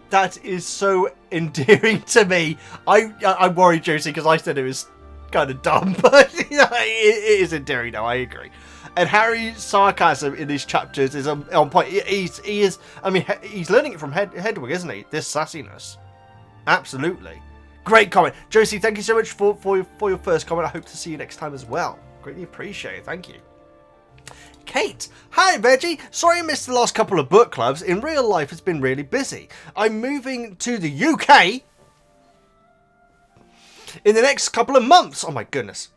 that is so endearing to me. I'm worried, Josie, because I said it was kind of dumb, but you know, it is endearing now. I agree. And Harry's sarcasm in these chapters is on point. He is. I mean, he's learning it from Hedwig, isn't he? This sassiness. Absolutely. Great comment. Josie, thank you so much for your first comment. I hope to see you next time as well. Greatly appreciate it. Thank you. Kate, hi Veggie. Sorry I missed the last couple of book clubs. In real life, it's been really busy. I'm moving to the UK in the next couple of months. Oh my goodness.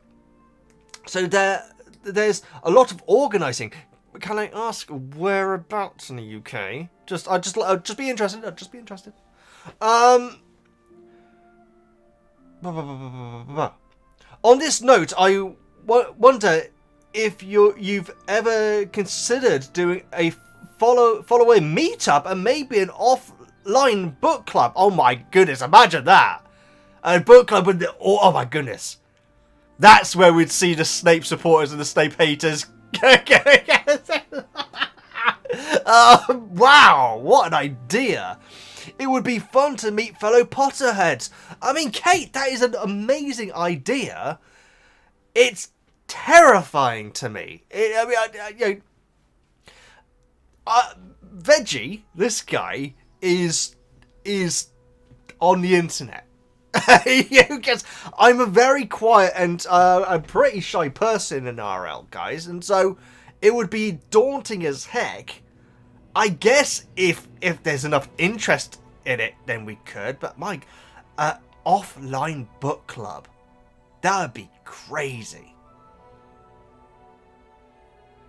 So there's a lot of organising. Can I ask whereabouts in the UK? I'd just be interested. On this note, I wonder if you've ever considered doing a follow-away meetup and maybe an offline book club. Oh my goodness, imagine that. A book club with oh my goodness. That's where we'd see the Snape supporters and the Snape haters. Wow, what an idea. It would be fun to meet fellow Potterheads. I mean, Kate, that is an amazing idea. It's terrifying to me. Veggie, this guy, is on the internet. I'm a very quiet and a pretty shy person in RL, guys, and so it would be daunting as heck. I guess if there's enough interest in it, then we could. But Mike, offline book club, that would be crazy.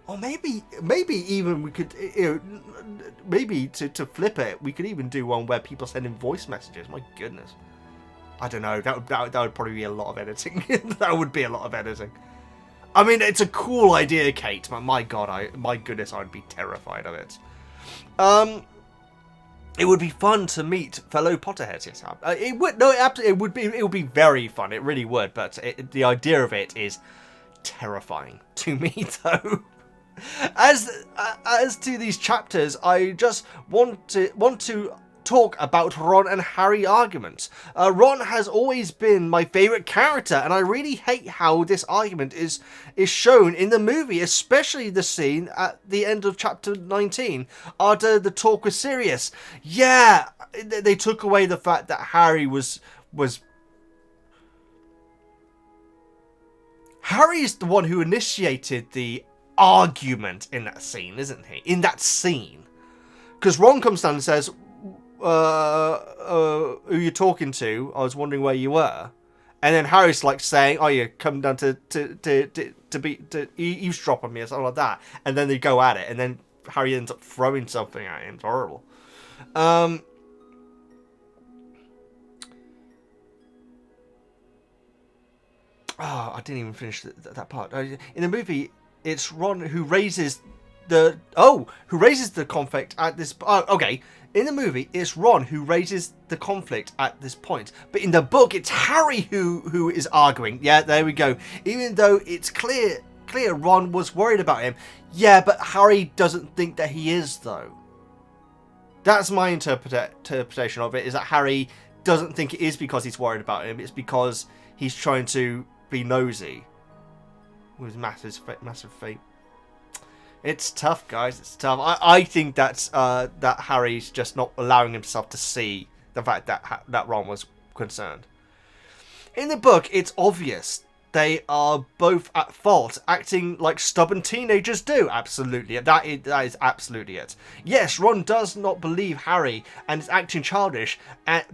Or maybe even we could, maybe to flip it, we could even do one where people send in voice messages. My goodness. I don't know. That would probably be a lot of editing. That would be a lot of editing. I mean, it's a cool idea, Kate, but my goodness, I'd be terrified of it. It would be fun to meet fellow Potterheads. Yes, it would. No, it would be. It would be very fun. It really would. But the idea of it is terrifying to me, though. As to these chapters, I just want to talk about Ron and Harry arguments. Ron has always been my favourite character, and I really hate how this argument is shown in the movie, especially the scene at the end of chapter 19 after the talk with Sirius. Yeah, they took away the fact that Harry was Harry's the one who initiated the argument in that scene, isn't he? In that scene. Because Ron comes down and says, who you talking to? I was wondering where you were. And then Harry's like saying, oh, you come down to eavesdrop on me or something like that. And then they go at it. And then Harry ends up throwing something at him. It's horrible. Oh, I didn't even finish that part. In the movie, it's Ron who raises the conflict at this. Okay, in the movie, it's Ron who raises the conflict at this point. But in the book, it's Harry who is arguing. Yeah, there we go. Even though it's clear Ron was worried about him. Yeah, but Harry doesn't think that he is, though. That's my interpretation of it. Is that Harry doesn't think it is because he's worried about him. It's because he's trying to be nosy with massive fate. It's tough, guys. It's tough. I think that's that Harry's just not allowing himself to see the fact that Ron was concerned. In the book, it's obvious they are both at fault, acting like stubborn teenagers do. Absolutely, that is absolutely it. Yes, Ron does not believe Harry and is acting childish,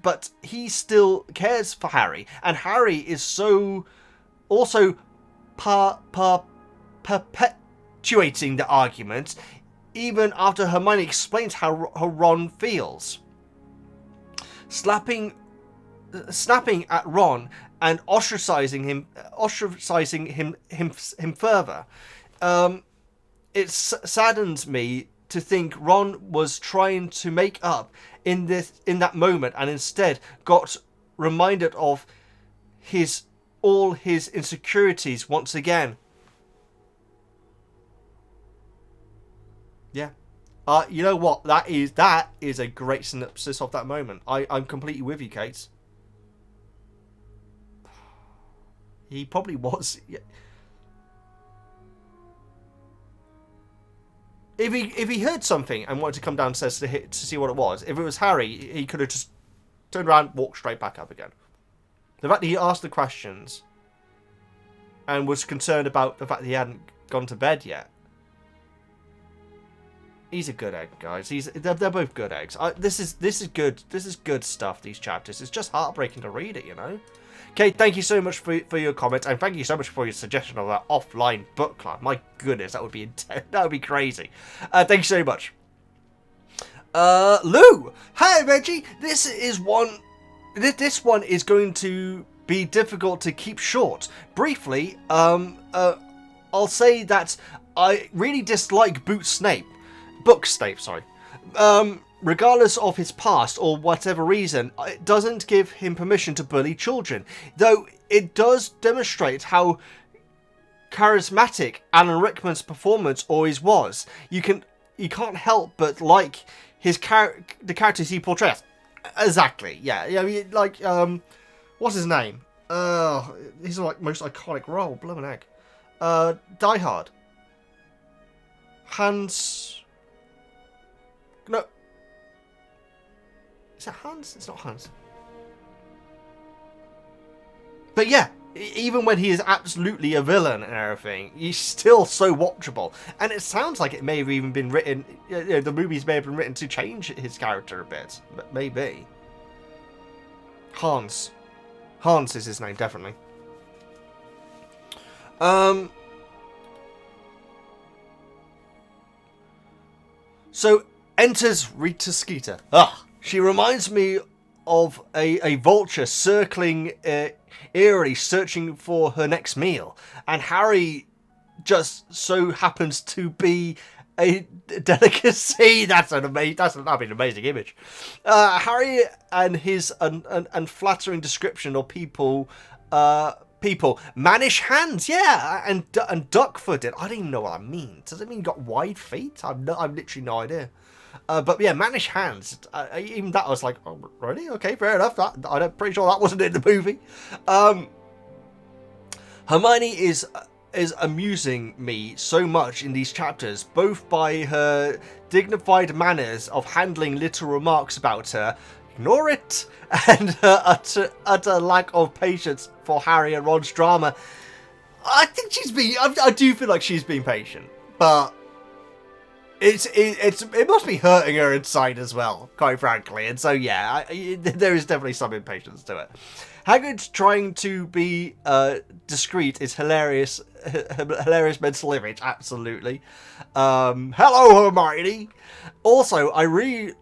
but he still cares for Harry, and Harry is so also perpetuating the argument, even after Hermione explains how Ron feels. Snapping at Ron and ostracizing him further. It saddens me to think Ron was trying to make up in that moment, and instead got reminded of all his insecurities once again. Yeah. You know what? That is a great synopsis of that moment. I'm completely with you, Kate. He probably was. Yeah. If he heard something and wanted to come downstairs to see what it was, if it was Harry, he could have just turned around, walked straight back up again. The fact that he asked the questions and was concerned about the fact that he hadn't gone to bed yet. He's a good egg, guys. They're both good eggs. This is good. This is good stuff. These chapters. It's just heartbreaking to read it, you know. Okay, thank you so much for your comments, and thank you so much for your suggestion of that offline book club. My goodness, that would be crazy. Thank you so much. Lou, hi Veggie. This one is going to be difficult to keep short. Briefly, I'll say that I really dislike Book Snape. Sorry. Regardless of his past or whatever reason, it doesn't give him permission to bully children. Though it does demonstrate how charismatic Alan Rickman's performance always was. You can't help but like the characters he portrays. Exactly. Yeah. I mean, like what's his name? He's like most iconic role. Blooming egg. Die Hard. Hans. No. Is that Hans? It's not Hans. But yeah, even when he is absolutely a villain and everything, he's still so watchable. And it sounds like it may have even been written, the movies may have been written to change his character a bit. But maybe. Hans. Hans is his name, definitely. So enters Rita Skeeter. Ah, she reminds me of a vulture circling eerily, searching for her next meal, and Harry just so happens to be a delicacy. That'd be an amazing image. Harry and his unflattering description of people. Mannish hands, yeah, and duck-footed. I don't even know what that means. Does it mean got wide feet? I've literally no idea. But yeah, mannish hands. Even that, I was like, oh, really? Okay, fair enough. I'm pretty sure that wasn't in the movie. Hermione is amusing me so much in these chapters, both by her dignified manners of handling little remarks about her, ignore it, and her utter lack of patience for Harry and Ron's drama. I think I do feel like she's being patient, but it must be hurting her inside as well, quite frankly. And so yeah, there is definitely some impatience to it. Hagrid trying to be discreet is hilarious mental image, absolutely. Hello, Hermione. Also, I really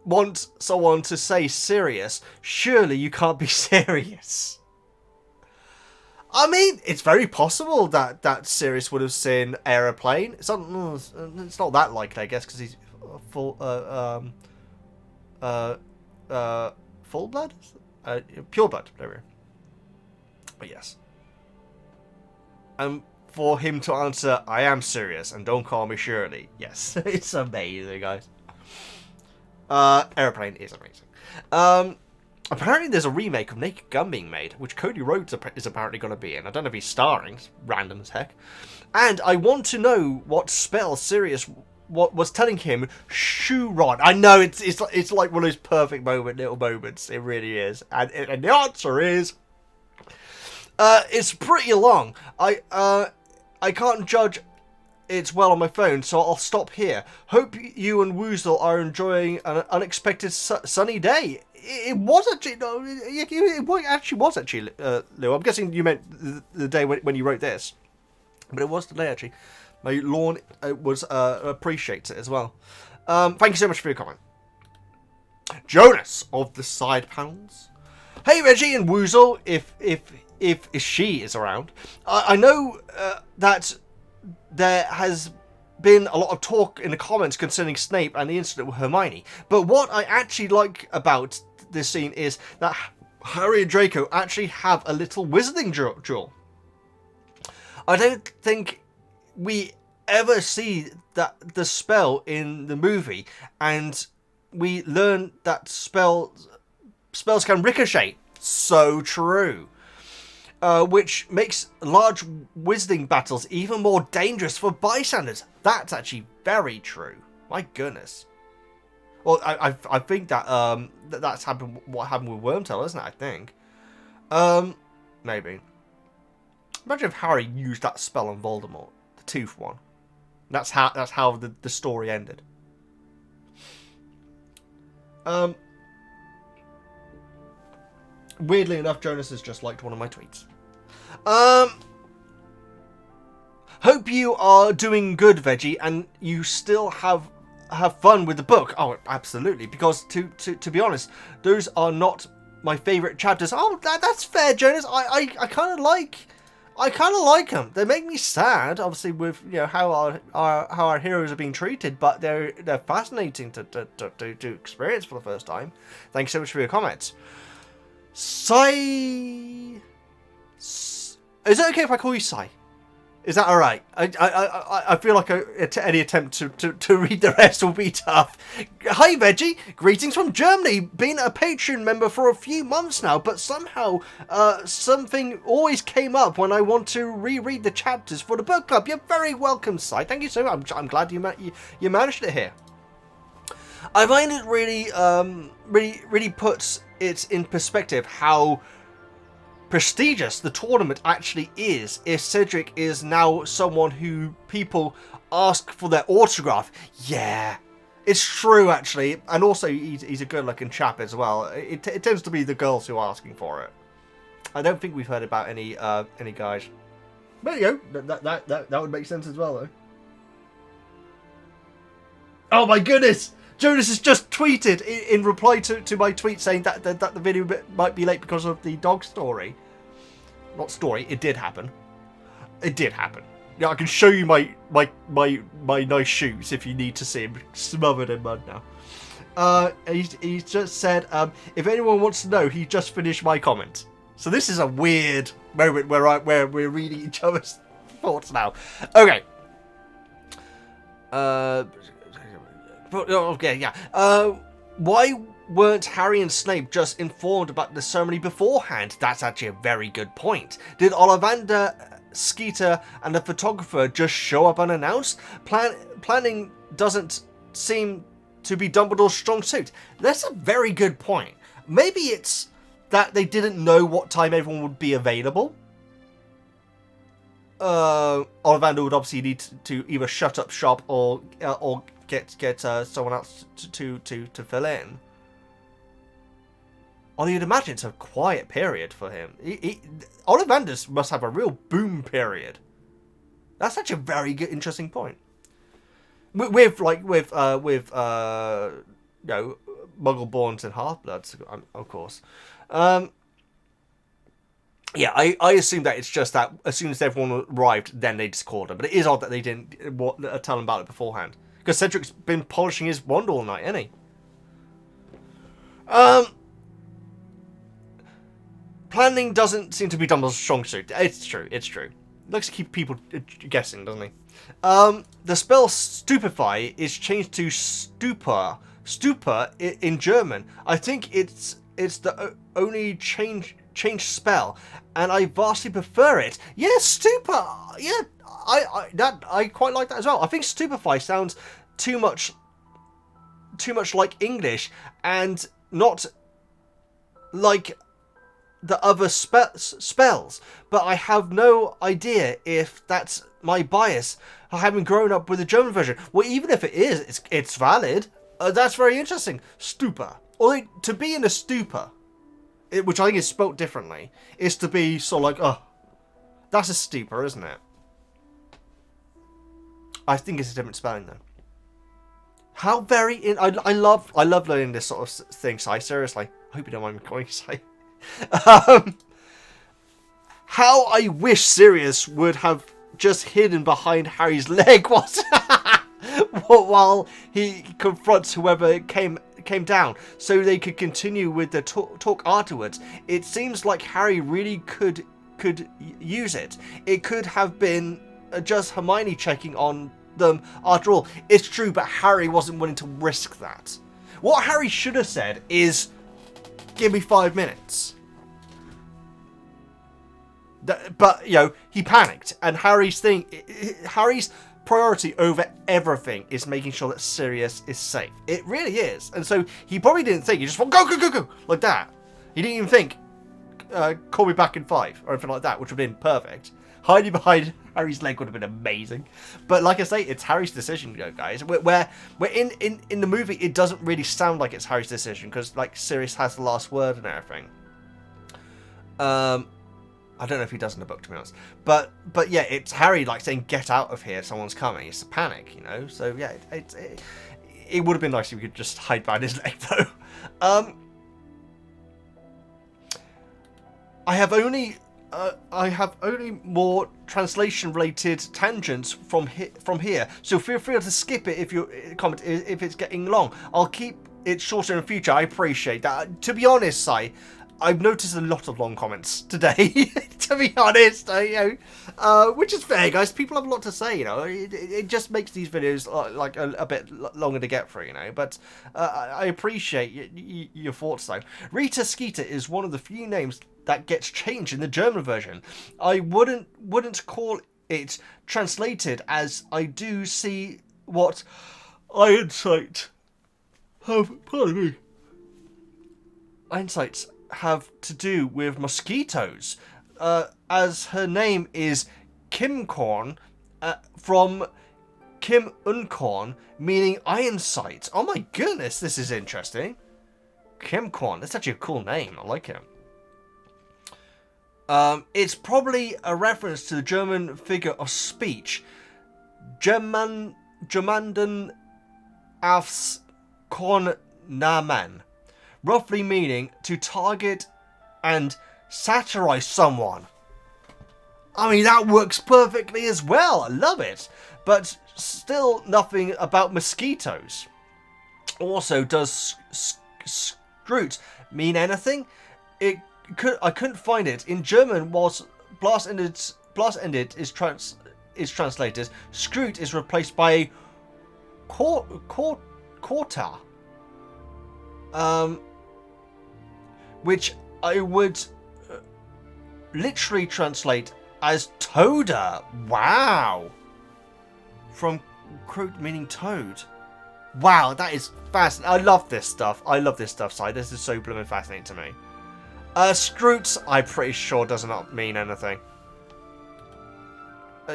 want someone to say Sirius. Surely you can't be serious. I mean, it's very possible that Sirius would have seen Aeroplane. It's not that likely, I guess, because he's full blood, pure blood. There we go. But yes, and for him to answer, "I am Sirius, and don't call me Shirley." Yes, it's amazing, guys. Aeroplane is amazing. Apparently there's a remake of Naked Gun being made, which Cody Rhodes is apparently going to be in. I don't know if he's starring. It's random as heck. And I want to know what spell Sirius was telling him, shoo Ron. I know, it's like one of those perfect little moments. It really is. And the answer is... it's pretty long. I can't judge it well on my phone, so I'll stop here. Hope you and Woozle are enjoying an unexpected sunny day. It was actually, no, it actually was actually, Lou. I'm guessing you meant the day when you wrote this, but it was today actually. My lawn appreciates it as well. Thank you so much for your comment, Jonas of the side panels. Hey Veggie and Woozle, if she is around. I know that there has been a lot of talk in the comments concerning Snape and the incident with Hermione, but what I actually like about this scene is that Harry and Draco actually have a little wizarding duel. I don't think we ever see the spell in the movie, and we learn that spells can ricochet. So true. Which makes large wizarding battles even more dangerous for bystanders. That's actually very true. My goodness. Well, I think that that's happened. What happened with Wormtail, isn't it? I think. Maybe. Imagine if Harry used that spell on Voldemort, the tooth one. That's how the story ended. Weirdly enough, Jonas has just liked one of my tweets. Hope you are doing good, Veggie, and you still have fun with the book. Oh, absolutely. Because to be honest, those are not my favourite chapters. Oh, that's fair, Jonas. I kind of like them. They make me sad, obviously, with how our heroes are being treated, but they're fascinating to experience for the first time. Thanks so much for your comments. Sai. Is it okay if I call you Sai? Is that alright? I feel like any attempt to read the rest will be tough. Hi Veggie, greetings from Germany. Been a Patreon member for a few months now, but somehow something always came up when I want to reread the chapters for the book club. You're very welcome, Sai. Thank you so much. I'm glad you managed it here. I find it really puts it in perspective how prestigious the tournament actually is if Cedric is now someone who people ask for their autograph. Yeah, it's true actually, and also he's a good-looking chap as well. It tends to be the girls who are asking for it. I don't think we've heard about any guys. But that would make sense as well though. Oh my goodness! Jonas has just tweeted in reply to my tweet saying that the video might be late because of the dog story. Not story, it did happen. It did happen. Yeah, I can show you my nice shoes if you need to see them smothered in mud now. He's just said, if anyone wants to know, he just finished my comment. So this is a weird moment where we're reading each other's thoughts now. Okay. Okay, yeah. Why weren't Harry and Snape just informed about the ceremony beforehand? That's actually a very good point. Did Ollivander, Skeeter, and the photographer just show up unannounced? Planning doesn't seem to be Dumbledore's strong suit. That's a very good point. Maybe it's that they didn't know what time everyone would be available. Ollivander would obviously need to either shut up shop or get someone else to fill in. Or you'd imagine it's a quiet period for him. Ollivander must have a real boom period. That's such a very good, interesting point. With Muggle-borns and Half-Bloods, of course. Yeah, I assume that it's just that as soon as everyone arrived, then they just called him. But it is odd that they didn't tell him about it beforehand. Because Cedric's been polishing his wand all night, hasn't he? Planning doesn't seem to be Dumbledore's strong suit. It's true. Likes to keep people guessing, doesn't he? The spell Stupefy is changed to Stupor. Stupor in German. I think it's the only changed spell, and I vastly prefer it. Yeah, Stupor. Yeah, I quite like that as well. I think Stupefy sounds too much like English and not like the other spells, but I have no idea if that's my bias, having grown up with the German version. Well, even if it is, it's valid. That's very interesting. Stupor. Although, to be in a stupor, which I think is spelt differently, is to be sort of like, oh, that's a stupor, isn't it? I think it's a different spelling, though. How very... I love learning this sort of thing, Si. Seriously. I hope you don't mind me calling you Si. How I wish Sirius would have just hidden behind Harry's leg while he confronts whoever came down, so they could continue with the talk afterwards. It seems like Harry really could use it. It could have been just Hermione checking on them after all. It's true, but Harry wasn't willing to risk that. What Harry should have said is, give me 5 minutes. But, you know, he panicked, and Harry's priority over everything is making sure that Sirius is safe. It really is. And so he probably didn't think. He just went, go, like that. He didn't even think, call me back in 5, or anything like that, which would have been perfect. Hiding behind Harry's leg would have been amazing. But like I say, it's Harry's decision, guys. We're in the movie, it doesn't really sound like it's Harry's decision, because, like, Sirius has the last word and everything. I don't know if he does in the book, to be honest. But yeah, it's Harry, like, saying, get out of here, someone's coming. It's a panic, you know? So, yeah, it would have been nice if we could just hide behind his leg, though. I have only more translation-related tangents from here, so feel free to skip it if you comment if it's getting long. I'll keep it shorter in the future. I appreciate that. To be honest, Si, I've noticed a lot of long comments today. To be honest, you know, which is fair, guys. People have a lot to say, you know. It just makes these videos like a bit longer to get through, you know. But I appreciate your thoughts, though. Rita Skeeter is one of the few names that gets changed in the German version. I wouldn't call it translated, as I do see what Ironsight have to do with mosquitoes, as her name is Kimcorn, from Kim Uncorn, meaning iron sight. Oh my goodness, this is interesting. Kimcorn, that's actually a cool name. I like it. It's probably a reference to the German figure of speech, Germanden aufs Kornamen, roughly meaning to target and satirize someone. I mean, that works perfectly as well. I love it. But still nothing about mosquitoes. Also, does Scroot mean anything? I couldn't find it. In German, was Blasended is translated. Scroot is replaced by Quarta. Which I would literally translate as Toada. Wow. From Croot meaning toad. Wow, that is fascinating. I love this stuff. I love this stuff, Si. This is so blooming fascinating to me. Scroots, I'm pretty sure does not mean anything.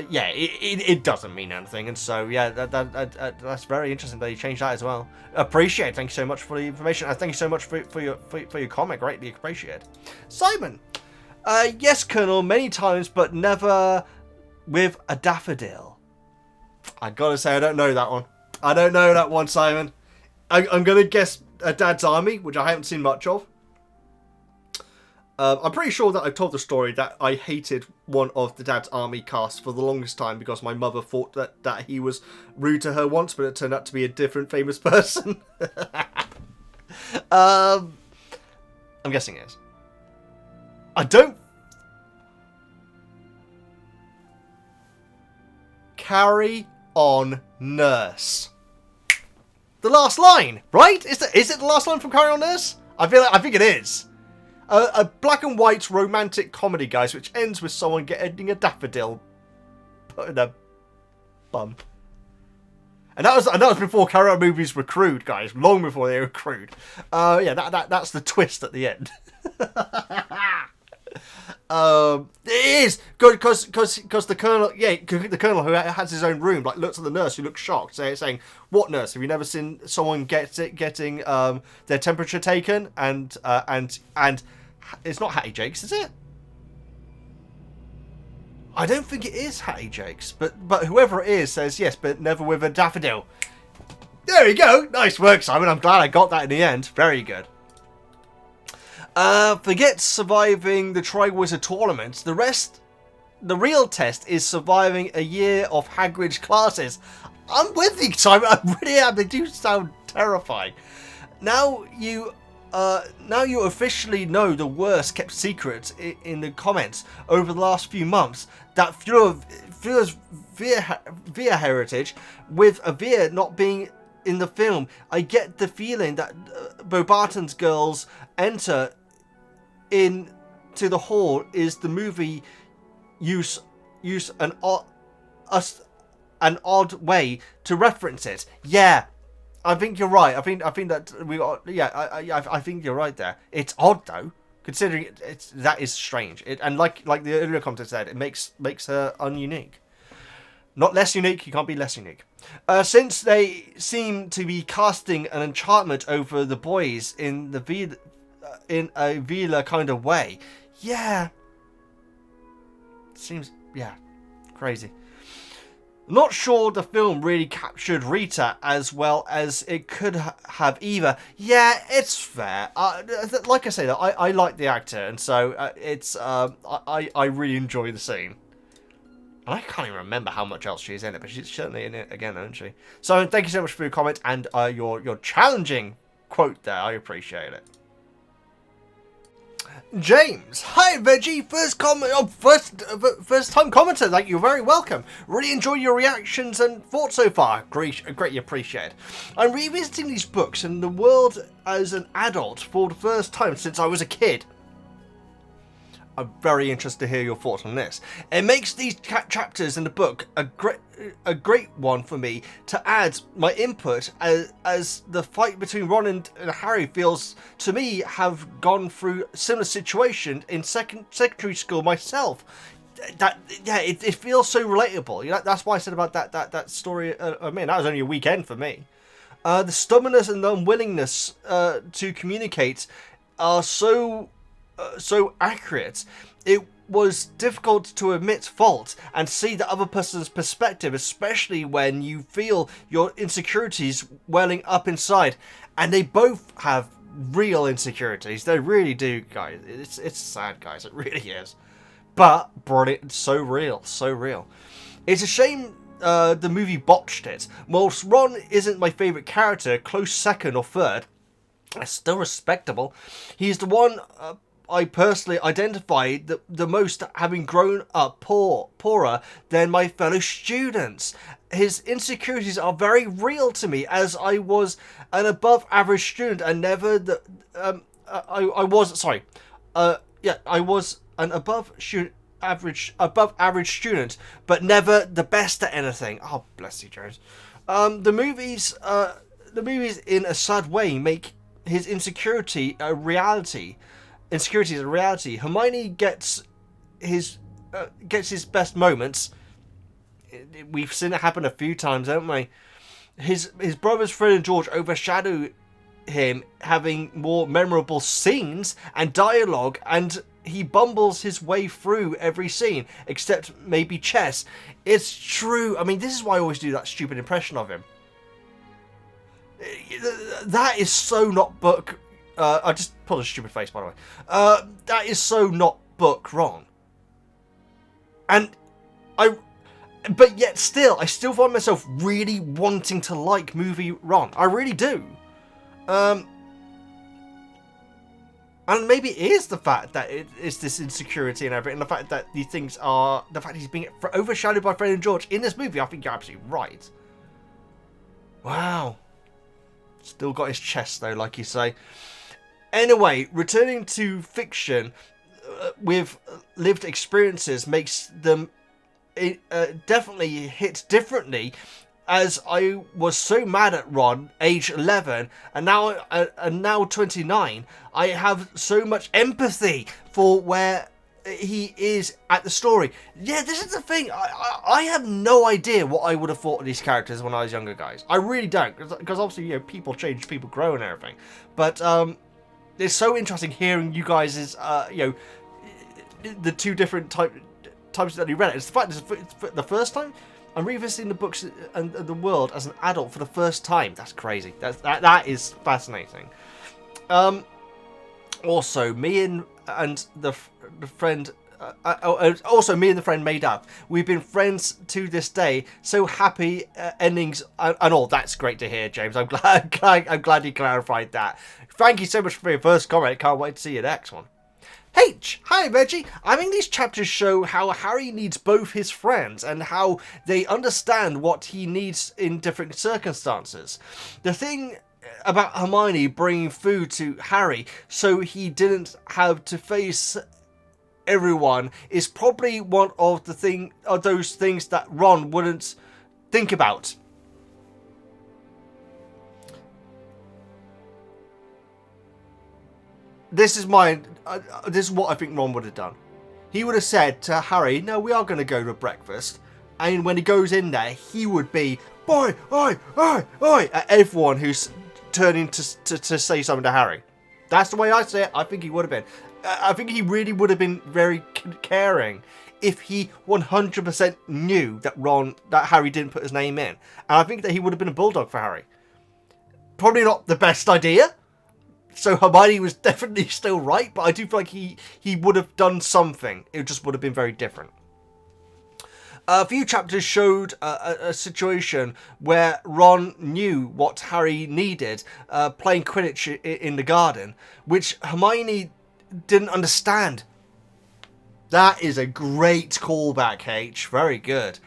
Yeah, it doesn't mean anything, and so yeah, that's very interesting that you changed that as well. Appreciate it. Thank you so much for the information. Thank you so much for your comment. Greatly appreciate. Simon, yes, Colonel, many times, but never with a daffodil. I gotta say, I don't know that one. I don't know that one, Simon. I'm gonna guess a Dad's Army, which I haven't seen much of. I'm pretty sure that I've told the story that I hated one of the Dad's Army cast for the longest time because my mother thought that he was rude to her once, but it turned out to be a different famous person. I'm guessing it is. I don't... Carry on, nurse. The last line, right? Is it the last line from Carry On, Nurse? I think it is. A black and white romantic comedy, guys, which ends with someone getting a daffodil put in their bum. And that was before Carry On movies were crude, guys. Long before they were crude. Yeah, that's the twist at the end. It is good because the Colonel, the Colonel who has his own room, like looks at the nurse who looks shocked, saying, "What nurse? Have you never seen someone getting their temperature taken?" And it's not Hattie Jakes, is it? I don't think it is Hattie Jakes, but whoever it is says yes, but never with a daffodil. There we go. Nice work, Simon. I'm glad I got that in the end. Very good. Forget surviving the Triwizard Tournament. The real test is surviving a year of Hagrid's classes. I'm with you, Simon. I really am. They do sound terrifying. Now you officially know the worst kept secret in the comments over the last few months. That Fleur's Via heritage, with a Via not being in the film. I get the feeling that Beauxbaton's girls enter into the hall is the movie use an odd way to reference it. Yeah, I think you're right. I think that we got. Yeah, I think you're right there. It's odd though, considering that is strange. And like the earlier comment said, it makes her ununique. Not less unique. You can't be less unique. Since they seem to be casting an enchantment over the boys in a Vila kind of way. Yeah. Seems, yeah, crazy. Not sure the film really captured Rita as well as it could have either. Yeah, it's fair. Like I say, I like the actor, and so I really enjoy the scene. And I can't even remember how much else she's in it, but she's certainly in it again, isn't she? So thank you so much for your comment and your challenging quote there. I appreciate it. James, hi Veggie, first time commenter, like you're very welcome. Really enjoy your reactions and thoughts so far. Greatly appreciate it. I'm revisiting these books and the world as an adult for the first time since I was a kid. I'm very interested to hear your thoughts on this. It makes these chapters in the book a great one for me to add my input as the fight between Ron and Harry feels to me have gone through a similar situation in secondary school myself. It feels so relatable. You know, that's why I said about that story. I mean, that was only a weekend for me. The stubbornness and the unwillingness to communicate are so accurate. It was difficult to admit fault and see the other person's perspective, especially when you feel your insecurities welling up inside. And they both have real insecurities. They really do, guys. It's sad, guys. It really is. But brilliant, so real, so real. It's a shame the movie botched it. Whilst Ron isn't my favourite character, close second or third, it's still respectable. He's the one I personally identify the most, having grown up poorer than my fellow students. His insecurities are very real to me, as I was an above average student and never the I was an above average student, but never the best at anything. Oh, bless you, Jones. The movies in a sad way make his insecurity a reality. Insecurity is a reality. Hermione gets his best moments. We've seen it happen a few times, haven't we? His brothers Fred and George overshadow him, having more memorable scenes and dialogue, and he bumbles his way through every scene, except maybe chess. It's true. I mean, this is why I always do that stupid impression of him. That is so not book. I just pulled a stupid face, by the way. That is so not book Ron. But yet still, I still find myself really wanting to like movie Ron. I really do. And maybe it is the fact that it is this insecurity and everything, and the fact that these things are, the fact he's being overshadowed by Fred and George in this movie. I think you're absolutely right. Wow. Still got his chest though, like you say. Anyway, returning to fiction with lived experiences makes them definitely hit differently, as I was so mad at Ron, age 11, and now 29. I have so much empathy for where he is at the story. Yeah, this is the thing. I have no idea what I would have thought of these characters when I was younger, guys. I really don't, because obviously, you know, people change, people grow and everything. But it's so interesting hearing you guys' you know, the two different types that you read it. It's the fact that it's the first time I'm revisiting the books and the world as an adult for the first time. That's crazy. That is fascinating. Also, me and the friend. Also, me and the friend made up. We've been friends to this day. So happy endings and all. That's great to hear, James. I'm glad you clarified that. Thank you so much for your first comment. Can't wait to see your next one. H! Hi, Veggie! I think these chapters show how Harry needs both his friends and how they understand what he needs in different circumstances. The thing about Hermione bringing food to Harry so he didn't have to face everyone is probably one of those things that Ron wouldn't think about. This is this is what I think Ron would have done. He would have said to Harry, no, we are going to go to breakfast. And when he goes in there, he would be, boy, oi, oi, oi, at everyone who's turning to say something to Harry. That's the way I say it. I think he would have been. I think he really would have been very caring if he 100% knew that Harry didn't put his name in. And I think that he would have been a bulldog for Harry. Probably not the best idea. So Hermione was definitely still right, but I do feel like he would have done something. It just would have been very different. A few chapters showed a situation where Ron knew what Harry needed, playing Quidditch in the garden, which Hermione didn't understand. That is a great callback, H. Very good.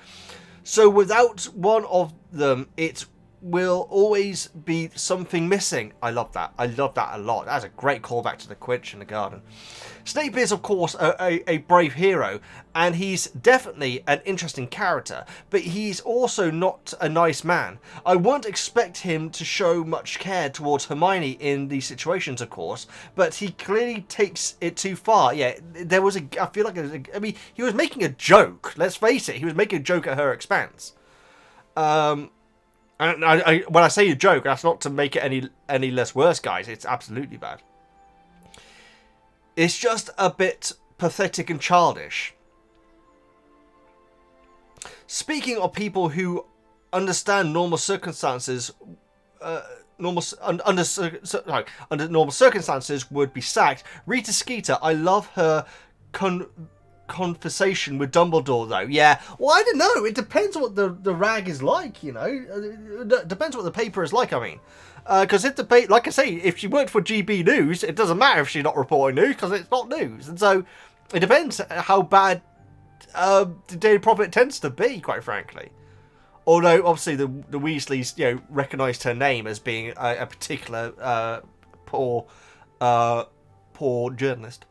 So without one of them, it will always be something missing. I love that. I love that a lot. That's a great callback to the Quidditch in the garden. Snape is, of course, a brave hero, and he's definitely an interesting character, but he's also not a nice man. I wouldn't expect him to show much care towards Hermione in these situations, of course, but he clearly takes it too far. Yeah, there was I feel like, I mean, he was making a joke. Let's face it, he was making a joke at her expense. And when I say a joke, that's not to make it any less worse, guys. It's absolutely bad. It's just a bit pathetic and childish. Speaking of people who understand normal circumstances, under normal circumstances would be sacked. Rita Skeeter, I love her conversation with Dumbledore, though. Yeah, well, I don't know. It depends what the rag is like, you know. It depends what the paper is like, I mean. Because if the like I say, if she worked for GB News, it doesn't matter if she's not reporting news, because it's not news. And so, it depends how bad the Daily Prophet tends to be, quite frankly. Although, obviously, the Weasleys, you know, recognised her name as being a particular poor journalist.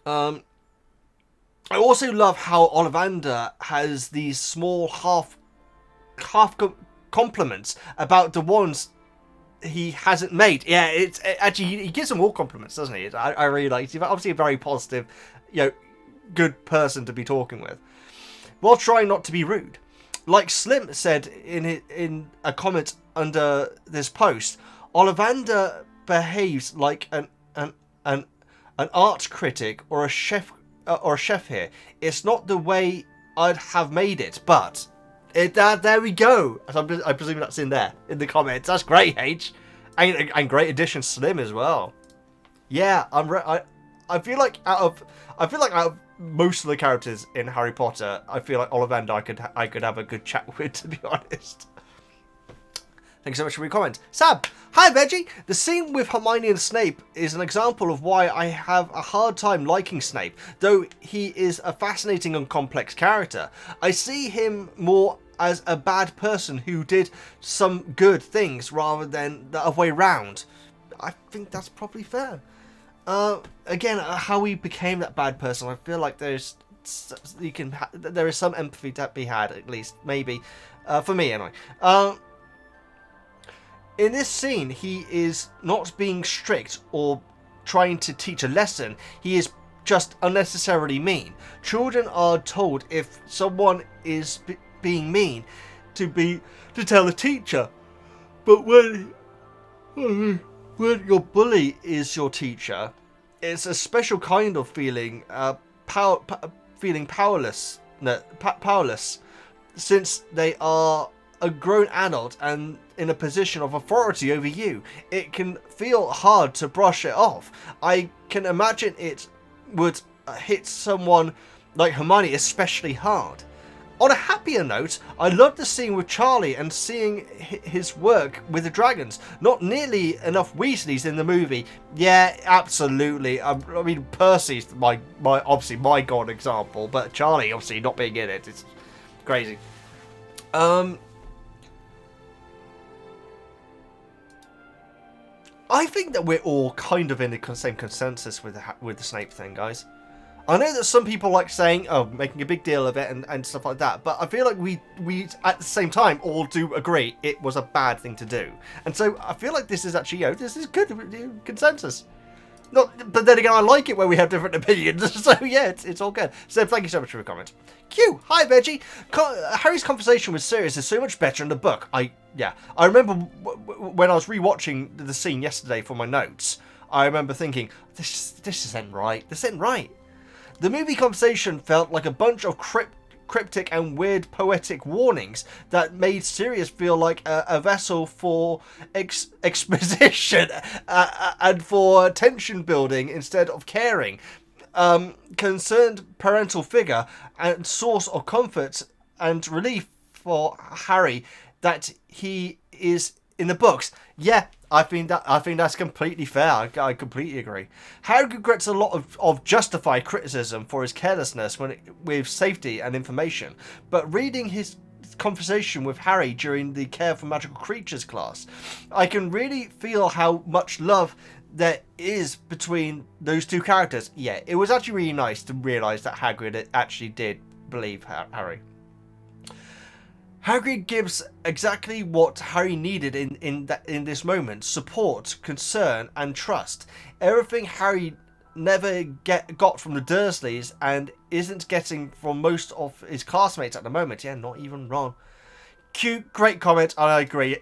I also love how Ollivander has these small half compliments about the ones he hasn't made. Yeah, actually he gives them all compliments, doesn't he? I really like it. He's obviously a very positive, you know, good person to be talking with, while trying not to be rude. Like Slim said in a comment under this post, Ollivander behaves like an art critic or a chef here. It's not the way I'd have made it, but there we go. I presume that's in there in the comments. That's great, H, and great addition, Slim, as well. Yeah, I feel like out of most of the characters in Harry Potter, I feel like Ollivander I could have a good chat with, to be honest. Thanks so much for your comment. Sam, hi Veggie! The scene with Hermione and Snape is an example of why I have a hard time liking Snape, though he is a fascinating and complex character. I see him more as a bad person who did some good things rather than the other way round. I think that's probably fair. Again, how he became that bad person, I feel like there is some empathy to be had, at least, maybe, for me anyway. In this scene, he is not being strict or trying to teach a lesson. He is just unnecessarily mean. Children are told if someone is being mean to tell the teacher, but when your bully is your teacher, it's a special kind of feeling, feeling powerless, since they are a grown adult and in a position of authority over you. It can feel hard to brush it off. I can imagine it would hit someone like Hermione especially hard. On a happier note, I love the scene with Charlie and seeing his work with the dragons. Not nearly enough Weasleys in the movie. Yeah, absolutely. I mean, Percy's obviously my god example, but Charlie obviously not being in it, it's crazy. I think that we're all kind of in the same consensus with the Snape thing, guys. I know that some people like saying, oh, making a big deal of it and stuff like that, but I feel like we at the same time all do agree it was a bad thing to do. And so I feel like this is actually, you know, this is good consensus. But then again, I like it when we have different opinions, so yeah, it's all good. So thank you so much for your comment. Q, hi Veggie. Harry's conversation with Sirius is so much better in the book. I remember when I was rewatching the scene yesterday for my notes, I remember thinking, this isn't right. This isn't right. The movie conversation felt like a bunch of cryptic and weird poetic warnings that made Sirius feel like a vessel for exposition and for tension building instead of caring. Concerned parental figure and source of comfort and relief for Harry that he is in the books. Yeah, I think that's completely fair. I completely agree. Harry gets a lot of justified criticism for his carelessness with safety and information, but reading his conversation with Harry during the Care for Magical Creatures class, I can really feel how much love there is between those two characters. Yeah, it was actually really nice to realise that Hagrid actually did believe Harry. Hagrid gives exactly what Harry needed in this moment: support, concern, and trust. Everything Harry never got from the Dursleys and isn't getting from most of his classmates at the moment. Yeah, not even wrong. Cute, great comment. I agree.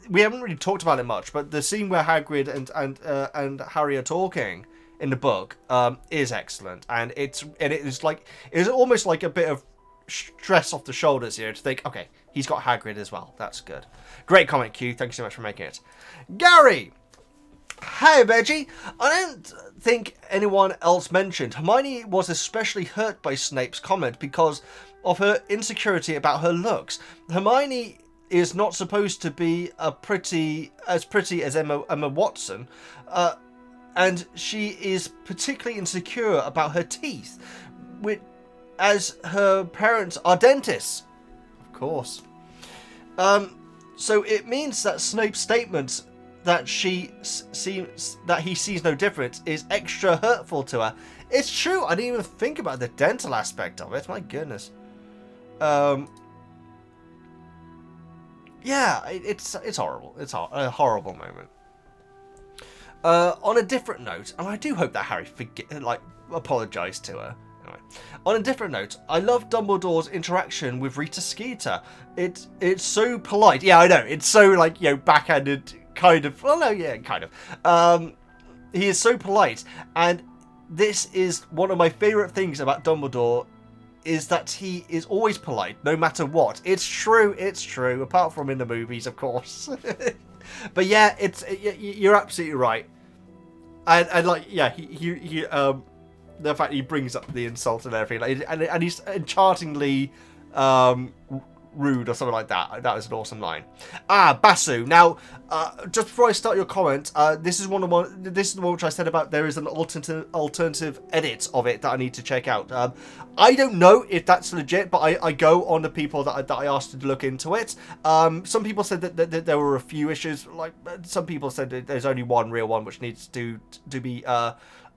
We haven't really talked about it much, but the scene where Hagrid and Harry are talking in the book is excellent, and it is almost like a bit of stress off the shoulders here to think, okay, he's got Hagrid as well. That's good. Great comment, Q. Thank you so much for making it. Gary! Hey, Veggie! I don't think anyone else mentioned Hermione was especially hurt by Snape's comment because of her insecurity about her looks. Hermione is not supposed to be as pretty as Emma Watson, and she is particularly insecure about her teeth, as her parents are dentists. Of course. So it means that Snape's statement that he sees no difference is extra hurtful to her. It's true. I didn't even think about the dental aspect of it. My goodness. Yeah, it's horrible. It's a horrible moment. On a different note, and I do hope that Harry apologised to her. Anyway, on a different note, I love Dumbledore's interaction with Rita Skeeter. It's so polite. Yeah, I know. It's so like, you know, backhanded kind of. Well, no, yeah, kind of. He is so polite, and this is one of my favourite things about Dumbledore. Is that he is always polite, no matter what. It's true, apart from in the movies, of course. But yeah, you're absolutely right. And like, yeah, he the fact he brings up the insult and everything, like, and he's enchantingly rude or something like that. That was an awesome line. Basu. Now, just before I start your comment, this is the one which I said about there is an alternative edit of it that I need to check out. I don't know if that's legit, but I go on the people that I asked to look into it. Some people said that there were a few issues. Like some people said that there's only one real one which needs to be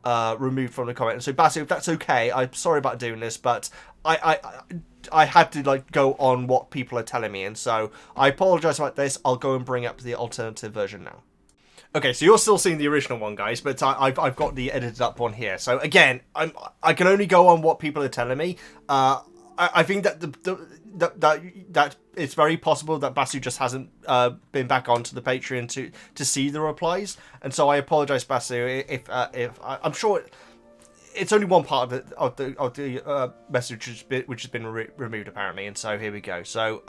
removed from the comment. And so Basu, if that's okay, I'm sorry about doing this, but I had to like go on what people are telling me, and so I apologise about this. I'll go and bring up the alternative version now. Okay, so you're still seeing the original one, guys, but I've got the edited up one here. So again, I can only go on what people are telling me. I think that that it's very possible that Basu just hasn't been back onto the Patreon to see the replies, and so I apologise, Basu, if I'm sure. It's only one part of the message which has been removed apparently, and so here we go. So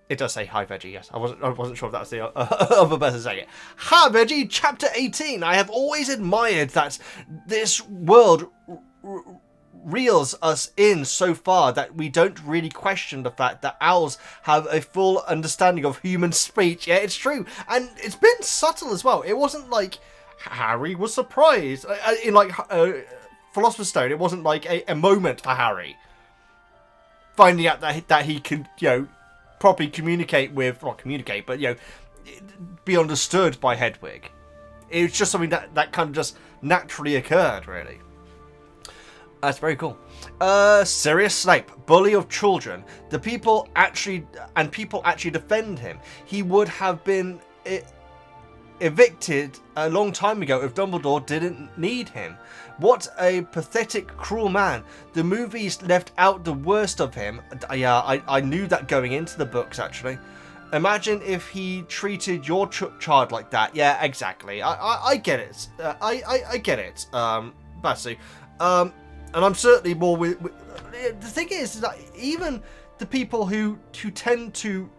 it does say hi Veggie. Yes, I wasn't sure if that's the other person saying it. Hi Veggie, chapter 18. I have always admired that this world reels us in so far that we don't really question the fact that owls have a full understanding of human speech. Yeah, it's true, and it's been subtle as well. It wasn't like Harry was surprised in like Philosopher's Stone. It wasn't like a moment for Harry finding out that he could, you know, properly communicate with, not communicate, but, you know, be understood by Hedwig. It was just something that kind of just naturally occurred, really. That's very cool. Sirius Snape, bully of children. People actually defend him. He would have been evicted a long time ago if Dumbledore didn't need him. What a pathetic, cruel man. The movies left out the worst of him. Yeah, I knew that going into the books, actually. Imagine if he treated your child like that. Yeah, exactly. I get it. I get it, Basu. And I'm certainly more with the thing is that even the people who tend to,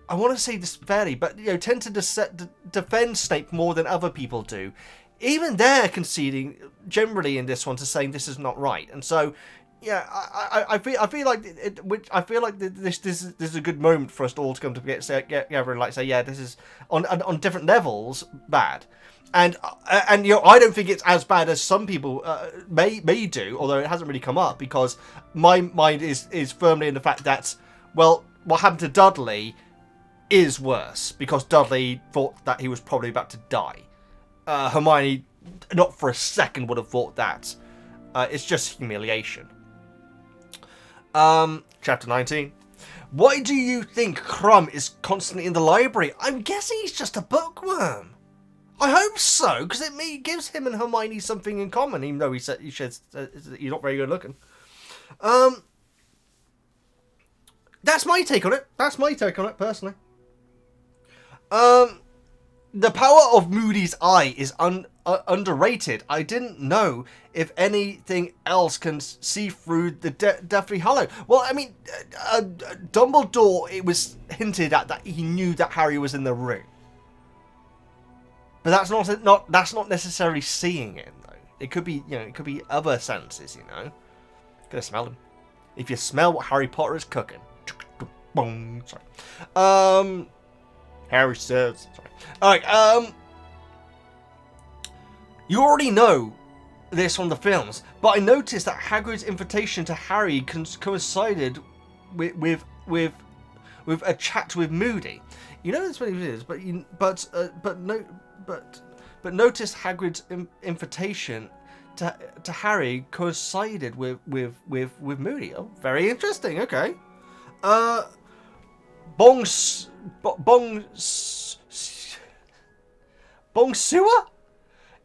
I want to say this fairly, but, you know, tend to defend Snape more than other people do. Even they're conceding generally in this one to saying this is not right, and so yeah, I feel like this is a good moment for us all to come get together and like say, yeah, this is on different levels bad, and you know, I don't think it's as bad as some people may do, although it hasn't really come up because my mind is firmly in the fact that, well, what happened to Dudley is worse because Dudley thought that he was probably about to die. Hermione, not for a second, would have thought that. It's just humiliation. Chapter 19. Why do you think Crumb is constantly in the library? I'm guessing he's just a bookworm. I hope so, because it gives him and Hermione something in common, even though he's not very good looking. That's my take on it. Personally. The power of Moody's eye is underrated. I didn't know if anything else can see through the Deathly Hallow. Well, I mean, Dumbledore, it was hinted at that he knew that Harry was in the room. But that's not necessarily seeing it, though. It could be, you know, it could be other senses, you know. Gonna smell him. If you smell what Harry Potter is cooking. Sorry. Harry says. Sorry. Alright, you already know this from the films, but I noticed that Hagrid's invitation to Harry coincided with a chat with Moody. You know that's what it is, but notice Hagrid's invitation to Harry coincided with Moody. Oh, very interesting. Okay. Bong sewer?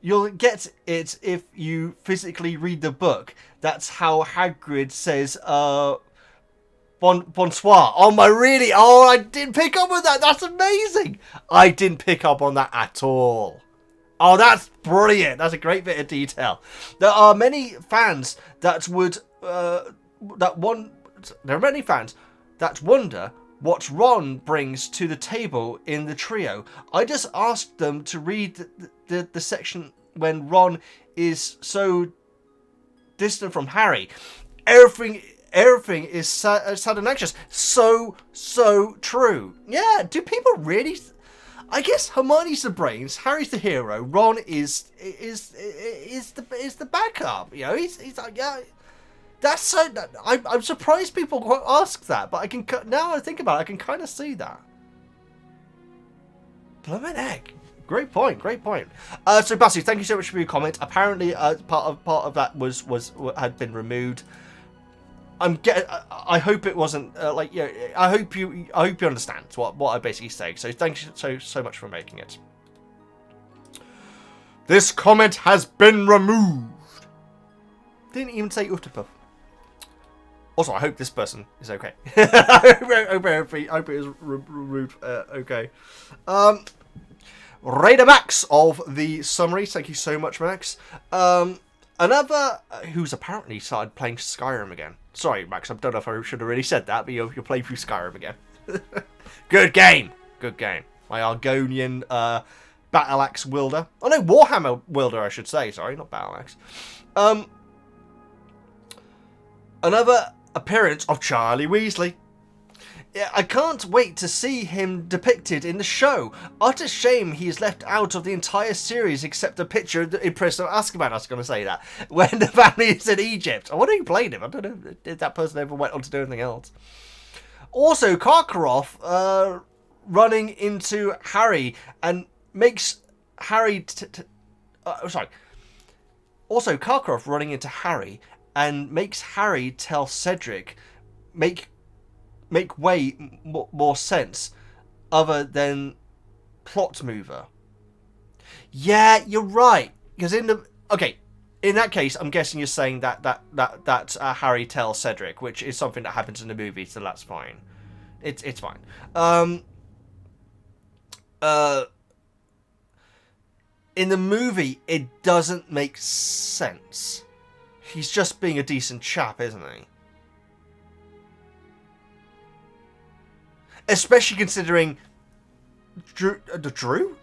You'll get it if you physically read the book. That's how Hagrid says, bonsoir. Oh my, really? Oh, I didn't pick up on that. That's amazing. I didn't pick up on that at all. Oh, that's brilliant. That's a great bit of detail. There are many fans that wonder what Ron brings to the table in the trio. I just asked them to read the section when Ron is so distant from Harry. Everything is sad and anxious. So true. Yeah, do people really... I guess Hermione's the brains, Harry's the hero, Ron is the backup. You know, he's like, yeah... That's so... I'm surprised people ask that, but I can... Now I think about it, I can kind of see that. Bloomin' egg. Great point, great point. So, Basu, thank you so much for your comment. Apparently, part of that had been removed. I hope it wasn't like, you know, I hope you understand what I basically say. So thank you so much for making it. This comment has been removed. Didn't even say Utterpuff. Also, I hope this person is okay. I hope it is removed. Okay. Raider Max of the summary. Thank you so much, Max. Another who's apparently started playing Skyrim again. Sorry, Max, I don't know if I should have really said that, but you're playing through Skyrim again. Good game. Good game. My Argonian Battle Axe wielder. Oh no, Warhammer wielder, I should say. Sorry, not Battle Axe. Another appearance of Charlie Weasley. Yeah, I can't wait to see him depicted in the show. Utter shame he's left out of the entire series except a picture of the Impress of Azkaban. I was going to say that. When the family is in Egypt. I wonder who played him. I don't know if that person ever went on to do anything else. Also, Karkaroff running into Harry and makes Harry... Also, Karkaroff running into Harry and makes Harry tell Cedric make way more sense other than plot mover. Yeah, you're right. Because in that case, I'm guessing you're saying that Harry tells Cedric, which is something that happens in the movie, so that's fine. It's fine. In the movie, it doesn't make sense. He's just being a decent chap, isn't he? Especially considering Drew?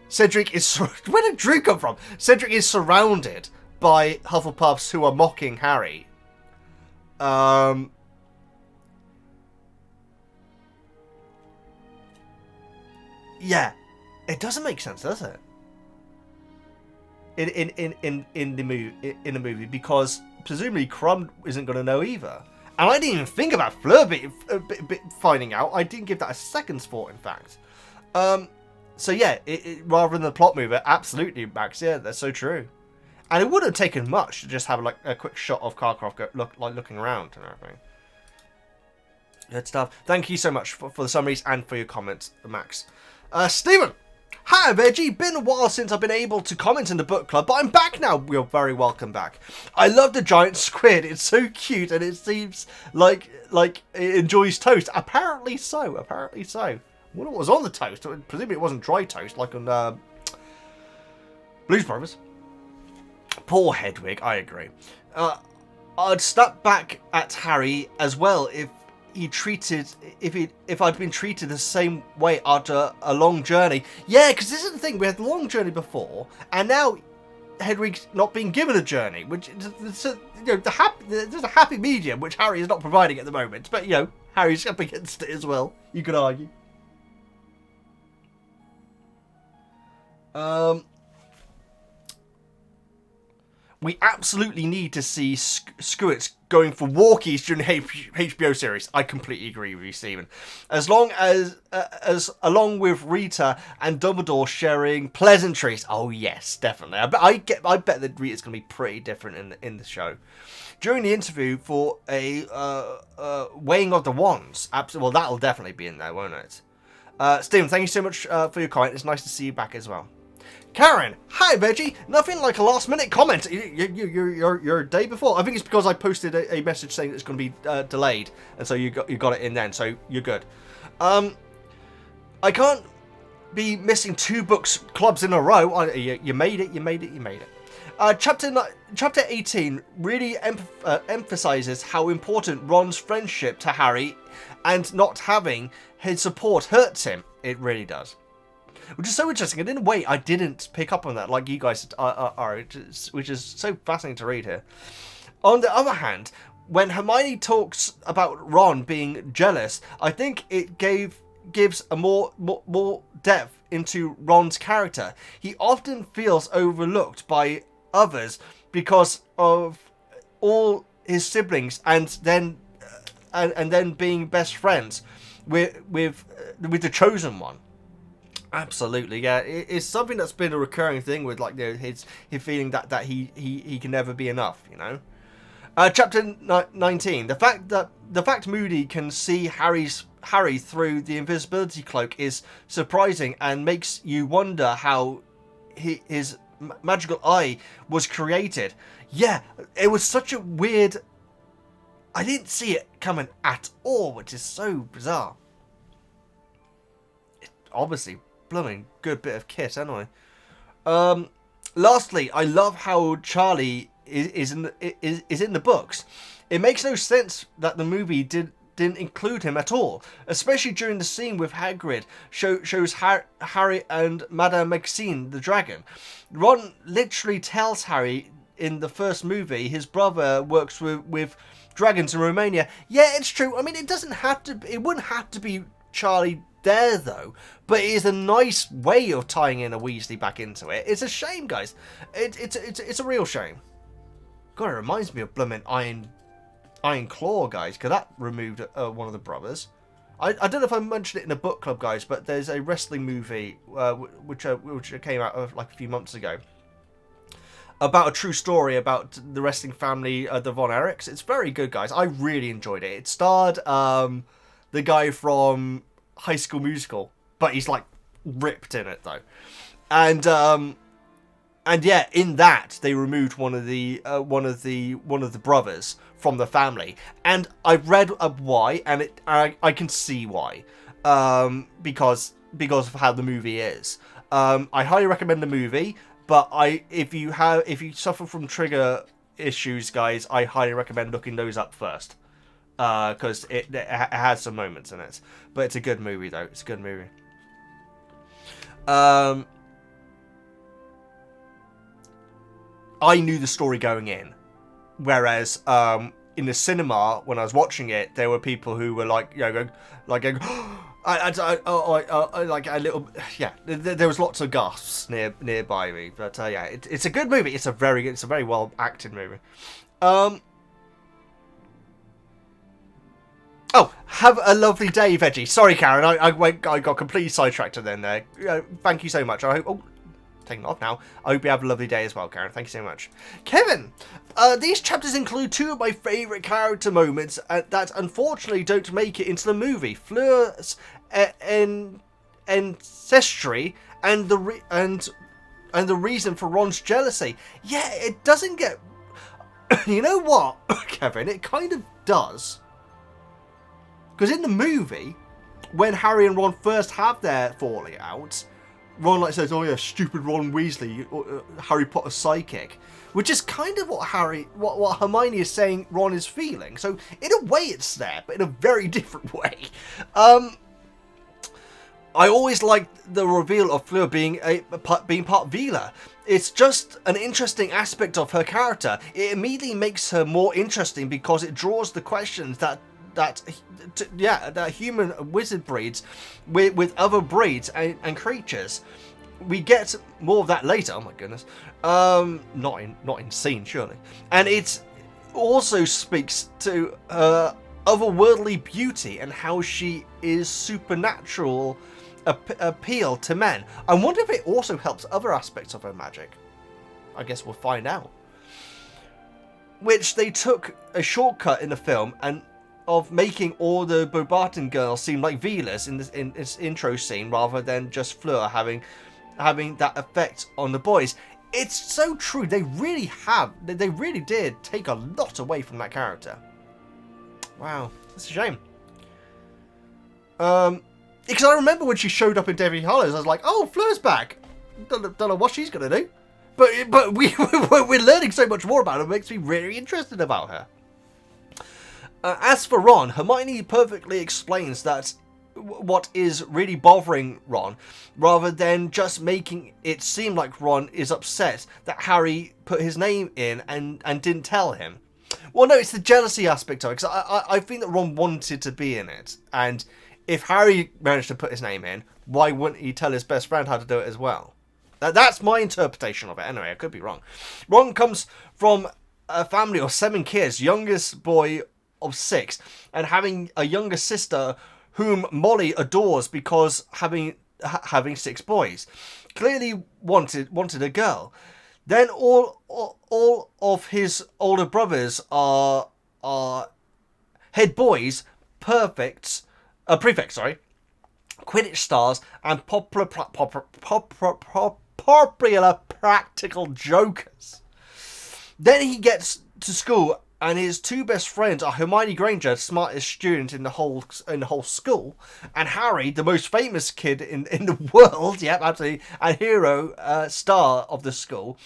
Cedric is... Where did Drew come from? Cedric is surrounded by Hufflepuffs who are mocking Harry. Yeah. It doesn't make sense, does it? In the movie, because presumably Crumb isn't going to know either. And I didn't even think about Fleur finding out. I didn't give that a second's thought, in fact. So yeah, rather than the plot mover, absolutely, Max. Yeah, that's so true. And it wouldn't have taken much to just have like a quick shot of Karkaroff looking around and everything. Good stuff. Thank you so much for the summaries and for your comments, Max. Stephen. Hi, Veggie. Been a while since I've been able to comment in the book club, but I'm back now. You're very welcome back. I love the giant squid. It's so cute, and it seems like it enjoys toast. Apparently so. Apparently so. wonder what was on the toast. Presumably it wasn't dry toast like on Blues Brothers. Poor Hedwig, I agree. I'd snap back at Harry as well if I'd been treated the same way after a long journey. Yeah, because this is the thing, we had the long journey before, and now Hedwig's not being given a journey, which there's a happy medium which Harry is not providing at the moment. But Harry's up against it as well. You could argue. We absolutely need to see Squirts going for walkies during the HBO series. I completely agree with you, Stephen. Along with Rita and Dumbledore sharing pleasantries. Oh yes, definitely. I bet that Rita's going to be pretty different in the show. During the interview for a weighing of the wands, well, that'll definitely be in there, won't it? Stephen, thank you so much for your comment. It's nice to see you back as well. Karen, hi Veggie. Nothing like a last-minute comment. Your day before. I think it's because I posted a message saying it's going to be delayed, and so you got it in then. So you're good. I can't be missing 2 books clubs in a row. You made it. You made it. Chapter 18 really emphasizes how important Ron's friendship to Harry and not having his support hurts him. It really does. Which is so interesting, and in a way I didn't pick up on that like you guys are, which is so fascinating to read here. On the other hand, when Hermione talks about Ron being jealous, I think it gives a more depth into Ron's character. He often feels overlooked by others because of all his siblings, and then being best friends with the chosen one. Absolutely, yeah. It's something that's been a recurring thing with his feeling that he can never be enough, Chapter 19. The fact Moody can see Harry through the invisibility cloak is surprising and makes you wonder how his magical eye was created. Yeah, it was such a weird. I didn't see it coming at all, which is so bizarre. Obviously. Blooming good bit of kit, anyway. Lastly, I love how Charlie is in the books. It makes no sense that the movie didn't include him at all, especially during the scene with Hagrid shows Harry and Madame Maxine the dragon. Ron literally tells Harry in the first movie his brother works with dragons in Romania. Yeah, it's true. I mean, it wouldn't have to be Charlie there though, but it is a nice way of tying in a Weasley back into it. It's a shame, guys. It's a real shame. God, it reminds me of blooming Iron Claw, guys, because that removed one of the brothers. I don't know if I mentioned it in a book club, guys, but there's a wrestling movie which came out like a few months ago about a true story about the wrestling family, the Von Erichs. It's very good, guys. I really enjoyed it. It starred the guy from High School Musical, but he's like ripped in it though, and yeah, in that they removed one of the brothers from the family, and I've read why, and I can see why, because of how the movie is. I highly recommend the movie, but if you suffer from trigger issues, guys, I highly recommend looking those up first. Because it has some moments in it. But it's a good movie, though. It's a good movie. I knew the story going in. Whereas in the cinema, when I was watching it, there were people who were like a little, there was lots of gasps nearby me. But yeah, it's a good movie. It's a very well acted movie. Oh, have a lovely day, Veggie. Sorry, Karen, I got completely sidetracked then there. Thank you so much. I hope. Oh, taking off now. I hope you have a lovely day as well, Karen. Thank you so much. Kevin, these chapters include 2 of my favourite character moments that unfortunately don't make it into the movie. Fleur's ancestry and the reason for Ron's jealousy. Yeah, it doesn't get. You know what, Kevin? It kind of does. Because in the movie, when Harry and Ron first have their falling out, Ron like says, "Oh yeah, stupid Ron Weasley, Harry Potter's psychic," which is kind of what Hermione is saying Ron is feeling. So in a way it's there, but in a very different way. I always liked the reveal of Fleur being part Veela. It's just an interesting aspect of her character. It immediately makes her more interesting because it draws the questions that human wizard breeds with other breeds and creatures. We get more of that later. Oh my goodness, not in scene surely. And it also speaks to her otherworldly beauty and how she is supernatural appeal to men. I wonder if it also helps other aspects of her magic. I guess we'll find out. Which they took a shortcut in the film and of making all the Beauxbaton girls seem like Veelas in this intro scene rather than just Fleur having that effect on the boys. It's so true. They really did take a lot away from that character. Wow, that's a shame. Because I remember when she showed up in Deathly Hallows, I was like, "Oh, Fleur's back." Don't know what she's gonna do, but we're learning so much more about her. It makes me really interested about her. As for Ron, Hermione perfectly explains that what is really bothering Ron, rather than just making it seem like Ron is upset that Harry put his name in and didn't tell him. Well, no, it's the jealousy aspect of it, because I think that Ron wanted to be in it, and if Harry managed to put his name in, why wouldn't he tell his best friend how to do it as well? That's my interpretation of it. Anyway, I could be wrong. Ron comes from a family of 7 kids, youngest boy of 6, and having a younger sister whom Molly adores because having 6 boys. Clearly wanted a girl. Then all of his older brothers are head boys, prefects, Quidditch stars, and popular practical jokers. Then he gets to school, and his 2 best friends are Hermione Granger, the smartest student in the whole school, and Harry, the most famous kid in the world, yep, absolutely, and hero star of the school.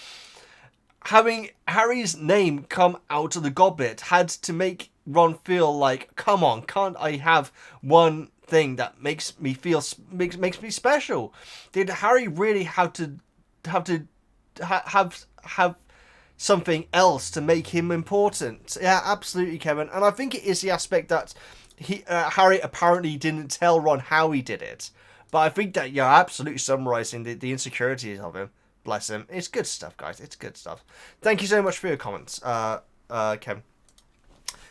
Having Harry's name come out of the goblet had to make Ron feel like, come on, can't I have one thing that makes me feel makes me special? Did Harry really have something else to make him important? Yeah, absolutely, Kevin. And I think it is the aspect that Harry apparently didn't tell Ron how he did it. But I think that you're absolutely summarising the insecurities of him. Bless him. It's good stuff, guys. It's good stuff. Thank you so much for your comments, Kevin.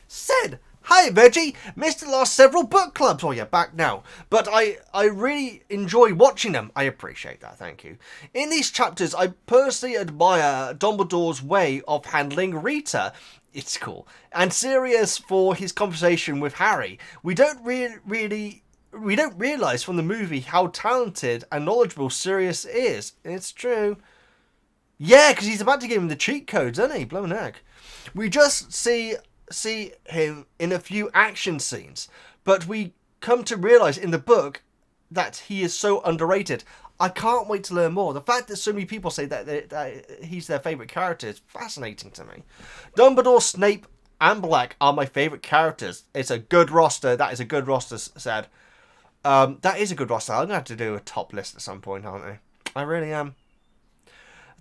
Said, "Hi, Veggie. Missed the last several book clubs." Oh, you're back now. But I really enjoy watching them. I appreciate that. Thank you. In these chapters, I personally admire Dumbledore's way of handling Rita. It's cool. And Sirius for his conversation with Harry. We don't realise from the movie how talented and knowledgeable Sirius is. It's true. Yeah, because he's about to give him the cheat codes, isn't he? Blown egg. We just see him in a few action scenes, but we come to realise in the book that he is so underrated. I can't wait to learn more. The fact that so many people say that he's their favourite character is fascinating to me. Dumbledore, Snape, and Black are my favourite characters. It's a good roster. That is a good roster, said. That is a good roster. I'm going to have to do a top list at some point, aren't I? I really am.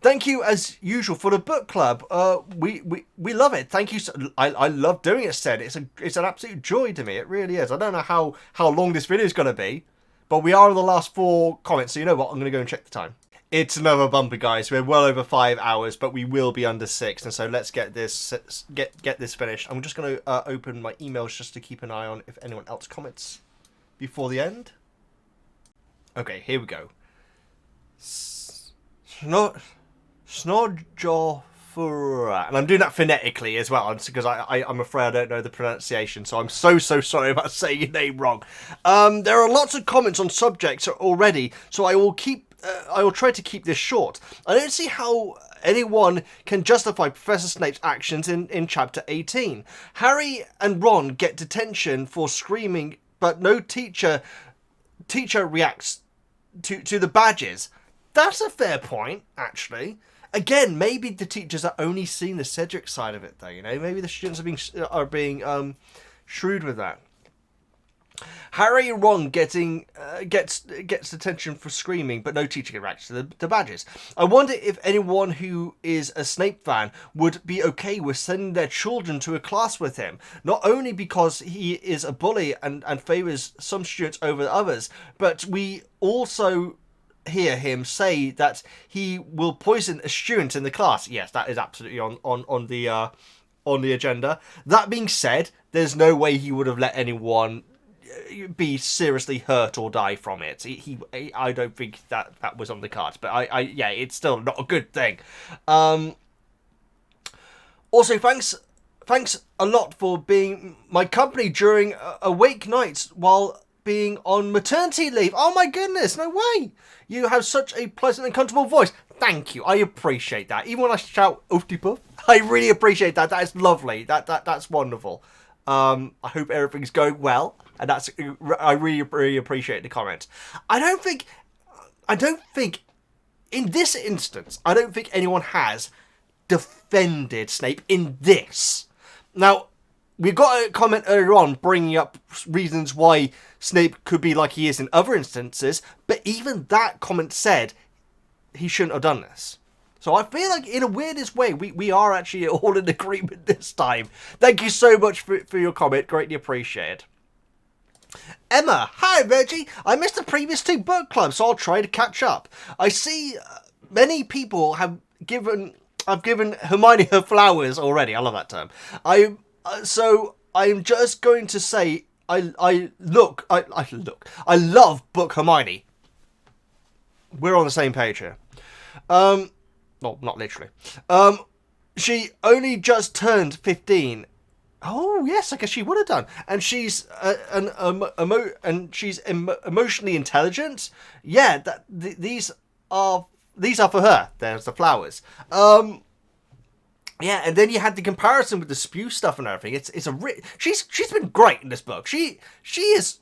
Thank you, as usual, for the book club. We love it. Thank you. I love doing it, said. It's an absolute joy to me. It really is. I don't know how long this video is going to be, but we are in the last 4 comments, so you know what? I'm going to go and check the time. It's another bumper, guys. We're well over 5 hours, but we will be under 6, and so let's get this finished. I'm just going to open my emails just to keep an eye on if anyone else comments before the end. Okay, here we go. Snodjofura. And I'm doing that phonetically as well, because I'm afraid I don't know the pronunciation, so I'm so sorry about saying your name wrong. There are lots of comments on subjects already, so I will try to keep this short. I don't see how anyone can justify Professor Snape's actions in Chapter 18. Harry and Ron get detention for screaming, but no teacher teacher reacts to the badges. That's a fair point, actually. Again, maybe the teachers are only seeing the Cedric side of it, though. You know, maybe the students are being shrewd with that. Harry and Ron gets detention for screaming, but no teacher reacts to the badges. I wonder if anyone who is a Snape fan would be okay with sending their children to a class with him, not only because he is a bully and favours some students over others, but we also hear him say that he will poison a student in the class. Yes, that is absolutely on the agenda. That being said, there's no way he would have let anyone be seriously hurt or die from it. I don't think that was on the cards, but yeah, it's still not a good thing. Also, thanks a lot for being my company during awake nights while being on maternity leave. Oh my goodness, no way! You have such a pleasant and comfortable voice. Thank you, I appreciate that. Even when I shout "Oofty puff," I really appreciate that. That is lovely. That's wonderful. I hope everything's going well, and I really appreciate the comment. I don't think in this instance, I don't think anyone has defended Snape in this. Now, we got a comment earlier on bringing up reasons why Snape could be like he is in other instances, but even that comment said he shouldn't have done this. So I feel like in a weirdest way, we are actually all in agreement this time. Thank you so much for your comment. Greatly appreciated. Emma, hi Veggie. I missed the previous 2 book clubs, so I'll try to catch up. I see many people have given Hermione her flowers already. I love that term. So I'm just going to say I love book Hermione. We're on the same page here. Well, not literally. She only just turned 15. Oh yes, I guess she would have done. And she's emotionally intelligent. Yeah, these are for her. There's the flowers. Yeah, and then you had the comparison with the spew stuff and everything. She's been great in this book. She is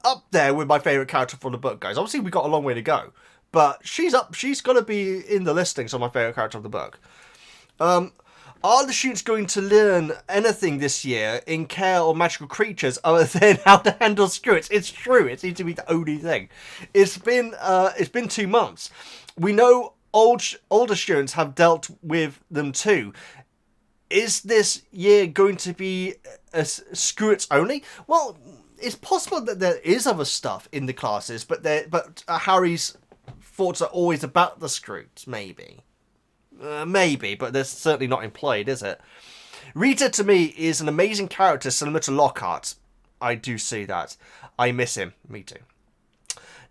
up there with my favourite character from the book, guys. Obviously, we got a long way to go. But she's got to be in the listings of my favourite character of the book. Are the students going to learn anything this year in care or magical creatures other than how to handle spirits? It's true. It seems to be the only thing. It's been 2 months. We know older students have dealt with them too. Is this year going to be spirits only? Well, it's possible that there is other stuff in the classes, but Harry's thoughts are always about the Scroots, maybe. Maybe, but that's certainly not implied, is it? Rita, to me, is an amazing character similar to Lockhart. I do see that. I miss him. Me too.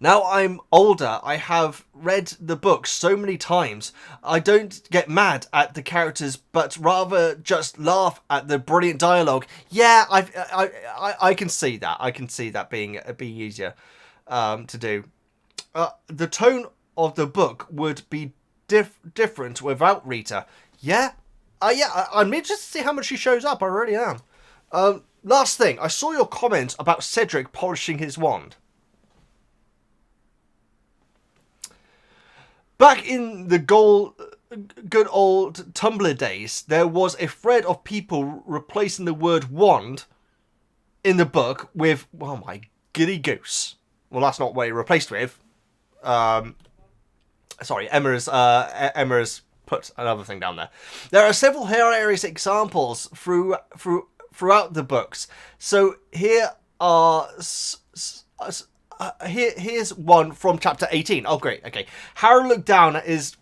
Now I'm older, I have read the book so many times, I don't get mad at the characters, but rather just laugh at the brilliant dialogue. Yeah, I can see that. I can see that being easier to do. The tone of the book would be different without Rita. Yeah, I'm interested to see how much she shows up. I really am. Last thing, I saw your comment about Cedric polishing his wand. Back in the good old Tumblr days, there was a thread of people replacing the word wand in the book with, oh my giddy goose. Well, that's not what it replaced with. Sorry, Emma's put another thing down there. There are several hilarious examples throughout the books. So here are here's one from chapter 18. Oh, great. Okay, Harry looked down at his.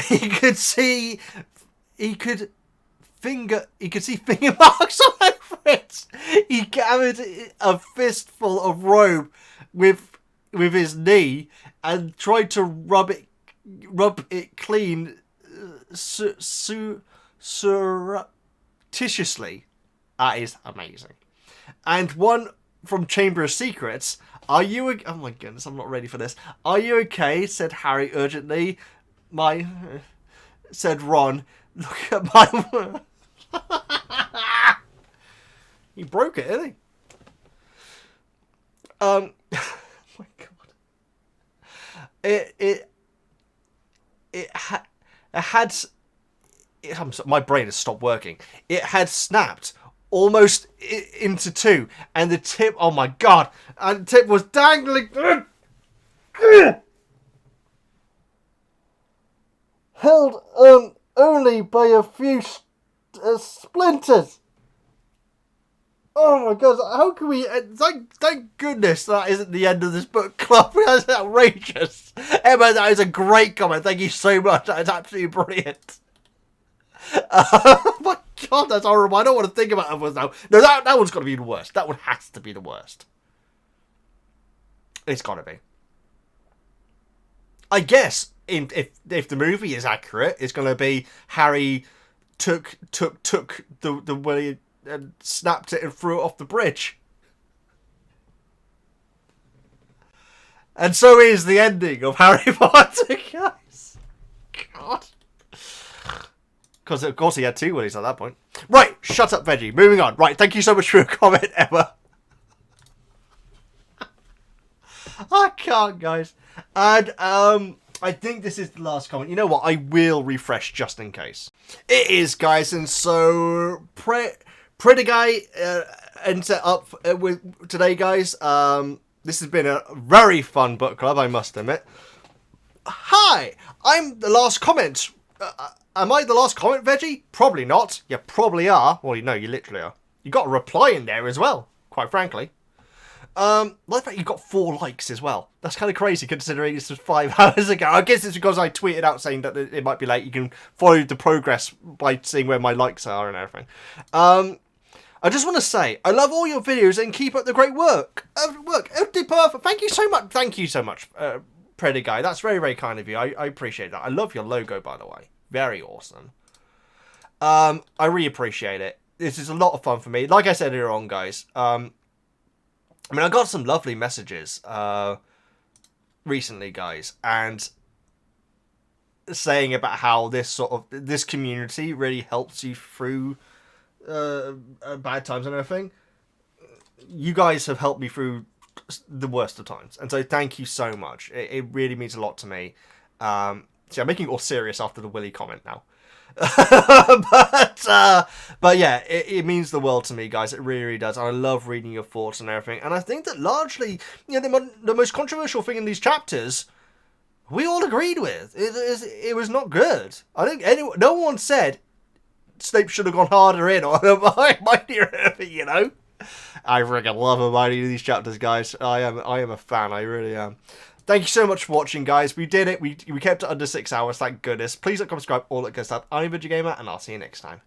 He could see finger marks on over it. He gathered a fistful of robe with his knee and tried to rub it clean surreptitiously. That is amazing. And one from Chamber of Secrets. Oh my goodness, I'm not ready for this. Are you okay? Said Harry urgently. Said Ron. Look at my. He broke it, didn't he? my brain has stopped working. It had snapped almost into two, and the tip, oh my god, and the tip was dangling, held only by a few splinters. Oh my god, how can we... Thank goodness that isn't the end of this book club. That's outrageous. Emma, that is a great comment. Thank you so much. That is absolutely brilliant. Oh my god, that's horrible. I don't want to think about others now. No, that one's got to be the worst. That one has to be the worst. It's got to be. I guess if the movie is accurate, it's going to be Harry took the Willie and snapped it and threw it off the bridge. And so is the ending of Harry Potter, guys. God. Because, of course, he had two Willies at that point. Right, shut up, Veggie. Moving on. Right, thank you so much for your comment, Emma. I can't, guys. And, I think this is the last comment. You know what? I will refresh just in case. It is, guys. And so, Pretty Guy ends it up with today, guys. This has been a very fun book club, I must admit. Hi, I'm the last comment. Am I the last comment, Veggie? Probably not. You probably are. Well, no, you literally are. You got a reply in there as well, quite frankly. Like that you got 4 likes as well. That's kind of crazy considering this was 5 hours ago. I guess it's because I tweeted out saying that it might be late. You can follow the progress by seeing where my likes are and everything. I just want to say, I love all your videos and keep up the great work. Perfect. Thank you so much. Thank you so much, Predator Guy. That's very, very kind of you. I appreciate that. I love your logo, by the way. Very awesome. I really appreciate it. This is a lot of fun for me. Like I said earlier on, guys. I mean, I got some lovely messages recently, guys, and saying about how this community really helps you through bad times and everything. You guys have helped me through the worst of times, and so thank you so much. It really means a lot to me. See, I'm making it all serious after the Willy comment now. but yeah, it means the world to me, guys. It really, really does. I love reading your thoughts and everything. And I think that largely, you know, the most controversial thing in these chapters, we all agreed with. It was not good. I think no one said Snape should have gone harder in or Hermione or anything, you know. I freaking love Hermione in these chapters, guys. I am a fan. I really am. Thank you so much for watching, guys. We did it. We kept it under 6 hours, thank goodness. Please like, comment, subscribe, all that good stuff. I'm VEGGIEKNIGHTS, and I'll see you next time.